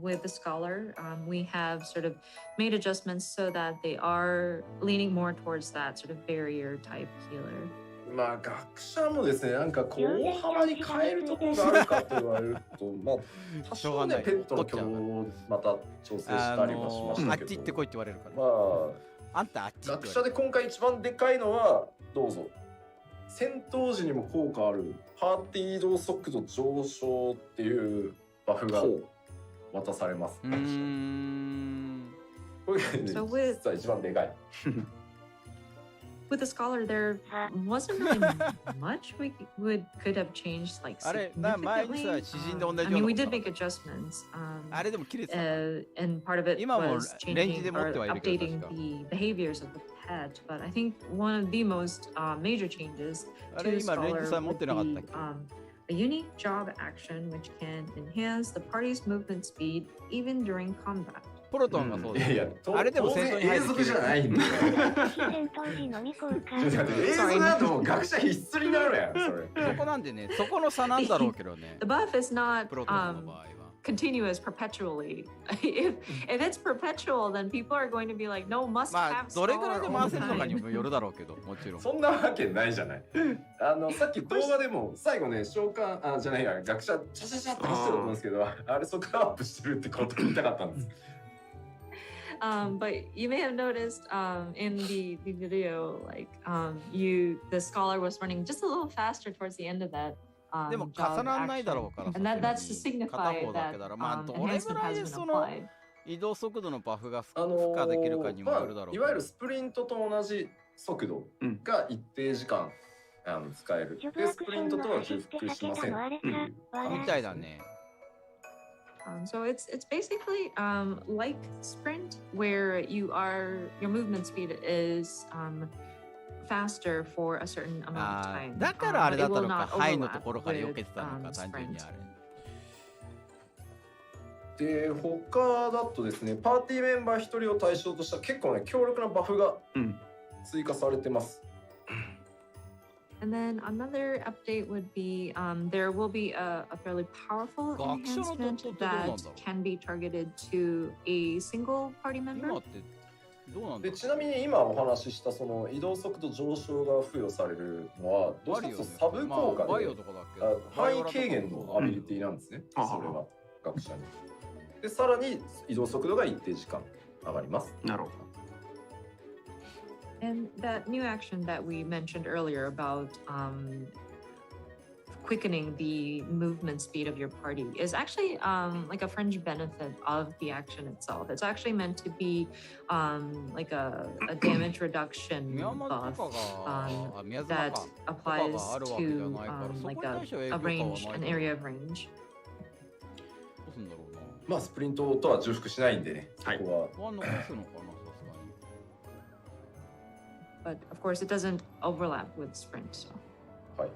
Speaker 5: with the scholar, we have sort of made adjustments so that they are leaning more towards that sort of barrier type healer.
Speaker 4: まあ学者もですね、なんかこう大幅に変えるところがあるかと言われると、まあ多少ねペットの挙動をまた調整したりもしましたけど、
Speaker 1: あっち行ってこいって言われるから。
Speaker 4: まあ
Speaker 1: あんたあっち。
Speaker 4: 学者で今回一番でかいのはどうぞ。戦闘時にも効果あるパーティー移動速度上昇っていうバフが渡されます。これが、ね、実は一番でかい。
Speaker 5: With the scholar, there wasn't really much we could have changed like significantly. I mean, we did make adjustments. And part of it was changing or updating the behaviors of the pet. But I think one of the most major changes to the scholar would be a unique job action which can enhance the party's movement speed even during combat.
Speaker 1: プロトンがそうです。
Speaker 4: いや、
Speaker 1: あれでも戦闘に入る
Speaker 4: 永続じゃないんだよ。
Speaker 3: 戦闘時のみ交換。
Speaker 4: 永続だと学者必須になるやん、それ。
Speaker 1: そこなんでね、そこの差なんだろうけどね。
Speaker 5: The buff is not
Speaker 1: プロトンの場合は。
Speaker 5: continuous perpetually. if it's perpetual, then people are going to be like, no, must
Speaker 1: まあ
Speaker 5: have
Speaker 1: どれぐらいで
Speaker 5: scholar
Speaker 1: 回
Speaker 5: all
Speaker 1: せ
Speaker 5: the
Speaker 1: るのかに
Speaker 5: time.
Speaker 1: もよるだろうけど、もちろん。
Speaker 4: そんなわけないじゃない。さっき動画でも最後ね、召喚じゃないや、学者チャチャチャって走ってると思うんですけど、あれそこからアップしてるってこと言いたかったんです。
Speaker 5: But you may have noticed in the video, like the scholar was running just a little faster towards the end of that.
Speaker 1: でも重ならないだろうから。
Speaker 5: And that's to signify that
Speaker 1: まあどれぐらいでその移動速度のバフが付加できるかにもよるだろう。
Speaker 4: いわゆるスプリントと同じ速度が一定時間使える。でスプリントとは重複しません。
Speaker 1: みたいだね。
Speaker 5: So it's basically like sprint, where your movement speed is faster for a certain amount of time.
Speaker 1: だからあれだったのか、ハイのところから避けてたのか、単純にあ
Speaker 4: で、
Speaker 1: れ。
Speaker 4: 他だとですね、パーティーメンバー1人を対象とした結構ね、強力なバフが追加されてます。
Speaker 5: And then another update would be there will be a fairly powerful enhancement that can be targeted to a single party member.
Speaker 4: でちなみに今お話ししたその移動速度上昇が付与されるのはどうしてもサブ効果で範囲軽減のアビリティなんですね。それは学者に。でさらに移動速度が一定時間上がります。
Speaker 2: なるほど。
Speaker 5: And that new action that we mentioned earlier about quickening the movement speed of your party is actually like a fringe benefit of the action itself. It's actually meant to be like a damage reduction buff that applies to like a range, an area of range.
Speaker 4: まあスプリントとは重複しないんでね。
Speaker 2: はい。
Speaker 4: ここは
Speaker 5: But of course, it doesn't overlap with sprint. So.
Speaker 4: はい。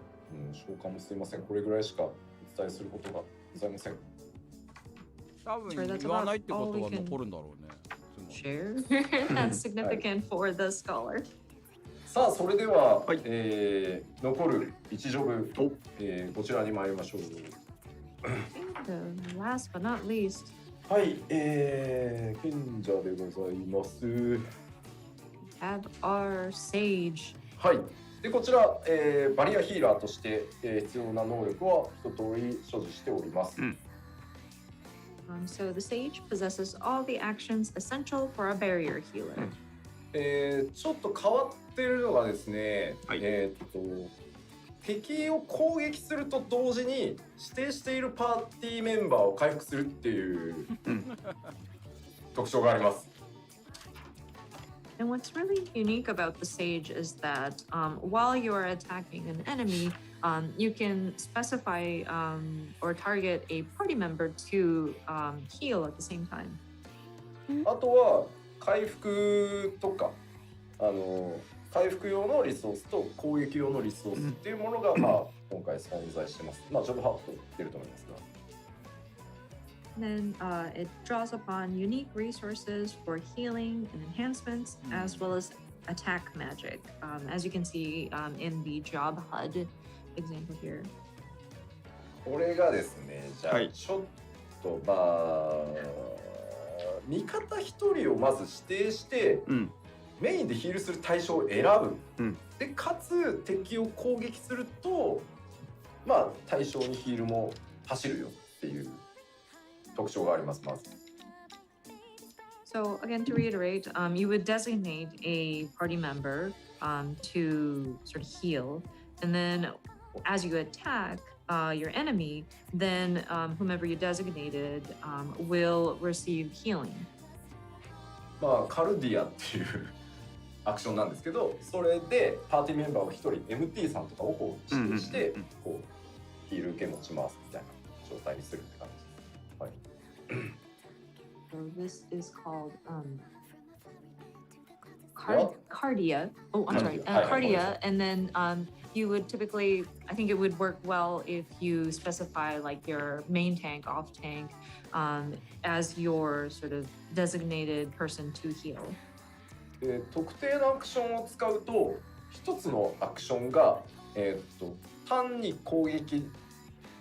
Speaker 4: 召喚もすいません。これぐらいしかお伝えすることがございません。
Speaker 1: 多分言わないってことは残るんだろうね。
Speaker 5: Share. That's significant for the scholar.
Speaker 4: さあ、それでは、はい、残る1ジョブ、こちらに参りましょう。
Speaker 5: Last but not least.
Speaker 4: はい、賢者でございます。
Speaker 5: Have our sage.
Speaker 4: はい。でこちら、バリアヒーラーとして、必要な能力は一通り所持しております。
Speaker 5: So the sage possesses all the actions essential for a barrier healer.
Speaker 4: ちょっと変わっているのがですね、はい、敵を攻撃すると同時に指定しているパーティーメンバーを回復するっていう特徴があります。
Speaker 5: And what's really unique about the Sage is that while you are attacking an enemy, you can specify or target a party member to heal at the same time.
Speaker 4: あとは回復とか回復用のリソースと攻撃用のリソースっていうものが、まあ、今回存在してます。まあ、ジョブハート出ると思いますが。
Speaker 5: Then it draws upon unique resources for healing and enhancements, as well as attack magic, as you can see in the job HUD example here.
Speaker 4: これがですね、じゃあちょっとまあ味方一人をまず指定して、メインでヒールする対象を選ぶ、でかつ敵を攻撃すると、まあ対象にヒールも走るよっていう特徴があります。まず。
Speaker 5: So again, to reiterate, you would designate a party member to sort of heal, and then as you attack your enemy, then whomever you designated will receive healing.
Speaker 4: まあカルディアっていうアクションなんですけど、それでパーティーメンバーを一人 MT さんとかをこう指定して、こうヒール受け持ちますみたいな状態にするって感じです。はい。
Speaker 5: So this is called Cardia. Oh, I'm sorry, Cardia. And then you would typically, I think it would work well if you specify like your main tank, off tank, as your sort of designated person to heal.
Speaker 4: 特定のアクションを使うと、一つのアクションが、単に攻撃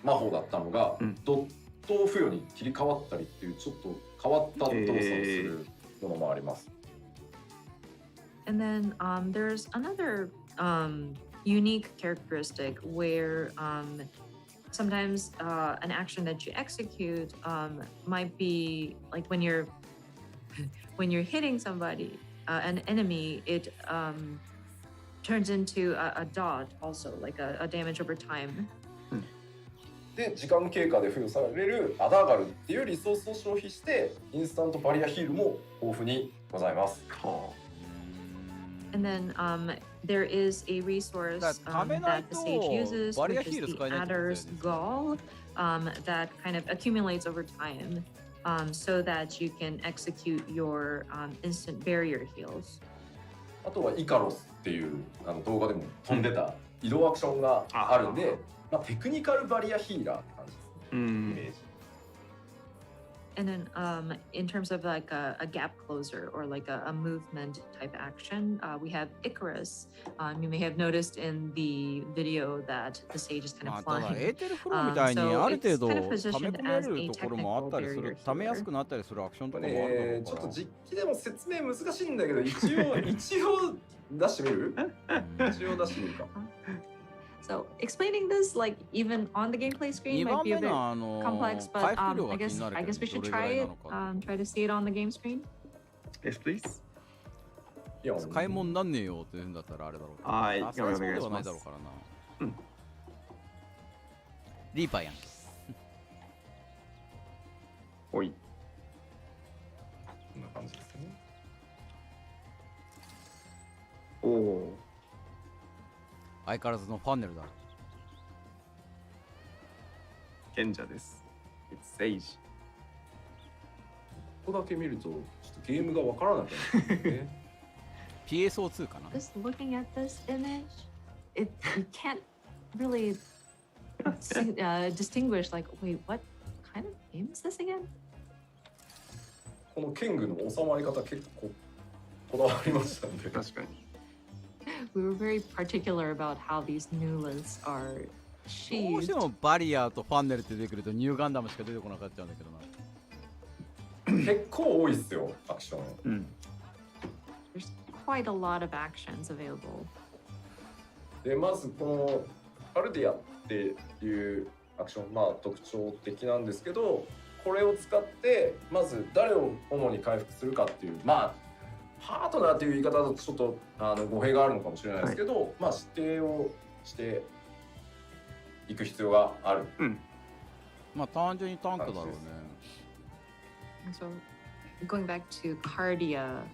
Speaker 4: 魔法だったのが、ドット付与に切り替わったりっていうちょっと変わった動作をするものもあります。
Speaker 5: And then there's another unique characteristic where sometimes an action that you execute might be like when you're hitting somebody, an enemy, it turns into a dot also, like a damage over time.
Speaker 4: で時間経過で付与されるアダーガルっていうリソースを消費してインスタントバリアヒールも豊富にございます。
Speaker 5: And then there is a resource that the sage uses, which is the Adder's Gall, that kind of accumulates over time, so that you can execute your instant barrier heals. あとはイカロスっていう動画でも飛んでた移動アクションがあるんで、まあ、テクニカルバリアヒーラーって感じですね、イメージ。And then in terms of like a gap closer or like a movement type action, we have Icarus. You may have noticed in the video that the sage is kind of flying.
Speaker 1: エーテルフローみたいにある程度溜め込めるところもあったりする、溜めやすくなったりするアクションとかもあるだろうから。ちょっと実機でも説明難しいんだけど、一応出してみる？一応出してみるか。
Speaker 5: So explaining this, like even on the gameplay screen, might be a bit complex, but I guess we should try it. Try to see it on the game screen.
Speaker 2: Yes, please.
Speaker 1: 使い物になんねえよって言うんだったらあれだろうけど。
Speaker 2: はい、
Speaker 1: そうではないだろうからな。リーパーやん。
Speaker 2: おい。
Speaker 4: こんな感じですね。
Speaker 2: おお。
Speaker 1: 相変わらずのファンネルだ。
Speaker 2: 賢者です。It's Sage。
Speaker 4: ここだけ見るとちょっとゲームがわからなくなるんですね。
Speaker 1: PSO2 かな。
Speaker 5: Just looking at this image, you can't really distinguish. Like, wait, what kind of game is this again?
Speaker 4: この剣具の収まり方結構こだわりましたんで。
Speaker 2: 確かに。
Speaker 5: We were very particular about how these Nulas are
Speaker 1: どうしてもバリアとファンネルって出てくるとニューガンダムしか出てこなかったんだけどな。
Speaker 4: 結構多いっすよ、アクション。
Speaker 5: There's quite a lot of actions available.
Speaker 4: でまずこのパルディアっていうアクション、まあ特徴的なんですけど、これを使ってまず誰を主に回復するかっていう、まあパートナーという言い方だとちょっと語弊があるのかもしれないですけど、まあ指定をしていく必要がある。
Speaker 1: まあ単純にタンクだろうね。
Speaker 5: So going back to Cardia,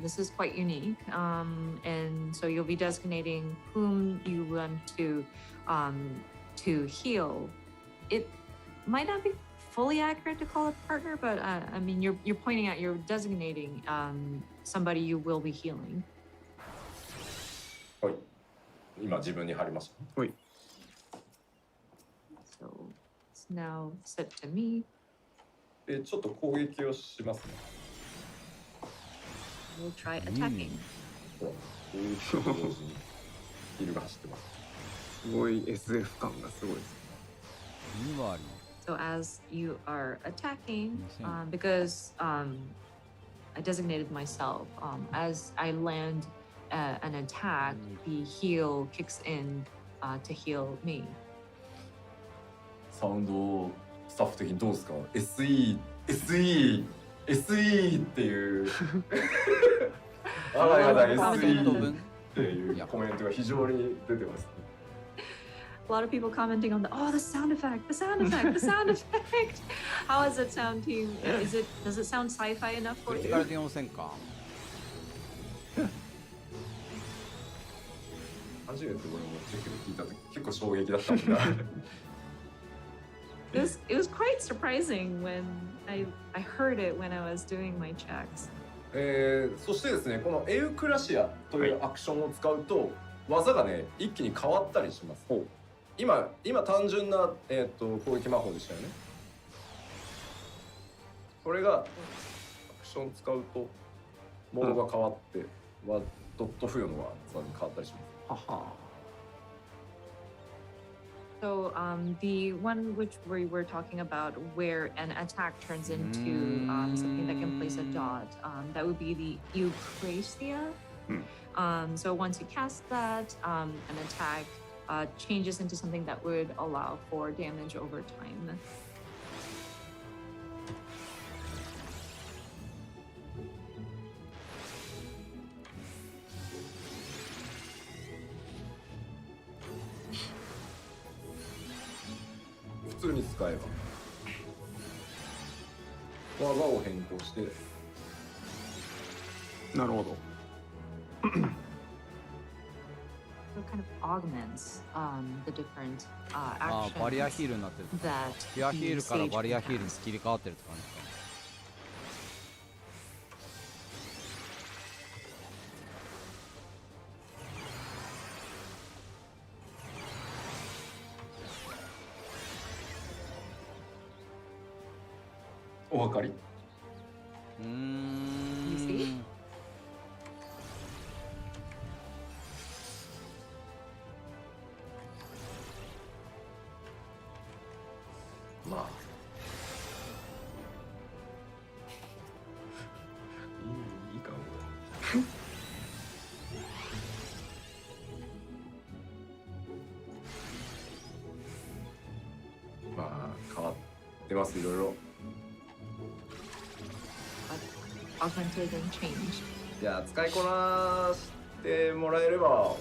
Speaker 5: this is quite unique, and so you'll be designating whom you want to heal. It might not be fully accurate to call it partner, but I mean you're pointing out, you're designating somebody you will be healing.
Speaker 4: 今自分に貼りました。
Speaker 2: はい。
Speaker 5: So it's now set to me.
Speaker 4: で、ちょっと攻撃をしますね。
Speaker 5: We'll try attacking.
Speaker 4: ほら、攻撃と同時にヒールが走ってます。
Speaker 2: すごい SF 感がすごいです。
Speaker 1: 2割。
Speaker 5: So as you are attacking, because I designated myself, as I land an attack, the heal kicks in to heal me.
Speaker 4: サウンドスタッフ的にどうですか？ SE っていうあらやだ SE っていうコメントが非常に出てますね。
Speaker 5: A lot of people commenting on the sound effect, the sound effect, the sound effect. How does it sound to you? Does it sound sci-fi enough for
Speaker 1: こっち
Speaker 5: you?
Speaker 1: から電話せんか。
Speaker 4: 初めてこれもチェックで聞いた時結構衝撃だったんだ。
Speaker 5: It was quite surprising when I heard it when I was doing my checks.
Speaker 4: そしてですね、このエウクラシアというアクションを使うと、技がね一気に変わったりします。今単純な、攻撃魔法でしたよね。これがアクション使うとモードが変わって、ドット付与の技に変わったりします。はは。
Speaker 5: So the one which we were talking about where an attack turns into something that can place a dot, that would be the Eucrasia. So once you cast that, an attack changes into something that would allow for damage over time.
Speaker 4: 普通に使えば技を変更して。
Speaker 2: なるほど。
Speaker 5: So it kind of augments the different
Speaker 1: ああ、バリアヒールになってる。
Speaker 5: that
Speaker 1: バリアヒール
Speaker 5: the
Speaker 1: から
Speaker 5: sage
Speaker 1: バリアヒールに
Speaker 5: has.
Speaker 1: 切り替わってるって感じか。
Speaker 4: お分かり？
Speaker 5: You see?
Speaker 4: まあいいかも。まあ変わってますいろいろ。
Speaker 5: Augmented and changed.
Speaker 4: いや使いこなしてもらえれば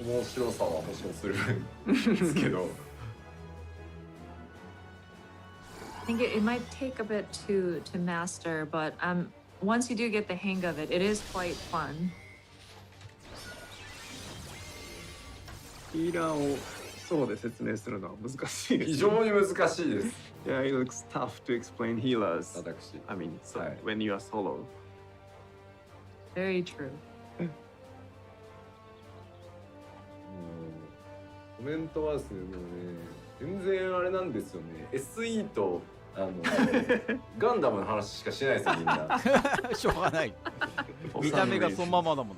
Speaker 4: 面白さは保証するんですけど。
Speaker 5: I think it might take a bit to master, but once you do get the hang of it, it is quite fun.
Speaker 2: ヒーラーをそうで説明するのは難しいです、ね。
Speaker 4: 非常に難しいです。
Speaker 2: Yeah, it looks tough to explain healers.
Speaker 4: 私。
Speaker 2: I mean, so
Speaker 4: はい。
Speaker 2: when you are solo.
Speaker 5: Very true.
Speaker 4: コメントはですね、もうね、全然あれなんですよね。SE とガンダムの話しかしてないですよみんな。
Speaker 1: しょうがない。見た目がそのままだもん。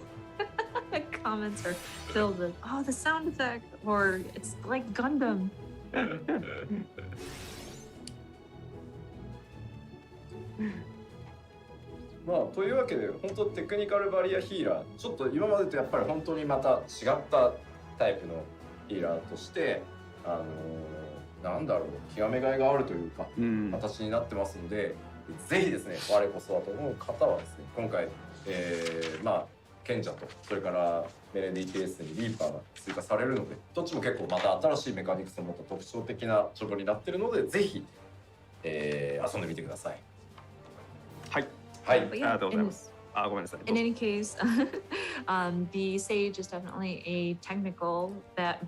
Speaker 5: Comments are filled with, oh, the sound effect, or it's like Gundam.
Speaker 4: まあというわけで本当テクニカルバリアヒーラーちょっと今までとやっぱり本当にまた違ったタイプのヒーラーとしてなんだろう極めがいがあるというか、形になってますのでぜひですね我こそはと思う方はですね今回、まあ賢者とそれからメレディ TS にリーパーが追加されるのでどっちも結構また新しいメカニクスを持った特徴的な処分になっているのでぜひ、遊んでみてください。
Speaker 2: はい。
Speaker 4: はい。
Speaker 5: But
Speaker 2: あり
Speaker 5: yeah,
Speaker 2: がとうございます。あ、ごめんなさい。
Speaker 5: in any case, the Sage is definitely a technical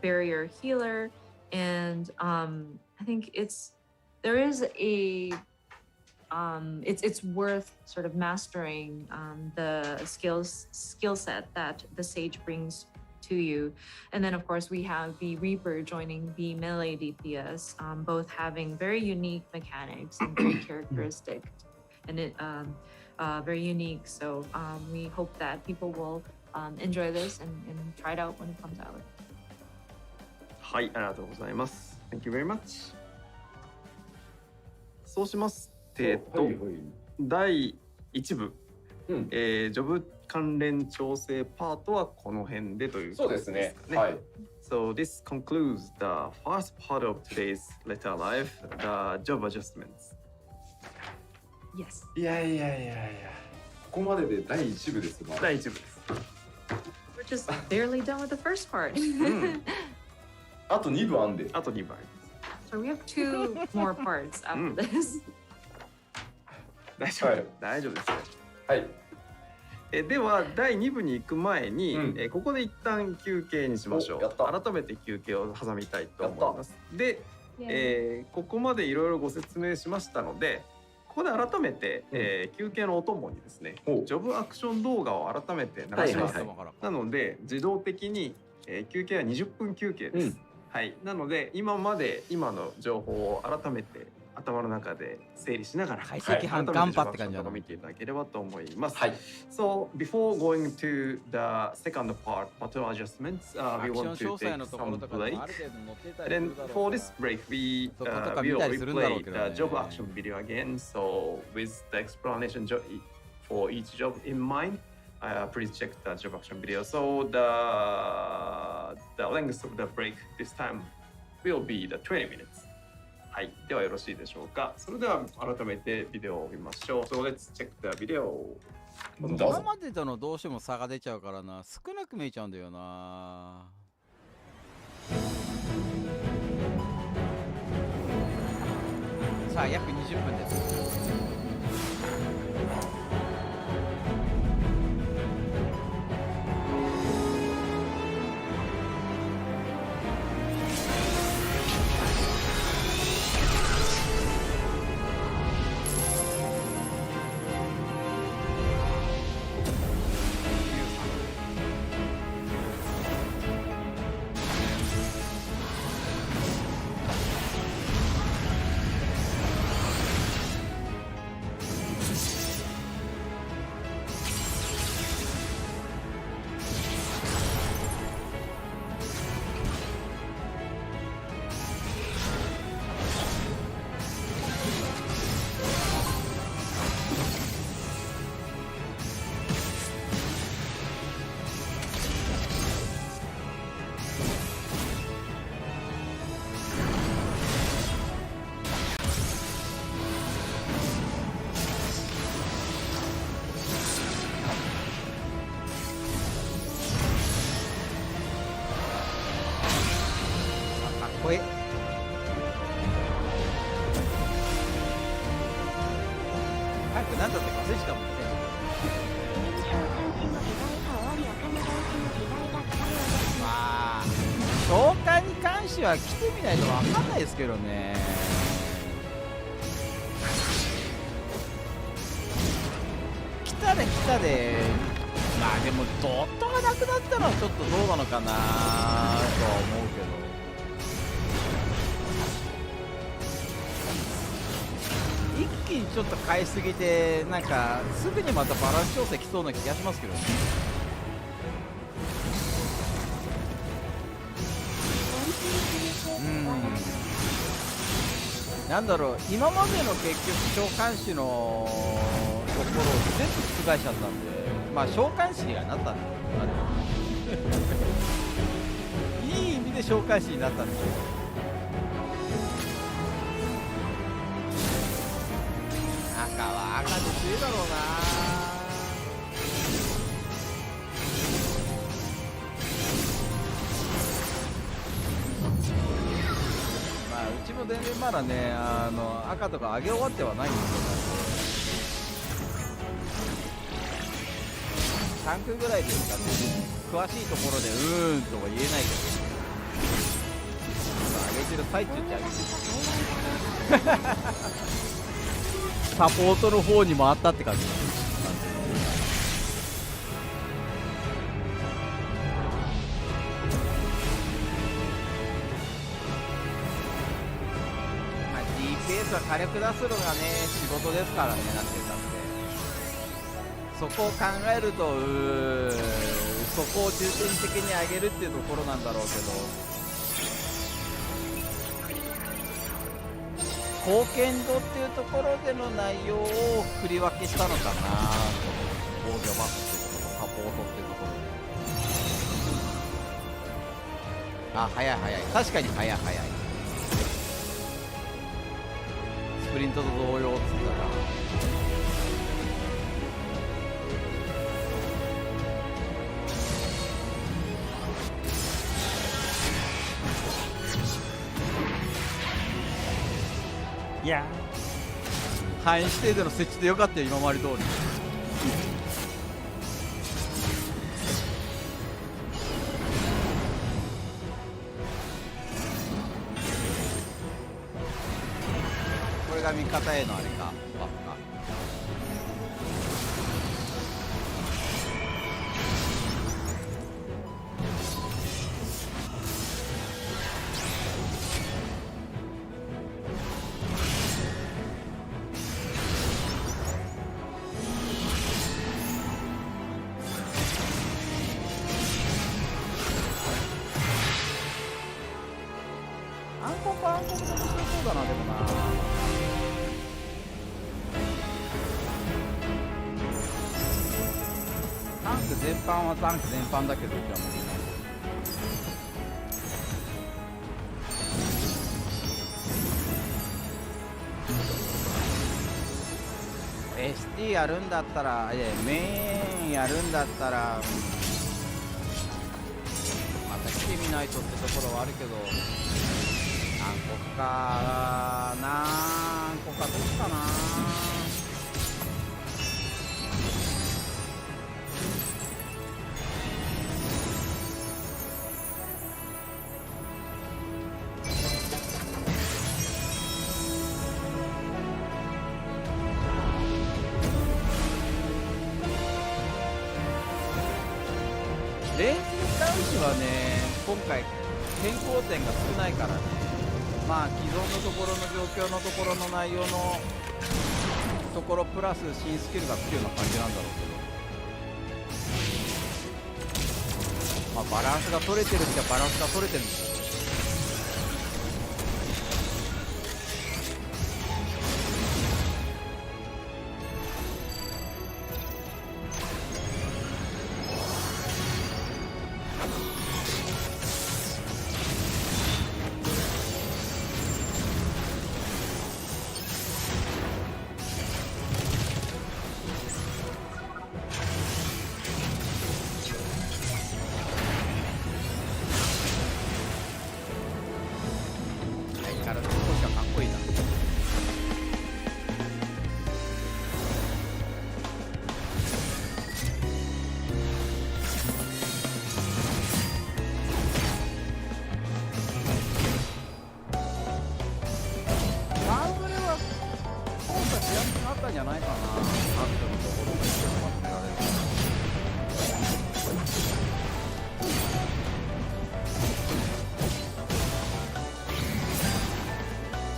Speaker 5: barrier healer, and I think it's worth sort of mastering the skill set that the Sage brings to you. And then, of course, we have the Reaper joining the melee DPS, both having very unique mechanics and very characteristic, and very unique. So we hope that people will enjoy this and try it out when it comes out.
Speaker 2: はい、ありがとうございます。Thank you very much. そうします第1部、ジョブ関連調整パートはこの辺でということですかね。そうですね。はい。So this concludes the first part of today's letter life, the job adjustments.
Speaker 5: Yes.
Speaker 4: いや、ここまでで第1部ですよ。
Speaker 2: 第1部です。
Speaker 5: We're just barely done with the first part.
Speaker 4: あと2部あんで。
Speaker 2: あと2部あります。
Speaker 5: So we have 2 more parts after this.
Speaker 2: 大丈夫、大丈夫ですよ。
Speaker 4: はい。
Speaker 2: では第2部に行く前に、ここで一旦休憩にしましょう。改めて休憩を挟みたいと思います。で、ここまでいろいろご説明しましたので、ここで改めて、休憩のお供にですね、ジョブアクション動画を改めて流します。なので自動的に、休憩は20分休憩です。はい。なので今の情報を改めて頭の中で整理しながら、
Speaker 1: 解析班頑張って感じだな。
Speaker 2: 見ていただければと思います。
Speaker 4: はい。
Speaker 2: So before going to the second part, pattern adjustments, we want to take some break. And then for this break, we will replay the job action video again. So with the explanation for each job in mind, please check the job action video. So the length of the break this time will be the 20 minutes. はい、ではよろしいでしょうか。それでは改めてビデオを見ましょう。So let's check the video.
Speaker 1: 今までとのどうしても差が出ちゃうからな、少なく見えちゃうんだよな。さあ約20分です。こいい。早くなんだって忘れしたもんね。まあ召喚に関しては来てみないと分かんないですけどね。来たでまあでもドットがなくなったのはちょっとどうなのかなとは思うけど。一気にちょっと買いすぎてなんかすぐにまたバランス調整きそうな気がしますけどね。なんだろう、今までの結局召喚士のところを全部覆しちゃったんで、まあ召喚士にはなったんですよ。いい意味で召喚士になったんですよ。赤は赤で強いだろうな。まあうちも全然まだね、赤とか上げ終わってはないんですよ。3区ぐらいですかね。詳しいところでうーんとは言えないけど、上げてる最中ってあげてサポートの方に回ったって感じ。は火力出すのがね仕事ですからね。なんて言ったってそこを考えるとそこを重点的に上げるっていうところなんだろうけど、貢献度っていうところでの内容を振り分けしたのかなと。防御バフっていうところ、サポートっていうところで、あ、速い速い、確かに速い速い。スプリントと同様っつったらいや範囲指定での設置でよかったよ、今まで通り。これが味方へのあれか、バフか。暗黒で面白そうだな。でもなタンク全般はタンク全般だけど、じゃあもうST やるんだったら、メインやるんだったらまた来てみないとってところはあるけど、何個か何個かどうかな。レースに関してはね、今回変更点が少ないからね、まあ既存のところの状況のところの内容のところプラス新スキルがつくような感じなんだろうけど、まあバランスが取れてるっちゃバランスが取れてるんですよ。じゃないかな。アクトのところが一番まとめられる。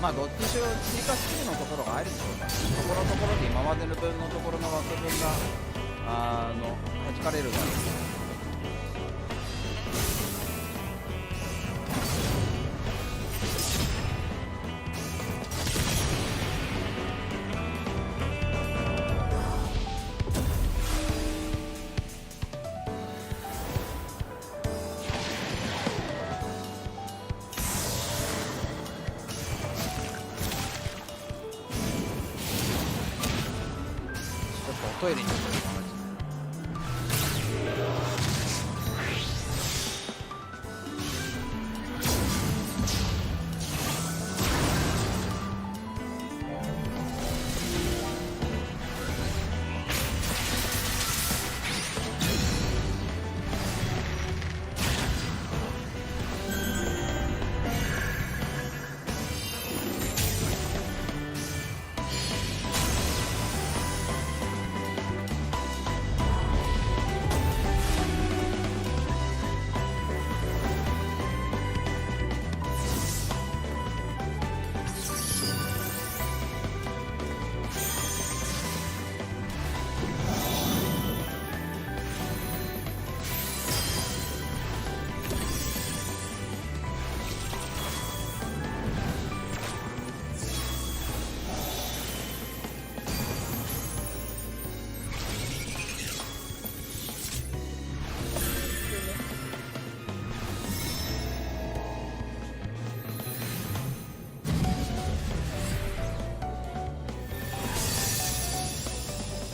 Speaker 1: まあどっちにしろ追加スキルのところが入るんでしょうか。ところどころで今までの分のところの枠分が弾かれるだろう。トイレに行く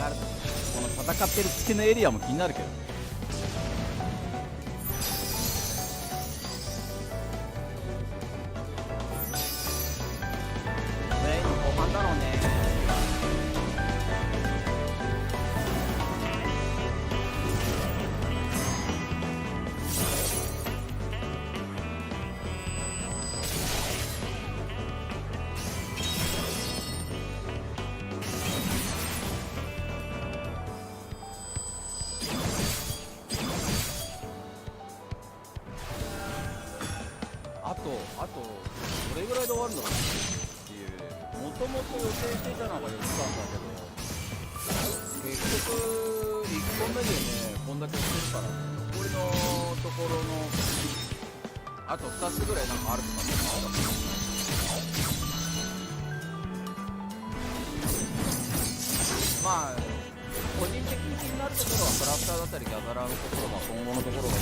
Speaker 1: かる。この戦ってる月のエリアも気になるけど。後半だろうね。あとどれぐらいで終わるのかなっていう、もともと予定していたのが言ってたんだけど、結局1本目でねこんだけしてるからね、残りのところのあと2つぐらいなんかあるとかね。まあ個人的に気になるところはクラフターだったりギャザラーのところが今後のところが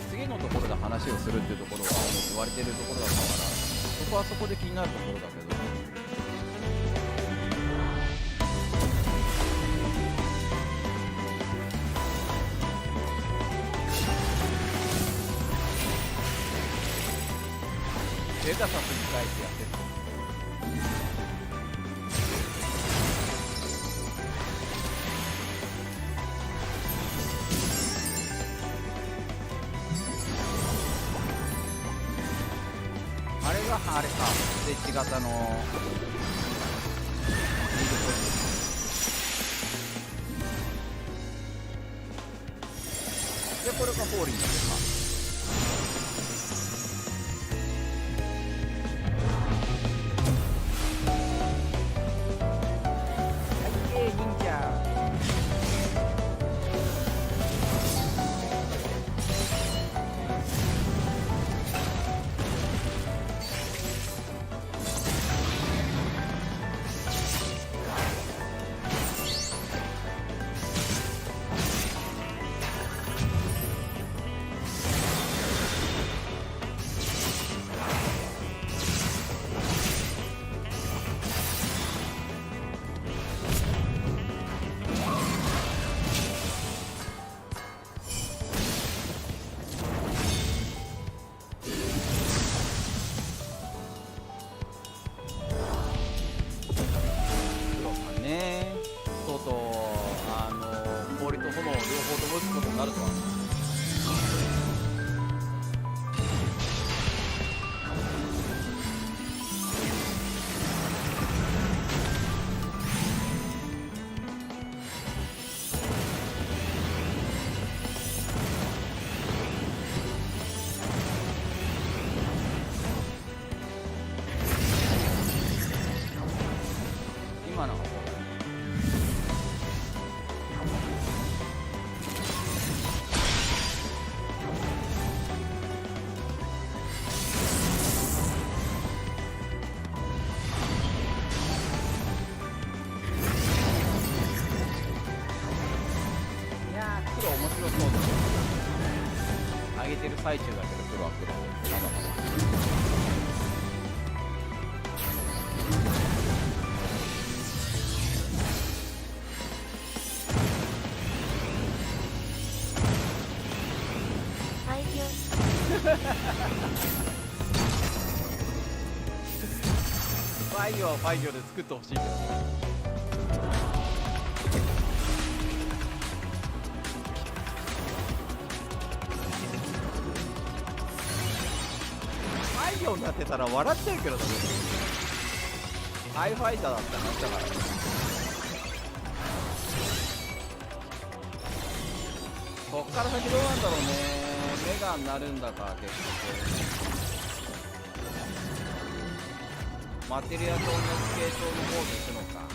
Speaker 1: 次のところで話をするっていうところは言われてるところだったから、そこはそこで気になるところだけど、ペガサスに書いてやってる。あれか、ステッチ型ので、これがフォーリングですか。上げてる最中だけど、黒は黒。まだまだ。ファイギョはファイギョで作ってほしいけどね。になってたら笑っちゃうけどね。ハイファイターだって話だからね。こっから先どうなんだろうね。メガになるんだか結局。マテリアと同じ系統の方に行くのか。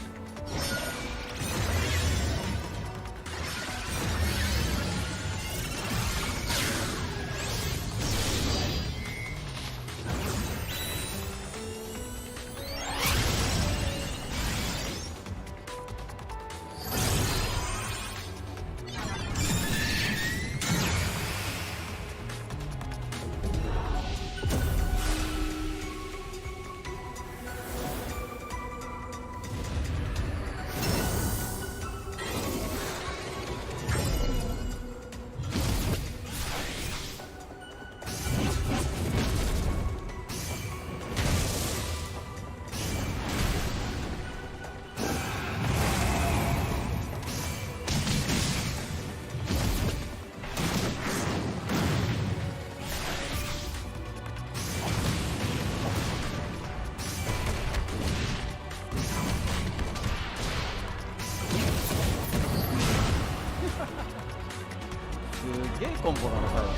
Speaker 1: げえコンボがなされる。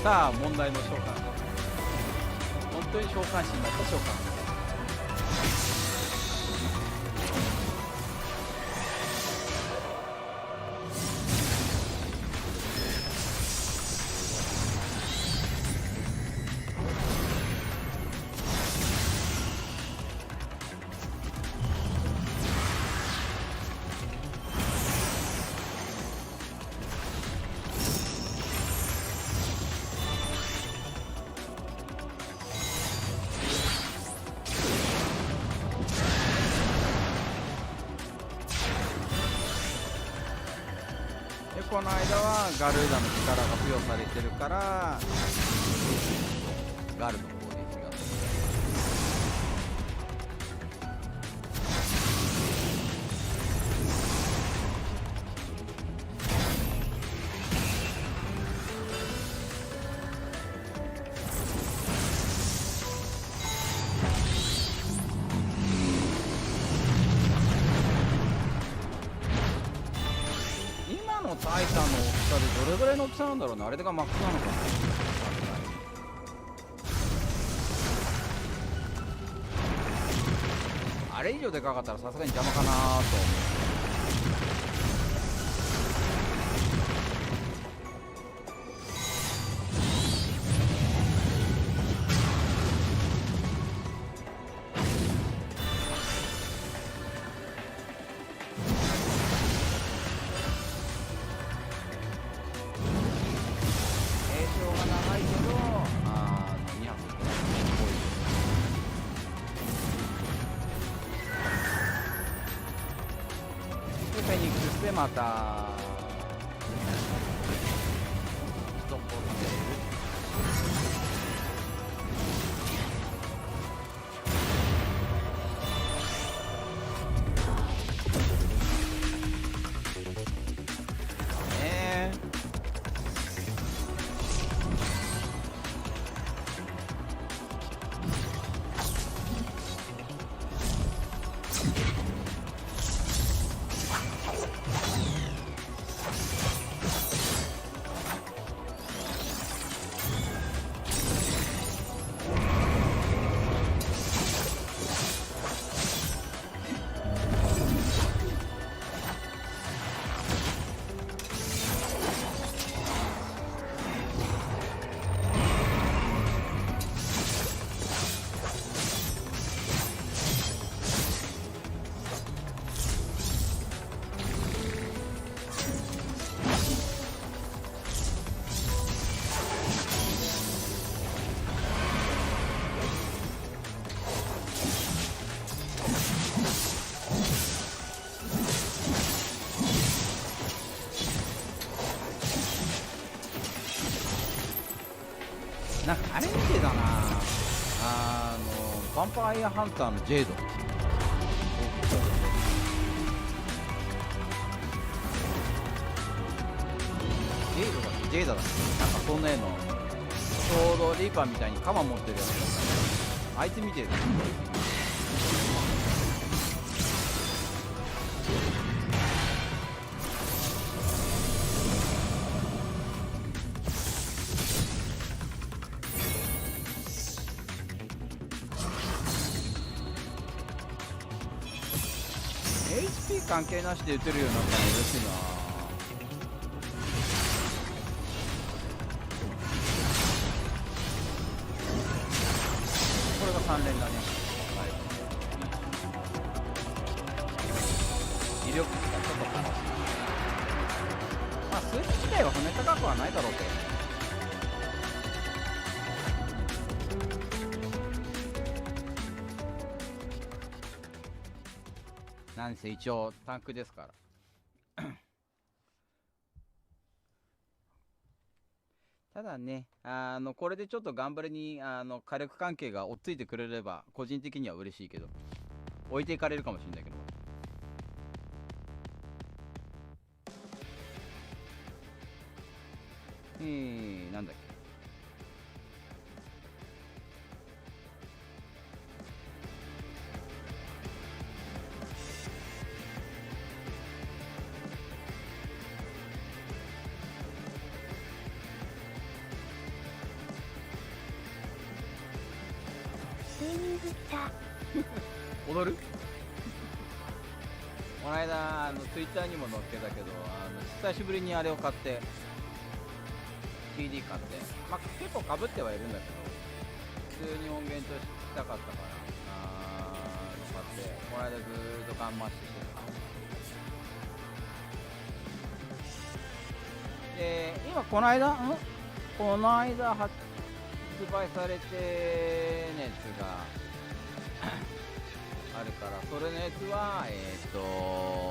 Speaker 1: さあ問題の召喚、本当に召喚士になった召喚。この間はガルーダの力が付与されてるからガルの攻撃がタイタンの大きさでどれぐらいの大きさなんだろうね。あれがマックスなのかな。あれ以上でかかったらさすがに邪魔かなと思う。フェニックスでまたストップをかける。なんかあれみてえだな、ヴァンパイアハンターのジェイド。ジェイドだっけ、なんかそんな絵のちょうどリーパーみたいに鎌持ってるやつだった。あいつみてえだ。HP 関係なしで打てるようになったの嬉しいな。これが3連だね。はい、威力がちょっと高い。まあ数値自体は骨高くはないだろうけどね。なんせ一応タンクですからただね、これでちょっと頑張りに火力関係が追っついてくれれば個人的には嬉しいけど、置いていかれるかもしれないけど、なんだっけ、
Speaker 3: た。
Speaker 1: 踊るこの間ツイッターにも載っけたけど、久しぶりにあれを買って CD 買って、まあ、結構かぶってはいるんだけど、普通に音源としたかったから買って、この間ずーっとガンマッシュしてた。で今この間発売されてのやつがあるから、それのやつは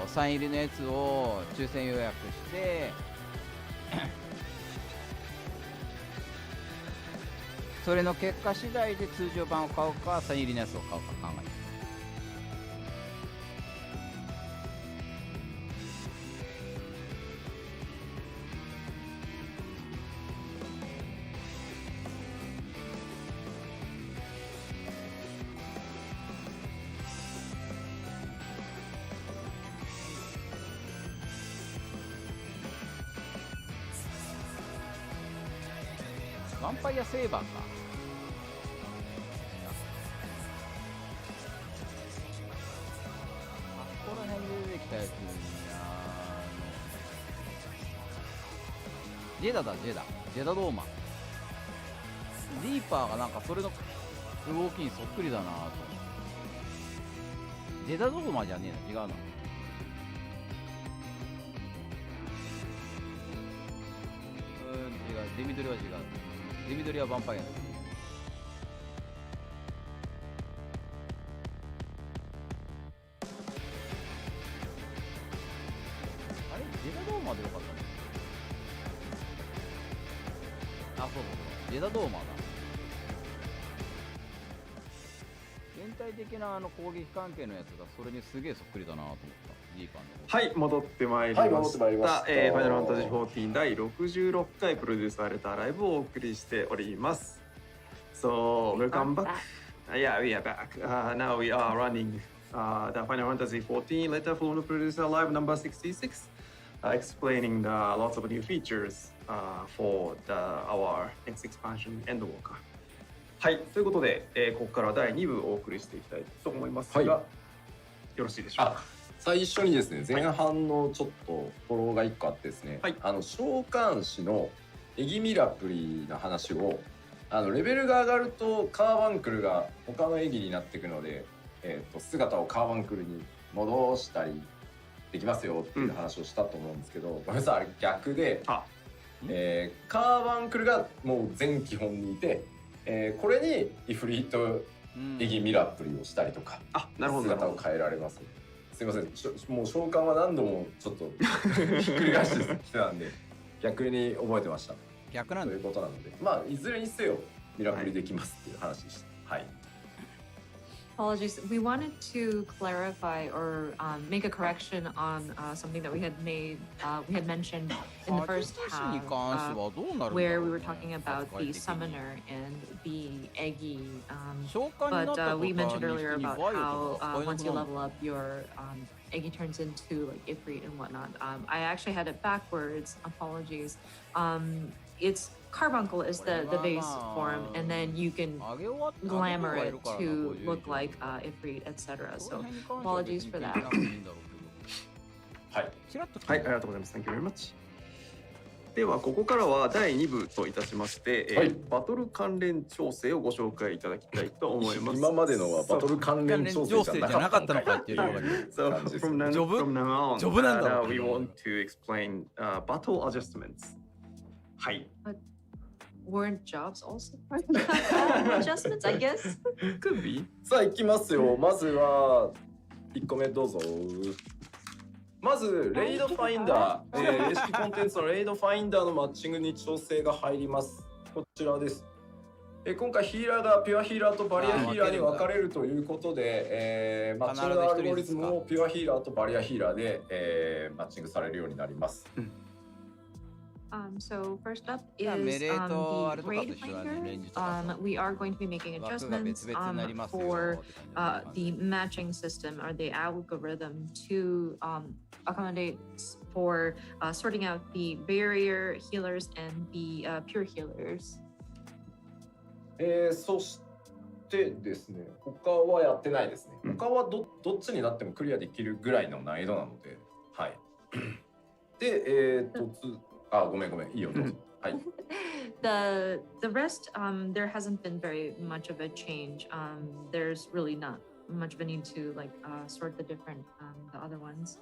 Speaker 1: サイン入りのやつを抽選予約してそれの結果次第で通常版を買うかサイン入りのやつを買うか考えてる。ヴァンパイアセーバーか。ここら辺で出てきたやつにジェダドーマ。リーパーがなんかそれの動きにそっくりだなと思って。ジェダドーマじゃねえな、違うな。違う、デミドリは違う。デミドリはヴァンパイアだ。あれジェダドーマでよかったの？あ、そうジェダドーマだ。全体的な攻撃関係のやつがそれにすげえそっくりだなと思った。リーパーの。
Speaker 2: はい、戻ってまいりました。ファイナルファンタジー14第66回プロデュースされたライブをお送りしております。So, welcome back. Yeah, we are back. Now we are running the Final Fantasy 14 Letter from the Producer Live number 66, explaining lots of new features for our next expansion Endwalker. はい、ということで、ここから第2部をお送りしていきたいと思いますが、はい、よろしいでしょうか。
Speaker 4: 最初にですね、前半のちょっとフォローが1個あってですね、はい、召喚師のエギミラプリの話をレベルが上がるとカーバンクルが他のエギになっていくので、姿をカーバンクルに戻したりできますよっていう話をしたと思うんですけど、ごめんなさい、あれ逆で、カーバンクルがもう全基本にいて、これにイフリートエギミラプリをしたりとか、姿を変えられます。すいません、もう召喚は何度もちょっとひっくり返してきてたんで逆に覚えてました。
Speaker 1: 逆なんだ
Speaker 4: ということなので、まあいずれにせよミラクルできますっていう話でした。はい。
Speaker 5: Apologies. We wanted to clarify or make a correction on something that we had mentioned in the first half, where we were talking about the summoner and the Eggy. But we mentioned earlier about how once you level up, your Eggy turns into like Ifrit and whatnot. I actually had it backwards. Apologies. It's Carbuncle is the base form, and then you can glamour it to look like Ifrit, etc. So apologies for that.
Speaker 2: はい、ありがとうございます。Thank you very much. ではここからは第2部といたしまして、バトル関連調整をご紹介いただきたいと思います。
Speaker 4: 今までのはバトル関連調整じゃなかったのかっていうのが感じです。
Speaker 2: From now on, we want to explain battle adjustments. はい。
Speaker 5: Weren't jobs also part of adjustments, I guess?
Speaker 2: Could be.
Speaker 4: さあ行きますよ。まずは1個目どうぞ。まずレイドファインダー、レシピコンテンツのレイドファインダーのマッチングに調整が入ります。こちらです。今回ヒーラーがピュアヒーラーとバリアヒーラーに分かれるということで、マッチングアルゴリズムをピュアヒーラーとバリアヒーラーで、マッチングされるようになります。
Speaker 5: So first up is the raid finder. We are going to be making adjustments for the matching system or the algorithm to accommodate for sorting out the barrier healers and the pure healers.
Speaker 4: そしでですね、他はやってないですね。他はどっちになってもクリアできるぐらいの難易度なので、はい。で、ごめん、いいよ、どうぞ。はい。
Speaker 5: The rest, there hasn't been very much of a change. There's really not much of a need to like sort the different the other ones.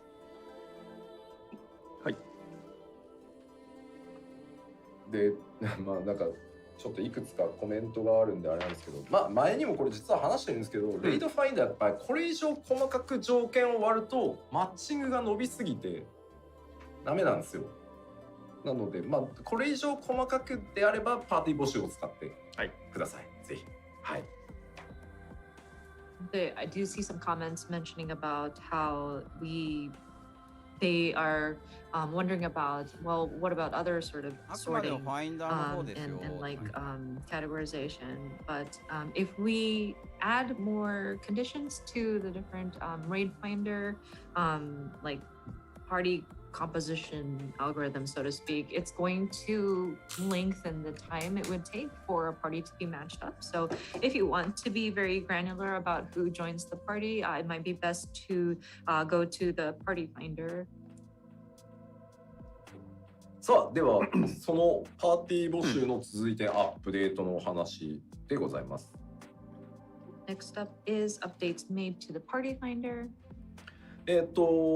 Speaker 2: はい。
Speaker 4: で、まあなんかちょっといくつかコメントがあるんであれなんですけど、まあ前にもこれ実は話してるんですけど、レイドファインダーやっぱりこれ以上細かく条件を割るとマッチングが伸びすぎてダメなんですよ。なので、まあこれ以上細かくであればパーティー募集を使ってください。ぜひ。はい。
Speaker 5: I do see some comments mentioning about how they are wondering about, well, what about other sort of sorting and like categorization? But if we add more conditions to the different raid finder, like party composition algorithm, so to speak, it's going to lengthen the time it would take for a party to be matched up. So if you want to be very granular about who joins the party, it might be best to go to the party finder.
Speaker 4: さあ、ではそのパーティー募集の続いてアップデートのお話でございます。
Speaker 5: Next up is updates made to the party finder.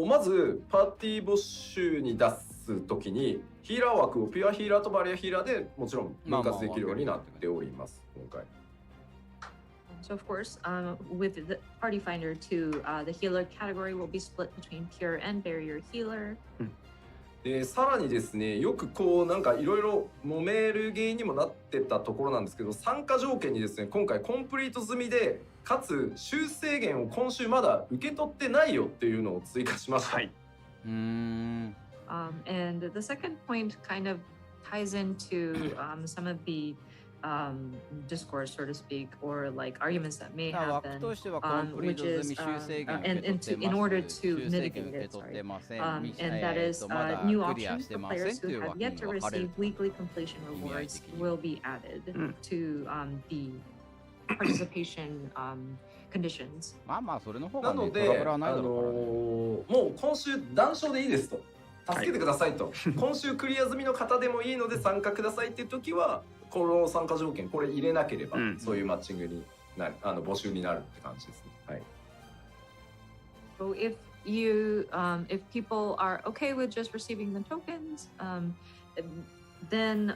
Speaker 4: まずパーティー募集に出すときにヒーラー枠をピュアヒーラーとバリアヒーラーでもちろん分割できるようになっております、今回。
Speaker 5: So of course, with the party finder too, the healer category will be split between pure and barrier healer.
Speaker 4: でさらにですね、よくこうなんかいろいろ揉める原因にもなってたところなんですけど、参加条件にですね、今回コンプリート済みでかつ修正源を今週まだ受け取ってないよっていうのを追加しました。はい。
Speaker 5: And the second point kind of ties into some of the discourse, so to speak, or like arguments that may happen, which is in order to mitigate it, and that is new options for players who have yet to receive weekly completion rewards will be added to the participation conditions.
Speaker 1: まあまあそれの方
Speaker 4: なので、もう今週断賞でいいですと。助けてくださいと、今週クリア済みの方でもいいので参加くださいっていう時はこの参加条件これ入れなければ、そういうマッチングになる、募集になるって感じですね。はい。
Speaker 5: So if people are okay with just receiving the tokens, then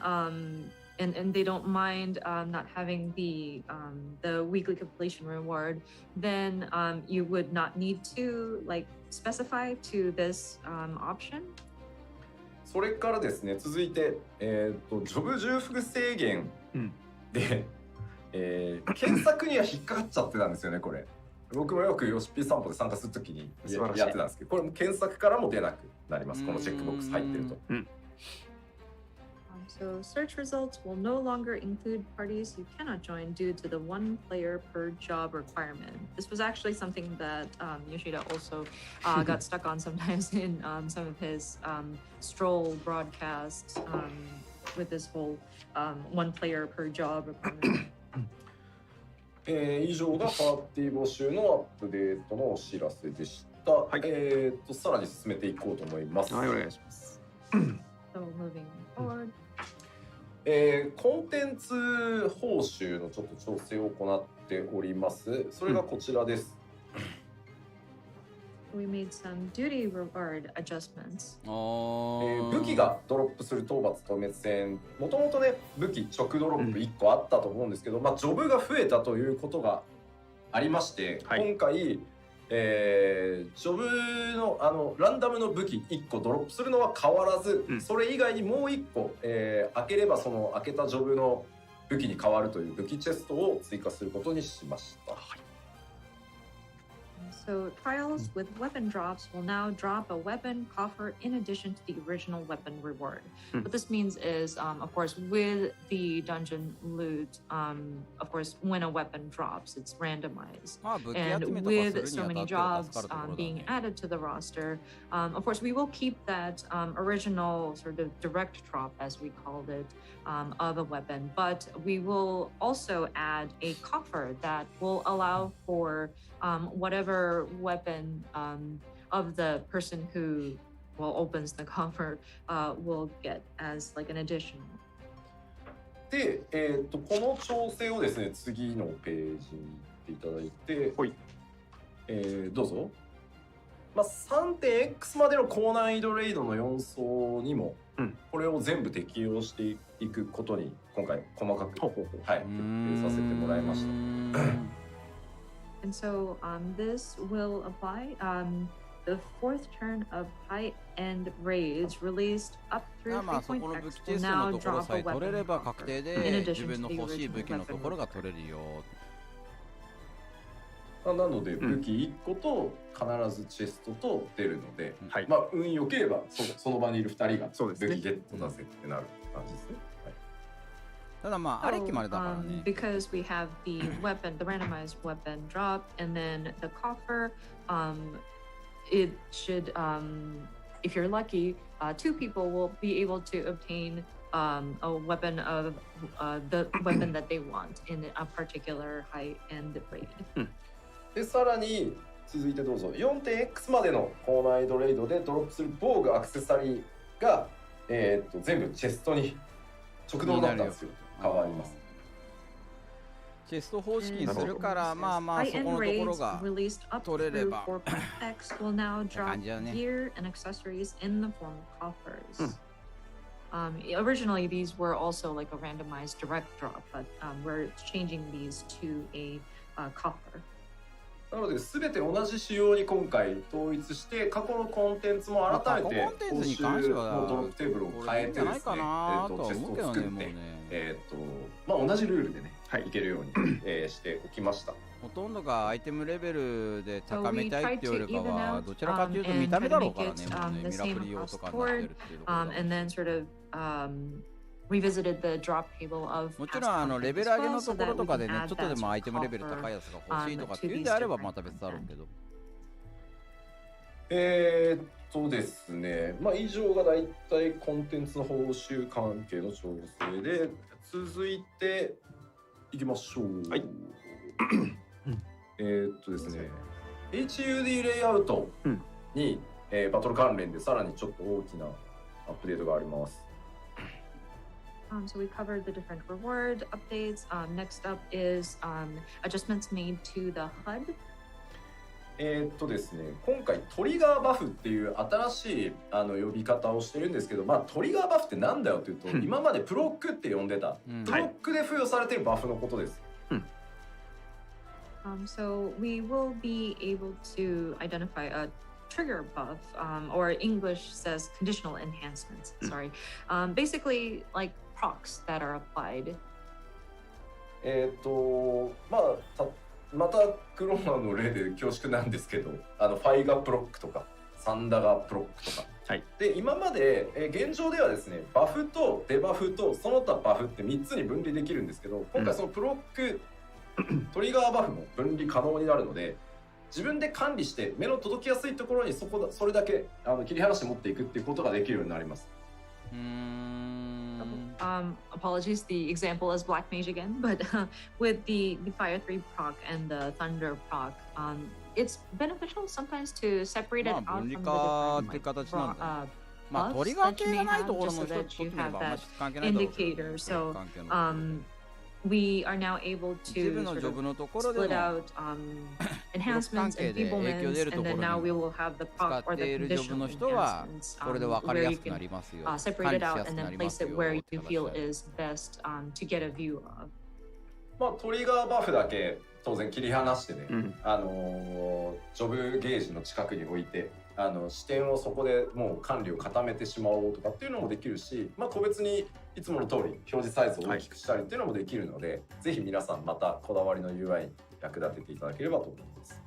Speaker 5: and they don't mind not having the weekly completion reward, then you would not need to like specify to this option.
Speaker 4: それからですね、続いて、ジョブ重複制限で、検索には引っかかっちゃってたんですよね、これ。僕もよくヨシピー散歩で参加するときにやってたんですけど、これも検索からも出なくなります、このチェックボックス入ってると。
Speaker 5: So search results will no longer include parties you cannot join due to the one player per job requirement. This was actually something that Yoshida also got stuck on sometimes in some of his stroll broadcasts with this whole one player per job requirement.
Speaker 4: 以上がパーティー募集のアップデートのお知らせでした。はい、さらに進めていこうと思います。
Speaker 2: はい、お願いします。
Speaker 5: So moving forward.
Speaker 4: コンテンツ報酬のちょっと調整を行っております。それがこちらです。
Speaker 5: We made some duty reward adjustments.
Speaker 4: 武器がドロップする討伐と滅戦、もともとね武器直ドロップ1個あったと思うんですけど、ジョブが増えたということがありまして、今回ジョブのランダムの武器1個ドロップするのは変わらず、それ以外にもう1個、開ければその開けたジョブの武器に変わるという武器チェストを追加することにしました。
Speaker 5: So trials with weapon drops will now drop a weapon coffer in addition to the original weapon reward. What this means is, of course, with the dungeon loot, of course, when a weapon drops, it's randomized. And with so many jobs being added to the roster, of course, we will keep that original sort of direct drop, as we called it, of a weapon, but we will also add a coffer that will allow for whatever weapon of the person who opens the coffer will get as like an additional.
Speaker 4: で、この調整をですね、次のページに行っていただいて、
Speaker 2: はい、
Speaker 4: どうぞ。まあ、3.x までの高難易度レイドの4層にも、これを全部適用していくことに今回細かく、はい、決定させてもらいました。
Speaker 5: And so this will apply. The fourth turn of high-end raids released up through 3.x will now drop a weapon coffer in addition to the original weapon coffer.
Speaker 4: なので武器1個と必ずチェストと出るので、まあ運良ければその場にいる2人が武器ゲット出せってなる感じですね。
Speaker 1: ただまああれ決まりだからね。
Speaker 5: Because we have the weapon, the randomized weapon drop, and then the coffer, it should, if you're lucky, 2 people will be able to obtain a weapon of the weapon that they want in a particular high-end raid.
Speaker 4: でさらに続いてどうぞ。 4.x までの高難易度レイドでドロップする防具アクセサリーが、全部チェストに直動だったんですよ。変わります。
Speaker 1: チェスト方式にするからまあまあそこのところが取れれば
Speaker 5: X will now drop gear and accessories in the form of coffers. Originally these were also like a randomized direct drop, but we're changing these to a coffer.
Speaker 4: なので全て同じ仕様に今回統一して過去のコンテンツも改めて報酬のドロップテーブルを変えてですね、チェストを作って、まあ同じルールでね、いけるように、しておきました。
Speaker 1: ほとんどがアイテムレベルで高めたいっていうよりかはどちらかというと見た目だろうからね、もうねミラクル用とかになってるっていうところだ。
Speaker 5: Revisited the drop table of
Speaker 1: もちろんレベル上げのところとかでね、ちょっとでもアイテムレベル高いやつが欲しいとかっていうんであればまた別だろうけど。
Speaker 4: ですね、まあ以上がだいたいコンテンツの報酬関係の調整で、続いていきましょう。はい。ですね、HUD レイアウトに、バトル関連でさらにちょっと大きなアップデートがあります。
Speaker 5: So we covered the different reward updates. Next up is adjustments made to the HUD.
Speaker 4: ですね、今回トリガーバフっていう新しい呼び方をしてるんですけど、まあトリガーバフってなんだよというと、今までプロックって呼んでた、プロックで付与されてるバフのことです。
Speaker 5: So we will be able to identify a trigger buff, or English says conditional enhancements. Sorry, basically like procs that are applied.
Speaker 4: またクローマーの例で恐縮なんですけど、ファイガプロックとかサンダガプロックとか、で今まで、現状ではですね、バフとデバフとその他バフって3つに分離できるんですけど、今回そのプロック、トリガーバフも分離可能になるので、自分で管理して目の届きやすいところにそれだけ切り離して持っていくっていうことができるようになります。
Speaker 5: Apologies, the example is Black Mage again, but with the Fire 3 proc and the Thunder proc, it's beneficial sometimes to separate it out from the different buffs that you may have, just so that you have that indicator. So we are now able to sort of split out enhancements and feeblements, and then now we will have the proc or the conditional enhancements where you can separate it out and then place it where you feel is best to get a view of.
Speaker 4: まあトリガーバフだけ当然切り離してね、ジョブゲージの近くに置いて視点をそこでもう管理を固めてしまおうとかっていうのもできるし、まあ、個別にいつもの通り表示サイズを大きくしたりっていうのもできるので、ぜひ皆さんまたこだわりの UI に役立てていただければと思います。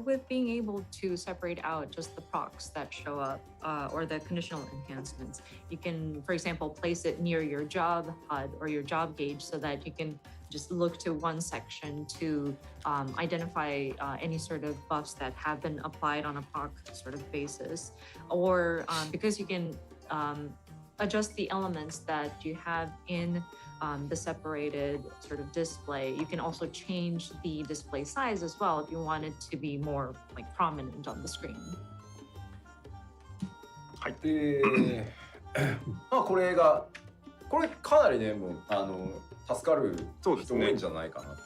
Speaker 5: with being able to separate out just the procs that show up or the conditional enhancements, you can, for example, place it near your job HUD or your job gauge so that you can just look to one section to identify any sort of buffs that have been applied on a proc sort of basis. Or because you can adjust the elements that you have in the separated sort of display, you can also change the display size as well if you want it to be more like prominent on the screen.
Speaker 4: はい。まあこれかなりねもう助かる人多いんじゃないかなって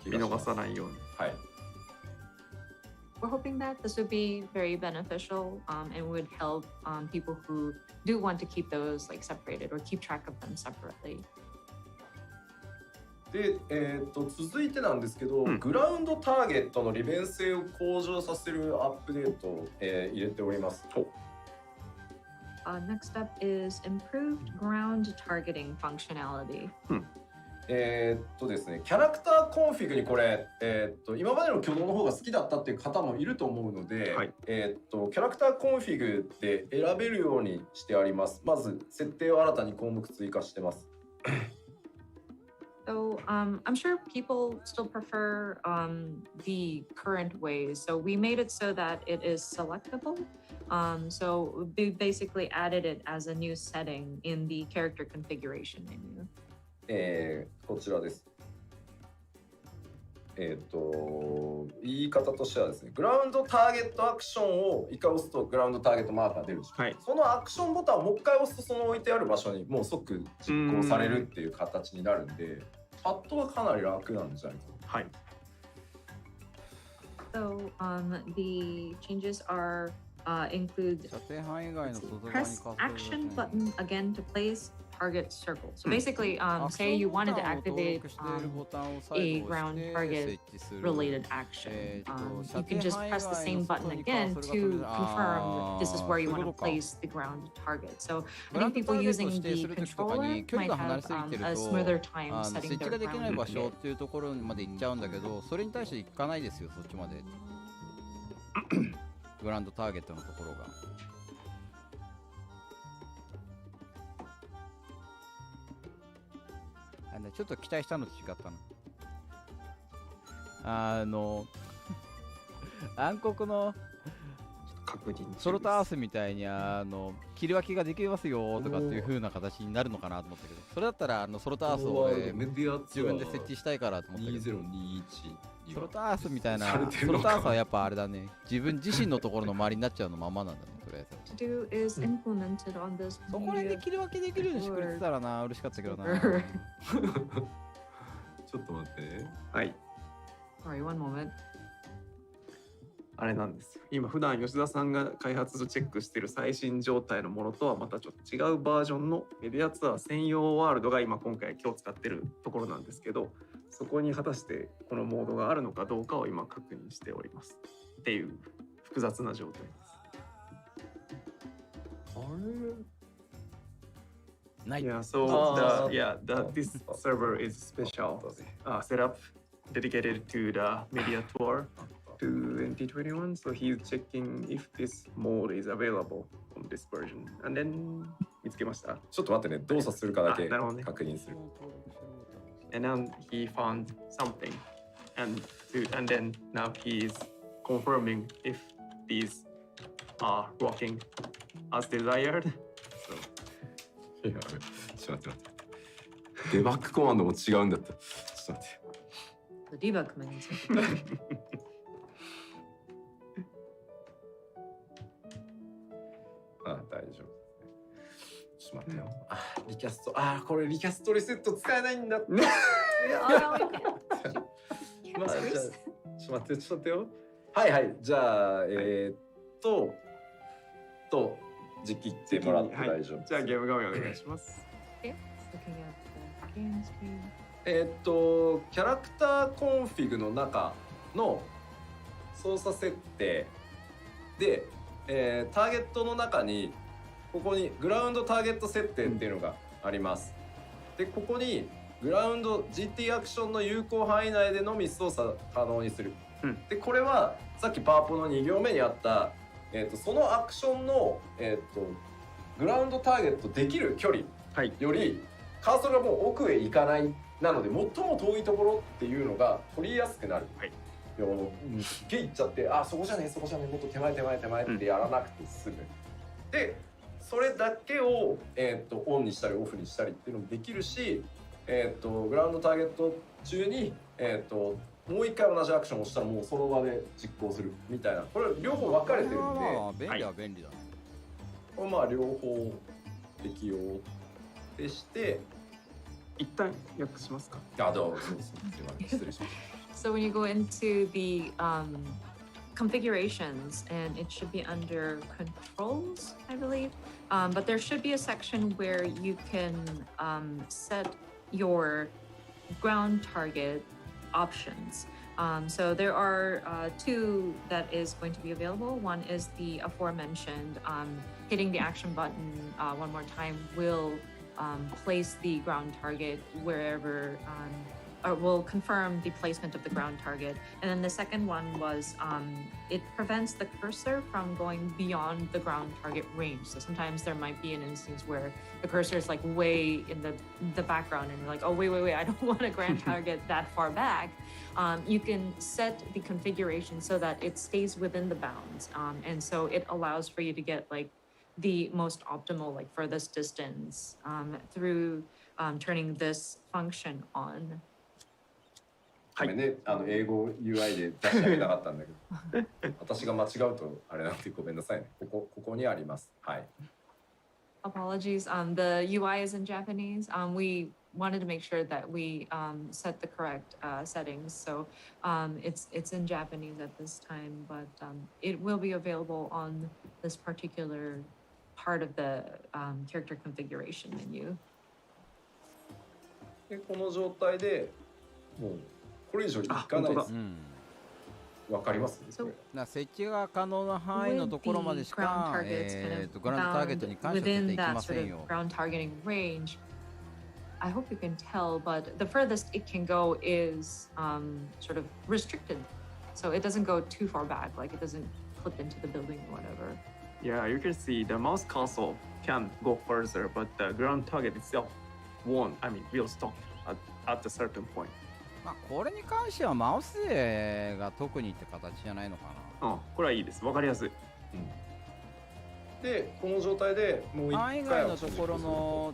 Speaker 4: 気がします。見逃さないように。はい。
Speaker 5: We're hoping that this would be very beneficial and would help people who do want to keep those like separated or keep track of them separately.
Speaker 4: で、続いてなんですけど、グラウンドターゲットの利便性を向上させるアップデートを、入れております。
Speaker 5: Next up is improved ground targeting functionality.
Speaker 4: ですね、キャラクターコンフィグにこれ、今までの挙動の方が好きだったっていう方もいると思うので、はい、キャラクターコンフィグで選べるようにしてあります。まず設定を新たに項目追加してます。
Speaker 5: So I'm sure people still prefer the current ways. So we made it so that it is selectable. So we basically added it as a new setting in the character configuration menu.
Speaker 4: こちらです。言い方としてはですね、グラウンドターゲットアクションを一回押すとグラウンドターゲットマーカー出るし、はい、そのアクションボタンをもう一回押すとその置いてある場所にもう即実行されるっていう形になるんで、パッドはかなり楽なんじゃないかな。はい。
Speaker 5: So the changes are include press action button again to place target circle. So basically, say you wanted to activate a ground target related action, you can just press the same button again to confirm this is where you want to place the ground target. So I think people using the controller might have a smoother time setting their ground target.
Speaker 1: っていうところまで行っちゃうんだけど、それに対して行かないですよ、そっちまで。グランドターゲットのところが。ちょっと期待したのと違ったな。暗黒のソルトアースみたいに切り分けができますよとかっていう風な形になるのかなと思ったけど、それだったらソルトアースを自分で設置したいからと思ったけど、ソルトアースみたいな、ソルトアースはやっぱあれだね、自分自身のところの周りになっちゃうのままなんだね、とりあえず。そこら辺で切り分けできるようにしてくれてたらな、嬉しかったけどな。ちょっ
Speaker 4: と待って。はい。
Speaker 5: Sorry, one moment.
Speaker 2: あれなんですよ。今普段吉田さんが開発とチェックしている最新状態のものとはまたちょっと違うバージョンのメディアツアー専用ワールドが今回使ってるところなんですけど、そこに果たしてこのモードがあるのかどうかを今確認しておりますっていう複雑な状態です。あれない。Yeah, so this server is special. Set up dedicated to the media tour 2021. So he's checking if this mode is available on this version. And then 見つけました。
Speaker 4: ちょっと待ってね、動作するかだけ確認する。
Speaker 2: And then he found something, and then now he's confirming if these are working as desired. So.
Speaker 4: いや、ちょっと待って。デバッグコマンドも違うんだった。ちょっと待って。
Speaker 5: デバッグメニュー。
Speaker 4: あ、大丈夫。ちょっと待ってよ。リキャスト。これリキャストリセット使えないんだ。まあ、じゃあ、ちょっと待ってよ。はいはい。じゃあ、実機ってもらって大丈夫。
Speaker 2: じゃあ、ゲーム画面お願いします。
Speaker 4: キャラクターコンフィグの中の操作設定で、ターゲットの中にここにグラウンドターゲット設定っていうのがあります。でここにグラウンド GT アクションの有効範囲内でのみ操作可能にするでこれはさっきパワポの2行目にあった、そのアクションの、グラウンドターゲットできる距離より、カーソルがもう奥へ行かないなので最も遠いところっていうのが取りやすくなる。すっげえ行っちゃってそこじゃねそこじゃねもっと手前ってやらなくて済む。でそれだけを、オンにしたりオフにしたりっていうのもできるし、グラウンドターゲット中に、もう一回同じアクションをしたらもうその場で実行するみたいな、これ両方分かれてるんで、
Speaker 1: 便利は便利だね。
Speaker 4: これまあ両方適用でして、
Speaker 2: 一旦訳しますか。
Speaker 4: どうぞ失礼しました。
Speaker 5: So when you go into the configurations, and it should be under controls, I believe, but there should be a section where you can set your ground target options. So there are two that is going to be available. One is the aforementioned hitting the action button one more time will place the ground target wherever or will confirm the placement of the ground target. And then the second one was it prevents the cursor from going beyond the ground target range. So sometimes there might be an instance where the cursor is like way in the background and you're like, oh, wait, I don't want a ground target that far back. You can set the configuration so that it stays within the bounds. And so it allows for you to get like the most optimal, like furthest distance through turning this function on.
Speaker 4: ごめんね、英語 UI で出してあげたかったんだけど私が間違うとあれなんでごめんなさいね。ここにあります。はい。
Speaker 5: Apologies. The UI is in Japanese. We wanted to make sure that we set the correct settings. So it's in Japanese at this time, but it will be available on this particular part of the character configuration menu.
Speaker 4: でこの状態でもうこれ以上いかないです。わかります？
Speaker 1: 設置が可能な範囲のところまでしか、グラウンドターゲットに関してはできませんよ。
Speaker 5: Ground targeting range. I hope you can tell, but the furthest it can go is sort of restricted, so it doesn't go too far back. Like it doesn't clip into the building or whatever.
Speaker 2: Yeah, you can see the mouse cursor can go further, but the ground target itself won't. I mean, will stop at a certain point.
Speaker 1: まあこれに関してはマウスが特にって形じゃないのかな。
Speaker 2: これはいいです。わかりやすい。
Speaker 4: でこの状態でもう一回
Speaker 1: 範囲外の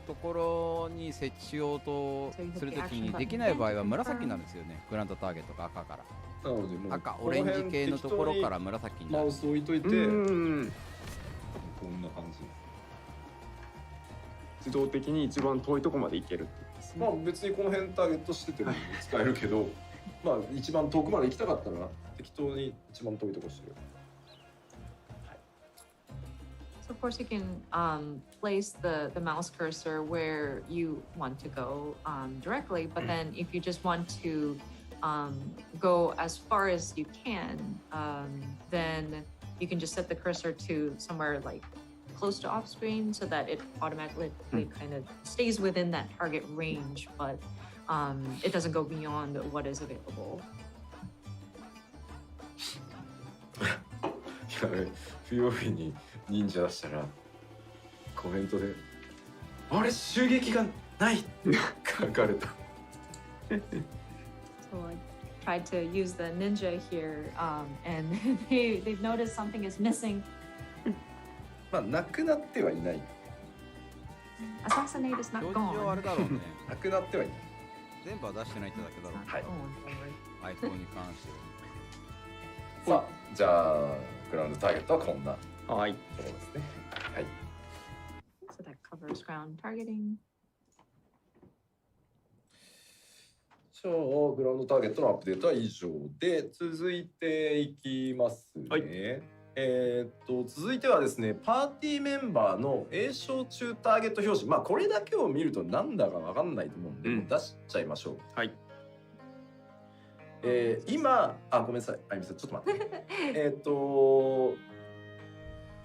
Speaker 1: ところに設置しようとするときにできない場合は紫になるんですよね。グラウンドターゲットが赤から。なのでもう赤オレンジ系のところから紫になる。
Speaker 4: マウス置いといてこんな感じ。
Speaker 2: 自動的に一番遠いところまで行ける。
Speaker 4: まあ別にこの辺ターゲットしてても使えるけど、まあ一番遠くまで行きたかったら適当に一番遠いところしてる。
Speaker 5: So of course you can place the mouse cursor where you want to go directly, but then if you just want to go as far as you can, then you can just set the cursor to somewhere like close to off screen so that it automatically kind of stays within that target range, but it doesn't go beyond what is available.
Speaker 4: 不用意に忍者出したらコメントで「あれ襲撃がない!」って書かれた。
Speaker 5: So I tried to use the ninja here, and they've noticed something is missing.
Speaker 4: まあなくなってはいない。
Speaker 5: Assassinate is not
Speaker 1: 表示上あれ
Speaker 5: gone.
Speaker 1: だろうね。
Speaker 4: なくなってはいない。
Speaker 1: 全部は出してないってだけだろう。
Speaker 4: はい。
Speaker 1: iPhone に関して
Speaker 4: は。さあじゃあグラウンドターゲットはこんなと
Speaker 2: はい。
Speaker 4: ころですね。はい。
Speaker 5: So that covers ground targeting.
Speaker 4: じゃあグラウンドターゲットのアップデートは以上で続いていきますね。
Speaker 2: はい。
Speaker 4: 続いてはですね、パーティーメンバーの詠唱中ターゲット表示、まあこれだけを見るとなんだかわかんないと思うんで、もう出しちゃいましょう。
Speaker 2: はい。
Speaker 4: 今ごめんなさい、あゆみさんちょっと待って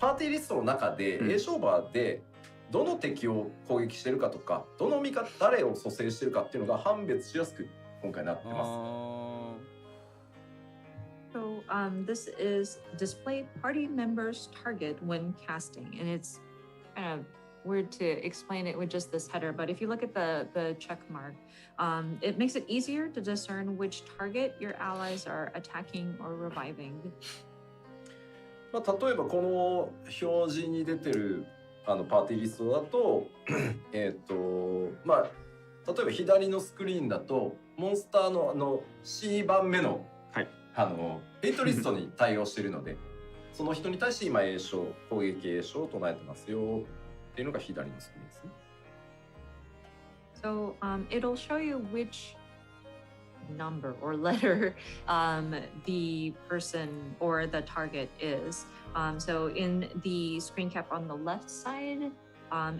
Speaker 4: パーティーリストの中で詠唱バーでどの敵を攻撃してるかとか、どの味方誰を蘇生してるかっていうのが判別しやすく今回なってます。
Speaker 5: So this is display party members target when casting, and it's kind of weird to explain it with just this header, but if you look at the check mark, it makes it easier to discern which target your allies are attacking or reviving.
Speaker 4: まあ、例えばこの表示に出てるパーティーリストだとまあ例えば左のスクリーンだとモンスターのC 番目の、はい、ヘイトリストに対応しているのでその人に対して今詠唱攻撃詠唱を唱えてますよっていうのが左のスクリーンですね。
Speaker 5: So it'll show you which number or letter the person or the target is. So in the screen cap on the left side,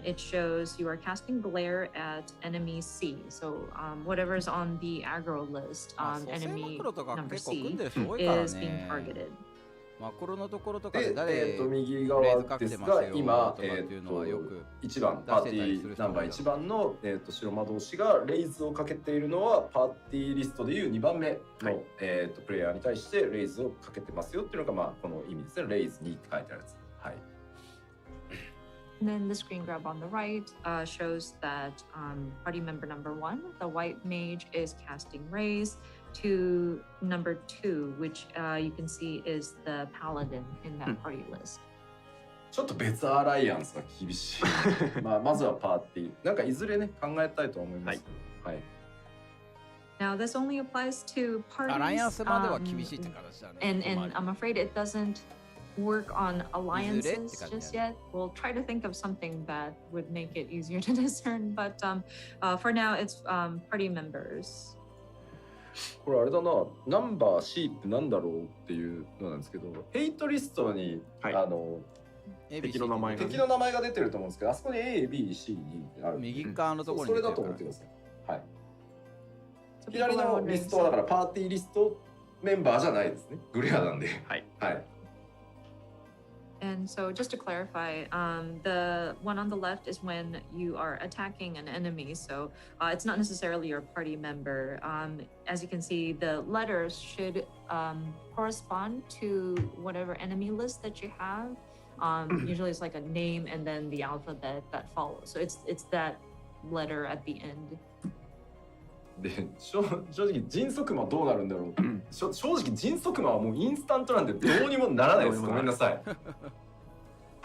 Speaker 5: it shows you are casting glare at enemy C. So whatever's on the aggro list, enemy number C is being targeted.
Speaker 1: マクロのところとかで誰
Speaker 4: 右側ですが今1番パーティーナンバー1番の白魔導士がレイズをかけているのはパーティーリストでいう2番目のプレイヤーに対してレイズをかけてますよっていうのがまあこの意味ですね。レイズ2って書いてあるやつ。はい。
Speaker 5: And then the screen grab on the right shows that party member number 1, the white mage, is casting raise to number 2, which you can see is the paladin in that party list.
Speaker 4: ちょっと別アライアンスが厳しい。まずはパーティー。なんかいずれね考えたいと思います。はい。
Speaker 5: Now this only applies to parties.
Speaker 1: アライアンスまでは厳しいって形だね。
Speaker 5: And I'm afraid it doesn't work on alliances just yet. We'll try to think of something that would make it easier to discern, but for now it's party members.
Speaker 4: これあれだな、ナンバー C ってなんだろうっていうのなんですけど、ヘイトリストに、敵の名前が出てると思うんですけど、あそこに A、B、C にある。
Speaker 1: 右側のところに
Speaker 4: それだと思ってください。はい。左のリストはだからパーティーリストメンバーじゃないですね。グレアなんで。はい。はい。
Speaker 5: And so just to clarify, the one on the left is when you are attacking an enemy. So it's not necessarily your party member. As you can see, the letters should correspond to whatever enemy list that you have. Usually it's like a name and then the alphabet that follows. So it's that letter at the end.
Speaker 4: で正直迅速魔どうなるんだろう、正直迅速魔はもうインスタントなんでどうにもならないです。ごめんなさい。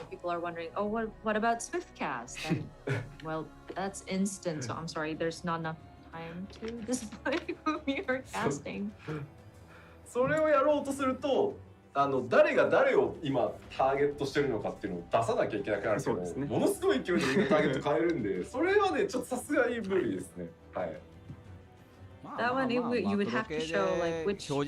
Speaker 5: People are wondering, oh, what about Swift Cast? And, well, that's instant, so I'm sorry, there's not enough time to display whom you're casting.
Speaker 4: それをやろうとすると誰が誰を今ターゲットしてるのかっていうのを出さなきゃいけなくなるけど、ものすごい勢いでターゲット変えるんでそれはねちょっとさすがに無理ですね。はい。
Speaker 5: That one, you would have to show like which one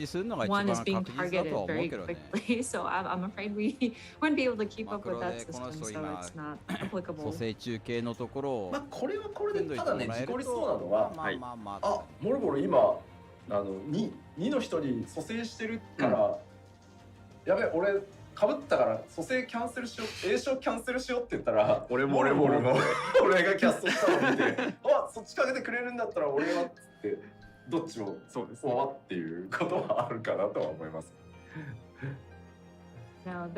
Speaker 5: is being targeted very quickly. So I'm afraid we wouldn't be able to keep up with that system, so it's not applicable.
Speaker 1: 蘇生中継のところを
Speaker 4: これはこれでただね事故りそうなのは、もろもろ今2の人に蘇生してるから、やべ俺かぶったから蘇生キャンセルしよう、詠唱キャンセルしようって言ったら俺もの俺がキャストしたのを見てあそっちかけてくれるんだったら俺はっつってどっちもそうですねっていうことはあるかなとは思います。
Speaker 5: Now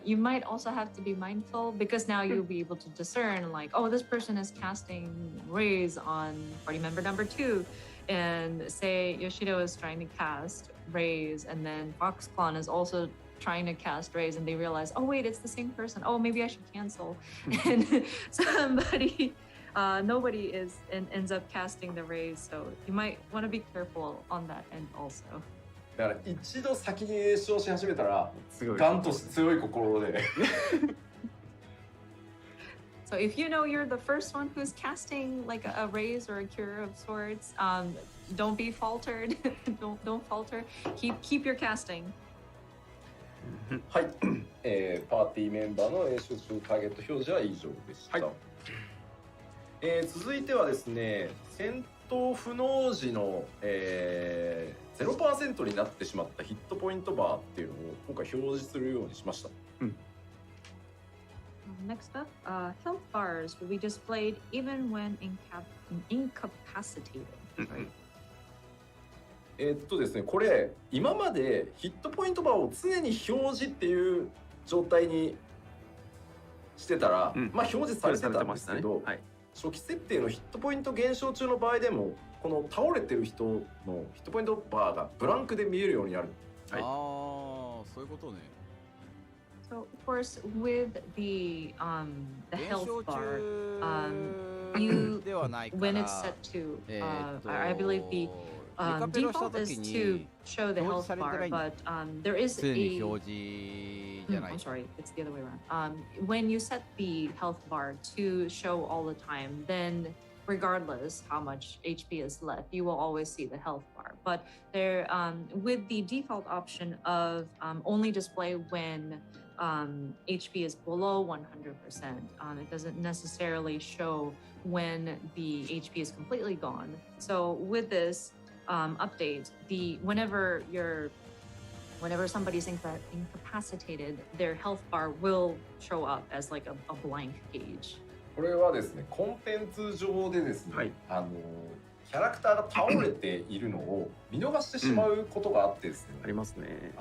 Speaker 5: you might also have to be mindful because now you'll be able to discern like, oh, this person is casting raise on party member number 2, and say Yoshida is trying to cast raise, and then Foxclaw is also trying to cast raise, and they realize, oh wait, it's the same person. Oh, maybe I should cancel. And nobody ends up casting the raise, so you might want to be careful on that end also.
Speaker 4: だから一度先に詠唱し始めたらガンと強い心で。
Speaker 5: So if you know you're the first one who's casting like a raise or a cure of sorts, don't be faltered. don't falter. Keep your casting.
Speaker 4: はい、パーティーメンバーの詠唱中ターゲット表示は以上でした。はい、続いてはですね、戦闘不能時の、0% になってしまったヒットポイントバーっていうのを今回表示するようにしました。
Speaker 5: Next up, health bars will be displayed even when incapacitated.
Speaker 4: ですね、これ今までヒットポイントバーを常に表示っていう状態にしてたら、まあ表示されてたんですけど、初期設定のヒットポイント減少中の場合でもこの倒れてる人のヒットポイントバーがブランクで見えるようになる。
Speaker 1: ああ、そういうことね。
Speaker 5: So of course, with the health bar, you when it's set to, I believe the default is to show the health bar, but there is a. I'm sorry, it's the other way around. When you set the health bar to show all the time, then regardless how much HP is left, you will always see the health bar. But there, with the default option of only display when HP is below 100%, it doesn't necessarily show when the HP is completely gone. So with this update, whenever somebody's incapacitated, their health bar will show up as like a blank gauge.
Speaker 4: これはですね、コンテンツ上でですね、キャラクターが倒れているのを見逃してしまうことがあってですね、
Speaker 2: ありますね。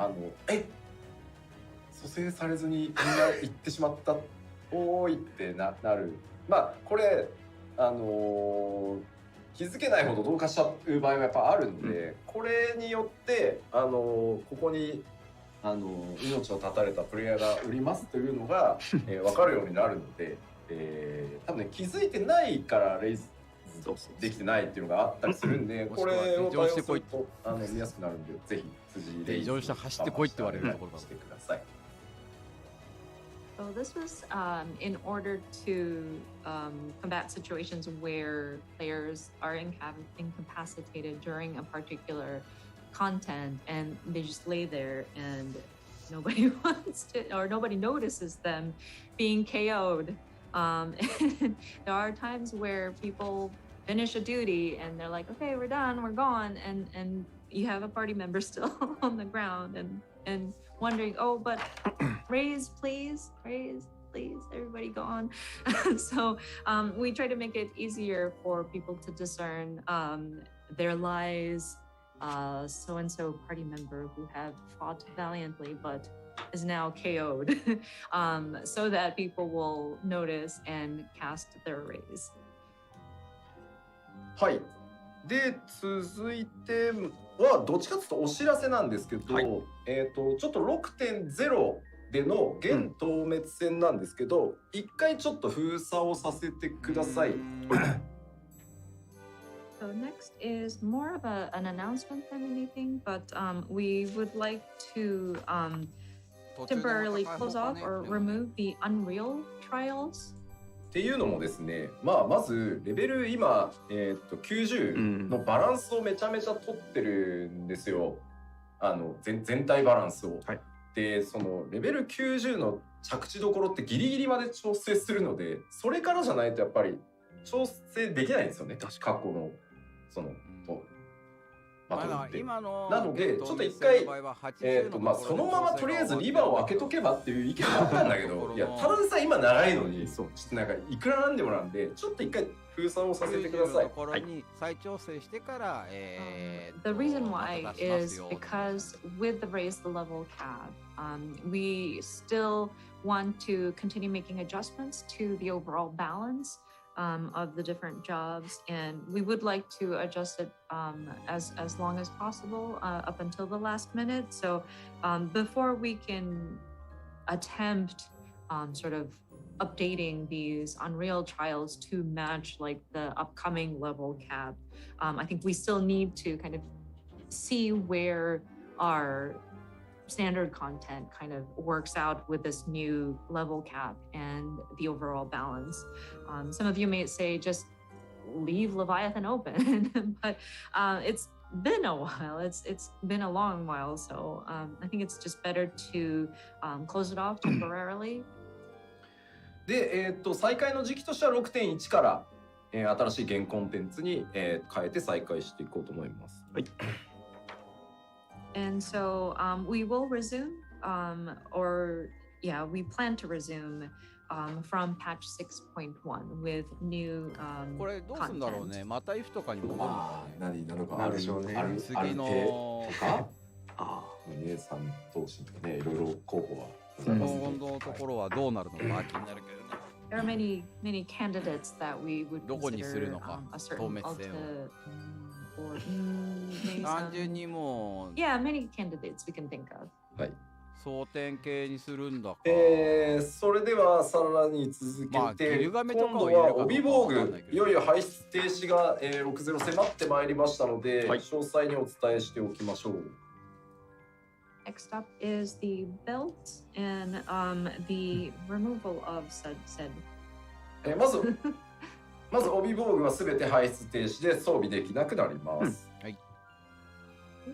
Speaker 4: 蘇生されずにみんな行ってしまったおーいってなる。まあこれ気づけないほど同化しちゃう場合はやっぱあるんで、これによってここに命を絶たれたプレイヤーがおりますというのが、分かるようになるので、多分ね気づいてないからレイズできてないっていうのがあったりするんで、これを対応すると見やすくなるんで、ぜひ辻レイズ
Speaker 1: して走ってこいって言われるところ
Speaker 4: してください。
Speaker 5: So this was in order to combat situations where players are incapacitated during a particular content and they just lay there and nobody wants to, or nobody notices them being KO'd. And there are times where people finish a duty and they're like, okay, we're done, we're gone, and you have a party member still on the ground and wondering, oh, but raise, please, everybody go on. So we try to make it easier for people to discern their lies, so-and-so party member who have fought valiantly but is now KO'd, so that people will notice and cast their raise.
Speaker 4: はい。で続いてはどっちかというとお知らせなんですけど、ちょっと 6.0 での現透滅戦なんですけど、一回ちょっと封鎖をさせてください。
Speaker 5: So next is more of an announcement than anything, but we would like to temporarily close off or remove the Unreal trials.
Speaker 4: っていうのもですね、まずレベル今、90のバランスをめちゃめちゃ取ってるんですよ。全体バランスを。でそのレベル90の着地どころってギリギリまで調整するので、それからじゃないとやっぱり調整できないんですよね。過去のそのバトルって。なのでちょっと一回そのままとりあえずリバーを開けとけばっていう意見があったんだけど、いやただでさえ今長いのにちょっとなんかいくらなんでもなんでちょっと一回封鎖をさせてください。
Speaker 1: 再調整してから、
Speaker 5: The reason why is because with the raise the level cap, we still want to continue making adjustments to the overall balance of the different jobs, and we would like to adjust it as long as possible up until the last minute. So before we can attempt sort of updating these Unreal trials to match like the upcoming level cap, I think we still need to kind of see where our standard content kind of works out with this new level cap and the overall balance. Some of you may say just leave Leviathan open, but it's been a while. It's been a long while, so I think it's just better to close it off temporarily.
Speaker 4: で、再開の時期としては 6.1 から、新しい現コンテンツに、変えて再開していこうと思います。はい。
Speaker 5: And so we will resume, we plan to resume from patch 6.1 with new
Speaker 1: これどうすんだろうね。また if とかにもなるのかね。
Speaker 4: 何なのか
Speaker 2: なるでしょうね。
Speaker 1: 次の
Speaker 4: とか、姉さん同士とかね、いろいろ候補はございます
Speaker 1: 今後のところはどうなるのか気になるけどね。
Speaker 5: There are many candidates that we would
Speaker 1: どこにする
Speaker 5: consider
Speaker 1: のか、
Speaker 5: a
Speaker 1: 透
Speaker 5: certain
Speaker 1: 滅
Speaker 5: alta
Speaker 1: 性を。
Speaker 5: or maybe
Speaker 1: 単純
Speaker 5: some
Speaker 1: にもう
Speaker 5: yeah many candidates we can think of.
Speaker 4: はい。
Speaker 1: 争点系にするんだか。
Speaker 4: それではさらに続けて、
Speaker 1: まあギルガメとか
Speaker 4: 今度
Speaker 1: を入れるかどうか
Speaker 4: は帯防
Speaker 1: わかんないけど
Speaker 4: 具、いよいよ排出停止が、60迫ってまいりましたので、
Speaker 2: はい
Speaker 4: 詳細にお伝えしておきましょう。
Speaker 5: Next up is the belt and the removal of said.
Speaker 4: まず帯防具はすべて排出停止で装備できなくなります。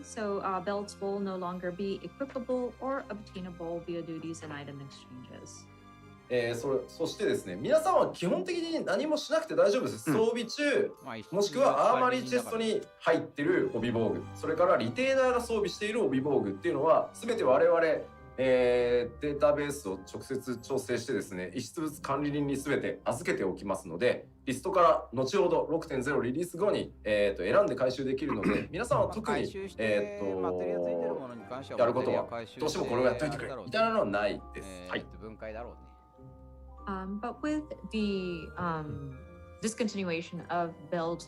Speaker 5: So belts will no longer be equipable or obtainable via duties and item exchanges.
Speaker 4: そしてですね、皆さんは基本的に何もしなくて大丈夫です。装備中、もしくはアーマリーチェストに入っている帯防具、それからリテーナーが装備している帯防具っていうのは、すべて我々、データベースを直接調整してですね、遺失物管理人にすべて預けておきますので、リストから後ほど 6.0 リリース後に、選んで回収できるので、皆さんは特に、やることはどうしてもこれをやっといてくれみたいなのはないです。
Speaker 1: はい。分解だろうね。
Speaker 5: But with the discontinuation of belt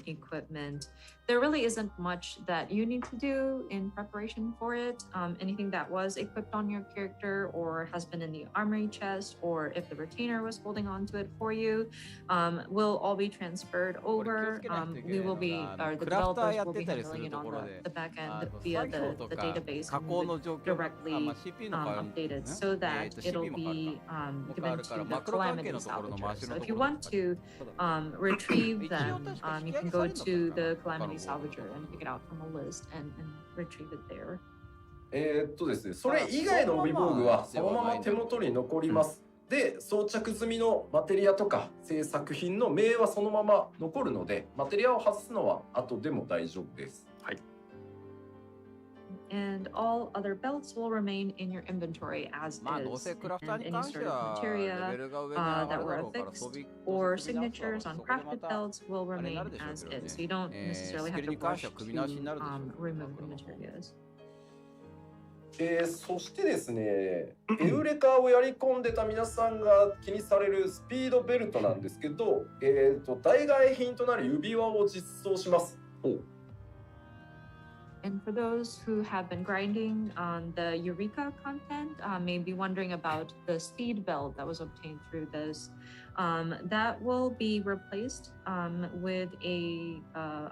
Speaker 5: equipment, there really isn't much that you need to do in preparation for it. Anything that was equipped on your character or has been in the armory chest, or if the retainer was holding on to it for you, will all be transferred over. We will be, or the developers will be handling it on the back end via the database and directly updated so that it'll be given to the calamity salvager. So if you want to retrieve them, you can go to the calamity salvager and pick it out from a list and retrieve it there.
Speaker 4: ですね、それ以外の帯防具はそのまま手元に残ります。で、装着済みのマテリアとか製作品の名はそのまま残るので、マテリアを外すのは後でも大丈夫です。はい。
Speaker 5: And all other belts will remain in your inventory as is. And any sort of materia that were affixed or signatures on crafted belts will remain as is. So you don't necessarily have to rush to remove the materias.
Speaker 4: そしてですね、エウレカをやり込んでた皆さんが気にされるスピードベルトなんですけど、代替品となる指輪を実装します。
Speaker 5: And for those who have been grinding on the Eureka content, may be wondering about the speed belt that was obtained through this. That will be replaced with a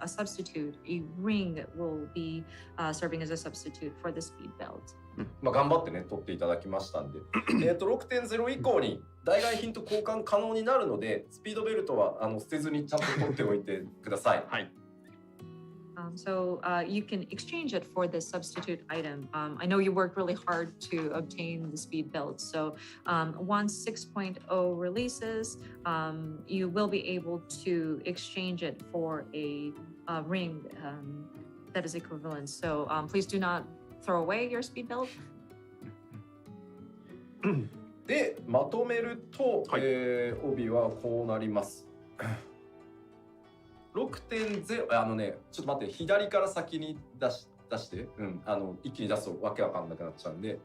Speaker 5: substitute. A ring will be serving as a substitute for the speed belt.
Speaker 4: 頑張ってね、取っていただきましたんで。6.0 以降に代替品と交換可能になるので、スピードベルトは捨てずにちゃんと取っておいてください。はい。
Speaker 5: So you can exchange it for this substitute item. I know you worked really hard to obtain the speed belt. So once 6.0 releases, you will be able to exchange it for a ring that is equivalent. So please do not throw away your speed belt.
Speaker 4: で、まとめると、帯はこうなります。6.0 ちょっと待って、左から先に出して、一気に出すとわけわかんなくなっちゃうんで、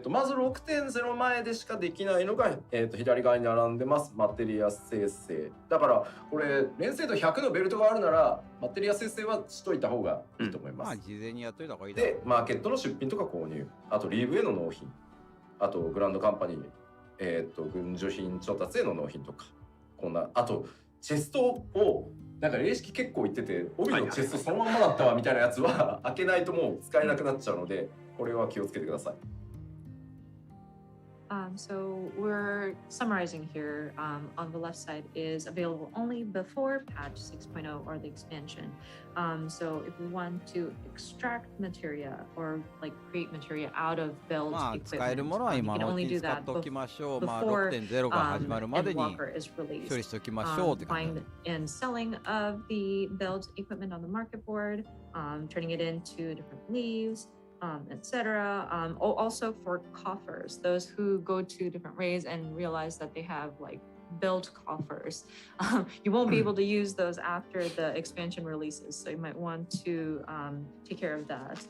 Speaker 4: まず 6.0 前でしかできないのが、左側に並んでます。マテリア生成。だから、これ、連成度100のベルトがあるなら、マテリア生成はしといた方がいいと思います。
Speaker 1: 事前にやっといた方がいいだろう。
Speaker 4: で、マーケットの出品とか購入、あとリーブへの納品、あとグランドカンパニー、軍需品調達への納品とか、こんな、あと、チェストを、なんか霊式結構言ってて、帯のチェストそのままだったわみたいなやつは開けないともう使えなくなっちゃうので、これは気をつけてください。
Speaker 5: So we're summarizing here. On the left side is available only before patch 6.0 or the expansion. So if we want to extract materia or like create materia out of belt equipment, you can only do that before Endwalker is released. Buying and selling of the belt equipment on the market board, turning it into different leaves. etc. Also for coffers, those who go to different raids and realize that they have like built coffers, you won't be able to use those after the expansion releases, so you might want to take care of that.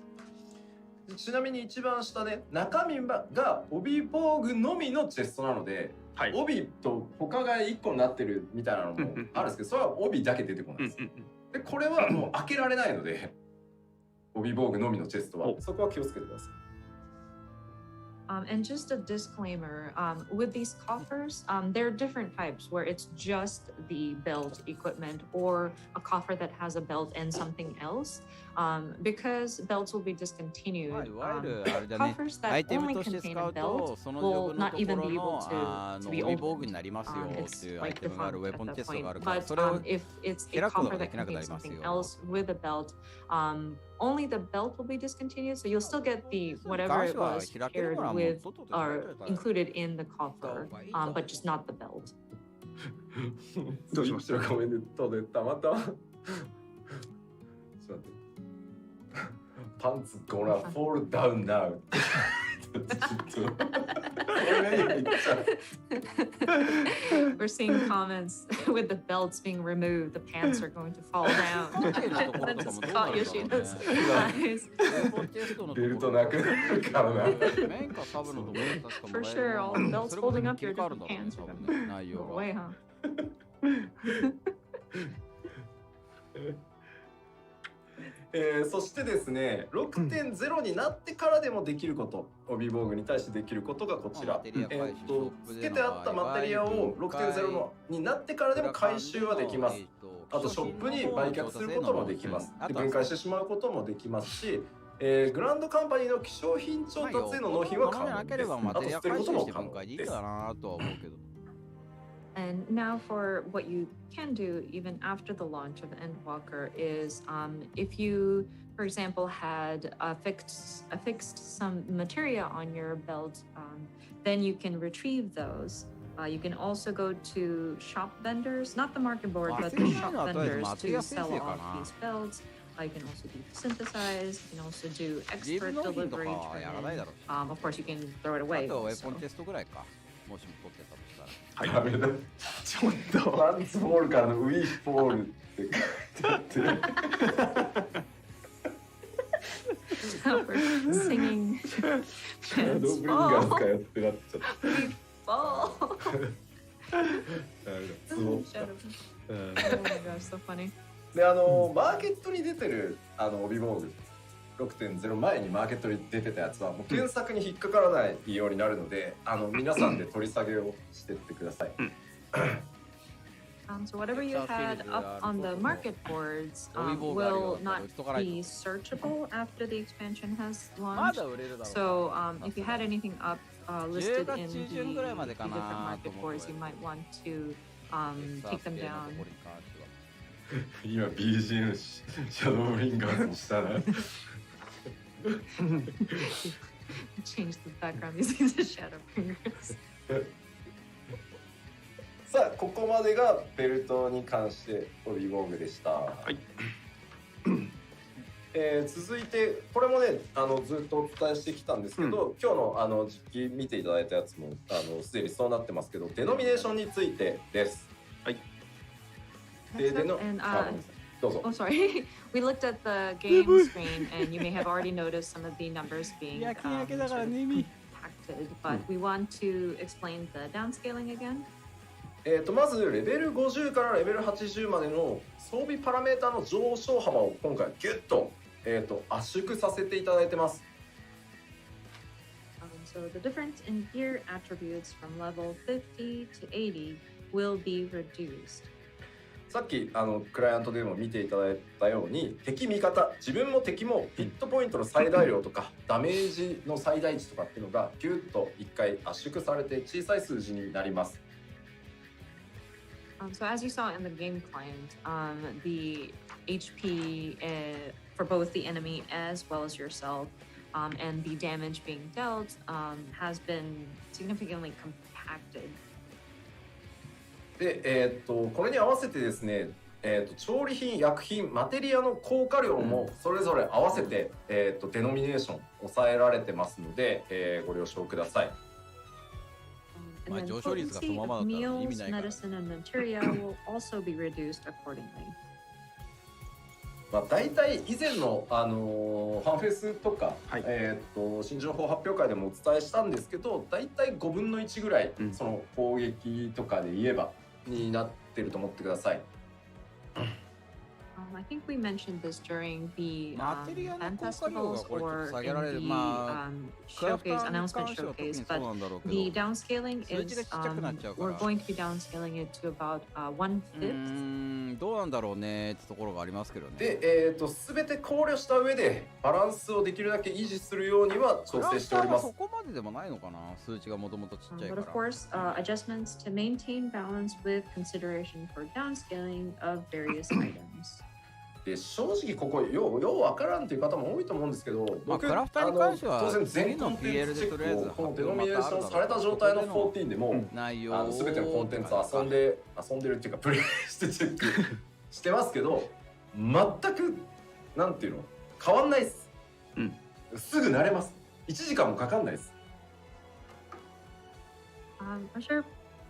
Speaker 4: ちなみに一番下ね、中身が帯防具のみのチェストなので、はい、帯と他が1個になってるみたいなのもあるんですけど、それは帯だけ出てこないです。で、これはもう開けられないので、帯防具のみのチェストはそこは気をつけてください。
Speaker 5: And just a disclaimer, with these coffers, there are different types where it's just the belt equipment or a coffer that has a belt and something else. Because belts will be discontinued, coffers that only contain a belt will not even be able to be opened. It's like defunct at that point. But if it's a coffer that contains something else with a belt, only the belt will be discontinued, so you'll still get the whatever it was paired with or included in the coffer, but just not the belt.
Speaker 2: どうしました？
Speaker 4: コメントでたまたまちょっと待って、パンツ gonna fall down now ちょっと
Speaker 5: We're seeing comments with the belts being removed, the pants are going to fall down. That just caught Yoshino's eyes.
Speaker 4: ベルトなくなるからな。
Speaker 5: For sure, all the belts holding up your different pants are going to go away, huh?
Speaker 4: そしてですね、6.0 になってからでもできること、帯防具に対してできることがこちら。つけてあったマテリアを 6.0 になってからでも回収はできます。あとショップに売却することもできます。で、分解してしまうこともできますし、グランドカンパニーの希少品調達への納品は可能です。あと捨てることも可能です。
Speaker 5: And now for what you can do even after the launch of Endwalker is if you, for example, had affixed some materia on your belt, then you can retrieve those. You can also go to shop vendors, not the market board, but the shop vendors to sell off these belts. You can also do synthesize, you can also do expert delivery training. Of course, you can throw it away.
Speaker 1: もしも取ってたとしたら。
Speaker 4: はい、ダメだ。ちょっとパンツボールからのウィーボールって書いてあって。
Speaker 5: Singing.
Speaker 4: シャドーブリンガーズかよってなっちゃった。
Speaker 5: Oh my gosh, so funny.
Speaker 4: で、マーケットに出てる帯防具。6.0 前にマーケットに出てたやつはもう検索に引っかからないようになるので、皆さんで取り下げをしてってください。
Speaker 5: So whatever you had up on the market boards will not be searchable after the expansion has launched. So if you had anything up listed in the different market boards, you might want to take them down.
Speaker 4: 今 BGM シャドーブリンガーズにしたら。
Speaker 5: Change the background using the shadow fingers.
Speaker 4: さあ、ここまでがベルトに関して帯防具でした。はい。続いてこれもねずっとお伝えしてきたんですけど、今日の実機見ていただいたやつもすでにそうなってますけど、デノミネーションについてです。はい。
Speaker 5: Oh, sorry. We looked at the game screen, and you may have already noticed some of the numbers being compacted. But we want to explain the downscaling again.
Speaker 4: まずレベル50からレベル80までの装備パラメータの上昇幅を今回ギュッと圧縮させていただいてます。
Speaker 5: So the difference in gear attributes from level 50 to 80 will be reduced.
Speaker 4: さっきクライアントでも見ていただいたように、敵味方自分も敵もヒットポイントの最大量とかダメージの最大値とかっていうのがギュッと1回圧縮されて小さい数字になります。
Speaker 5: So as you saw in the game client, the HP for both the enemy as well as yourself and the damage being dealt has been significantly compacted.
Speaker 4: で、これに合わせてですね、調理品、薬品、マテリアの効果量もそれぞれ合わせて、デノミネーション抑えられてますので、ご了承ください。
Speaker 1: まあ上昇率がそのままだったら意味ないから。
Speaker 4: まあ、大体以前の、ファンフェスとか、
Speaker 2: はい、
Speaker 4: 新情報発表会でもお伝えしたんですけど、大体5分の1ぐらい、その攻撃とかで言えばになってると思ってください。
Speaker 5: I think we mentioned this during the
Speaker 1: マテリア
Speaker 5: fan
Speaker 1: の効果量が
Speaker 5: festivals
Speaker 1: これちょっ
Speaker 5: or
Speaker 1: と下
Speaker 5: in
Speaker 1: げられる。
Speaker 5: the
Speaker 1: まあ、クラフタ
Speaker 5: showcase
Speaker 1: ーに
Speaker 5: announcement
Speaker 1: 関しては特に
Speaker 5: showcase,
Speaker 1: そう
Speaker 5: but
Speaker 1: なんだろうけ
Speaker 5: the
Speaker 1: ど。
Speaker 5: downscaling
Speaker 1: 数字が
Speaker 5: is
Speaker 1: ちっちゃくなっちゃうから。
Speaker 5: we're going to be downscaling it to about 1/5.
Speaker 1: どうなんだろうねってところがありますけどね。
Speaker 4: で、全て考慮した上でバランスをできるだけ維持するようには調整しております。
Speaker 1: そこまででもないのかな、数値がもともとちっちゃいか
Speaker 5: But
Speaker 1: ら。
Speaker 5: of course, adjustments to maintain balance with consideration for downscaling of various items.
Speaker 4: で正直ここようわからんという方も多いと思うんですけど、
Speaker 1: まあクラフターに関しては
Speaker 4: 当然全コンテンツチェックをこのデノミネーションされた状態の14でも
Speaker 1: 内容
Speaker 4: 全てのコンテンツを遊んでるっていうかプレイしてチェックしてますけど、全くなんていうの変わんないです。すぐ慣れます。1時間もかかんないです。
Speaker 5: I'm sure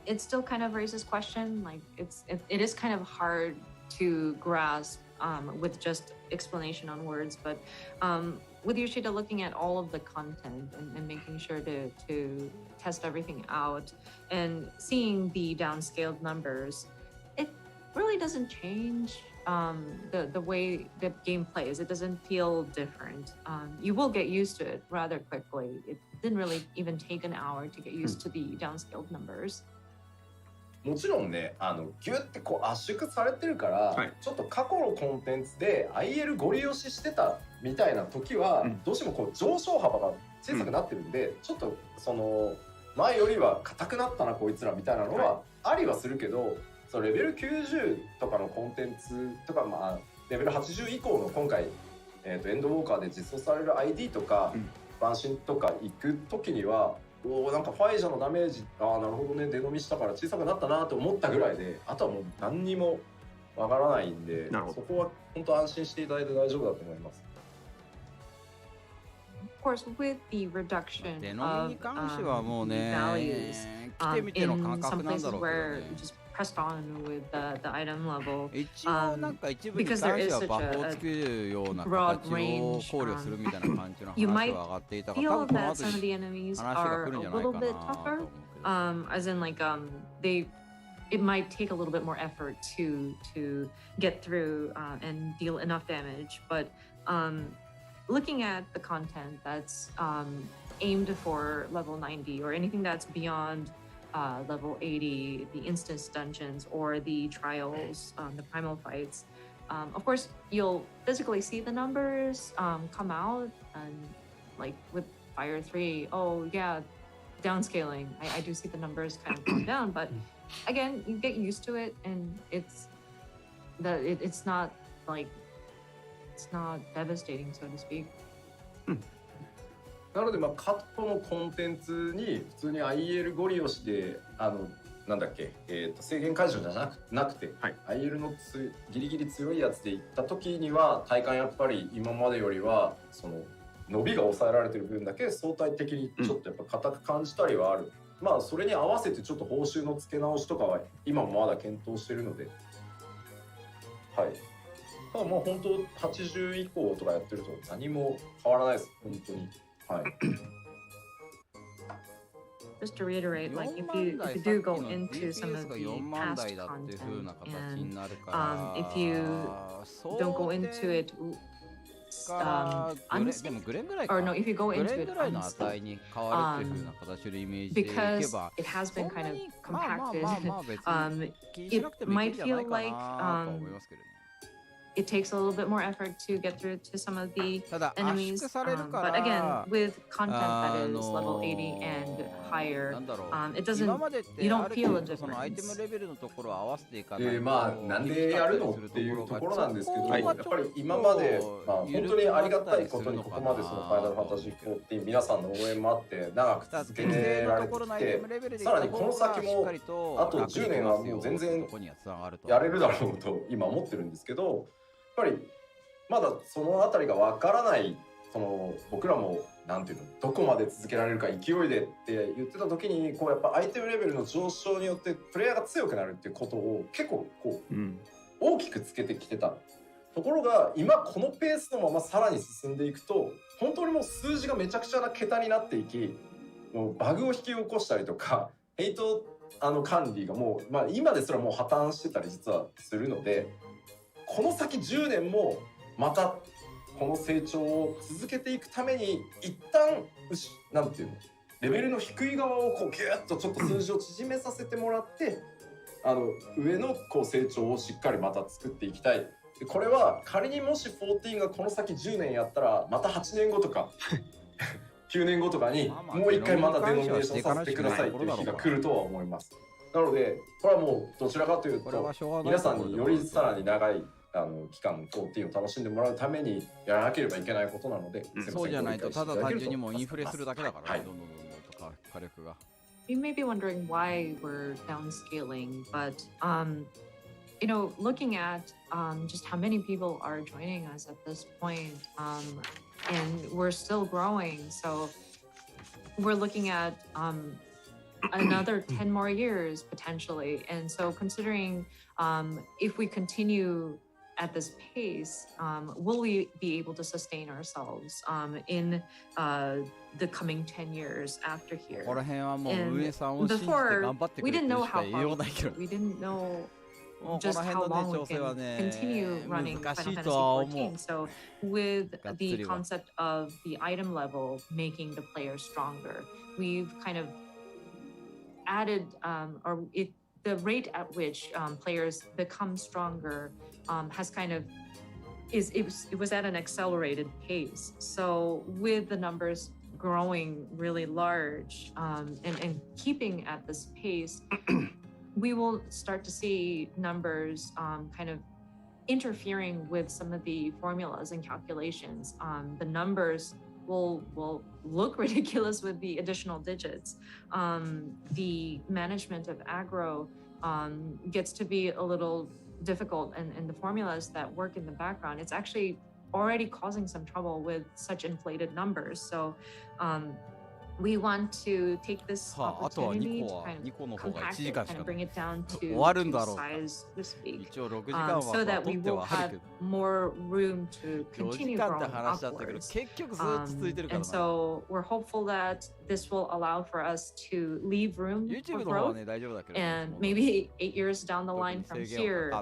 Speaker 5: it still kind of raises question. Like it is kind of hard to grasp with just explanation on words, but with Yoshida looking at all of the content and making sure to test everything out and seeing the downscaled numbers, it really doesn't change the way the game plays. It doesn't feel different. You will get used to it rather quickly. It didn't really even take an hour to get used to the downscaled numbers.
Speaker 4: もちろんね、ギュッてこう圧縮されてるから、
Speaker 2: はい、
Speaker 4: ちょっと過去のコンテンツで IL ゴリ押ししてたみたいな時は、どうしてもこう上昇幅が小さくなってるんで、ちょっとその前よりは硬くなったなこいつらみたいなのはありはするけど、そのレベル90とかのコンテンツとか、まあ、レベル80以降の今回、エンドウォーカーで実装される ID とか、晩神とか行く時にはなんかファイジャのダメージなるほどね、デノミしたから小さくなったなと思ったぐらいで、あとはもう何にもわからないんで、そこは本当安心していただいて大丈夫だと思います。
Speaker 5: Of course, with the reduction
Speaker 1: デノミに関してはもうね、
Speaker 5: values
Speaker 1: 来てみての感
Speaker 5: in
Speaker 1: 覚
Speaker 5: some
Speaker 1: なんだ
Speaker 5: places
Speaker 1: ろうけ
Speaker 5: where
Speaker 1: ど
Speaker 5: you
Speaker 1: ね。
Speaker 5: just pressed on with the item level.
Speaker 1: 一応なんか一部に関してはバフを作るような形を考慮するみたいな感じの話は上がっていたから、多分
Speaker 5: Feel
Speaker 1: この
Speaker 5: that
Speaker 1: 後
Speaker 5: some of
Speaker 1: に
Speaker 5: the enemies
Speaker 1: 話が
Speaker 5: are
Speaker 1: 来るん
Speaker 5: a
Speaker 1: じゃない
Speaker 5: little
Speaker 1: か
Speaker 5: bit
Speaker 1: なと
Speaker 5: tougher.
Speaker 1: 思うけど。
Speaker 5: As in like it might take a little bit more effort to get through and deal enough damage, but looking at the content that's aimed for level 90 or anything that's beyond level 80, the instance dungeons or the trials, the primal fights, of course you'll physically see the numbers come out, and like with Fire 3, oh yeah, downscaling, I do see the numbers kind of come down, but again, you get used to it, and it's not like it's not devastating, so to speak.
Speaker 4: なので、過去のコンテンツに普通に IL ゴリ押しでなんだっけ、制限解除じゃなくて、IL のギリギリ強いやつでいった時には体感やっぱり今までよりはその伸びが抑えられてる分だけ相対的にちょっとやっぱ硬く感じたりはある。まあそれに合わせてちょっと報酬の付け直しとかは今もまだ検討してるので、はい。ただもう本当80以降とかやってると何も変わらないです、本当に。はい。
Speaker 5: Just to reiterate, like if you do go into some of the past content, and if you don't go into it or no, if you go into it because it has been kind of compacted, it might feel like it takes a little bit more effort to get through to some of the
Speaker 1: ただ圧
Speaker 5: enemies.
Speaker 1: 縮されるか
Speaker 5: But again,
Speaker 1: ら
Speaker 5: with content that is level 80 and higher,
Speaker 1: なんだろう
Speaker 5: it
Speaker 1: 今
Speaker 5: doesn't
Speaker 1: までって
Speaker 5: you
Speaker 1: あ
Speaker 5: don't
Speaker 1: る
Speaker 5: feel
Speaker 1: 程
Speaker 5: a
Speaker 1: 度そのアイテム
Speaker 5: difference.
Speaker 1: レベルのところを合わせていかないと
Speaker 4: まあなんでやるのっていうところなんですけど、やっぱり今まで、まあ、本当にありがたいことにここまでそのファイナルファンタジー14皆さんの応援もあって長く続けてられてきて、さらにこの先もあと10年はもう全然やれるだろうと今思ってるんですけど、やっぱりまだそのあたりがわからない、その僕らもなんていうの、どこまで続けられるか勢いでって言ってた時に、こうやっぱアイテムレベルの上昇によってプレイヤーが強くなるっていうことを結構こう、大きくつけてきてたところが、今このペースのままさらに進んでいくと本当にもう数字がめちゃくちゃな桁になっていき、もうバグを引き起こしたりとかヘイト管理がもう、まあ、今ですらもう破綻してたり実はするので、この先10年もまたこの成長を続けていくために一旦なんていうの、レベルの低い側をこうギュッとちょっと数字を縮めさせてもらって上のこう成長をしっかりまた作っていきたい。でこれは仮にもし14がこの先10年やったらまた8年後とか9年後とかにもう一回またデノミネーションさせてくださいっていう日が来るとは思います。なのでこれはもうどちらかというと皆さんによりさらに長い期間の14を楽しんでもらうためにやらなければいけないことなので、
Speaker 1: そうじゃないとただ単純にもうインフレするだけだからね、どんどんと火力が。
Speaker 5: You may be wondering why we're downscaling, but you know, looking at just how many people are joining us at this point, and we're still growing, so we're looking at another 10 more years potentially. And so considering if we continue at this pace, will we be able to sustain ourselves in the coming 10 years after here?
Speaker 1: ここら辺はもう運営さんを信じて頑張ってくれてるしか言いようないけど。
Speaker 5: We didn't know
Speaker 1: この
Speaker 5: just
Speaker 1: 辺
Speaker 5: how
Speaker 1: の
Speaker 5: long
Speaker 1: ね
Speaker 5: we
Speaker 1: 調整は
Speaker 5: can
Speaker 1: ね
Speaker 5: continue running
Speaker 1: 難
Speaker 5: Final
Speaker 1: しい
Speaker 5: Fantasy
Speaker 1: とは思う。
Speaker 5: 14. So with
Speaker 1: がっつ
Speaker 5: the
Speaker 1: りは。
Speaker 5: concept of the item level making the player stronger, we've kind of added the rate at which players become stronger has kind of it was at an accelerated pace. So with the numbers growing really large and keeping at this pace, we will start to see numbers kind of interfering with some of the formulas and calculations. The numbers will look ridiculous with the additional digits. The management of aggro gets to be a little difficult, and the formulas that work in the background, it's actually already causing some trouble with such inflated numbers. So we want to take this opportunity to kind of compact it, kind of bring it down to size this week, so that we will have more room to continue growing upwards. And so we're hopeful that this will allow for us to leave room for growth. And maybe 8 years down the line from here,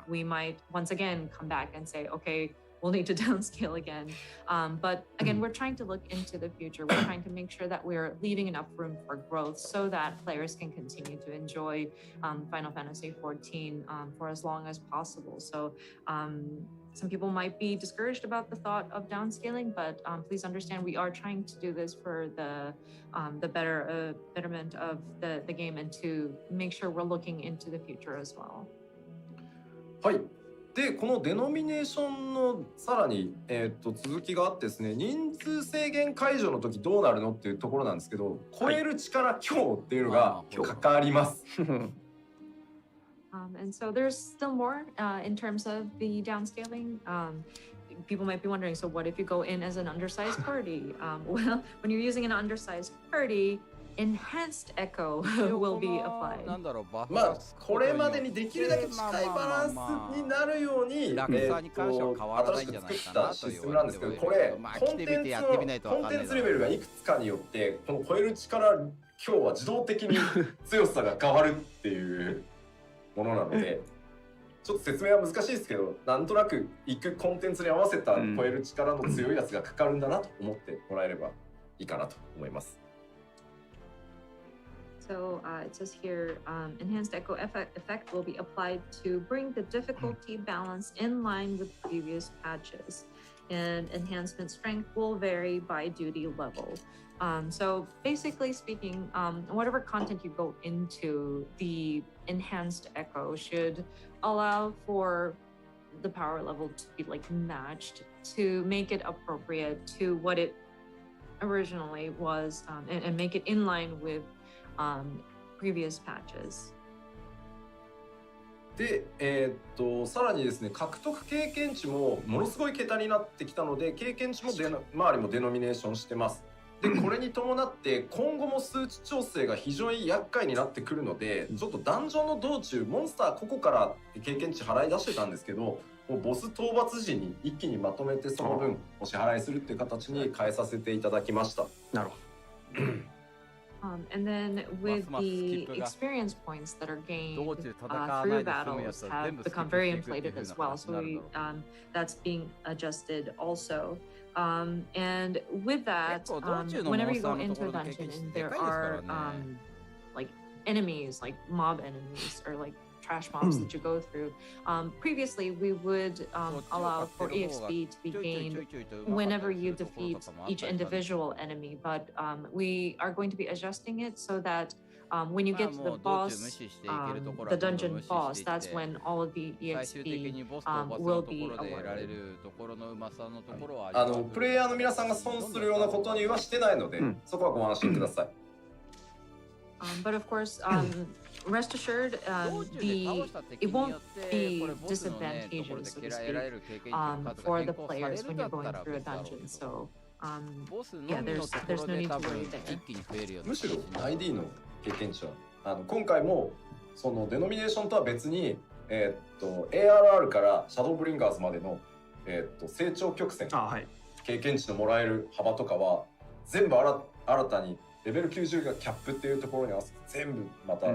Speaker 5: we might once again come back and say, okay, we'll need to downscale again. But again, we're trying to look into the future. We're trying to make sure that we're leaving enough room for growth so that players can continue to enjoy Final Fantasy XIV for as long as possible. So some people might be discouraged about the thought of downscaling, but please understand we are trying to do this for the betterment of the game and to make sure we're looking into the future as well.
Speaker 4: はい。でこのデノミネーションのさらに、続きがあってですね、人数制限解除の時どうなるのっていうところなんですけど、超える力強っていうのがかかります。
Speaker 5: And so there's still more in terms of the downscaling. People might be wondering, so what if you go in as an undersized party? Well, when you're using an undersized party, enhanced echo will be applied.
Speaker 4: まあこれまでにできるだけ近いバランスになるように、新しく作ったシステムなんですけど、これコンテンツレベルがいくつかによってこの超える力強は自動的に強さが変わるっていうものなので、ちょっと説明は難しいですけど、なんとなくいくコンテンツに合わせた超える力の強いやつがかかるんだなと思ってもらえればいいかなと思います。
Speaker 5: So it says here, enhanced echo effect will be applied to bring the difficulty balance in line with previous patches, and enhancement strength will vary by duty level. So basically speaking, whatever content you go into, the enhanced echo should allow for the power level to be like matched to make it appropriate to what it originally was, and make it in line with previous patches.
Speaker 4: で、さらにですね、獲得経験値もものすごい桁になってきたので、経験値も周りもデノミネーションしてます。で、これに伴って今後も数値調整が非常に厄介になってくるので、ちょっとダンジョンの道中、モンスター個々から経験値払い出してたんですけど、もうボス討伐時に一気にまとめてその分お支払いするっていう形に変えさせていただきました。
Speaker 2: なるほど。
Speaker 5: And then with the experience points that are gained through battles have become very inflated as well. So that's being adjusted also. And with that, whenever you go into a dungeon and there are like enemies, like mob enemies or like trash mobs that you go through, previously we would allow for EXP to be gained whenever you defeat each individual enemy, but we are going to be adjusting it so that when you get to the boss, the dungeon boss, that's when all of the EXP will be awarded.
Speaker 4: プレイヤーの皆さんが損するようなことにはしてないので、そこはご安心ください。
Speaker 5: But of course, rest assured, it won't be disadvantageous, so to speak, for the players when you're going through a dungeon. So, yeah, there's no need to worry there.
Speaker 4: むしろ ID の経験値は今回もそのデノミネーションとは別に、ARR からシャドーブリンガーズまでの、成長曲線、経験値のもらえる幅とかは全部新たにレベル90がキャップっていうところに合わせて全部また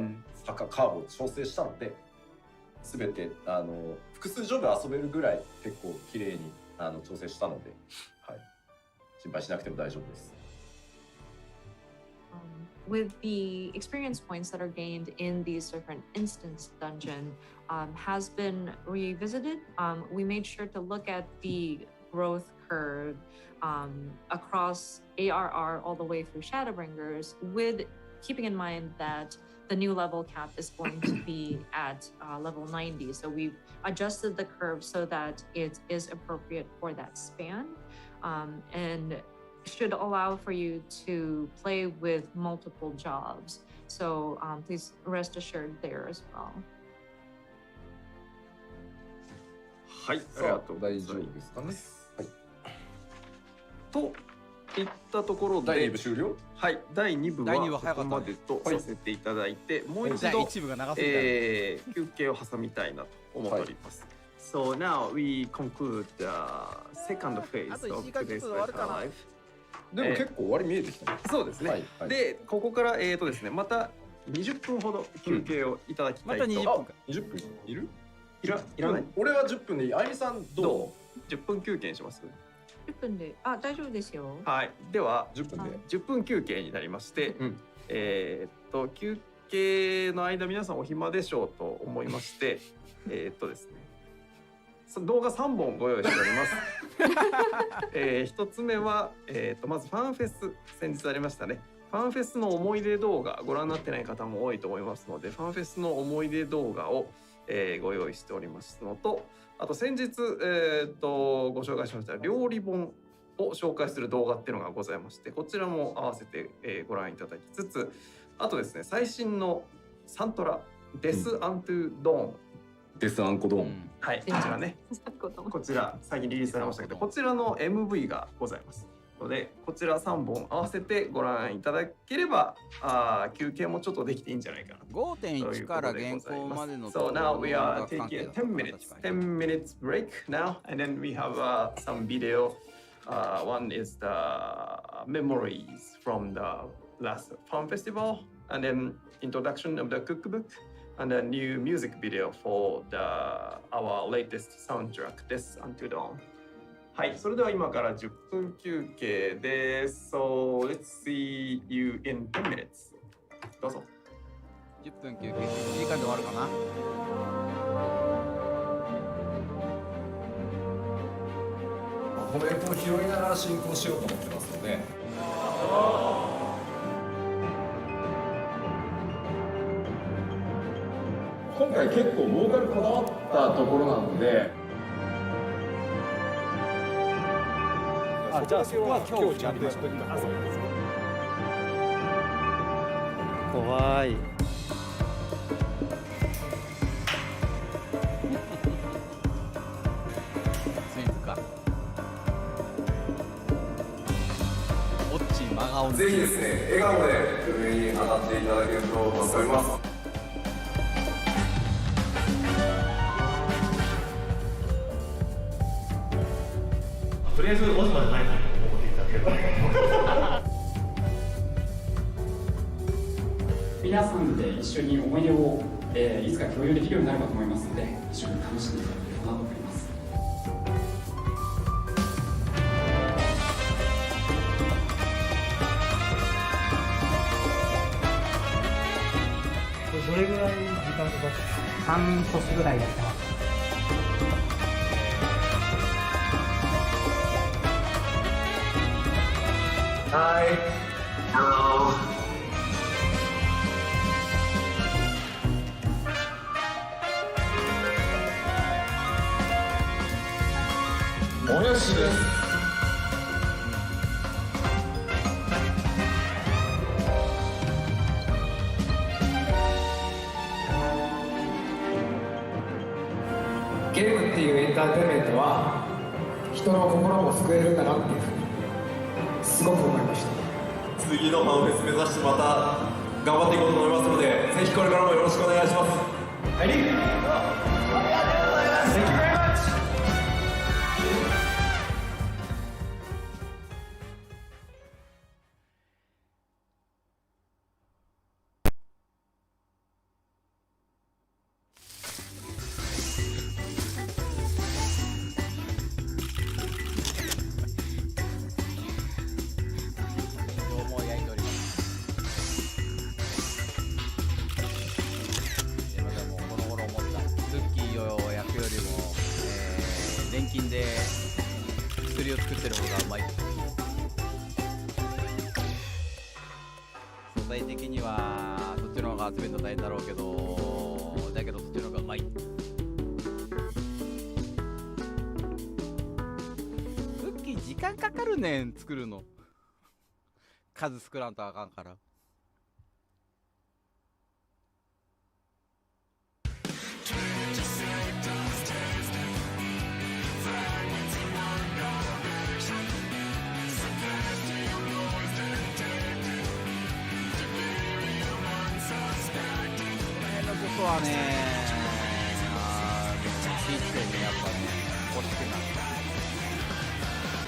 Speaker 4: カーブを調整したので、全て複数ジョブ遊べるぐらい結構綺麗に調整したので、はい、心配しなくても大丈夫です。
Speaker 5: With the experience points that are gained in these different instance dungeon has been revisited. We made sure to look at the growth curve across ARR all the way through Shadowbringers, with keeping in mind that the new level cap is going to be at level 90. So we've adjusted the curve so that it is appropriate for that span, and should allow for you to play with multiple jobs. So please rest assured there as well.
Speaker 2: はい、ありがとうございます。大丈夫ですかね。はい。といったところで、
Speaker 4: 第2部終了？
Speaker 2: はい、第2部はここまでとさせていただいて、もう一度休憩を挟みたいなと思っております。So now we conclude the second phase of today's live.
Speaker 4: でも結構終わり見えてきたね。
Speaker 2: そうですね。はいはい、で、ここからですね、また20分ほど休憩をいただきたいと。
Speaker 1: また20分か。
Speaker 4: 20分いる？
Speaker 2: いらない。
Speaker 4: 俺は10分でいい。あゆみさんどう
Speaker 2: ？10分休憩にします。
Speaker 5: 10分で、大丈夫ですよ。
Speaker 2: はい。では
Speaker 4: 10分で
Speaker 2: 10分休憩になりまして、休憩の間皆さんお暇でしょうと思いまして、ですね。動画3本ご用意しております。1つ目は、まずファンフェス、先日ありましたね。ファンフェスの思い出動画ご覧になってない方も多いと思いますので、ファンフェスの思い出動画を、ご用意しておりますのと、あと先日、ご紹介しました料理本を紹介する動画っていうのがございまして、こちらも合わせて、ご覧いただきつつ、あとですね、最新のサントラデス・アントゥ・ドーン、
Speaker 4: デスアンコドーン、
Speaker 2: はい、こちらね、こちら最近リリースされましたけど、こちらの MV がございますので、こちら3本合わせてご覧いただければ、休憩もちょっとできていいんじゃないかな。
Speaker 1: 5.1 から現行までの。
Speaker 2: So now we are taking a 10 minutes break now, and then we have some video. One is the memories from the last Farm Festival, and then introduction of the cookbook.And a new music video for our latest soundtrack, This Unto Dawn. はい、それでは今から10分休憩です。So let's see you in 10 minutes. どうぞ。
Speaker 1: 10分休憩、1時間で終わるかな。
Speaker 4: コメントを拾いながら進行しようと思ってますので。今回結構ボーカルこだわったところなので。
Speaker 6: じゃあそこは今日ちゃんとやっといた方がいいですか。怖い。
Speaker 1: スイープか。オッチ真顔。
Speaker 4: ぜひですね、笑顔で上に上がっていただけると助かります。
Speaker 6: とりあえずオズまでないと思っていただければ。
Speaker 7: 皆さんで一緒に思い出を、いつか共有できるようになるかと思いますので、一緒に楽しんでいただければなと思います。
Speaker 6: どれぐらい時間かかって
Speaker 7: 半年ぐらいやってます。
Speaker 4: はい。もやしです。
Speaker 7: ゲームっていうエンターテインメントは人の心も救えるんだなっていうふうにすごく思いました。
Speaker 4: 次のハウフェス目指してまた頑張っていこうと思いますので、ぜひこれからもよろしくお願いします。
Speaker 7: はい、ありがとうございます。Thank you very much。
Speaker 1: 錬金で薬を作ってる方がうまい。素材的にはそっちの方が集めるの大変だろうけど、だけどそっちの方がうまい。クッキー時間かかるねん、作るの。数作らんとあかんから。ここはね、ピーチでね、やっぱね、欲しくなる。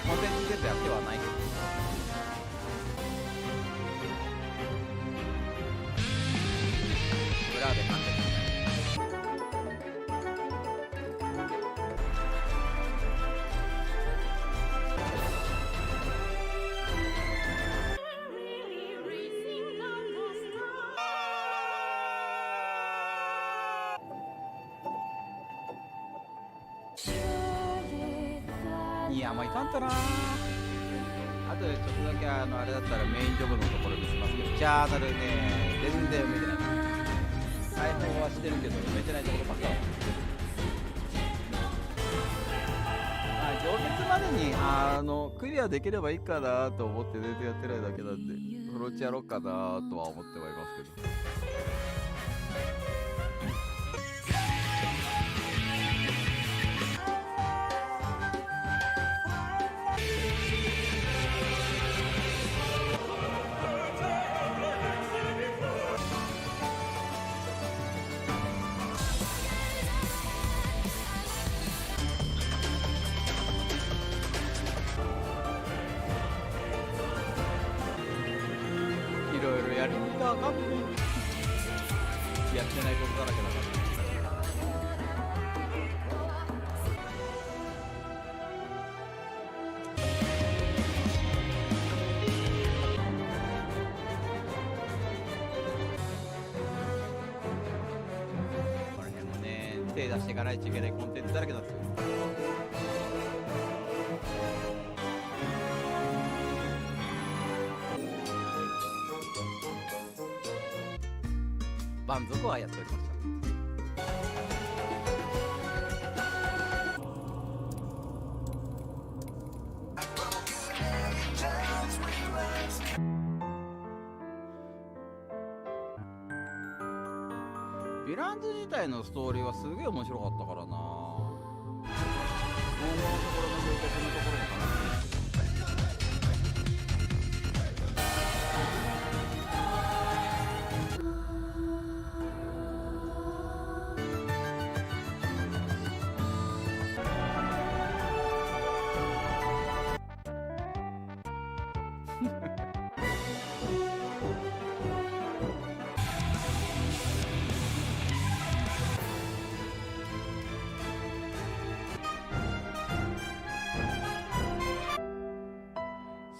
Speaker 1: コンテンツ出てやってはないけど。裏で勝ってる。いや、まあいかんとな。あとでちょっとだけあれだったらメインジョブのところ見せますけど、ジャーナルね、全然読めてない。開放はしてるけど読めてないところばっかり。上月までにクリアできればいいかなと思って全然やってないだけなんで、フローチやろうかなとは思ってはいますけど。いろいろやりにかあかんね。やってないことだらけだから。手出していかないといけないコンテンツだらけなんですよ。満足はやっておりました。ヴィランズ自体のストーリーはすげえ面白かったからな。今後のところの状況のところに話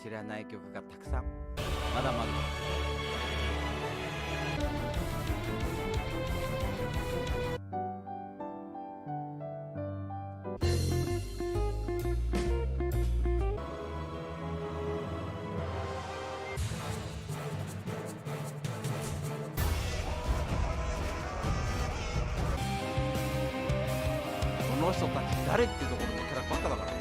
Speaker 1: 知らない曲がたくさん、まだまだ。この人たち誰っていうところのキャラばっかだから。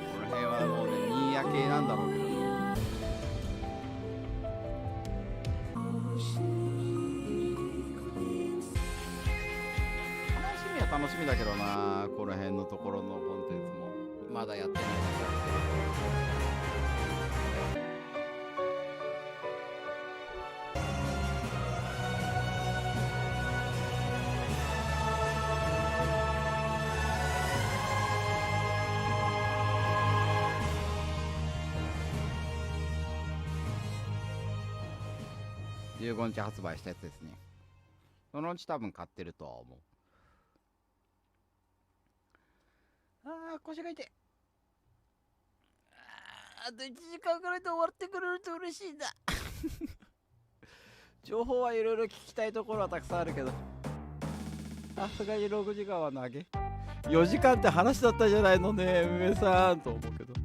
Speaker 1: この辺はもうね、新谷系なんだろうけど。楽しみだけどな、この辺のところのコンテンツもまだやってないです15日発売したやつですね。そのうち多分買ってるとは思う。あー、腰が痛い。あと1時間ぐらいで終わってくれると嬉しいんだ。情報はいろいろ聞きたいところはたくさんあるけど、さすがに6時間は投げ。4時間って話だったじゃないのね、梅さんと思うけど。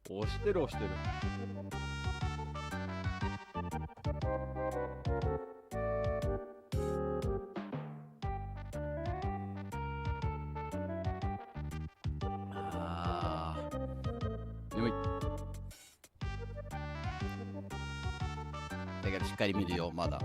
Speaker 1: 押してる押してる。眠い。だけどしっかり見るよ、まだ。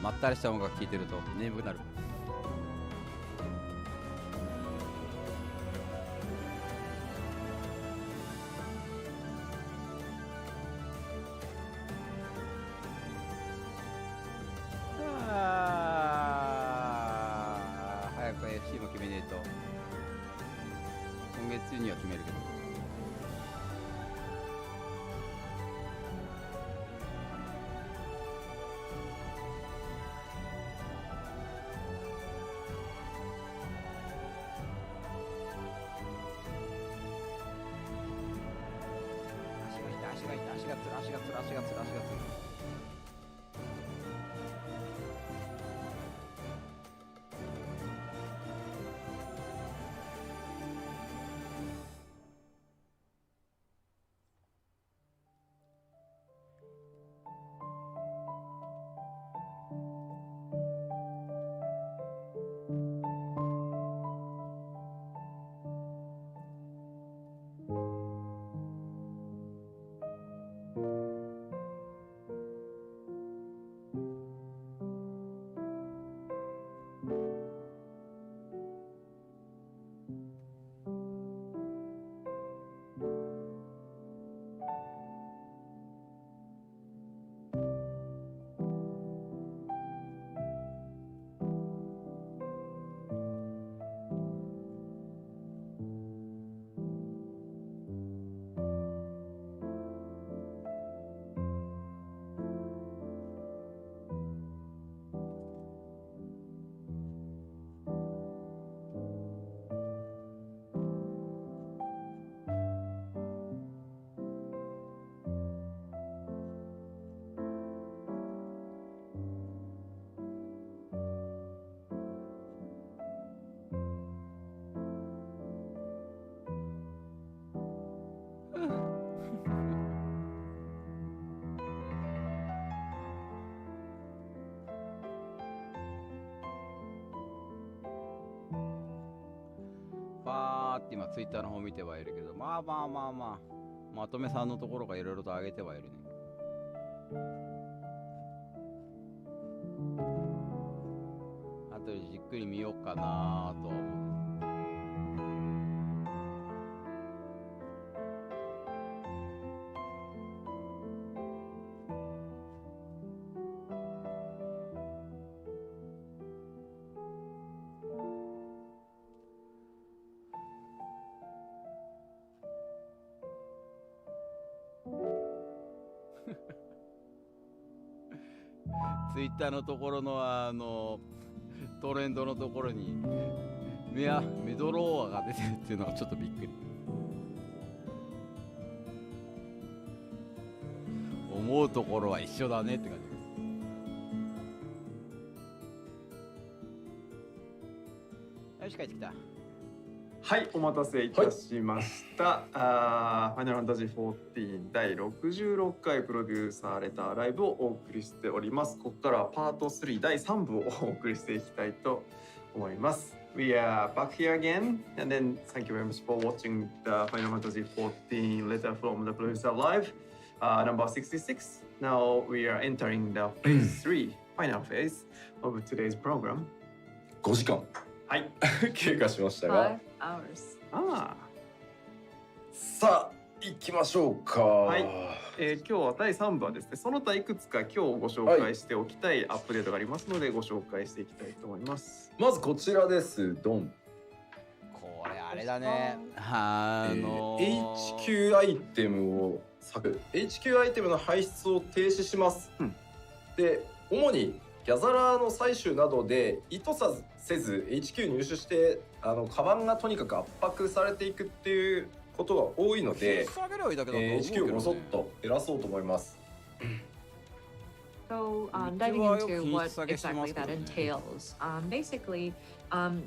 Speaker 1: まったりした音楽聴いてると眠くなる。早く FC も決めねえと。今月中には決めるけど。足がつる。って今ツイッターの方見てはいるけど、まとめさんのところがいろいろと上げてはいるね。あとでじっくり見ようかなとは思う。ツイッターのところのトレンドのところにメドローアが出てるっていうのがちょっとびっくり。思うところは一緒だねって感じです。よし、帰ってきた。
Speaker 2: はい、お待たせいたしました。ファイナルファンタジー14第66回プロデューサーレターライブをお送りしております。ここからはパート3第3部をお送りしていきたいと思います。We are back here again, and then thank you very much for watching the Final Fantasy 14 Letter from the Producer Live, number 66. Now we are entering the phase 3, final phase of today's program.
Speaker 4: 5時間
Speaker 2: はい、
Speaker 4: 経過しましたが、
Speaker 5: 5 hours.
Speaker 4: さあ行きましょうか。
Speaker 2: はい、今日は第3部はですね、その他いくつか今日ご紹介しておきたいアップデートがありますので、ご紹介していきたいと思います。
Speaker 4: まずこちらです。ドン。
Speaker 1: これあれだね。
Speaker 4: HQ アイテムをHQ アイテムの排出を停止します。で、主にギャザラーの採取などで意図せず HQ 入手してカバンがとにかく圧迫されていくっていうことが多いので、HQ をごそっと減らそうと思います。
Speaker 5: So diving into what exactly that entails. Basically,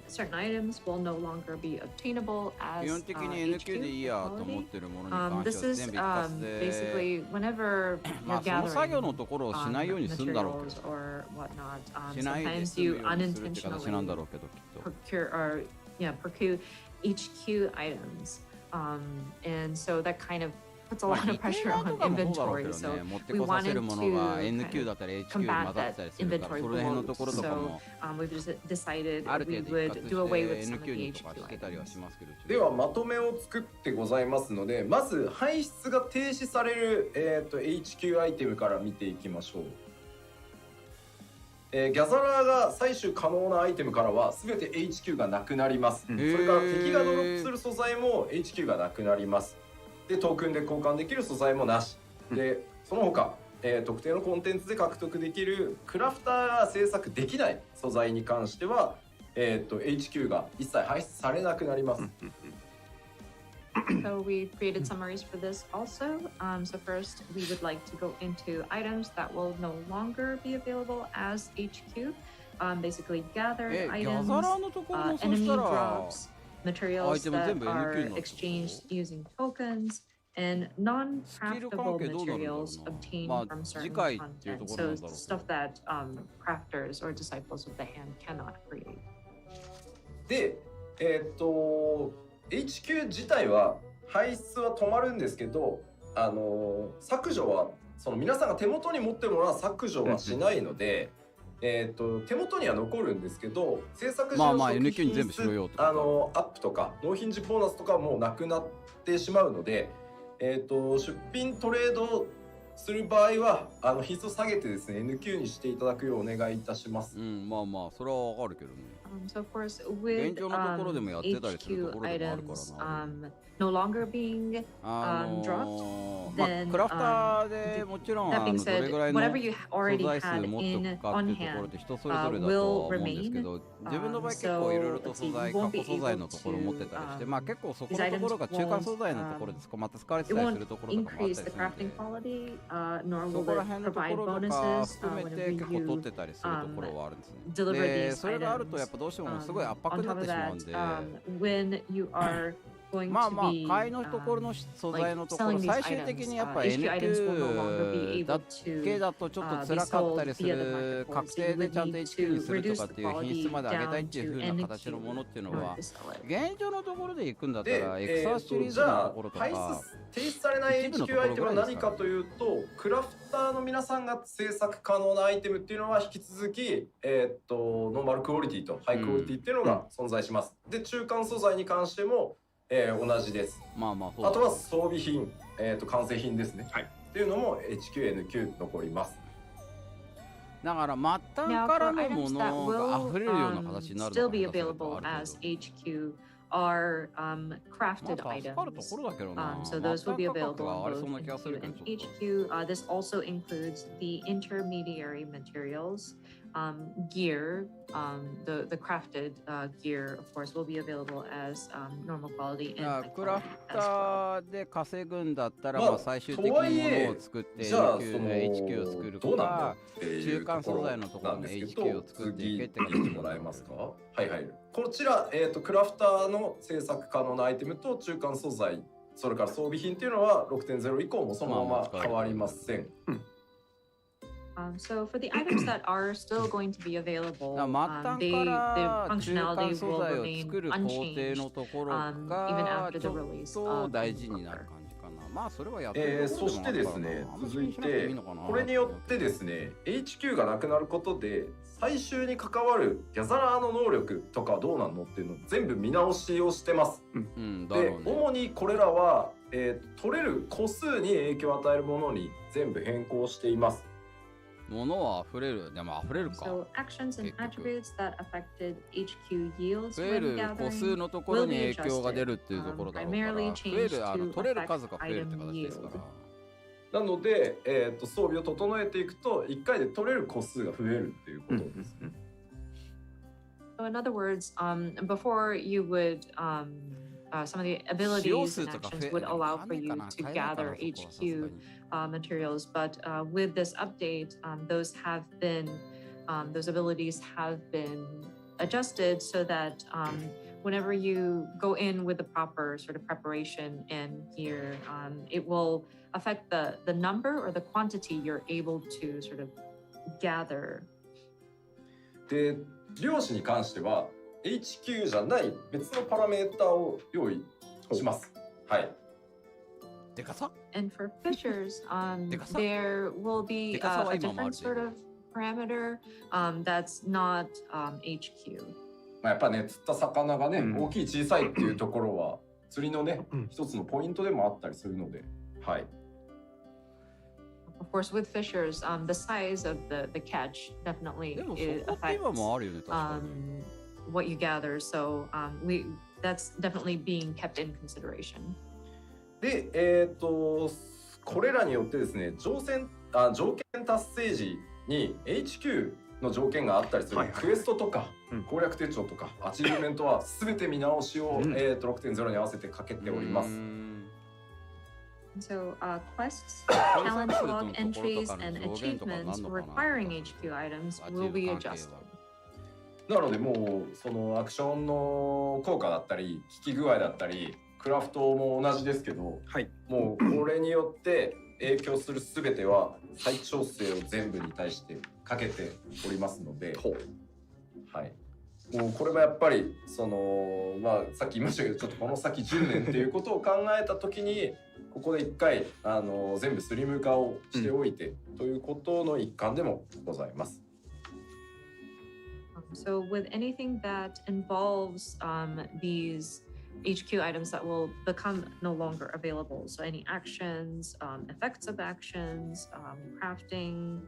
Speaker 5: certain items will no longer be obtainable as
Speaker 1: 基本的に NQ でいいやと思ってるものに関しては
Speaker 5: this is
Speaker 1: 全部一括で
Speaker 5: basically whenever
Speaker 1: ま
Speaker 5: you're
Speaker 1: あその作業
Speaker 5: gathering
Speaker 1: のところをしないようにするんだろう
Speaker 5: materials
Speaker 1: けど
Speaker 5: or whatnot,
Speaker 1: しないで
Speaker 5: sometimes
Speaker 1: 済む
Speaker 5: you
Speaker 1: ようにするって形なんだろ
Speaker 5: unintentionally
Speaker 1: うけどきっと
Speaker 5: procure HQ items, and so that kind of puts a lot of pressure on inventory. So
Speaker 1: 持って
Speaker 5: we
Speaker 1: こさせ
Speaker 5: wanted
Speaker 1: るものが
Speaker 5: to
Speaker 1: NQ だったり HQ 混
Speaker 5: combat
Speaker 1: ざってた
Speaker 5: that
Speaker 1: りするから
Speaker 5: inventory
Speaker 1: その辺のところ
Speaker 5: bloat.
Speaker 1: とか
Speaker 5: So
Speaker 1: も
Speaker 5: we've just decided
Speaker 1: ある
Speaker 5: we
Speaker 1: 程度一
Speaker 5: would
Speaker 1: 括
Speaker 5: do away
Speaker 1: し
Speaker 5: with
Speaker 1: て
Speaker 5: some of the
Speaker 1: NQ にとか
Speaker 5: HQ
Speaker 1: してたりは
Speaker 5: items.
Speaker 1: しますけど
Speaker 4: ではまとめを作ってございますので、まず排出が停止される、HQ アイテムから見ていきましょう。ギャザラーが採取可能なアイテムからは全て HQ がなくなります。それから敵がドロップする素材も HQ がなくなります。で、トークンで交換できる素材もなし。で、その他、特定のコンテンツで獲得できるクラフターが制作できない素材に関しては、HQ が一切排出されなくなります。
Speaker 5: So we created summaries for this also. So first, we would like to go into items that will no longer be available as HQ. Basically, gathered
Speaker 1: ギャ
Speaker 5: items,
Speaker 1: ザラーのところもそ
Speaker 5: enemy
Speaker 1: したら
Speaker 5: drops, materials
Speaker 1: items
Speaker 5: that
Speaker 1: 全部 NQ にな
Speaker 5: are
Speaker 1: ってる。
Speaker 5: exchanged using tokens, and
Speaker 1: スキル
Speaker 5: non-craftable
Speaker 1: 関係どうなるんだろう
Speaker 5: materials
Speaker 1: な。
Speaker 5: obtained
Speaker 1: まあ
Speaker 5: from
Speaker 1: 次
Speaker 5: certain
Speaker 1: 回っていうと
Speaker 5: content.
Speaker 1: ころな
Speaker 5: So
Speaker 1: んだろうけど
Speaker 5: stuff that crafters or disciples of the hand cannot create.
Speaker 4: で、HQ 自体は排出は止まるんですけど、削除はその皆さんが手元に持ってるものは削除はしないので、手元には残るんですけど、制作時の初期
Speaker 1: NQ に全部しろよって
Speaker 4: アップとか納品時ボーナスとかもなくなってしまうので、出品トレードする場合は品質を下げてですね NQ にしていただくようお願いいたします。
Speaker 1: まあまあそれはわかるけどね。
Speaker 5: So of course, with
Speaker 1: 現状のところでもやってたりするとこ
Speaker 5: HQ
Speaker 1: ろでもあるから
Speaker 5: items
Speaker 1: な。
Speaker 5: no longer being
Speaker 1: まあ
Speaker 5: then,
Speaker 1: クラフターでもちろん
Speaker 5: that being
Speaker 1: どれ
Speaker 5: said,
Speaker 1: ぐらいの
Speaker 5: whatever you
Speaker 1: 素
Speaker 5: already
Speaker 1: 材数
Speaker 5: had
Speaker 1: 持っ
Speaker 5: in
Speaker 1: とくかって
Speaker 5: on
Speaker 1: いうところ
Speaker 5: hand
Speaker 1: で人それぞれだとは
Speaker 5: will
Speaker 1: 思うんですけ
Speaker 5: remain.
Speaker 1: ど、自分の場合結構いろいろと素材過去素材のところ持ってたりして、まあ結構そこのところが中間素材のところでまた使われて
Speaker 5: It
Speaker 1: たりす
Speaker 5: won't
Speaker 1: るところとかもあったり
Speaker 5: increase
Speaker 1: す
Speaker 5: the
Speaker 1: るの
Speaker 5: crafting
Speaker 1: で、
Speaker 5: quality, nor
Speaker 1: そ
Speaker 5: will
Speaker 1: こら
Speaker 5: it
Speaker 1: 辺のとこ
Speaker 5: provide
Speaker 1: ろとか
Speaker 5: bonuses
Speaker 1: 含め
Speaker 5: whenever
Speaker 1: て結構取
Speaker 5: you
Speaker 1: ってたりするところはあるんですね。
Speaker 5: deliver
Speaker 1: で、
Speaker 5: these
Speaker 1: それがあるとやっ
Speaker 5: items.
Speaker 1: ぱどうしてもすごい圧迫
Speaker 5: On
Speaker 1: になっ
Speaker 5: top
Speaker 1: て
Speaker 5: of
Speaker 1: しまうんで。
Speaker 5: that, when you are going
Speaker 1: まあ
Speaker 5: to
Speaker 1: まあ
Speaker 5: be
Speaker 1: 買いのところの素材のところ
Speaker 5: selling these
Speaker 1: 最終
Speaker 5: items,
Speaker 1: 的にやっぱ
Speaker 5: HQ items will no longer be
Speaker 1: NQ だ
Speaker 5: able
Speaker 1: け
Speaker 5: to
Speaker 1: だとちょっと
Speaker 5: be
Speaker 1: 辛かったり
Speaker 5: sold
Speaker 1: す
Speaker 5: via the
Speaker 1: る
Speaker 5: marketplace.
Speaker 1: 確
Speaker 5: So
Speaker 1: 定
Speaker 5: you
Speaker 1: で
Speaker 5: would
Speaker 1: ちゃんと
Speaker 5: need
Speaker 1: HQ に
Speaker 5: to
Speaker 1: すると
Speaker 5: reduce
Speaker 1: かっ
Speaker 5: the
Speaker 1: ていう品
Speaker 5: quality
Speaker 1: 質まで上げたい
Speaker 5: down
Speaker 1: っていう
Speaker 5: to
Speaker 1: 風な形の
Speaker 5: NQ
Speaker 1: ものっていう
Speaker 5: in
Speaker 1: の
Speaker 5: order
Speaker 1: は
Speaker 5: to sell it.
Speaker 1: 現状のところで行くんだった
Speaker 4: で、
Speaker 1: らエクサシリーズ
Speaker 4: じゃあ
Speaker 1: のところと
Speaker 4: 提
Speaker 1: か
Speaker 4: 出されない HQ アイテムは何かというと、クラフターの皆さんが制作可能なアイテムっていうのは引き続き、ノーマルクオリティとハイクオリティっていうのが存在します。で、中間素材に関しても、同じです。
Speaker 1: まあまあそう
Speaker 4: あとは装備品、完成品ですね。
Speaker 2: はい。
Speaker 4: っていうのも HQ、NQ 残ります。
Speaker 1: だから末端
Speaker 5: Now,
Speaker 1: から
Speaker 5: for
Speaker 1: のも
Speaker 5: items
Speaker 1: の
Speaker 5: that
Speaker 1: が
Speaker 5: will
Speaker 1: 溢れるような形になる
Speaker 5: still
Speaker 1: の
Speaker 5: be
Speaker 1: かなそれと
Speaker 5: available
Speaker 1: ある
Speaker 5: as
Speaker 1: 程
Speaker 5: HQ are
Speaker 1: 度
Speaker 5: crafted
Speaker 1: まあ助かると
Speaker 5: items.
Speaker 1: ころだけどな
Speaker 5: So those will be
Speaker 1: 末端価
Speaker 5: available
Speaker 1: 格が
Speaker 5: on
Speaker 1: あり
Speaker 5: both
Speaker 1: そうな気がする
Speaker 5: NQ
Speaker 1: けど
Speaker 5: and
Speaker 1: ちょっと
Speaker 5: HQ. This also includes the intermediary materials, gear. The crafted gear, of course, will be available as normal quality and
Speaker 1: だから
Speaker 5: high
Speaker 1: クラ
Speaker 5: quality
Speaker 1: フ
Speaker 5: as well.
Speaker 1: ターで稼ぐんだったら、
Speaker 4: まあ
Speaker 1: まあ最終的にものを作って
Speaker 4: じゃあ
Speaker 1: HQ を作る
Speaker 4: どうなんだ
Speaker 1: か
Speaker 4: っていうところ
Speaker 1: 中間素材のところの
Speaker 4: なんですけ
Speaker 1: HQ
Speaker 4: ど、
Speaker 1: を作っていけって
Speaker 4: 次見てもらえますか。はいはい。こちら、クラフターの制作可能なアイテムと中間素材、それから装備品っていうのは 6.0 以降もそのまま変わりません。
Speaker 5: So for the items that are still going to be available,
Speaker 1: 末端
Speaker 5: the
Speaker 1: から中間
Speaker 5: functionality
Speaker 1: 素
Speaker 5: will
Speaker 1: 材を
Speaker 5: remain
Speaker 1: 作る工程
Speaker 5: unchanged
Speaker 1: のところ
Speaker 5: even
Speaker 1: が
Speaker 5: after
Speaker 1: ち
Speaker 5: the
Speaker 1: ょっ
Speaker 5: release
Speaker 1: と
Speaker 5: of
Speaker 1: 大事になる
Speaker 5: Walker.
Speaker 1: 感じかな。まあそれはやってるとこ
Speaker 4: そして
Speaker 1: ろでもあるから
Speaker 4: ですね
Speaker 1: な、
Speaker 4: 続いてこれによってですね HQ がなくなることで最終に関わるギャザラーの能力とかどうなんのっていうのを全部見直しをしてます。
Speaker 1: うんだ
Speaker 4: で
Speaker 1: ろうね。
Speaker 4: 主にこれらは、取れる個数に影響を与えるものに全部変更しています。
Speaker 1: 物は溢れる。でも溢れるか。
Speaker 5: So actions and
Speaker 1: 結局
Speaker 5: attributes that affected HQ yields
Speaker 1: 増え
Speaker 5: when
Speaker 1: る個数
Speaker 5: gathering
Speaker 1: のところ
Speaker 5: will
Speaker 1: に
Speaker 5: be
Speaker 1: 影響が出
Speaker 5: adjusted,
Speaker 1: るっていうところだろうから
Speaker 5: primarily
Speaker 1: 増える
Speaker 5: changed to
Speaker 1: 取れる
Speaker 5: affect
Speaker 1: 数が増えるって
Speaker 5: item
Speaker 1: 形ですか
Speaker 5: yield.
Speaker 1: ら。
Speaker 4: なので、装備を整えていくと1回で取れる個数が増えるっていうことですね。
Speaker 5: So in other words, before you would some of the abilities and actions would allow for you to gather HQ materials, but with this update, those abilities have been adjusted so that whenever you go in with the proper sort of preparation and gear, it will affect the number or the quantity you're able to sort of gather.
Speaker 4: で漁師に関しては HQ じゃない別のパラメータを用意します。はい。
Speaker 1: でかさ
Speaker 5: And for fishers,
Speaker 1: Dekasa?
Speaker 5: there will be
Speaker 1: Dekasa wa
Speaker 5: a
Speaker 1: ima mo
Speaker 5: different sort of parameter that's not HQ.
Speaker 4: まあやっぱね釣った魚がね、
Speaker 2: うん
Speaker 4: 大きい小さいっていうところは釣りのね、一つのポイントでもあったりするので、はい。
Speaker 5: Of course, with fishers, the size of the catch
Speaker 1: で
Speaker 5: definitely
Speaker 1: もそ
Speaker 5: it
Speaker 1: こって今
Speaker 5: affects
Speaker 1: もあるよね確かに。
Speaker 5: what you gather. So that's definitely being kept in consideration.
Speaker 4: で、これらによってですね、条件達成時に HQ の条件があったりする、
Speaker 2: はいはい
Speaker 4: クエストとか、
Speaker 2: うん
Speaker 4: 攻略手帳とかアチーブメントは全て見直しを、
Speaker 2: うん
Speaker 4: 6.0 に合わせてかけております。
Speaker 5: So quests, challenge log entries, and achievements requiring HQ items will be adjusted.
Speaker 4: なのでもうそのアクションの効果だったり効き具合だったりクラフトも同じですけど、
Speaker 2: はい。
Speaker 4: もうこれによって影響する全ては再調整を全部に対してかけておりますので、はい、もうこれもやっぱりそのまあさっき言いましたけどちょっとこの先10年っていうことを考えた時にここで一回全部スリム化をしておいて、ということの一環でもございます。
Speaker 5: So with anything that involves these HQ items that will become no longer available, so any actions, effects of actions, crafting,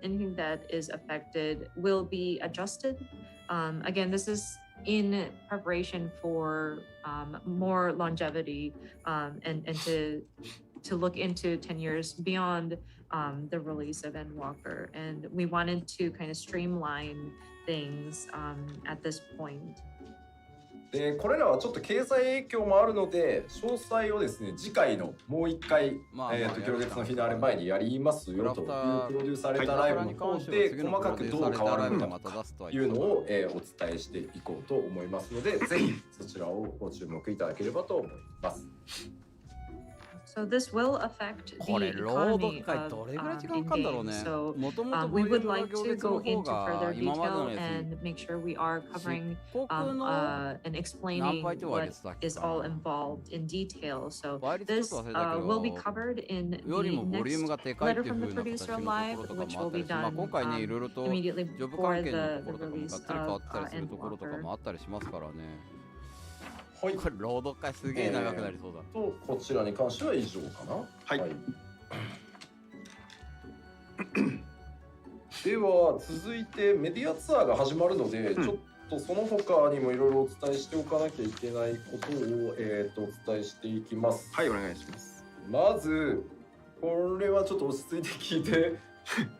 Speaker 5: anything that is affected will be adjusted. Again, this is in preparation for more longevity and to look into 10 years beyond the release of Endwalker. And we wanted to kind of streamline things at this point.
Speaker 4: でこれらはちょっ経済影響もあるので詳細をですね次回のもう一回行列のフィナーレ前にやりますよというプロデュースされたライブの方で細かくどう変わるのかというのをお伝えしていこうと思いますのでぜひそちらをご注目いただければと思います。
Speaker 5: So this will affect the economy of in-game. So we would like to go into further detail and make sure we are covering and explaining what is all involved in detail. So this will be covered in the next letter from the producer live, which will be done immediately before the release of Endwalker.
Speaker 4: はい、
Speaker 1: これ朗読会すげえ長くなりそうだ。
Speaker 4: とこちらに関しては以上かな。
Speaker 2: はい。
Speaker 4: では続いてメディアツアーが始まるので、ちょっとその他にもいろいろお伝えしておかなきゃいけないことを、お伝えしていきます。
Speaker 2: はい、お願いします。
Speaker 4: まずこれはちょっと落ち着いて聞いて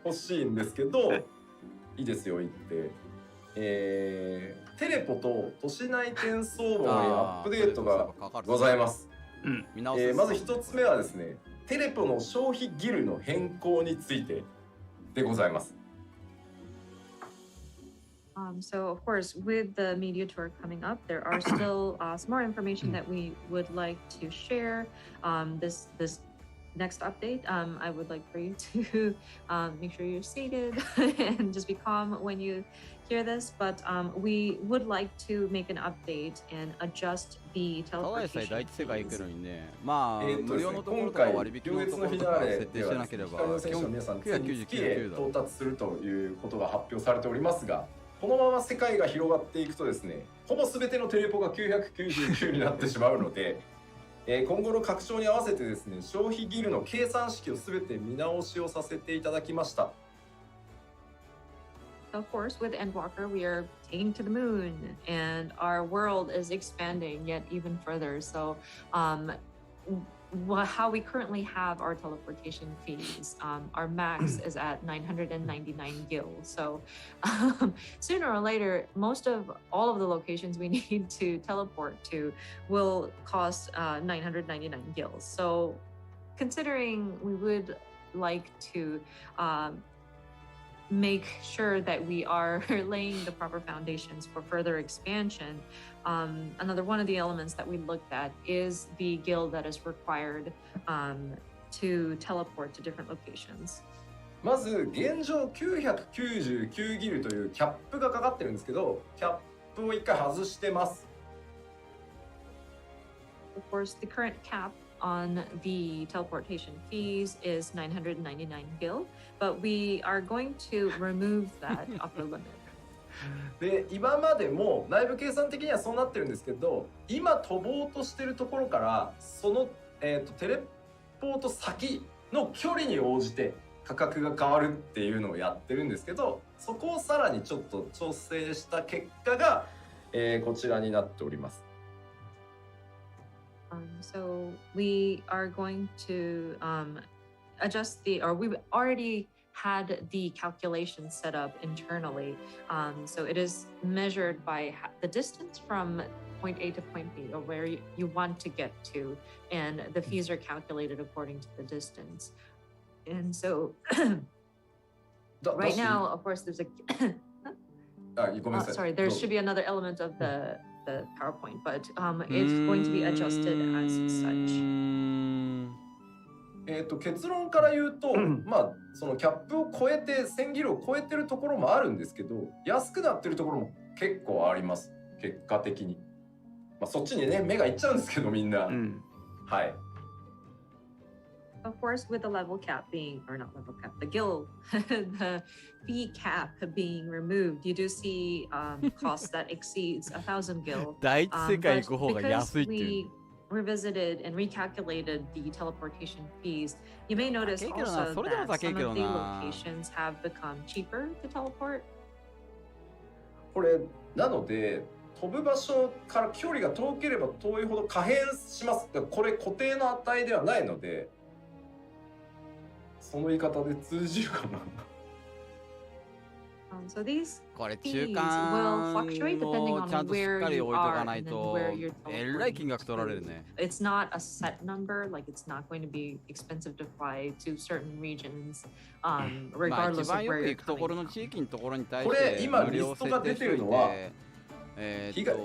Speaker 4: ほしいんですけど、いいですよ言って。テレポと都市内転送網にアップデートがございます。まず一つ目はですね、テレポの消費ギルの変更についてでございます。
Speaker 5: So of course, with the media tour coming up, there are still some more information that we would like to share. This next update, I would like for you to make sure you're seated and just be calm when you hear this. But we would like to make an update and adjust the teleportation.
Speaker 1: まあ無料のところとか割引のところとか設定しなければ
Speaker 4: 999到達するということが発表されておりますが、このまま世界が広がっていくとですね、ほぼ全てのテレポが999になってしまうので。今後の拡張に合わせてですね、消費ギルの計算式をすべて見直しをさせていただきました。
Speaker 5: Of course, with Endwalker, we are taking to the moon, and our world is expanding yet even further. So, how we currently have our teleportation fees, our max is at 999 gil. So sooner or later, all of the locations we need to teleport to will cost 999 gils. So considering we would like to make sure that we are laying the proper foundations for further expansion. Another one of the elements that we looked at is the guild that is required to teleport to different locations.
Speaker 4: まず現状999ギルというキャップがかかってるんですけど、キャップを一回外してます。
Speaker 5: Of course, the current cap on the teleportation fees is 999 gil, but we are going to remove that upper limit.
Speaker 4: で今までも内部計算的にはそうなってるんですけど、今飛ぼうとしてるところからその、テレポート先の距離に応じて価格が変わるっていうのをやってるんですけど、そこをさらにちょっと調整した結果が、こちらになっております。
Speaker 5: So we are going to adjust we've already had the calculation set up internally. So it is measured by the distance from point A to point B, or where you want to get to, and the fees are calculated according to the distance. And so right now, of course, there's sorry, there should be another element of the PowerPoint, but it's going to be adjusted as such.
Speaker 4: 結論から言うと、まあそのキャップを超えて1000ギルを超えてるところもあるんですけど、安くなってるところも結構あります。結果的に。まあそっちにね目がいっちゃうんですけどみんな。はい。
Speaker 5: Of course, with the level cap being, or not level cap, the guild, the fee cap being removed, you do see costs that exceeds 1,000 gil. But because we revisited and recalculated the teleportation fees, you may notice also that some of the locations have become cheaper to teleport.
Speaker 4: これなので飛ぶ場所から距離が遠ければ遠いほど可変します。これ固定の値ではないので。その言い方で通じるかな
Speaker 5: So these
Speaker 1: これ
Speaker 5: fees
Speaker 1: 中
Speaker 5: will
Speaker 1: 間
Speaker 5: fluctuate depending
Speaker 1: をちゃ
Speaker 5: on
Speaker 1: んとしっ
Speaker 5: where
Speaker 1: かり
Speaker 5: you
Speaker 1: 置いとか
Speaker 5: are
Speaker 1: ない
Speaker 5: and then
Speaker 1: と
Speaker 5: where you're
Speaker 1: えらい金額取られる
Speaker 5: teleporting
Speaker 1: ね。
Speaker 5: to. It's not a set number, like it's not going to be expensive to fly to certain regions,
Speaker 1: まあ一
Speaker 5: regardless of
Speaker 1: 番よ
Speaker 5: where
Speaker 1: く
Speaker 5: you're
Speaker 1: 行くところ
Speaker 5: coming
Speaker 1: の
Speaker 5: from.
Speaker 1: 地域のところに対し
Speaker 4: これ
Speaker 1: て
Speaker 4: 今
Speaker 1: 無料
Speaker 4: リストが出てるのは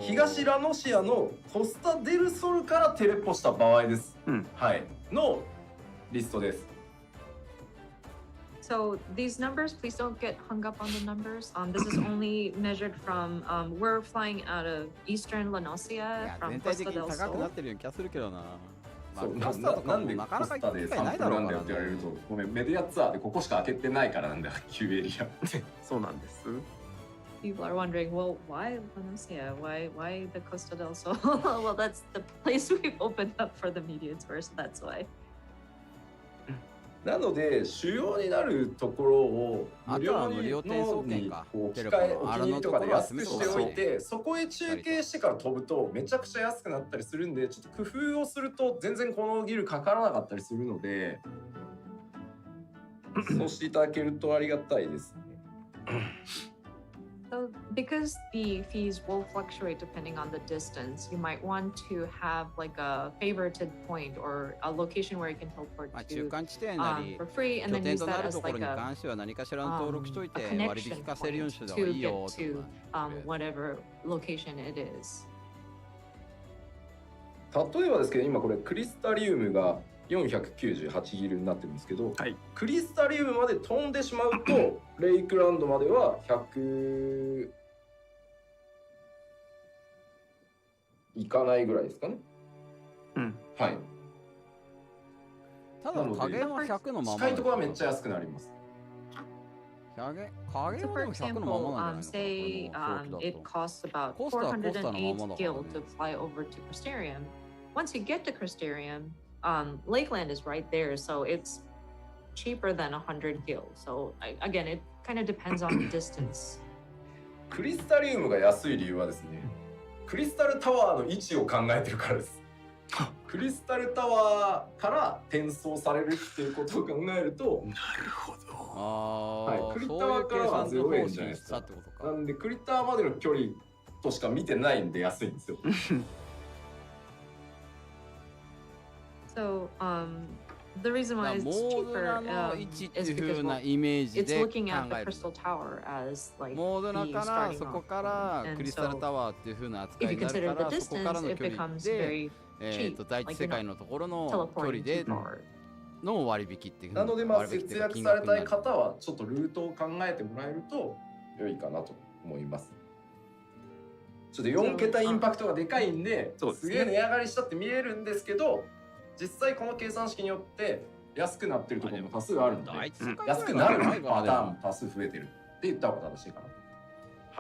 Speaker 4: 東ラノシアのコスタデルソルからテレポした場合です。はいのリストです。
Speaker 5: So these numbers, please don't get hung up on the numbers. This is only measured from, we're flying out of Eastern
Speaker 1: い
Speaker 5: Lanosia
Speaker 1: や
Speaker 5: from
Speaker 1: 全体
Speaker 5: Costa
Speaker 1: 的に
Speaker 5: del
Speaker 1: 高くなっ
Speaker 5: Sol.
Speaker 1: てるような気がするけどな。まあ
Speaker 4: そう
Speaker 1: コスタとかも
Speaker 4: なんでコ
Speaker 1: なかなか
Speaker 4: スタで
Speaker 1: 行く機会ない
Speaker 4: サンプルなんだよ
Speaker 1: だろうからね。
Speaker 4: って言われると、ごめんメディアツアーでここしか開けてないからなんだよ旧エリアって。
Speaker 2: そうなんです。
Speaker 5: People are wondering, well, why Lanosia? Why the Costa del Sol? Well, that's the place we've opened up for the media tour, so that's why.
Speaker 4: なので主要になるところを無料
Speaker 1: 無料
Speaker 4: に
Speaker 1: 転送券か
Speaker 4: 置き
Speaker 1: テレポの
Speaker 4: 換えお気に入りとかで安くしておい
Speaker 1: あ
Speaker 4: て、そこへ中継してから飛ぶとめちゃくちゃ安くなったりするんで、ちょっと工夫をすると全然このギルかからなかったりするのでそうしていただけるとありがたいですね。
Speaker 5: So because the fees will fluctuate depending on the distance, you might want to have like a favorited point or a location where you can teleport
Speaker 1: まあ中
Speaker 5: to
Speaker 1: 間地点なり
Speaker 5: for free,
Speaker 1: 拠
Speaker 5: and then
Speaker 1: 点
Speaker 5: use
Speaker 1: とな
Speaker 5: that
Speaker 1: る
Speaker 5: as
Speaker 1: ところ
Speaker 5: like
Speaker 1: に
Speaker 5: a
Speaker 1: 関しては何かしらの登録しとい
Speaker 5: a
Speaker 1: て割引
Speaker 5: connection
Speaker 1: かせるように
Speaker 5: point
Speaker 1: してた方が
Speaker 5: to
Speaker 1: いいよ
Speaker 5: get
Speaker 1: と
Speaker 5: to whatever location it is.
Speaker 4: 例えばですけど今これクリスタリウムが498ギルになってるんですけど、
Speaker 2: はい、
Speaker 4: クリスタリウムまで飛んでしまうとレイクランドまでは100いかないぐらいですかね。はい。
Speaker 1: ただ影山100のまま
Speaker 4: 近いところはめっちゃ安くなります。
Speaker 1: 影
Speaker 5: So
Speaker 1: 山
Speaker 5: for
Speaker 1: でも100のままなん
Speaker 5: example,
Speaker 1: じゃない
Speaker 5: say
Speaker 1: のかな
Speaker 5: it costs about
Speaker 1: コスタはコスタのままだ
Speaker 5: 408
Speaker 1: から
Speaker 5: gil
Speaker 1: ね
Speaker 5: to fly over to Crystarium. Once you get to Crystarium, Lakeland is right there, so it's cheaper than 100 gil. So again, it kind of depends on the distance.
Speaker 4: クリスタリウムが安い理由はですね、クリスタルタワーの位置を考えてるからです。クリスタルタワーから転送されるっていうことを考えると、
Speaker 2: なるほど。
Speaker 4: はい、クリタワーからは0円じゃないですか。なんでクリタワーまでの距離としか見てないんで安いんですよ。
Speaker 5: So the reason why it's cheaper is because it's looking at the Crystal Tower as like
Speaker 1: モードナ
Speaker 5: the
Speaker 1: から
Speaker 5: starting
Speaker 1: そこ
Speaker 5: off
Speaker 1: から
Speaker 5: point.
Speaker 1: ク
Speaker 5: And
Speaker 1: リスタル
Speaker 5: so
Speaker 1: タワーっていう風な扱
Speaker 5: if
Speaker 1: い
Speaker 5: you
Speaker 1: になる
Speaker 5: consider
Speaker 1: か
Speaker 5: the
Speaker 1: らそこから
Speaker 5: distance,
Speaker 1: の
Speaker 5: it
Speaker 1: 距離
Speaker 5: becomes
Speaker 1: で
Speaker 5: very
Speaker 1: 第一世界のところの距離
Speaker 5: teleporting
Speaker 1: で
Speaker 5: too far.
Speaker 1: の割引っていう
Speaker 4: なのでまあ
Speaker 1: 割引って
Speaker 4: 節
Speaker 1: いうか金
Speaker 4: 約されたい
Speaker 1: 額になる
Speaker 4: 方はちょっとルートを考えてもらえると良いかなと思います。ちょっと4桁インパクトがでかいんで、すげえ値上がりしたって見えるんですけど、実際この計算式によって安くなってるところも多数あるので、安くなるパターンも多数増えてるって言った方が正しいかな。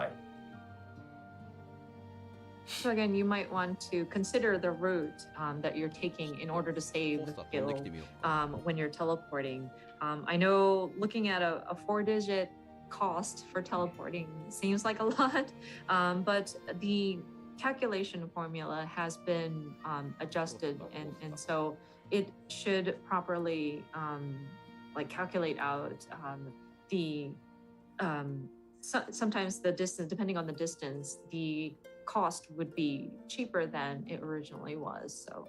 Speaker 4: はい。
Speaker 5: So again, you might want to consider the route that you're taking in order to save skill when you're teleporting. I know looking at a 4-digit cost for teleporting seems like a lot, but the calculation formula has been adjusted, and so it should properly like calculate out the sometimes the distance, depending on the distance, the cost would be cheaper than it originally was. So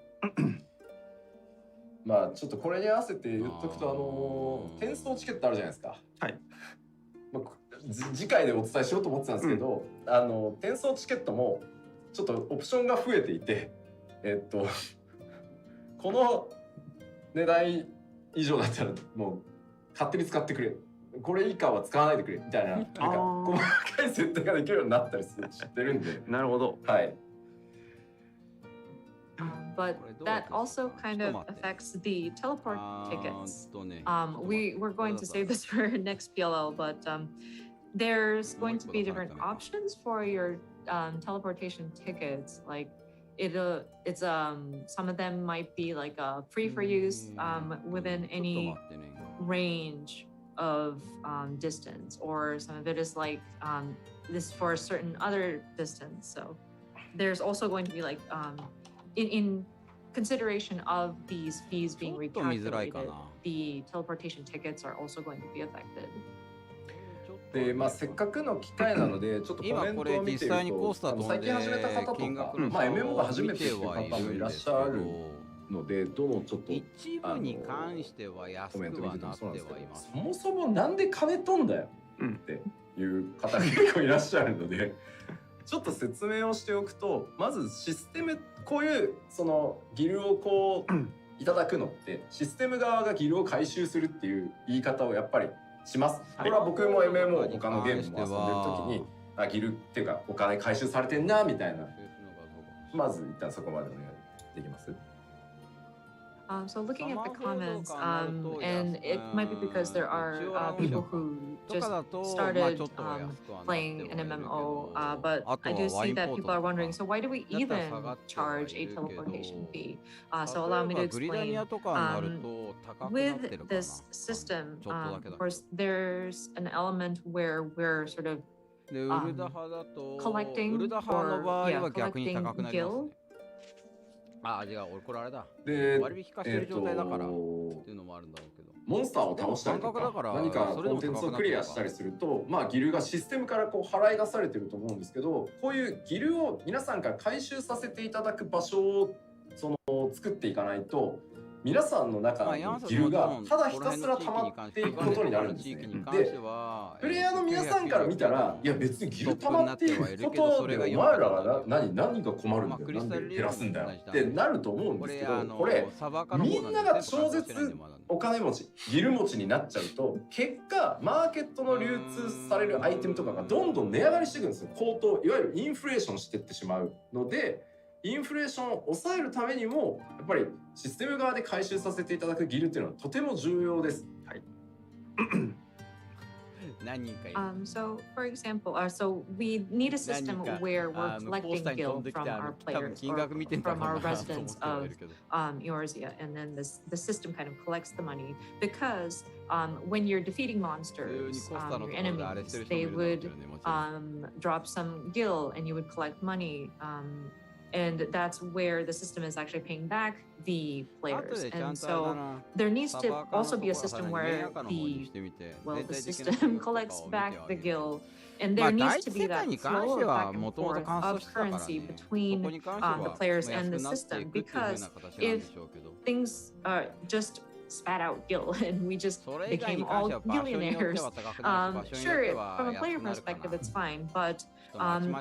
Speaker 4: まあちょっとこれに合わせて言っとくと転送チケットあるじゃないですか。
Speaker 2: はい。
Speaker 4: まあ、次回でお伝えしようと思ってたんですけど、転送チケットもちょっとオプションが増えていて、この値段以上だったらもう勝手に使ってくれ。これ以下は使わないでくれみたいな、なんか細かい設定ができるようになったりしてるんで。
Speaker 2: なるほど。
Speaker 4: はい。
Speaker 5: But that also kind of affects the teleport tickets. We're going to save this for next PLL, but there's going to be different options for your teleportation tickets. Like it's some of them might be like free for use within any range of distance, or some of it is like this for a certain other distance. So there's also going to be like in consideration of these fees being recalculated, the teleportation tickets are also going to be affected.
Speaker 4: でまあせっかくの機会なのでちょっとコメントを見てると最近始めた方とか、まあ MMO が初めてっていう方もいらっしゃるので、どのちょっと
Speaker 1: 一部に関しては安くはなってはいます。
Speaker 4: そもそもなんで金飛んだよっていう方が結構いらっしゃるのでちょっと説明をしておくと、まずシステム、こういうそのギルをこういただくのってシステム側がギルを回収するっていう言い方をやっぱりします。これは僕も MMO 他のゲームも遊んでる時にギルっていうかお金回収されてんなみたいな、まず一旦そこまでお願いできます？
Speaker 5: So looking at the comments, and it might be because there are people who just started playing an MMO, but I do see that people are wondering, so why do we even charge a teleportation fee? So allow me to explain. With this system, of course, there's an element where we're sort of collecting gil.
Speaker 1: ああ、違う、俺これあれだ。で、割引化してる状態だからっていうのもあるんだろうけど。
Speaker 4: モンスターを倒したりとか、何かコンテンツをクリアしたりすると、まあギルがシステムからこう払い出されてると思うんですけど、こういうギルを皆さんから回収させていただく場所を作っていかないと、皆さんの中のギルがただひたすら溜まっていくことになるんですね。で、プレイヤーの皆さんから見たら、いや別にギル溜まっていくことでお前らは何が困るんだよ、なんで減らすんだよってなると思うんですけど、これみんなが超絶お金持ち、ギル持ちになっちゃうと、結果マーケットの流通されるアイテムとかがどんどん値上がりしていくんですよ。高騰、いわゆるインフレーションしていってしまうので、インフレーションを抑えるためにもやっぱりシステム側で回収させていただくギルっていうのはとても重要です。はい。
Speaker 5: So, for example, so we need a system where we're collecting gil from our players or from our residents of Eorzea, and then the system kind of collects the money because when you're defeating monsters, your enemies, they would drop some gil and you would collect money. And that's where the system is actually paying back the players. And so there needs to also be a system where the system collects back the gil. And there needs to be that flow of back and forth of currency between the players and the system. Because if things are just spat out gil and we just became all billionaires, sure, from a player perspective it's fine, but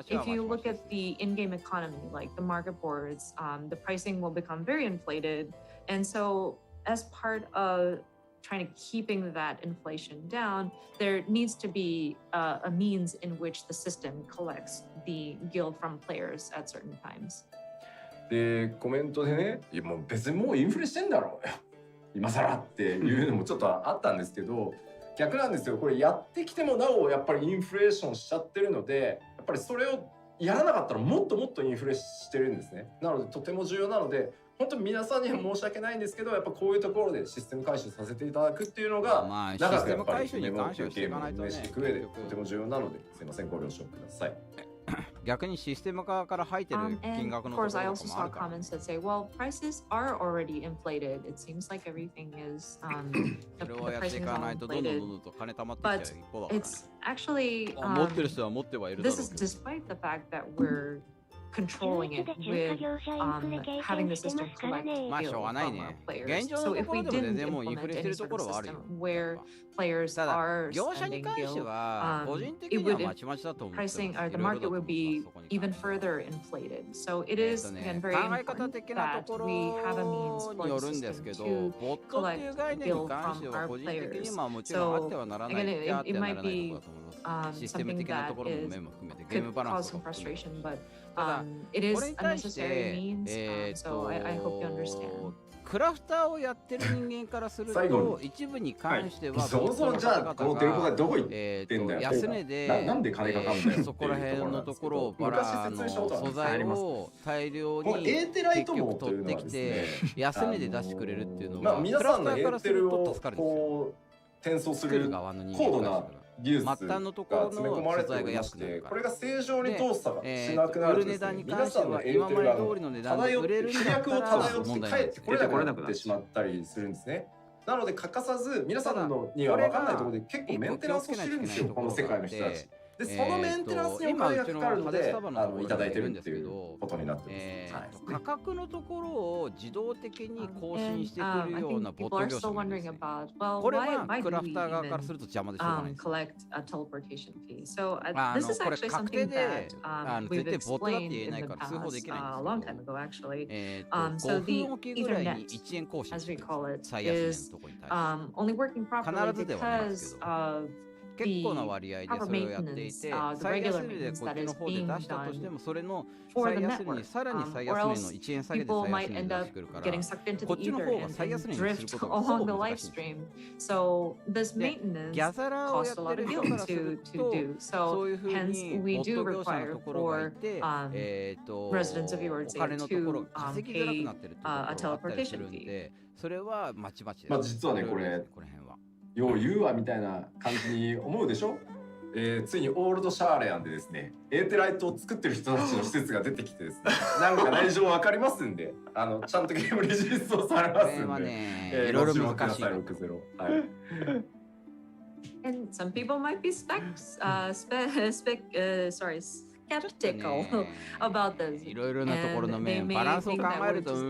Speaker 5: if you look at the in-game economy, like the market boards, the pricing will become very inflated. And so as part of trying to keeping that inflation down, there needs to be a means in which the system collects the gil from players at certain times.
Speaker 4: で、コメントでね、いやもう別にもうインフレしてんだろうよ。今更っていうのもちょっとあったんですけど、逆なんですよ。これやってきてもなおやっぱりインフレーションしちゃってるので、やっぱりそれをやらなかったらもっともっとインフレしてるんですね。なのでとても重要なので、本当に皆さんには申し訳ないんですけど、やっぱこういうところでシステム回収させていただくっていうのが、長くやっぱりメモっていうゲームを運営していく上でとても重要なので、すいません、ご了承ください。
Speaker 1: 逆にシステム側から入ってる金額のところとかもあるから。
Speaker 5: Of course, I also saw comments that say, well, prices are already inflated. It seems like everything is the pricing is all inflated. But it's actually this is despite the fact that we're controlling it with having the system collect gil from our players. So if we didn't implement any sort of system where players are spending gil, it would pricing or the market would be even further inflated. So it is again very important that we have a means for the system to collect gil from our players. So again, it might be something that could cause some frustration, but it is a necessary means, so I hope you understand.
Speaker 1: クラフターをやってる人間からすると一部に関しては
Speaker 4: そもそもじゃあこのデルコがどこ行ってんだよ。
Speaker 1: 安値で
Speaker 4: なんで金かかるんだよ。
Speaker 1: そこら辺のところをバラの素材を大量に結局取ってきて安値で出してくれるっていうのは
Speaker 4: 皆さんのエーテルをこう転送する高度な技術が詰め込まれておりまして、これが正常に動作がしなくなるんですね。皆さんのエーテルが漂って飛躍を漂って帰ってこれなくなってしまったりするんですね。なので欠かさず皆さんのには分かんないところで結構メンテナンスをしてるんですよ、この世界の人たち。でそのメンテナンスにお金がかかるので、いただいてるっていうことになってます。
Speaker 1: 価格のところを自動的に更新してくるようなボット業者なんですよ。これはクラフター側からすると邪魔でしょうがないです。これ確定で絶対ボットだって言えないから通報できないんですけど、5分おきぐらいに1円更新してくるんです、最安値のところに対して。必ずではないですけど。結構な割合でそれをやっていて、最安値でこっちの方で出したとしても、それの最安値にさらに最安値の1円下げで最安値に出してくるから、こっちの方が最安値にすることがほぼ難しいんですよ。で、ギャザラーをやってる人からすると、そういうふうにボット業者のところがいて、お金のところが稼ぎづらくなってるっていうところがあったりするんで、それはまちまちです。
Speaker 4: まあ実はね、これよう言うわみたいな感じに思うでしょ。ついにオールドシャーレアンでですね、エーテライトを作ってる人たちの施設が出てきてですね、なんか内情わかりますんで、ちゃんとゲームリリースをされますんで、
Speaker 1: いろいろ難しい。
Speaker 4: 60。はい。
Speaker 5: And some people might be skeptical about this.
Speaker 1: いろいろなところの面、バランスを考えるとって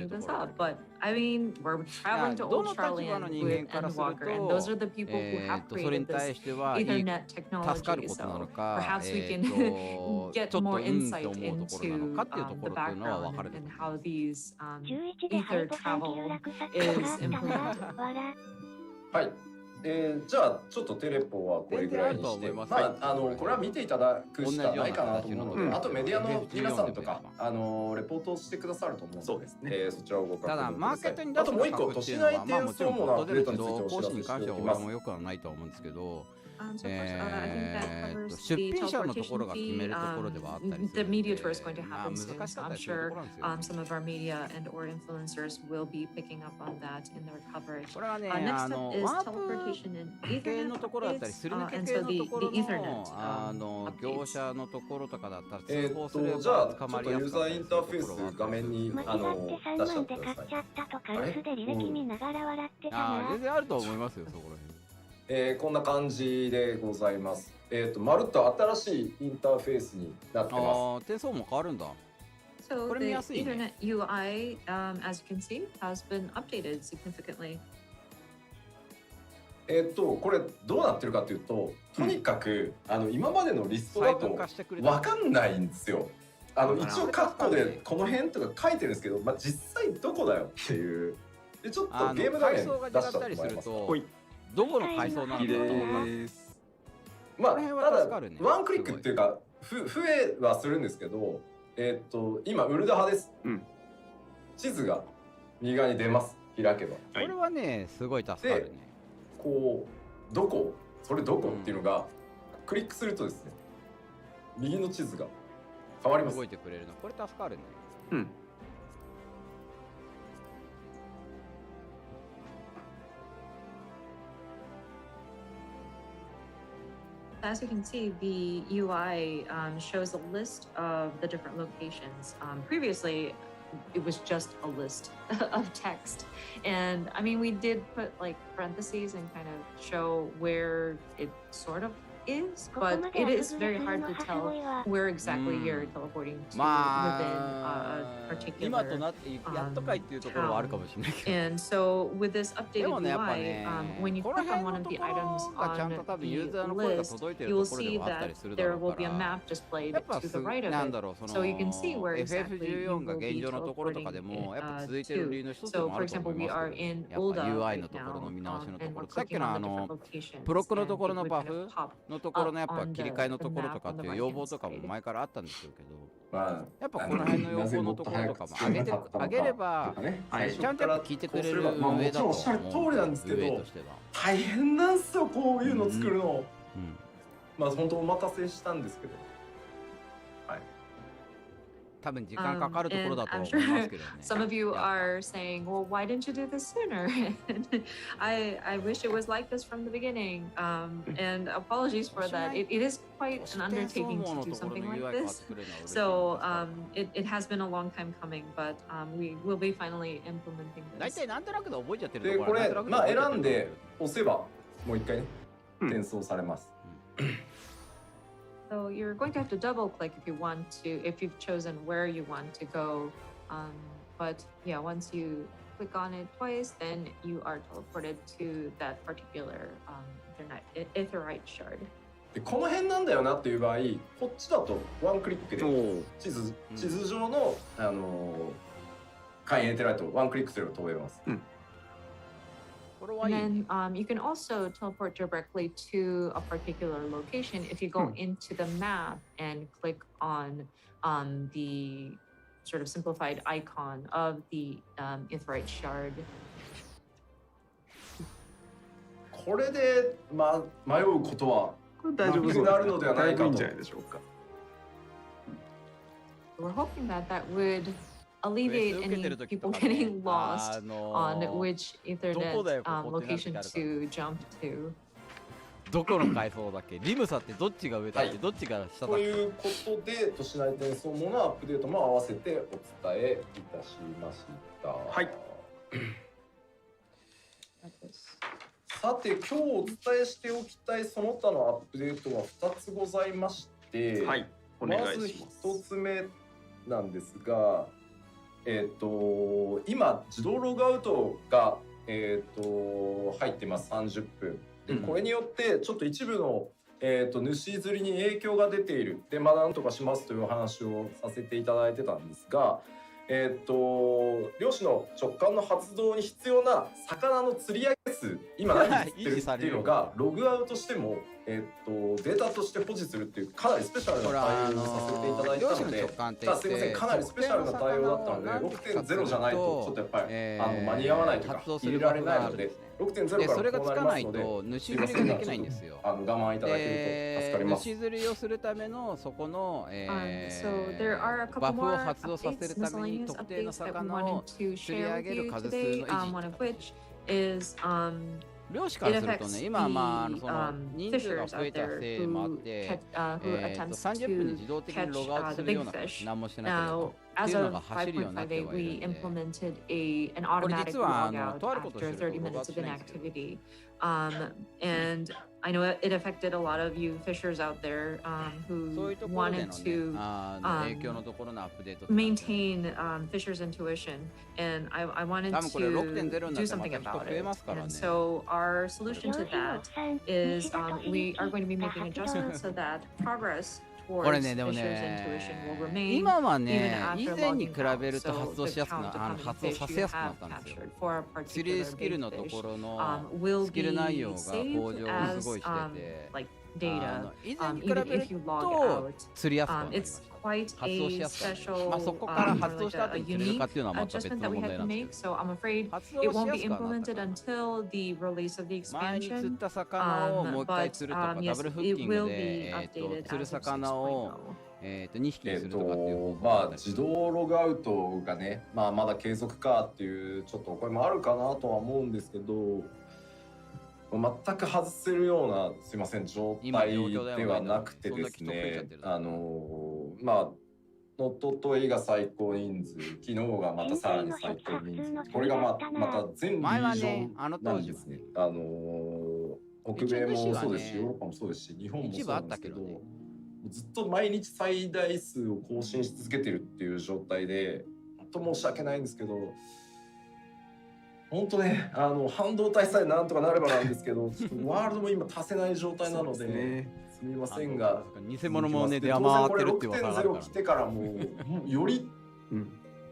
Speaker 1: いうところ。
Speaker 5: But I mean, we're traveling to Old Charlian with End Walker, and those are the people who have created this Ethernet technology. So perhaps we can get more insight into the background and how these ether travel is implemented.
Speaker 4: はい。じゃあちょっとテレポはこれぐらいにして、まあこれは見ていただくしかないかなと思うので、あとメディアの皆さんとかレポートしてくださると思うので、そうですね。そちらをご確認ください。
Speaker 1: ただマーケットに出すの価格っていうのはまあもちろんボットでるけど、講師に関しては俺もよくはないとは思うんですけど。出品者のところが決めるところではあったりする。
Speaker 5: The media tour is going to happen soon, so I'm sure some of our media and or influencers will be picking up on that in their coverage.
Speaker 1: これはね、
Speaker 5: next up is teleportation and Ethernet.
Speaker 1: 系のところだったりする抜け系のところの業者のところとかだったら通報すれば
Speaker 4: じゃあちょ
Speaker 1: 捕
Speaker 4: っとユーザーインターフェース画面に
Speaker 3: 間違って3万で買っちゃったとか留守で履歴見ながら笑ってたな。
Speaker 1: 全然あると思いますよ、そこら辺。
Speaker 4: こんな感じでございます。まるっと新しいインターフェースになってます。
Speaker 1: 転送も変わるんだ。
Speaker 5: So the Ethernet UI, as you can see, has been updated significantly.
Speaker 4: これどうなってるかというと、とにかく今までのリストだと分かんないんですよ。一応カッコでこの辺とか書いてるんですけど、まあ実際どこだよっていう。でちょっとゲーム画面出しちゃってもらいます。
Speaker 1: どこの階層なのかです。
Speaker 4: まあただワンクリックっていうか増えはするんですけど、今ウルダ派です。地図が右側に出ます。開けば。
Speaker 1: これはねすごい助かるね。
Speaker 4: こうどこそれどこっていうのがクリックするとですね、右の地図が変わります。
Speaker 1: 動いてくれるの。これ助かるね。
Speaker 5: As you can see, the UI shows a list of the different locations. Previously, it was just a list of text. And I mean, we did put like parentheses and kind of show where it sort of is, but it is very hard to tell where exactly you're teleporting to within a particular
Speaker 1: 今となってやっとかいっていうところはあるかもしれないけど。
Speaker 5: And so with this updated UI, when you click on one of the items on the list, you will see that there will be a map displayed to the right of it. So you can see where exactly you will be teleporting to. So for example, we are in Ulda right now, and we're clicking on the different locations.
Speaker 1: プロックのところのバフのところのやっぱ切り替えのところとかっていう要望とかも前からあったんでしょうけど、やっぱこの辺の要望のところとかも上げればちゃんとやっぱ聞いてくれる上だと思う。
Speaker 4: おっしゃる通りなんですけど、大変なんすよこういうの作るの。まあ本当お待たせしたんですけど、はい。
Speaker 1: 多分時間かかるところだと
Speaker 5: And
Speaker 1: 思い
Speaker 5: I'm
Speaker 1: ますけどね。
Speaker 5: Some of you are saying, well, why didn't you do this sooner? And I wish it was like this from the beginning. And apologies for that. It is quite an undertaking to do something like this. So it has been a long time coming, but we will be finally implementing
Speaker 1: 大
Speaker 5: this.
Speaker 1: 体なんとなくで覚えちゃってる
Speaker 4: で、
Speaker 1: とこ
Speaker 4: これ
Speaker 1: ろはなんとなく、
Speaker 4: まあ
Speaker 1: 覚えちゃってる
Speaker 4: 選んで押せば、もう一回ね、転送されます。
Speaker 5: So you're going to have to double click if you want to, if you've chosen where you want to go. But yeah, once you click on it twice, then you are teleported to that particular Aetherite shard.
Speaker 4: でこの辺なんだよなっていう場合、こっちだとワンクリックで地図上の海エーテライトをワンクリックすれば飛べます。
Speaker 5: And then you can also teleport directly to a particular location if you go into the map and click on the sort of simplified icon of the Aetherite shard.
Speaker 4: これで、迷うことは
Speaker 2: 大丈夫そう
Speaker 4: なるのではないかと。
Speaker 2: いいんじゃないでしょうか。
Speaker 5: We're hoping that that would alleviate any people getting lost on which Ethernet location to jump to.
Speaker 1: どこの階層だっけ？リムサってどっちが上だっけ？どっちが下だっけ？
Speaker 4: ということで、都市内転送ものアップデートも合わせてお伝えいたしました。
Speaker 2: はい。
Speaker 4: さて、今日お伝えしておきたいその他のアップデートは2つございまして、
Speaker 2: はい、お願いします。
Speaker 4: まず1つ目なんですが、今自動ログアウトが、入ってます。30分で、これによってちょっと一部の、主釣りに影響が出ているで、なんとかしますというお話をさせていただいてたんですが、漁師の直感の発動に必要な魚の釣り上げ数、今何釣ってるっていうのがログアウトしても、データとして保持するっていうかなりスペシャルな対応をさせていただいたので、すいません、かなりスペシャルな対応だったので 6.0 じゃないとちょっとやっぱり間に合わないというか入れられないので 6.0 から
Speaker 1: それがつかない
Speaker 4: こうなりますので、
Speaker 1: と主釣りができないんですよ。
Speaker 4: 我慢いただけると助かります。
Speaker 1: 主釣りをするためのそこの、
Speaker 5: So there are a
Speaker 1: バ
Speaker 5: couple
Speaker 1: フを
Speaker 5: more
Speaker 1: 発動させるために
Speaker 5: miscellaneous
Speaker 1: 特定の
Speaker 5: updates that we
Speaker 1: 魚を
Speaker 5: wanted to
Speaker 1: 釣り
Speaker 5: share
Speaker 1: 上
Speaker 5: with
Speaker 1: げる
Speaker 5: you
Speaker 1: 数数の
Speaker 5: today.
Speaker 1: 維
Speaker 5: One
Speaker 1: 持
Speaker 5: of which is
Speaker 1: 漁師からするとね、今はその
Speaker 5: the
Speaker 1: 人数が
Speaker 5: fishers
Speaker 1: 増え
Speaker 5: out
Speaker 1: た
Speaker 5: there
Speaker 1: せいもあっ
Speaker 5: who
Speaker 1: て、
Speaker 5: attempts
Speaker 1: 30分に
Speaker 5: to
Speaker 1: 自動的に
Speaker 5: catch
Speaker 1: ログアウト
Speaker 5: the
Speaker 1: するよう
Speaker 5: big
Speaker 1: な
Speaker 5: fish.
Speaker 1: 何もしなければ
Speaker 5: Now,
Speaker 1: ってい
Speaker 5: as
Speaker 1: うの
Speaker 5: of
Speaker 1: が走るようになってはい
Speaker 5: 5.58,
Speaker 1: る
Speaker 5: we
Speaker 1: んで、
Speaker 5: implemented an
Speaker 1: これ
Speaker 5: automatic
Speaker 1: 実は
Speaker 5: logout
Speaker 1: とあることをす
Speaker 5: after
Speaker 1: ると
Speaker 5: 30
Speaker 1: ログア
Speaker 5: minutes
Speaker 1: ウト
Speaker 5: of
Speaker 1: しない
Speaker 5: an
Speaker 1: んですよ。
Speaker 5: activity. And I know it affected a lot of you fishers out there
Speaker 1: そうい
Speaker 5: who
Speaker 1: うところで
Speaker 5: wanted
Speaker 1: のね、
Speaker 5: to
Speaker 1: 影響のところのアップデートってなってる。
Speaker 5: maintain fishers' intuition, and I wanted
Speaker 1: 多分これ 6.0 に
Speaker 5: to
Speaker 1: なっ
Speaker 5: do
Speaker 1: てまた
Speaker 5: something
Speaker 1: 人
Speaker 5: about
Speaker 1: 増え
Speaker 5: it.
Speaker 1: ますからね。
Speaker 5: And so our solution to that is we are going to be making adjustments so that progress
Speaker 1: こ
Speaker 5: towards
Speaker 1: れね、でも
Speaker 5: fishers'
Speaker 1: ね
Speaker 5: intuition will remain
Speaker 1: 今は
Speaker 5: even
Speaker 1: ね、以
Speaker 5: after
Speaker 1: 前に
Speaker 5: logging
Speaker 1: 比べ
Speaker 5: out.
Speaker 1: ると
Speaker 5: So
Speaker 1: 発動
Speaker 5: the
Speaker 1: しやすく
Speaker 5: count
Speaker 1: な
Speaker 5: of how many
Speaker 1: 発動
Speaker 5: fish
Speaker 1: させ
Speaker 5: you
Speaker 1: やすくな
Speaker 5: have
Speaker 1: ったんですよ。
Speaker 5: captured for a
Speaker 1: 釣り
Speaker 5: particular
Speaker 1: スキル
Speaker 5: big
Speaker 1: のとこ
Speaker 5: fish
Speaker 1: ろの
Speaker 5: will
Speaker 1: スキル内容
Speaker 5: be
Speaker 1: が向
Speaker 5: saved
Speaker 1: 上をす
Speaker 5: as
Speaker 1: ごいしてて、
Speaker 5: like data
Speaker 1: 以前に比べ
Speaker 5: even
Speaker 1: る
Speaker 5: if you log
Speaker 1: と
Speaker 5: out.
Speaker 1: 釣りやすくはなりまし
Speaker 5: It's
Speaker 1: た。
Speaker 5: quite
Speaker 1: 発動し
Speaker 5: a
Speaker 1: やすくなりました。まあ
Speaker 5: special
Speaker 1: そこから発
Speaker 5: or
Speaker 1: 動
Speaker 5: like
Speaker 1: した後
Speaker 5: a
Speaker 1: に釣れる
Speaker 5: unique
Speaker 1: かっていうのはまた別
Speaker 5: adjustment
Speaker 1: の
Speaker 5: that we
Speaker 1: 問
Speaker 5: had
Speaker 1: 題
Speaker 5: to
Speaker 1: なんで
Speaker 5: make.
Speaker 1: すけど。
Speaker 5: So I'm afraid
Speaker 1: 発動
Speaker 5: it
Speaker 1: し
Speaker 5: won't
Speaker 1: や
Speaker 5: be
Speaker 1: すくはなった
Speaker 5: implemented
Speaker 1: かな。
Speaker 5: until the release of the
Speaker 1: 前に釣っ
Speaker 5: expansion.
Speaker 1: た魚をもう一回
Speaker 5: But
Speaker 1: 釣るとか、ダ
Speaker 5: yes,
Speaker 1: ブルフッ
Speaker 5: it
Speaker 1: キング
Speaker 5: will
Speaker 1: で、
Speaker 5: be updated
Speaker 1: 釣る
Speaker 5: as of
Speaker 1: 魚を、
Speaker 5: 6.0.
Speaker 1: 2匹にするとかっていう方法があったり
Speaker 4: 自動ログアウトがね、まだ継続かっていうちょっとお声もあるかなとは思うんですけど、全く外せるようなすいません状態ではなくてですね、おとといが最高人数、昨日がまたさらに最高人数、これがまた全リージョンなんですね。北米もそうですし、ヨーロッパもそうですし、日本もそうなんですけど、ずっと毎日最大数を更新し続けてるっていう状態で、本当申し訳ないんですけど、本当ね、半導体さえなんとかなればなんですけど、ちょっとワールドも今足せない状態なので、すみませんが、
Speaker 1: 偽物もね、出回ってるっていう噂があるから。
Speaker 4: 6.0来てからもより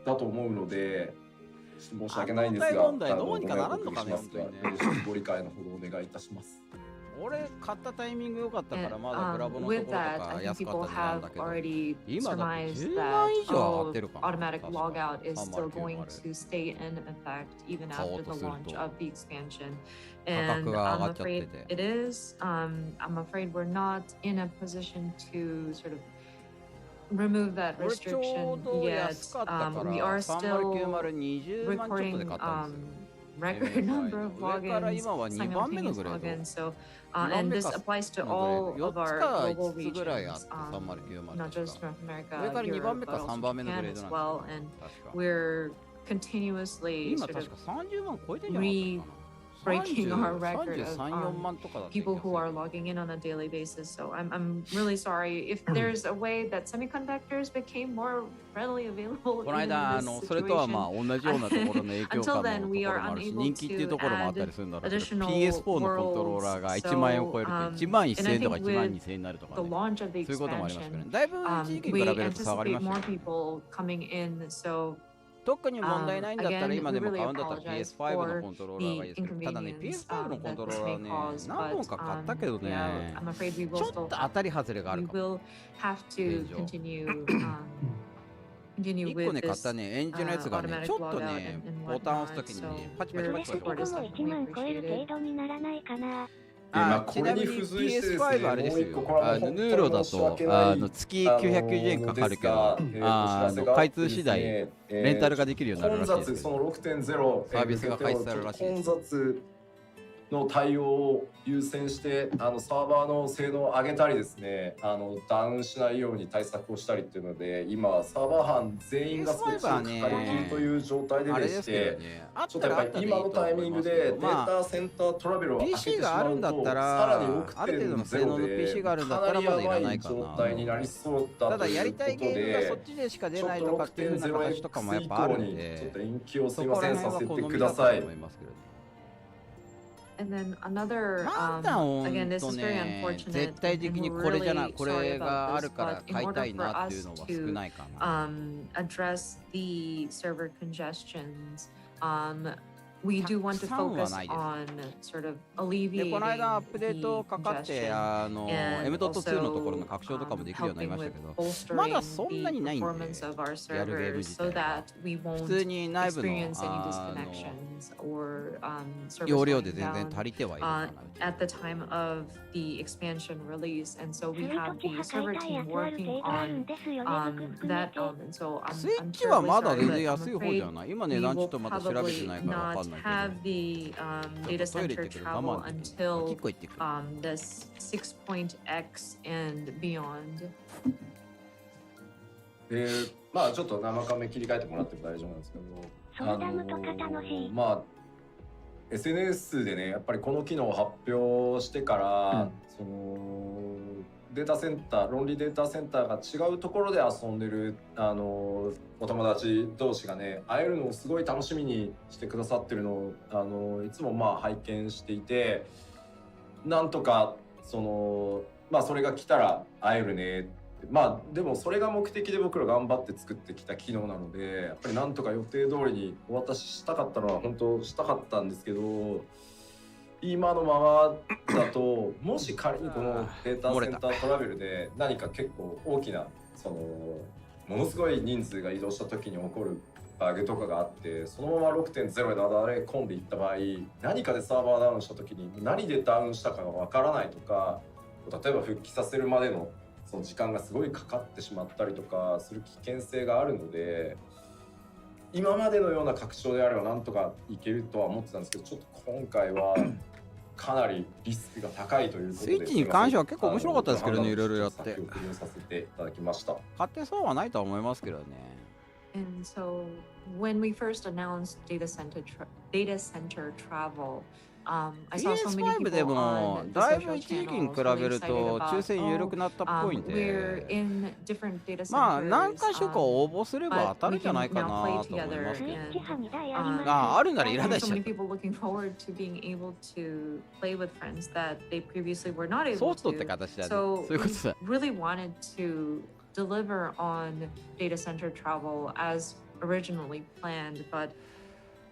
Speaker 4: だと思うので、申し訳ないんですが、
Speaker 1: 問題どうにかならんのかね、本当にね。
Speaker 4: ご理解のほどお願いいたします。
Speaker 1: 俺買ったタイミング良かったからまだグラボのところ
Speaker 5: With
Speaker 1: と
Speaker 5: that,
Speaker 1: か
Speaker 5: I
Speaker 1: 安
Speaker 5: think
Speaker 1: か
Speaker 5: people
Speaker 1: ったんだ
Speaker 5: have
Speaker 1: けど、
Speaker 5: already
Speaker 1: 今だって
Speaker 5: surmised
Speaker 1: 10
Speaker 5: that
Speaker 1: 万以上上がってるかな。
Speaker 5: automatic logout is still going
Speaker 1: 309
Speaker 5: to stay in effect even
Speaker 1: 買おう
Speaker 5: after
Speaker 1: と
Speaker 5: the
Speaker 1: する
Speaker 5: launch
Speaker 1: と
Speaker 5: of the expansion.
Speaker 1: 価
Speaker 5: And
Speaker 1: 格が上が
Speaker 5: I'm
Speaker 1: っちゃって
Speaker 5: afraid
Speaker 1: て。
Speaker 5: it is. I'm afraid we're not in a position to sort of remove that
Speaker 1: これちょう
Speaker 5: restriction
Speaker 1: ど
Speaker 5: yet.
Speaker 1: 安かったか
Speaker 5: We
Speaker 1: ら
Speaker 5: are still
Speaker 1: 3090万ちょっとで
Speaker 5: recording
Speaker 1: 買ったんですよ。
Speaker 5: record number of
Speaker 1: 上から
Speaker 5: logins,
Speaker 1: 今は2番目の
Speaker 5: simultaneous
Speaker 1: グレード。
Speaker 5: logins. So,
Speaker 1: 2番
Speaker 5: and
Speaker 1: 目
Speaker 5: this
Speaker 1: か
Speaker 5: applies to
Speaker 1: の
Speaker 5: all
Speaker 1: グレー
Speaker 5: of
Speaker 1: ド。4
Speaker 5: our
Speaker 1: つか
Speaker 5: global
Speaker 1: 5つぐらいあっ
Speaker 5: regions,
Speaker 1: て、3090
Speaker 5: not
Speaker 1: 万
Speaker 5: just
Speaker 1: 確か。
Speaker 5: North
Speaker 1: 上
Speaker 5: America,
Speaker 1: から2番目
Speaker 5: Europe,
Speaker 1: か
Speaker 5: but
Speaker 1: 3
Speaker 5: also
Speaker 1: 番目のグ
Speaker 5: Japan
Speaker 1: レード
Speaker 5: as
Speaker 1: なん
Speaker 5: well.
Speaker 1: です
Speaker 5: And
Speaker 1: よ。確か。
Speaker 5: we're continuously
Speaker 1: 今
Speaker 5: sort
Speaker 1: 確
Speaker 5: of
Speaker 1: か30万超えてんじゃなかったかな。
Speaker 5: breaking our record of
Speaker 1: 33、4万とかだった気が
Speaker 5: people
Speaker 1: す
Speaker 5: who
Speaker 1: る。
Speaker 5: are logging in on a daily basis. So I'm really sorry if there's a way that semiconductors became more readily available
Speaker 1: この
Speaker 5: even
Speaker 1: 間
Speaker 5: in this
Speaker 1: それとはま
Speaker 5: situation.
Speaker 1: あ同じようなところの影響
Speaker 5: Until
Speaker 1: 感の
Speaker 5: then,
Speaker 1: と
Speaker 5: we
Speaker 1: こ
Speaker 5: are
Speaker 1: ろもあるし
Speaker 5: unable
Speaker 1: 人気っていうところもあったりするんだろうけど
Speaker 5: additional
Speaker 1: PS4 のコントローラーが1万円を超えると
Speaker 5: worlds.
Speaker 1: 1万1000円とか
Speaker 5: And
Speaker 1: 1
Speaker 5: I
Speaker 1: 万
Speaker 5: think
Speaker 1: 2000円になるとか
Speaker 5: The
Speaker 1: ね
Speaker 5: launch of the
Speaker 1: そういうこともありますからね
Speaker 5: expansion,
Speaker 1: だいぶ一時期に比
Speaker 5: we
Speaker 1: べると下がり
Speaker 5: anticipate
Speaker 1: ました
Speaker 5: more
Speaker 1: よ
Speaker 5: people coming in. So
Speaker 1: 特に問題ないんだったら
Speaker 5: again,
Speaker 1: 今
Speaker 5: we
Speaker 1: でも
Speaker 5: really
Speaker 1: 買うんだったら
Speaker 5: apologize
Speaker 1: PS5 の
Speaker 5: for
Speaker 1: コントローラーがいいですけどただね
Speaker 5: the
Speaker 1: PS5 のコント
Speaker 5: inconvenience
Speaker 1: ローラー
Speaker 5: that
Speaker 1: ね
Speaker 5: this may cause,
Speaker 1: 何本か買ったけど
Speaker 5: yeah,
Speaker 1: ね
Speaker 5: I'm afraid we
Speaker 1: ち
Speaker 5: will
Speaker 1: ょっ
Speaker 5: still
Speaker 1: と当たり外れがあ
Speaker 5: we
Speaker 1: るかも
Speaker 5: will have to
Speaker 1: 現状
Speaker 5: continue
Speaker 1: 1
Speaker 5: with
Speaker 1: 個ね買っ
Speaker 5: this
Speaker 1: たねエンジンのやつがね
Speaker 5: automatic
Speaker 1: ちょっと
Speaker 5: logout
Speaker 1: ね
Speaker 5: and
Speaker 1: ボタン押す
Speaker 5: whatnot.
Speaker 1: ときにね
Speaker 5: So
Speaker 1: パチパチ
Speaker 5: your
Speaker 1: パチパチ
Speaker 3: ここ
Speaker 5: support
Speaker 3: も
Speaker 5: is
Speaker 3: 1
Speaker 5: definitely
Speaker 3: 万超える程
Speaker 5: appreciated.
Speaker 3: 度にならないかな。
Speaker 4: まあこれに
Speaker 1: ちなみに
Speaker 4: 付随してですね
Speaker 1: PS5 あれですよ
Speaker 4: もう一個これは
Speaker 1: ヌ
Speaker 4: 本当に
Speaker 1: ーロだ
Speaker 4: 申し訳
Speaker 1: と
Speaker 4: ない
Speaker 1: 月990円かかるけど開通次第レンタルができるようになるらしいですけど
Speaker 4: 混雑その 6.0
Speaker 1: サービスが開始されるらしいです
Speaker 4: 混雑の対応を優先してサーバーの性能を上げたりですねダウンしないように対策をしたりっていうので今サーバー班全員がスペックかかりきりという状態ででしてちょっとやっぱり今のタイミングでデータセンタートラベルを開けて
Speaker 1: PC
Speaker 4: し
Speaker 1: があるんだ
Speaker 4: まうと
Speaker 1: ったら
Speaker 4: さらに
Speaker 1: ある程度の性能の PC があるんだったらまだいらないかな
Speaker 4: 状態になりそうだ
Speaker 1: ただ
Speaker 4: という
Speaker 1: やりたいゲ
Speaker 4: こと
Speaker 1: ームがそっ
Speaker 4: で
Speaker 1: ちでしか出ないとかっていう風な形とかもやっぱあるんで
Speaker 4: ちょっと延期をすいま
Speaker 1: そこら
Speaker 4: せんさせて
Speaker 1: 辺は好み
Speaker 4: ください
Speaker 1: だと思。いますけどね
Speaker 5: And then another,
Speaker 1: なんだほ
Speaker 5: again,
Speaker 1: ん
Speaker 5: this
Speaker 1: と
Speaker 5: is very
Speaker 1: ね
Speaker 5: unfortunate.
Speaker 1: 絶対的
Speaker 5: and
Speaker 1: に
Speaker 5: we're
Speaker 1: これじゃ
Speaker 5: really
Speaker 1: なこ
Speaker 5: sorry
Speaker 1: れが
Speaker 5: about
Speaker 1: あ
Speaker 5: this,
Speaker 1: るから
Speaker 5: but in
Speaker 1: 買いた
Speaker 5: order
Speaker 1: い
Speaker 5: for
Speaker 1: なっていう
Speaker 5: us
Speaker 1: のは少
Speaker 5: to
Speaker 1: ないかな
Speaker 5: address the server congestions, we do want to
Speaker 1: たくさんは
Speaker 5: focus
Speaker 1: ないです。
Speaker 5: on sort of
Speaker 1: で
Speaker 5: alleviating
Speaker 1: この間アップデー
Speaker 5: the
Speaker 1: トかかって
Speaker 5: congestion and
Speaker 1: M.2 のところの
Speaker 5: also
Speaker 1: 拡張とかもできるようになり
Speaker 5: helping
Speaker 1: ました
Speaker 5: with
Speaker 1: けど
Speaker 5: bolstering
Speaker 1: まだそんなにないんで
Speaker 5: the performance of our
Speaker 1: やるゲーム
Speaker 5: servers
Speaker 1: 自
Speaker 5: so
Speaker 1: 体は
Speaker 5: that we
Speaker 1: 普
Speaker 5: won't
Speaker 1: 通に内部の
Speaker 5: experience any disconnections or servers
Speaker 1: 容量
Speaker 5: going
Speaker 1: で全然
Speaker 5: down
Speaker 1: 足りてはいるかな
Speaker 5: at the time of the expansion release, and so
Speaker 3: す
Speaker 5: we
Speaker 3: る
Speaker 5: have
Speaker 3: とき
Speaker 5: the
Speaker 3: 破
Speaker 5: server
Speaker 3: 壊たいや
Speaker 5: team
Speaker 3: つある
Speaker 5: working
Speaker 3: 程度ある
Speaker 5: on
Speaker 3: んですよね。服含め
Speaker 5: that
Speaker 3: て。
Speaker 5: element. So
Speaker 1: スイッ
Speaker 5: I'm
Speaker 1: チは
Speaker 5: terribly
Speaker 1: まだ
Speaker 5: sorry,
Speaker 1: 全然
Speaker 5: but I'm
Speaker 1: 安い方じゃ
Speaker 5: afraid
Speaker 1: ない今値
Speaker 5: we
Speaker 1: 段ちょっ
Speaker 5: will
Speaker 1: とまだ調べて
Speaker 5: probably
Speaker 1: ないからわか
Speaker 5: not
Speaker 1: んない
Speaker 5: have
Speaker 1: け
Speaker 5: the
Speaker 1: ど
Speaker 5: data
Speaker 1: ちょっとトイレ行っ
Speaker 5: center
Speaker 1: てくる我
Speaker 5: travel
Speaker 1: 慢できる1
Speaker 5: until
Speaker 1: 個行ってくる
Speaker 5: this 6.x and beyond.
Speaker 4: まあちょっと生カメ切り替えてもらっても大丈夫なんですけど
Speaker 3: ソーダムとか楽しい。
Speaker 4: まあ SNS でねやっぱりこの機能を発表してから、そのデータセンター論理データセンターが違うところで遊んでるお友達同士がね会えるのをすごい楽しみにしてくださってるのをいつもまあ拝見していてなんとかそれが来たら会えるねまあでもそれが目的で僕ら頑張って作ってきた機能なのでやっぱりなんとか予定通りにお渡ししたかったのは本当したかったんですけど今のままだともし仮にこのデータセンタートラベルで何か結構大きなものすごい人数が移動した時に起こるバグとかがあってそのまま 6.0 でなだれ込んでいった場合何かでサーバーダウンした時に何でダウンしたかがわからないとか例えば復帰させるまでのその時間がすごいかかってしまったりとかする危険性があるので今までのような拡張であればなんとかいけるとは思ってたんですけどちょっと今回はかなりリスクが高いということで
Speaker 1: スイッチに関しては結構面白かったですけどねいろいろやって
Speaker 4: 先送りをさせていただきました
Speaker 1: 買ってそうはないとは思いますけどね
Speaker 5: And so when we first announced data center travel, I saw so many
Speaker 1: PS5 で
Speaker 5: people
Speaker 1: も
Speaker 5: on the
Speaker 1: だいぶ
Speaker 5: social
Speaker 1: 一時期に
Speaker 5: channels
Speaker 1: 比
Speaker 5: really
Speaker 1: べる
Speaker 5: excited
Speaker 1: と
Speaker 5: about,
Speaker 1: 抽選緩くなったっぽいん
Speaker 5: we're
Speaker 1: で
Speaker 5: in different data
Speaker 1: まあ
Speaker 5: centers,
Speaker 1: 何箇所か応募すれば
Speaker 5: but
Speaker 1: 当たる
Speaker 5: we
Speaker 1: んじゃない
Speaker 5: can
Speaker 1: か
Speaker 5: now
Speaker 1: な
Speaker 5: play
Speaker 1: と思いま
Speaker 5: together
Speaker 1: すけど
Speaker 3: スイッチは2台あり
Speaker 5: and
Speaker 3: ます。
Speaker 1: ああるならいらない
Speaker 5: so
Speaker 1: じゃ
Speaker 5: many
Speaker 1: ん
Speaker 5: people looking forward to being able to play with friends that they previously were not
Speaker 1: ソ
Speaker 5: able
Speaker 1: フトって
Speaker 5: to.
Speaker 1: 形だね
Speaker 5: So
Speaker 1: そういうことだ
Speaker 5: we really wanted to deliver on data center travel as originally planned, but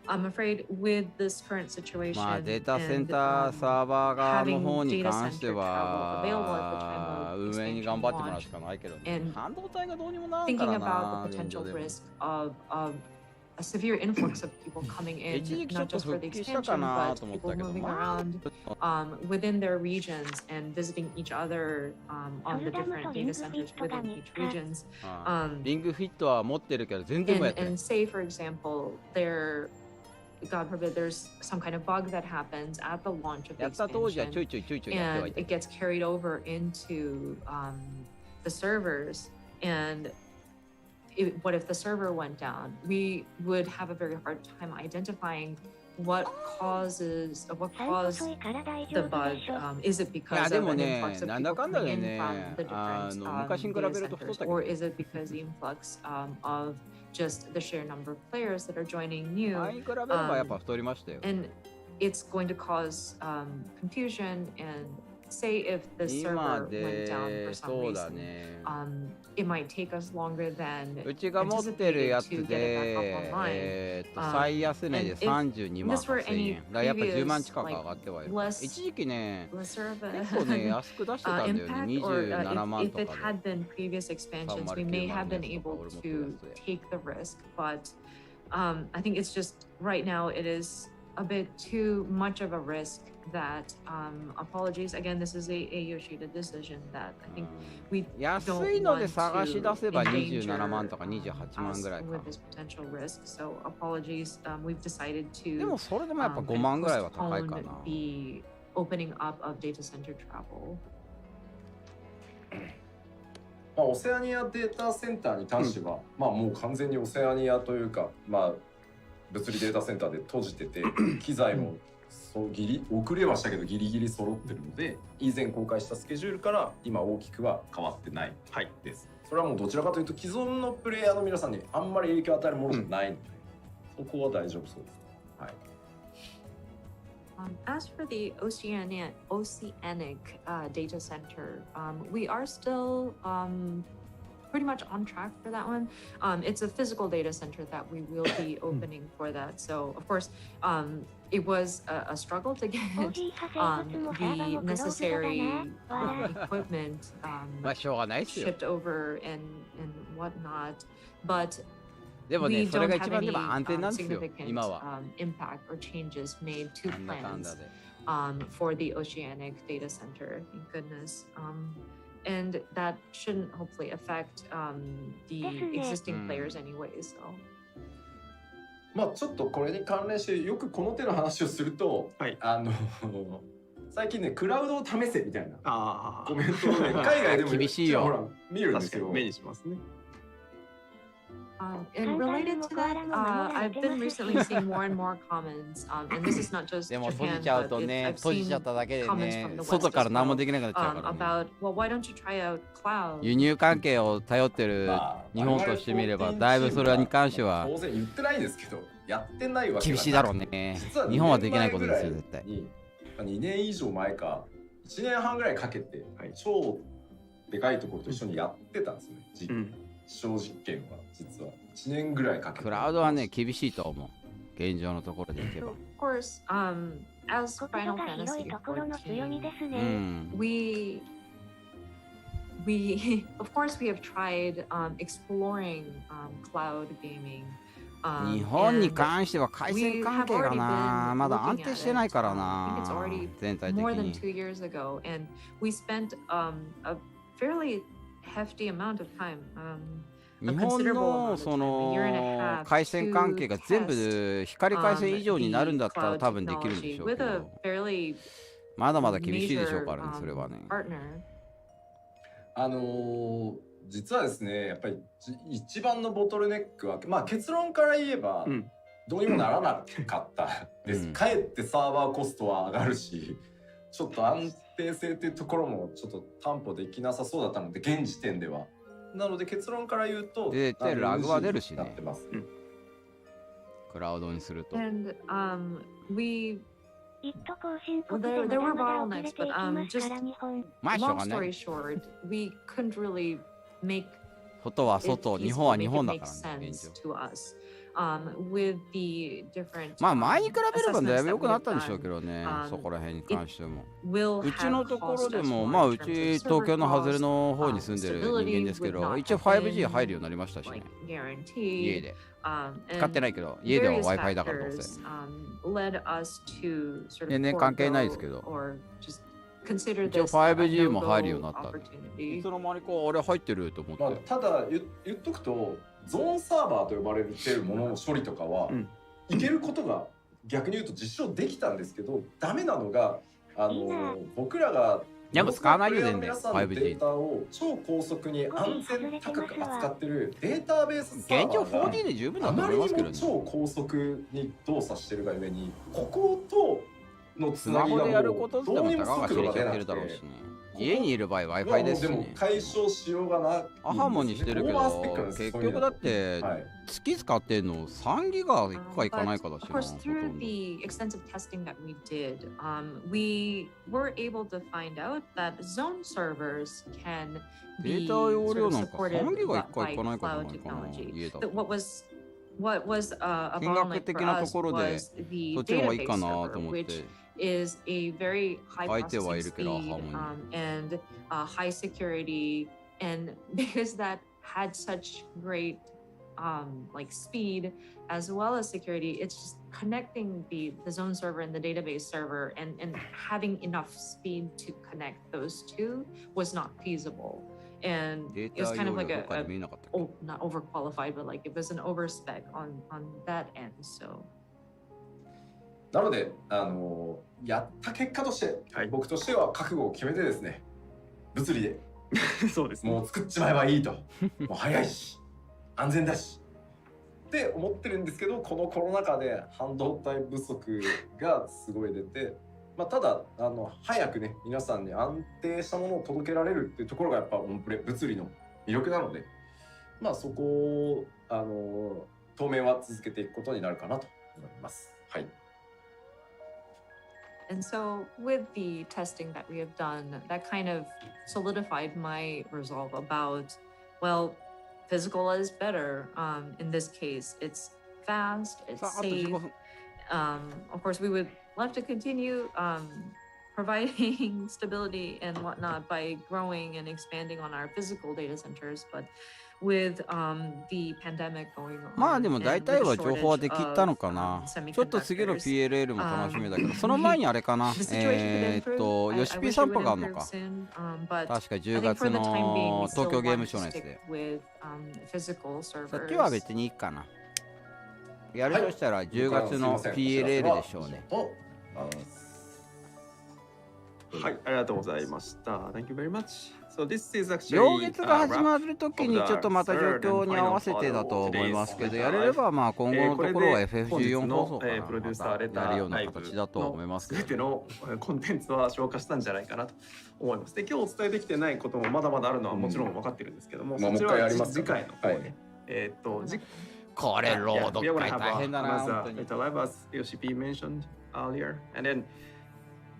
Speaker 5: I'm afraid with this current situation
Speaker 1: まあデータセン
Speaker 5: and,
Speaker 1: ターサーバー側の
Speaker 5: having
Speaker 1: 方に
Speaker 5: data
Speaker 1: 関して
Speaker 5: center travel available at the time
Speaker 1: は
Speaker 5: of
Speaker 1: 運営に
Speaker 5: expansion
Speaker 1: 頑張ってもらう
Speaker 5: launch
Speaker 1: しかないけどね
Speaker 5: and
Speaker 1: 半導体がどうにもならんか
Speaker 5: thinking
Speaker 1: ら
Speaker 5: about
Speaker 1: な
Speaker 5: the
Speaker 1: 現状
Speaker 5: potential
Speaker 1: でも
Speaker 5: risk of a severe influx of people coming in, not just for the expansion, but people moving around within their regions and visiting each other on the different data centers within each regions.
Speaker 1: リングフィットは持ってるけど全然もやってない。
Speaker 5: And say, for example, God forbid, there's some kind of bug that happens at the launch of the
Speaker 1: やった当時は
Speaker 5: expansion,
Speaker 1: ちょいちょいやってはい
Speaker 5: and
Speaker 1: た。
Speaker 5: it gets carried over into the servers. And what if the server went down? We would have a very hard time identifying what caused the bug. Is it because of an influx of people coming in from the different data centers, or is it because the influx of just the sheer number of players that are joining new?
Speaker 1: 前に比べればやっぱ太りましたよ。
Speaker 5: And it's going to cause confusion. And say if the server went down for some reason, it might take us longer than
Speaker 1: うちが持ってるやつ
Speaker 5: anticipated to get it
Speaker 1: で
Speaker 5: back up online.
Speaker 1: 最安値で32万
Speaker 5: this were
Speaker 1: 8000円。
Speaker 5: any
Speaker 1: だからやっぱ10万
Speaker 5: previous,
Speaker 1: 近く上がってはいる。
Speaker 5: less-
Speaker 1: 一時期ね、
Speaker 5: lesser of
Speaker 1: 結構ね、
Speaker 5: a
Speaker 1: 安く出してたんだよね。
Speaker 5: impact, or
Speaker 1: 27万
Speaker 5: if
Speaker 1: と
Speaker 5: it
Speaker 1: か
Speaker 5: had
Speaker 1: で。
Speaker 5: been previous expansions, we may have been able to take the risk. But I think it's just right now it is a bit too much of a risk that apologies again, this is a Yoshida decision that I think we
Speaker 1: 安
Speaker 5: don't
Speaker 1: いの
Speaker 5: want
Speaker 1: で探し
Speaker 5: to
Speaker 1: 出せば
Speaker 5: endanger
Speaker 1: 27万とか28万
Speaker 5: us
Speaker 1: ぐらいか。
Speaker 5: with this potential risk. So apologies, we've decided
Speaker 1: で
Speaker 5: to
Speaker 1: もそれでもやっぱ5万ぐらいは高いかな。
Speaker 5: postpone the opening up of data center travel.
Speaker 4: まあ、オセアニアデータセンターに関しては、まあもう完全にオセアニアというか、まあ物理データセンターで閉じてて、機材もそう遅れはしたけどギリギリ揃ってるので、以前公開したスケジュールから今大きくは変わってないです。それはもうどちらかというと既存のプレイヤーの皆さんにあんまり影響を与えるものじゃないので、そこは大丈夫そうです。はい。
Speaker 5: As for the oceanic data center, we are still pretty much on track for that one. It's a physical data center that we will be opening for that. So, of course, it was a struggle to get the necessary equipment
Speaker 1: まあしょうがないですよ。
Speaker 5: shipped over and whatnot. But
Speaker 1: でもね、
Speaker 5: we
Speaker 1: それ
Speaker 5: don't
Speaker 1: が
Speaker 5: have
Speaker 1: 一番で
Speaker 5: any
Speaker 1: も安定なんですよ、
Speaker 5: significant
Speaker 1: 今は。
Speaker 5: impact or changes made to
Speaker 1: なんだかんだ
Speaker 5: plans
Speaker 1: で。
Speaker 5: for the oceanic data center. Thank goodness. And that shouldn't hopefully affect the existing players anyway. So.
Speaker 4: まあちょっとこれに関連してよくこの手の話をすると、
Speaker 2: はい、
Speaker 4: 最近ねクラウドを試せみたいなコメントをね海外でも
Speaker 1: 厳しいよ。
Speaker 4: ほら見るんですよ。
Speaker 2: 目にしますね。
Speaker 5: And related to that, I've been recently seeing more and more comments, and this is not just
Speaker 1: でも閉
Speaker 5: Japan,
Speaker 1: じちゃう
Speaker 5: but
Speaker 1: とね、
Speaker 5: I've
Speaker 1: 閉じ
Speaker 5: seen
Speaker 1: ちゃっただけで
Speaker 5: comments
Speaker 1: ね
Speaker 5: from the、West
Speaker 1: 外から
Speaker 5: as
Speaker 1: 何も
Speaker 5: well,
Speaker 1: できなくなっちゃうからね。
Speaker 5: about, well, why don't you try out cloud?
Speaker 1: 輸入関係を頼ってる日本としてみれば、だいぶそれに関しては
Speaker 4: 当然言ってないですけど、やってないわけ
Speaker 1: 厳しいだろうね。日本はできないことですよ、絶対。
Speaker 4: 2年以上前か1年半ぐらいかけて、超でかいところと一緒にやってたんですよね。小実験は実は1年ぐらいかけて。
Speaker 1: クラウドはね、厳しいと思う。現状のところでいけば。
Speaker 5: Of course, as Final Fantasy 14, we of course we have tried exploring cloud gaming.
Speaker 1: 日本に関しては回線関係がな、まだ安定してないからな、全体的
Speaker 5: more than
Speaker 1: に。
Speaker 5: 2 years ago, and we spent a fairly hefty amount of time.
Speaker 1: 日本のその回線関係が全部光回線以上になるんだったら多分できるんでしょうけど、まだまだ厳しいでしょうからね、それはね。
Speaker 4: 実はですね、やっぱり一番のボトルネックは、まあ結論から言えばどうにもならなかったです。かえってサーバーコストは上がるし、ちょっと安定性というところもちょっと担保できなさそうだったので、現時点では。なので結論から言うと、
Speaker 1: でラグは出るしね。クラウドにすると。
Speaker 5: And there were bottlenecks, but just long story short, we couldn't really make
Speaker 1: 外は外、日本は日本だからね。
Speaker 5: sense to us. with the different
Speaker 1: まあ前に比べればだいぶ良くなったんでしょうけどね、そこら辺に関しても。うちのところでも、まあうち東京の外れの方に住んでる人間ですけど、一応 5G 入るようになりましたしね。家で。使ってないけど、家では Wi-Fi だからどうせ。全然関係ないですけど。一応 5G も入るようになった。いつの間にかあれ入ってると思って。
Speaker 4: まあ、ただ言っとくと、ゾーンサーバーと呼ばれてるものの処理とかは、いけることが逆に言うと実証できたんですけど、ダメなのが僕らが
Speaker 1: でも使わないよ全然 5G
Speaker 4: データを超高速に安全高く扱ってるデータベースサーバーが
Speaker 1: 現状 4G で十分だと思いますけどね。
Speaker 4: 超高速に動作してるがゆえに、こことのつ
Speaker 1: スマ
Speaker 4: なぎが
Speaker 1: ホでやるこ
Speaker 4: もう
Speaker 1: とでもたかが知れちゃってるだろうしね。家にいる場合 Wi-Fi ですし
Speaker 4: でも
Speaker 1: ね。
Speaker 4: 解消しようがない。
Speaker 1: アハモにしてるけど、結局だって月使ってんの3ギガいくかいかないかだしな。
Speaker 5: Of course, through the extensive testing that we did, we were able to find out that zone servers can
Speaker 1: デ
Speaker 5: be
Speaker 1: ータ容
Speaker 5: sort
Speaker 1: 量
Speaker 5: of
Speaker 1: なんか
Speaker 5: supported
Speaker 1: 3ギガいくか
Speaker 5: by
Speaker 1: いかないかじゃ
Speaker 5: cloud
Speaker 1: ないかな、
Speaker 5: technology.
Speaker 1: 家だと。
Speaker 5: What was a
Speaker 1: 金額
Speaker 5: bottleneck
Speaker 1: 的
Speaker 5: for
Speaker 1: なと
Speaker 5: us
Speaker 1: ころで
Speaker 5: was the
Speaker 1: そっちの方がいい
Speaker 5: database
Speaker 1: かな
Speaker 5: server,
Speaker 1: と思っ
Speaker 5: which
Speaker 1: て。
Speaker 5: is a very high
Speaker 1: 相手は
Speaker 5: processing
Speaker 1: いるけど、アハ
Speaker 5: speed
Speaker 1: モに。
Speaker 5: and high security, and because that had such great like speed as well as security, it's just connecting the zone server and the database server and having enough speed to connect those two was not feasible. And it was kind of like not overqualified, but like it was an overspec on that end. So
Speaker 4: なのでやった結果として、僕としては覚悟を決めてですね、物理で
Speaker 2: そうですね。
Speaker 4: もう作っちまえばいいと、もう早いし安全だしって思ってるんですけど、このコロナ禍で半導体不足がすごい出て、まあ、ただ早くね皆さんに安定したものを届けられるっていうところがやっぱオンプレ物理の魅力なので、まあそこを当面は続けていくことになるかなと思います。はい。
Speaker 5: And so with the testing that we have done, that kind of solidified my resolve about, well, physical is better. In this case, it's fast, it's safe. Of course, we would love to continue providing stability and whatnot by growing and expanding on our physical data centers, but with the pandemic going on.
Speaker 1: まあでも大体は情報はできたのかな。ちょっと次の PLL も楽しみだけど、その前にあれかな。ヨシピー散歩があるのか。確か10月の東京ゲームショウのやつで。そっちは別にいいかな。やるとしたら10月の PLL でしょうね。
Speaker 2: はい、ありがとうございました。Thank you very much. So this is actually
Speaker 1: 両月が始まるときにちょっとまた状況に合わせてだと思いますけど、やれればまあ今後のところは FF14 放送かな、またやるような形だと思いますけど。
Speaker 2: 全てのコンテンツは消化したんじゃないかなと思います。で、今日お伝えできてないこともまだまだあるのはもちろん分かってるんですけども、そちらは次回の方ね。
Speaker 1: これ朗読会大変だな。
Speaker 2: 本当に。As Yoshi mentioned earlier, and then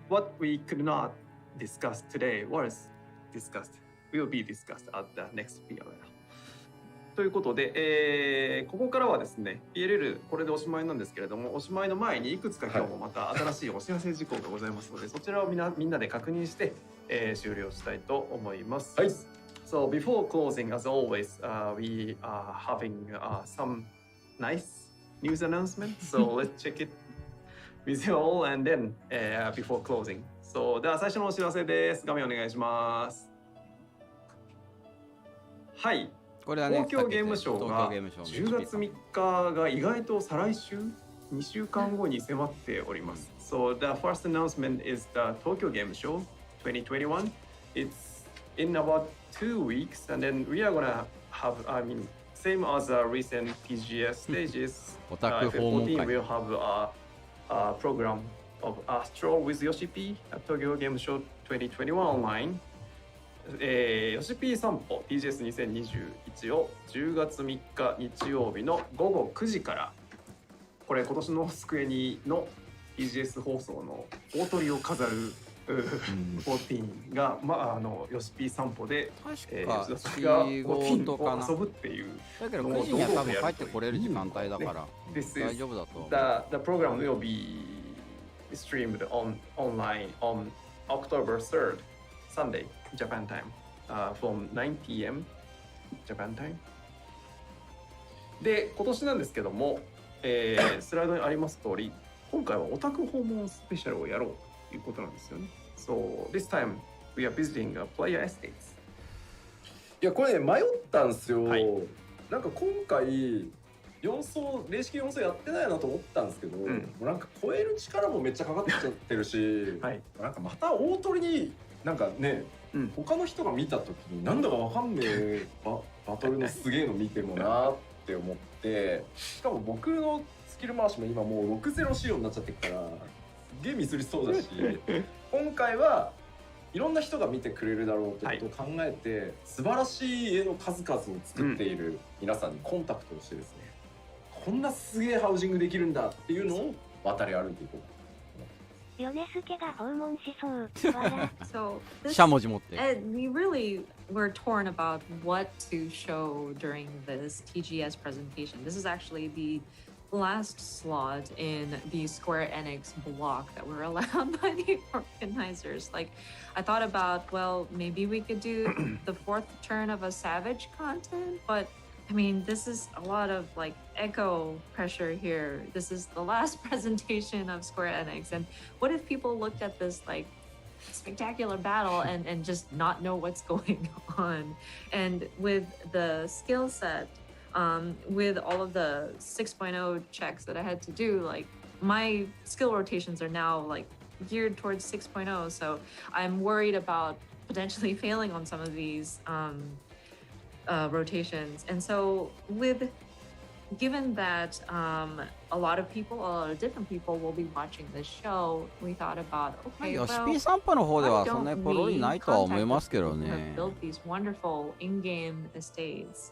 Speaker 2: what we could not discuss today was will be discussed at the next PLL ということで、ここからはですね PLL これでおしまいなんですけれども、おしまいの前にいくつか今日もまた新しいお知らせ事項がございますので、そちらをみんなで確認して、終了したいと思います。はい。So before closing, as always, we are having some nice news announcements. So let's check it with you all, and then before closing. So では最初のお知らせです。画面お願いします。はい。
Speaker 1: これはね、
Speaker 2: 東京ゲームショウが10月3日が意外と再来週2週間後に迫っております。So the first announcement is the Tokyo Game Show 2021. It's in about 2 weeks, and then we are gonna have, same as the recent TGS stages. FF14 will have a program of Astro with Yoshi P at Tokyo Game Show 2021 online. ヨシピー散歩 TGS2021 を10月3日日曜日の午後9時から、これ今年のスクエニの TGS 放送の大トリを飾る FF14 が、ヨシピー散歩で、
Speaker 1: 確か
Speaker 2: 吉田さんが
Speaker 1: 仕事かな。
Speaker 2: 遊ぶっていう。
Speaker 1: だけど9時には多分帰ってこれる時間帯だから大丈夫だと思う。
Speaker 2: The program will be streamed online on October 3rd, Sunday, Japan time, from 9 p.m. Japan time. で、今年なんですけども、スライドにあります通り、今回はオタク訪問スペシャルをやろうということなんですよね。So this time we are visiting player estates.
Speaker 4: いやこれね迷ったんですよ。
Speaker 2: はい、
Speaker 4: なんか今回4層霊式4層やってないなと思ったんですけど、もうなんか超える力もめっちゃかかってきちゃってるし、はい、なんかまた大鳥になんかね、他の人が見た時になんだかわかんねえバトルのすげえの見てるなって思って、しかも僕のスキル回しも今もう6-0仕様になっちゃってるからすげえミスりそうだし今回はいろんな人が見てくれるだろうってことを考えて、はい、素晴らしい絵の数々を作っている皆さんにコンタクトをしてですね、こんなすげえハウジングできるんだっていうのを渡り歩いていこう。
Speaker 3: ヨネスケが訪問しそう。
Speaker 5: So this,
Speaker 1: しゃもじ持って。
Speaker 5: we really were torn about what to show during this TGS presentation. This is actually the last slot in the Square Enix block that were allowed by the organizers. Like, I thought about, well, maybe we could do the fourth turn of a Savage content, but I mean, this is a lot of like echo pressure here. This is the last presentation of Square Enix. And what if people looked at this like spectacular battle and just not know what's going on? And with the skill set, with all of the 6.0 checks that I had to do, like my skill rotations are now like geared towards 6.0. So I'm worried about potentially failing on some of these rotations. And so given that a lot of different people will be watching this show, we thought about, okay, well,
Speaker 1: ヨシピー散歩の方ではそんなにポロリないとは思いますけどね。
Speaker 5: build these wonderful in-game estates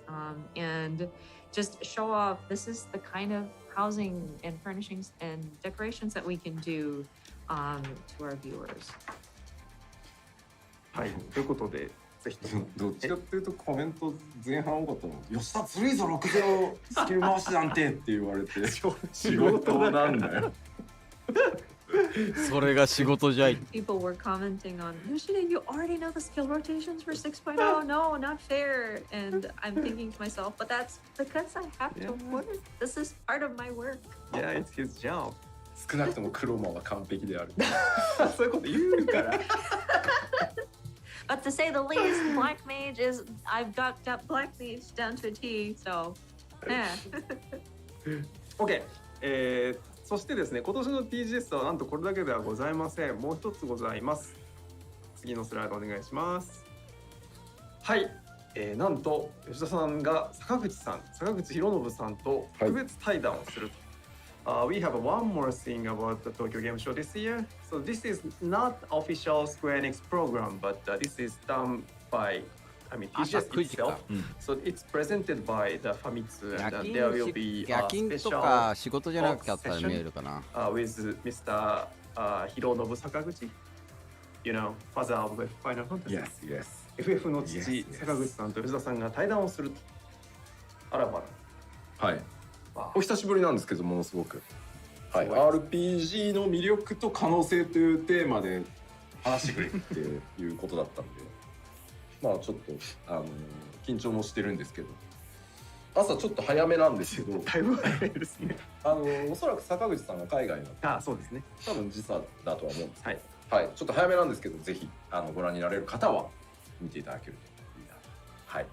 Speaker 5: and just show off this is the kind of housing and furnishings and decorations that we can do to our viewers.
Speaker 2: はい、ということで。
Speaker 4: どっちかっていうとコメント前半多かったの「吉田ずるいぞ6-0スキル回しなんて」って言われて仕事なんだよ
Speaker 1: それが仕事じゃい。
Speaker 5: People were commenting on Yoshida, you already know the skill rotations for 6.0. No, not fair. And I'm thinking to myself, but that's because I have to work. This is part of my work.
Speaker 2: Yeah, it's his job.
Speaker 4: 少なくともクロマは完璧である
Speaker 2: そういうこと言うから。
Speaker 5: But to say the least, Black Mage is, I've got Black Mage down to a T, so, yeah.
Speaker 2: OK。そしてですね、今年の TGS はなんとこれだけではございません。もう一つございます。次のスライドお願いします。はい。なんと、吉田さんが坂口博信さんと特別対談をすると。We have one more thing about the Tokyo Game Show this year. So this is not official Square Enix program, but this is done by, TGS itself. So it's presented by the Famitsu, and there will be a special
Speaker 1: 仕事じゃなくてあったら見えるかな。
Speaker 2: with Mr. Hironobu Sakaguchi, you know, father of Final Fantasy.
Speaker 4: Yes.
Speaker 2: FF の父、坂口さんと吉田さんが対談をすると。あらばら。
Speaker 4: はい。お久しぶりなんですけどものすごく、はい、RPG の魅力と可能性というテーマで話してくれっていうことだったんでまあちょっと緊張もしてるんですけど朝ちょっと早めなんですけど
Speaker 2: だいぶ早いですね
Speaker 4: おそらく坂口さんが海外の
Speaker 2: そうですね
Speaker 4: 多分時差だとは思うんですけど、
Speaker 2: はい
Speaker 4: はい、ちょっと早めなんですけどぜひご覧になれる方は見ていただけるといいなと。はい。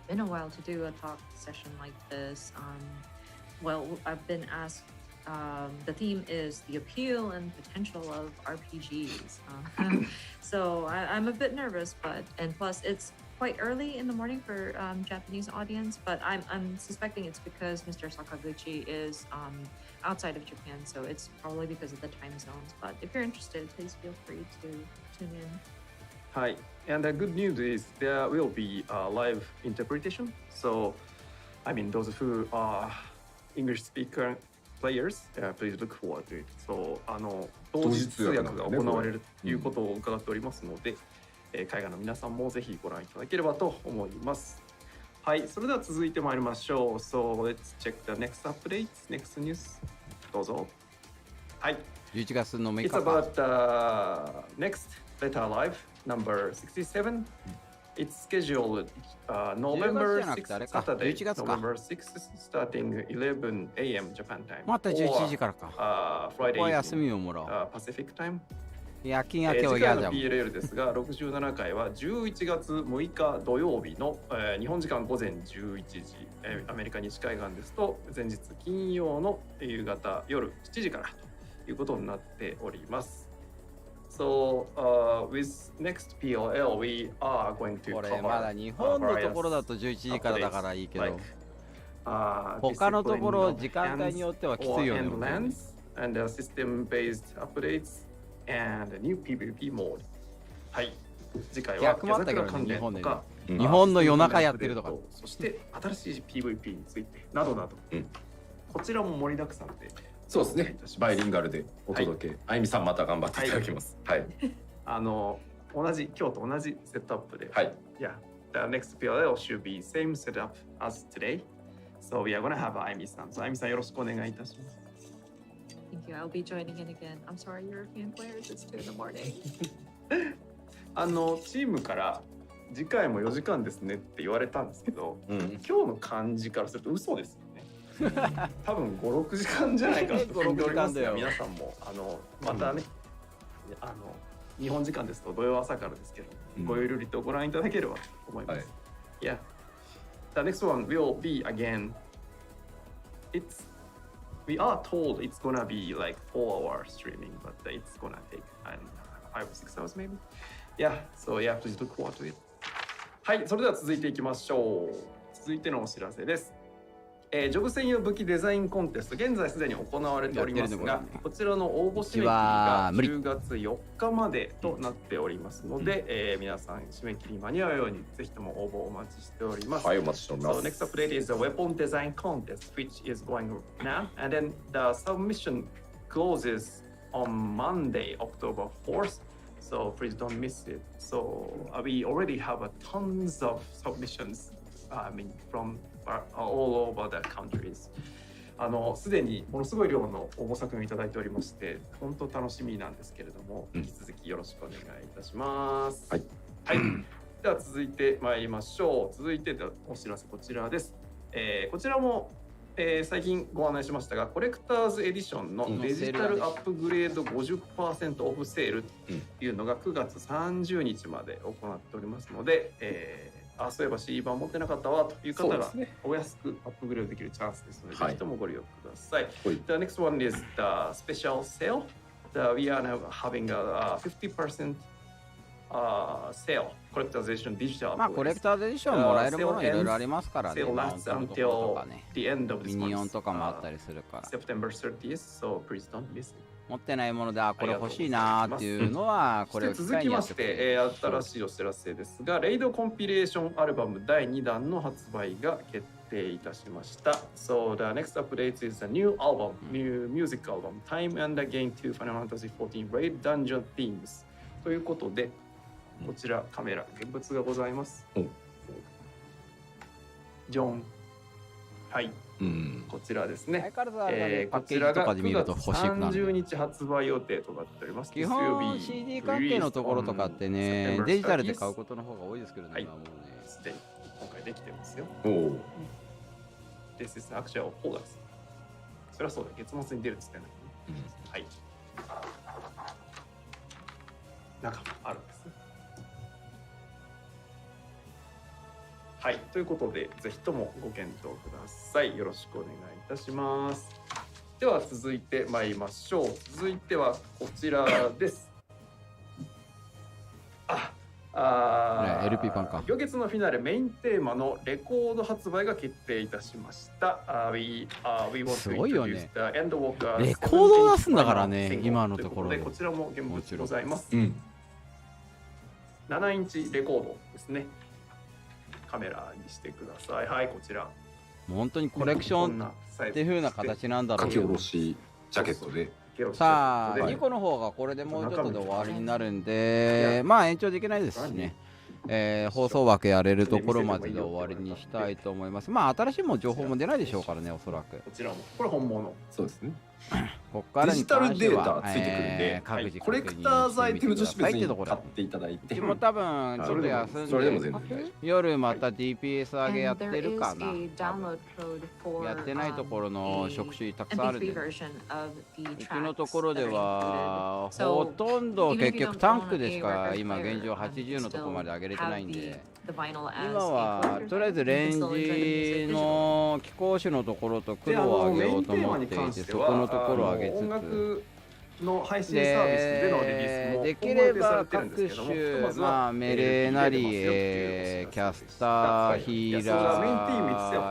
Speaker 5: Been a while to do a talk session like this. Well, I've been asked. The theme is the appeal and potential of RPGs. So I'm a bit nervous, and plus it's quite early in the morning for Japanese audience. But I'm suspecting it's because Mr. Sakaguchi is outside of Japan, so it's probably because of the time zones. But if you're interested, please feel free to tune in.
Speaker 2: Hi. And the good news is there will be a live interpretation. So, those who are English speaker players, please look forward to it. そう、同日通訳が行われるということを伺っておりますので、海外の皆さんもぜひご覧いただければと思います。はい、それでは続いてまいりましょう。So let's check the next updates, next news. どうぞ。はい。
Speaker 1: 11月の6日
Speaker 2: It's about next Letter Live number 67. It's scheduled November 6th, Saturday, November 6th, starting 11 a.m. Japan time.
Speaker 1: また11時からか。
Speaker 2: Friday
Speaker 1: ここは休みをもらおう。
Speaker 2: Pacific time.
Speaker 1: 夜勤明けは
Speaker 2: 次回の
Speaker 1: 嫌じゃん。
Speaker 2: PLL ですが、67回は11月6日土曜日の、日本時間午前11時、アメリカ西海岸ですと前日金曜の夕方夜7時からということになっております。So, with next PLL, we are going to
Speaker 1: これ
Speaker 2: cover
Speaker 1: まだ日本のところだと11時からだからいいけど、他のところ時間帯によってはきついよね。
Speaker 2: And system-based updates and new PVP mode. はい。次回は
Speaker 1: 逆もあったけどね、日本でね。日
Speaker 2: 日
Speaker 1: 本の夜中やってるとか。
Speaker 2: そして新しい PVP についてなどなど、こちらも盛りだくさんで。
Speaker 4: そうですね。バイリンガルでお届け。あゆみさんまた頑張っていただきます。はい。
Speaker 2: 今日と同じセットアップで。
Speaker 4: はい。
Speaker 2: Yeah. The next PLL should be same setup as today. So we are gonna have あゆみさん。あゆみさんよろしくお願いいたします。
Speaker 5: Thank you. I'll be joining in again. I'm sorry, European players. It's 2 in the morning.
Speaker 2: チームから次回も4時間ですねって言われたんですけど、今日の感じからすると嘘ですよね。多分5、6時間じゃないかと聞いておりますが、皆さんもまたね、日本時間ですと土曜朝からですけど、ごゆるりとご覧いただければと思います。Yeah. The next one will be again. We are told it's gonna be like 4-hour streaming, but it's gonna take 5 or 6 hours maybe. Yeah, so yeah, please look forward to it. はい、それでは続いていきましょう。続いてのお知らせです。ジョブ専用武器デザインコンテスト、現在すでに行われておりますが、こちらの応募締め切りが10月4日までとなっておりますので、皆さん締め切り間に合うようにぜひとも応募お待ちしております。
Speaker 4: はい、お待ちしております。
Speaker 2: So next update is the weapon design contest, which is going now, and then the submission closes on Monday, October 4th. So please don't miss it. So we already have tons of submissions, from all over the countries. すでにものすごい量の応募作品をいただいておりまして、本当楽しみなんですけれども、引き続きよろしくお願いいたします。はい。はい。では続いてまいりましょう。続いてのお知らせこちらです。こちらも、最近ご案内しましたが、コレクターズエディションのデジタルアップグレード 50% オフセールというのが9月30日まで行っておりますので、そういえば C 版持ってなかったわという方がお安くアップグレードできるチャンスですので、ぜひともご利用ください。The next one is the special sale. We are now having a 50% sale. コレクターズエディションディジタル。
Speaker 1: まあコレクターズエディションもらえるものいろいろありますからね。
Speaker 2: Sale lasts until the end of this month.
Speaker 1: ミニオンとかもあったりするから。
Speaker 2: September 30th, so please don't miss it.
Speaker 1: 持ってないもので、これ欲しいなーっていうのは、これを
Speaker 2: 続きまして、新しいお知らせですが、レイドコンピレーションアルバム第2弾の発売が決定いたしました。So the next update is a new album, new music album, Time and Again to Final Fantasy 14 Raid Dungeon Themes ということで、こちらカメラ現物がございます。ジョン。はい。こちらですね。こちらが9月30日発売予定となっております。
Speaker 1: 基本 CD 関係のところとかってね、デジタルで買うことの方が多いですけどね。今もうね。
Speaker 2: すでに今回できてますよ。This is actual products。それはそうだ、月末に出るっつってない。はい。中もあるんですね。はい、ということで、ぜひともご検討ください。よろしくお願いいたします。では、続いてまいりましょう。続いてはこちらです。
Speaker 1: LP 版か。
Speaker 2: 行月のフィナーレメインテーマのレコード発売が決定いたしました。
Speaker 1: すごいよね。レコードを出すんだからね、今のところで。
Speaker 2: こちらも現物ございます。7インチレコードですね。カメラにしてください。はい、こちら。
Speaker 1: もう本当にコレクションっていう風な形なんだろう
Speaker 4: 書き下ろしジャケットで。
Speaker 1: さあ、2個の方がこれでもうちょっとで終わりになるんで、まあ延長できないですしね。放送枠やれるところまでで終わりにしたいと思います。まあ新しいも情報も出ないでしょうからね、おそらく。
Speaker 2: こちらもこれ本物。
Speaker 4: そうですね。
Speaker 1: ここから
Speaker 4: デジタルデータついてくるんで、
Speaker 1: 各自
Speaker 4: コレクターズアイテムとして別に買っていただいて、
Speaker 1: うちも多分ちょっと休んで夜また DPS 上げやってるかな。やってないところの職種たくさんあるんで、うちのところではほとんど結局タンクでしか今現状80のところまで上げれてないんで、今はとりあえずレンジの気候種のところと黒を上げようと思っていて、そこのところを上げつつ
Speaker 2: の配信サービスでのリリースも
Speaker 1: できれば各種、まあ、メレなり、キャスター、ヒーラ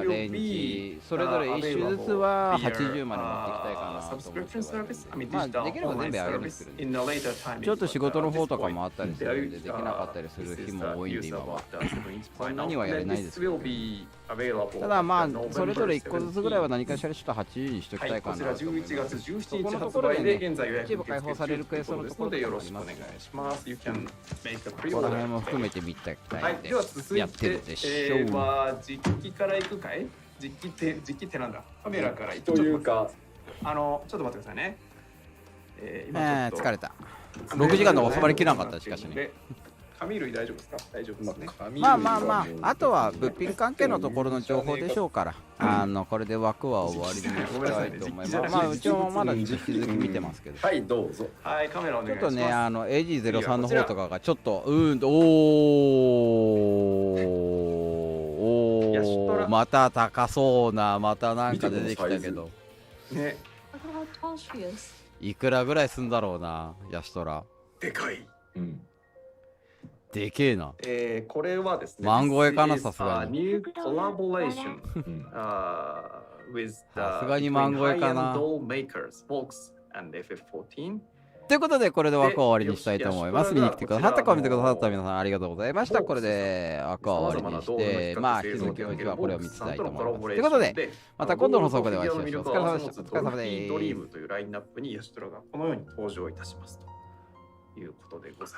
Speaker 1: ー、レンジ、それぞれ1種ずつは80まで持っていきたいかなと思って、まあ、できれば全部上げるんですけど、ちょっと仕事の方とかもあったりするんで、できなかったりする日も多いんで、今は。そんなにはやれないですけど、ただまあ、それぞれ1個ずつぐらいは何かしらちょっと80にしときたいかなと思います。
Speaker 2: 11月17日
Speaker 1: このと
Speaker 2: 発
Speaker 1: ころで
Speaker 2: 売で現在予約
Speaker 1: 一部開放されるクエストのところ
Speaker 2: でよ
Speaker 1: でよろしくお
Speaker 2: ろしくお願
Speaker 1: 願いし
Speaker 2: いします。You can make a
Speaker 1: ここら辺も
Speaker 2: pre-order.
Speaker 1: 含めて見たい
Speaker 2: はい、では続い
Speaker 1: やってる
Speaker 2: て
Speaker 1: でしょう。
Speaker 2: 実機から行くかい？実機ってなんだ？カメラから行く
Speaker 4: というか、
Speaker 2: ちょっと待ってくださいね。今ちょっと
Speaker 1: 疲れた。6時間で収まりきらなかった、しかしね。
Speaker 2: 紙類大丈夫ですか？大丈夫ですね。
Speaker 1: まあまあまあ、あとは物品関係のところの情報でしょうから、これで枠は終わりにしたいと思います。まあ、うちもまだ引き続き見てますけど。
Speaker 4: はい、どうぞ。
Speaker 2: はい、カメラお願いします。
Speaker 1: ちょっとね、AG03 の方とかがちょっと、また高そうな、またなんか出てきたけど。
Speaker 2: ね。
Speaker 1: いくらぐらいすんだろうな、ヤシトラ。
Speaker 2: でかい。
Speaker 4: うん。
Speaker 1: でけえな。
Speaker 2: これはですね、
Speaker 1: 万超えかな、さすがに。
Speaker 2: New collaboration
Speaker 1: さすがに万超えかな。ということで、これで枠は終わりにしたいと思います。見に来てくださったか見てくださった皆さんありがとうございました。これで枠は終わりにして、まあ、引き続きうちはこれを見てたいと思います。ということで、また今度の放送でお会いしましょう。お疲れ様でした。お疲れ様です。
Speaker 2: ドリームというラインナップにヤシトラがこのように登場いたしますということでございます。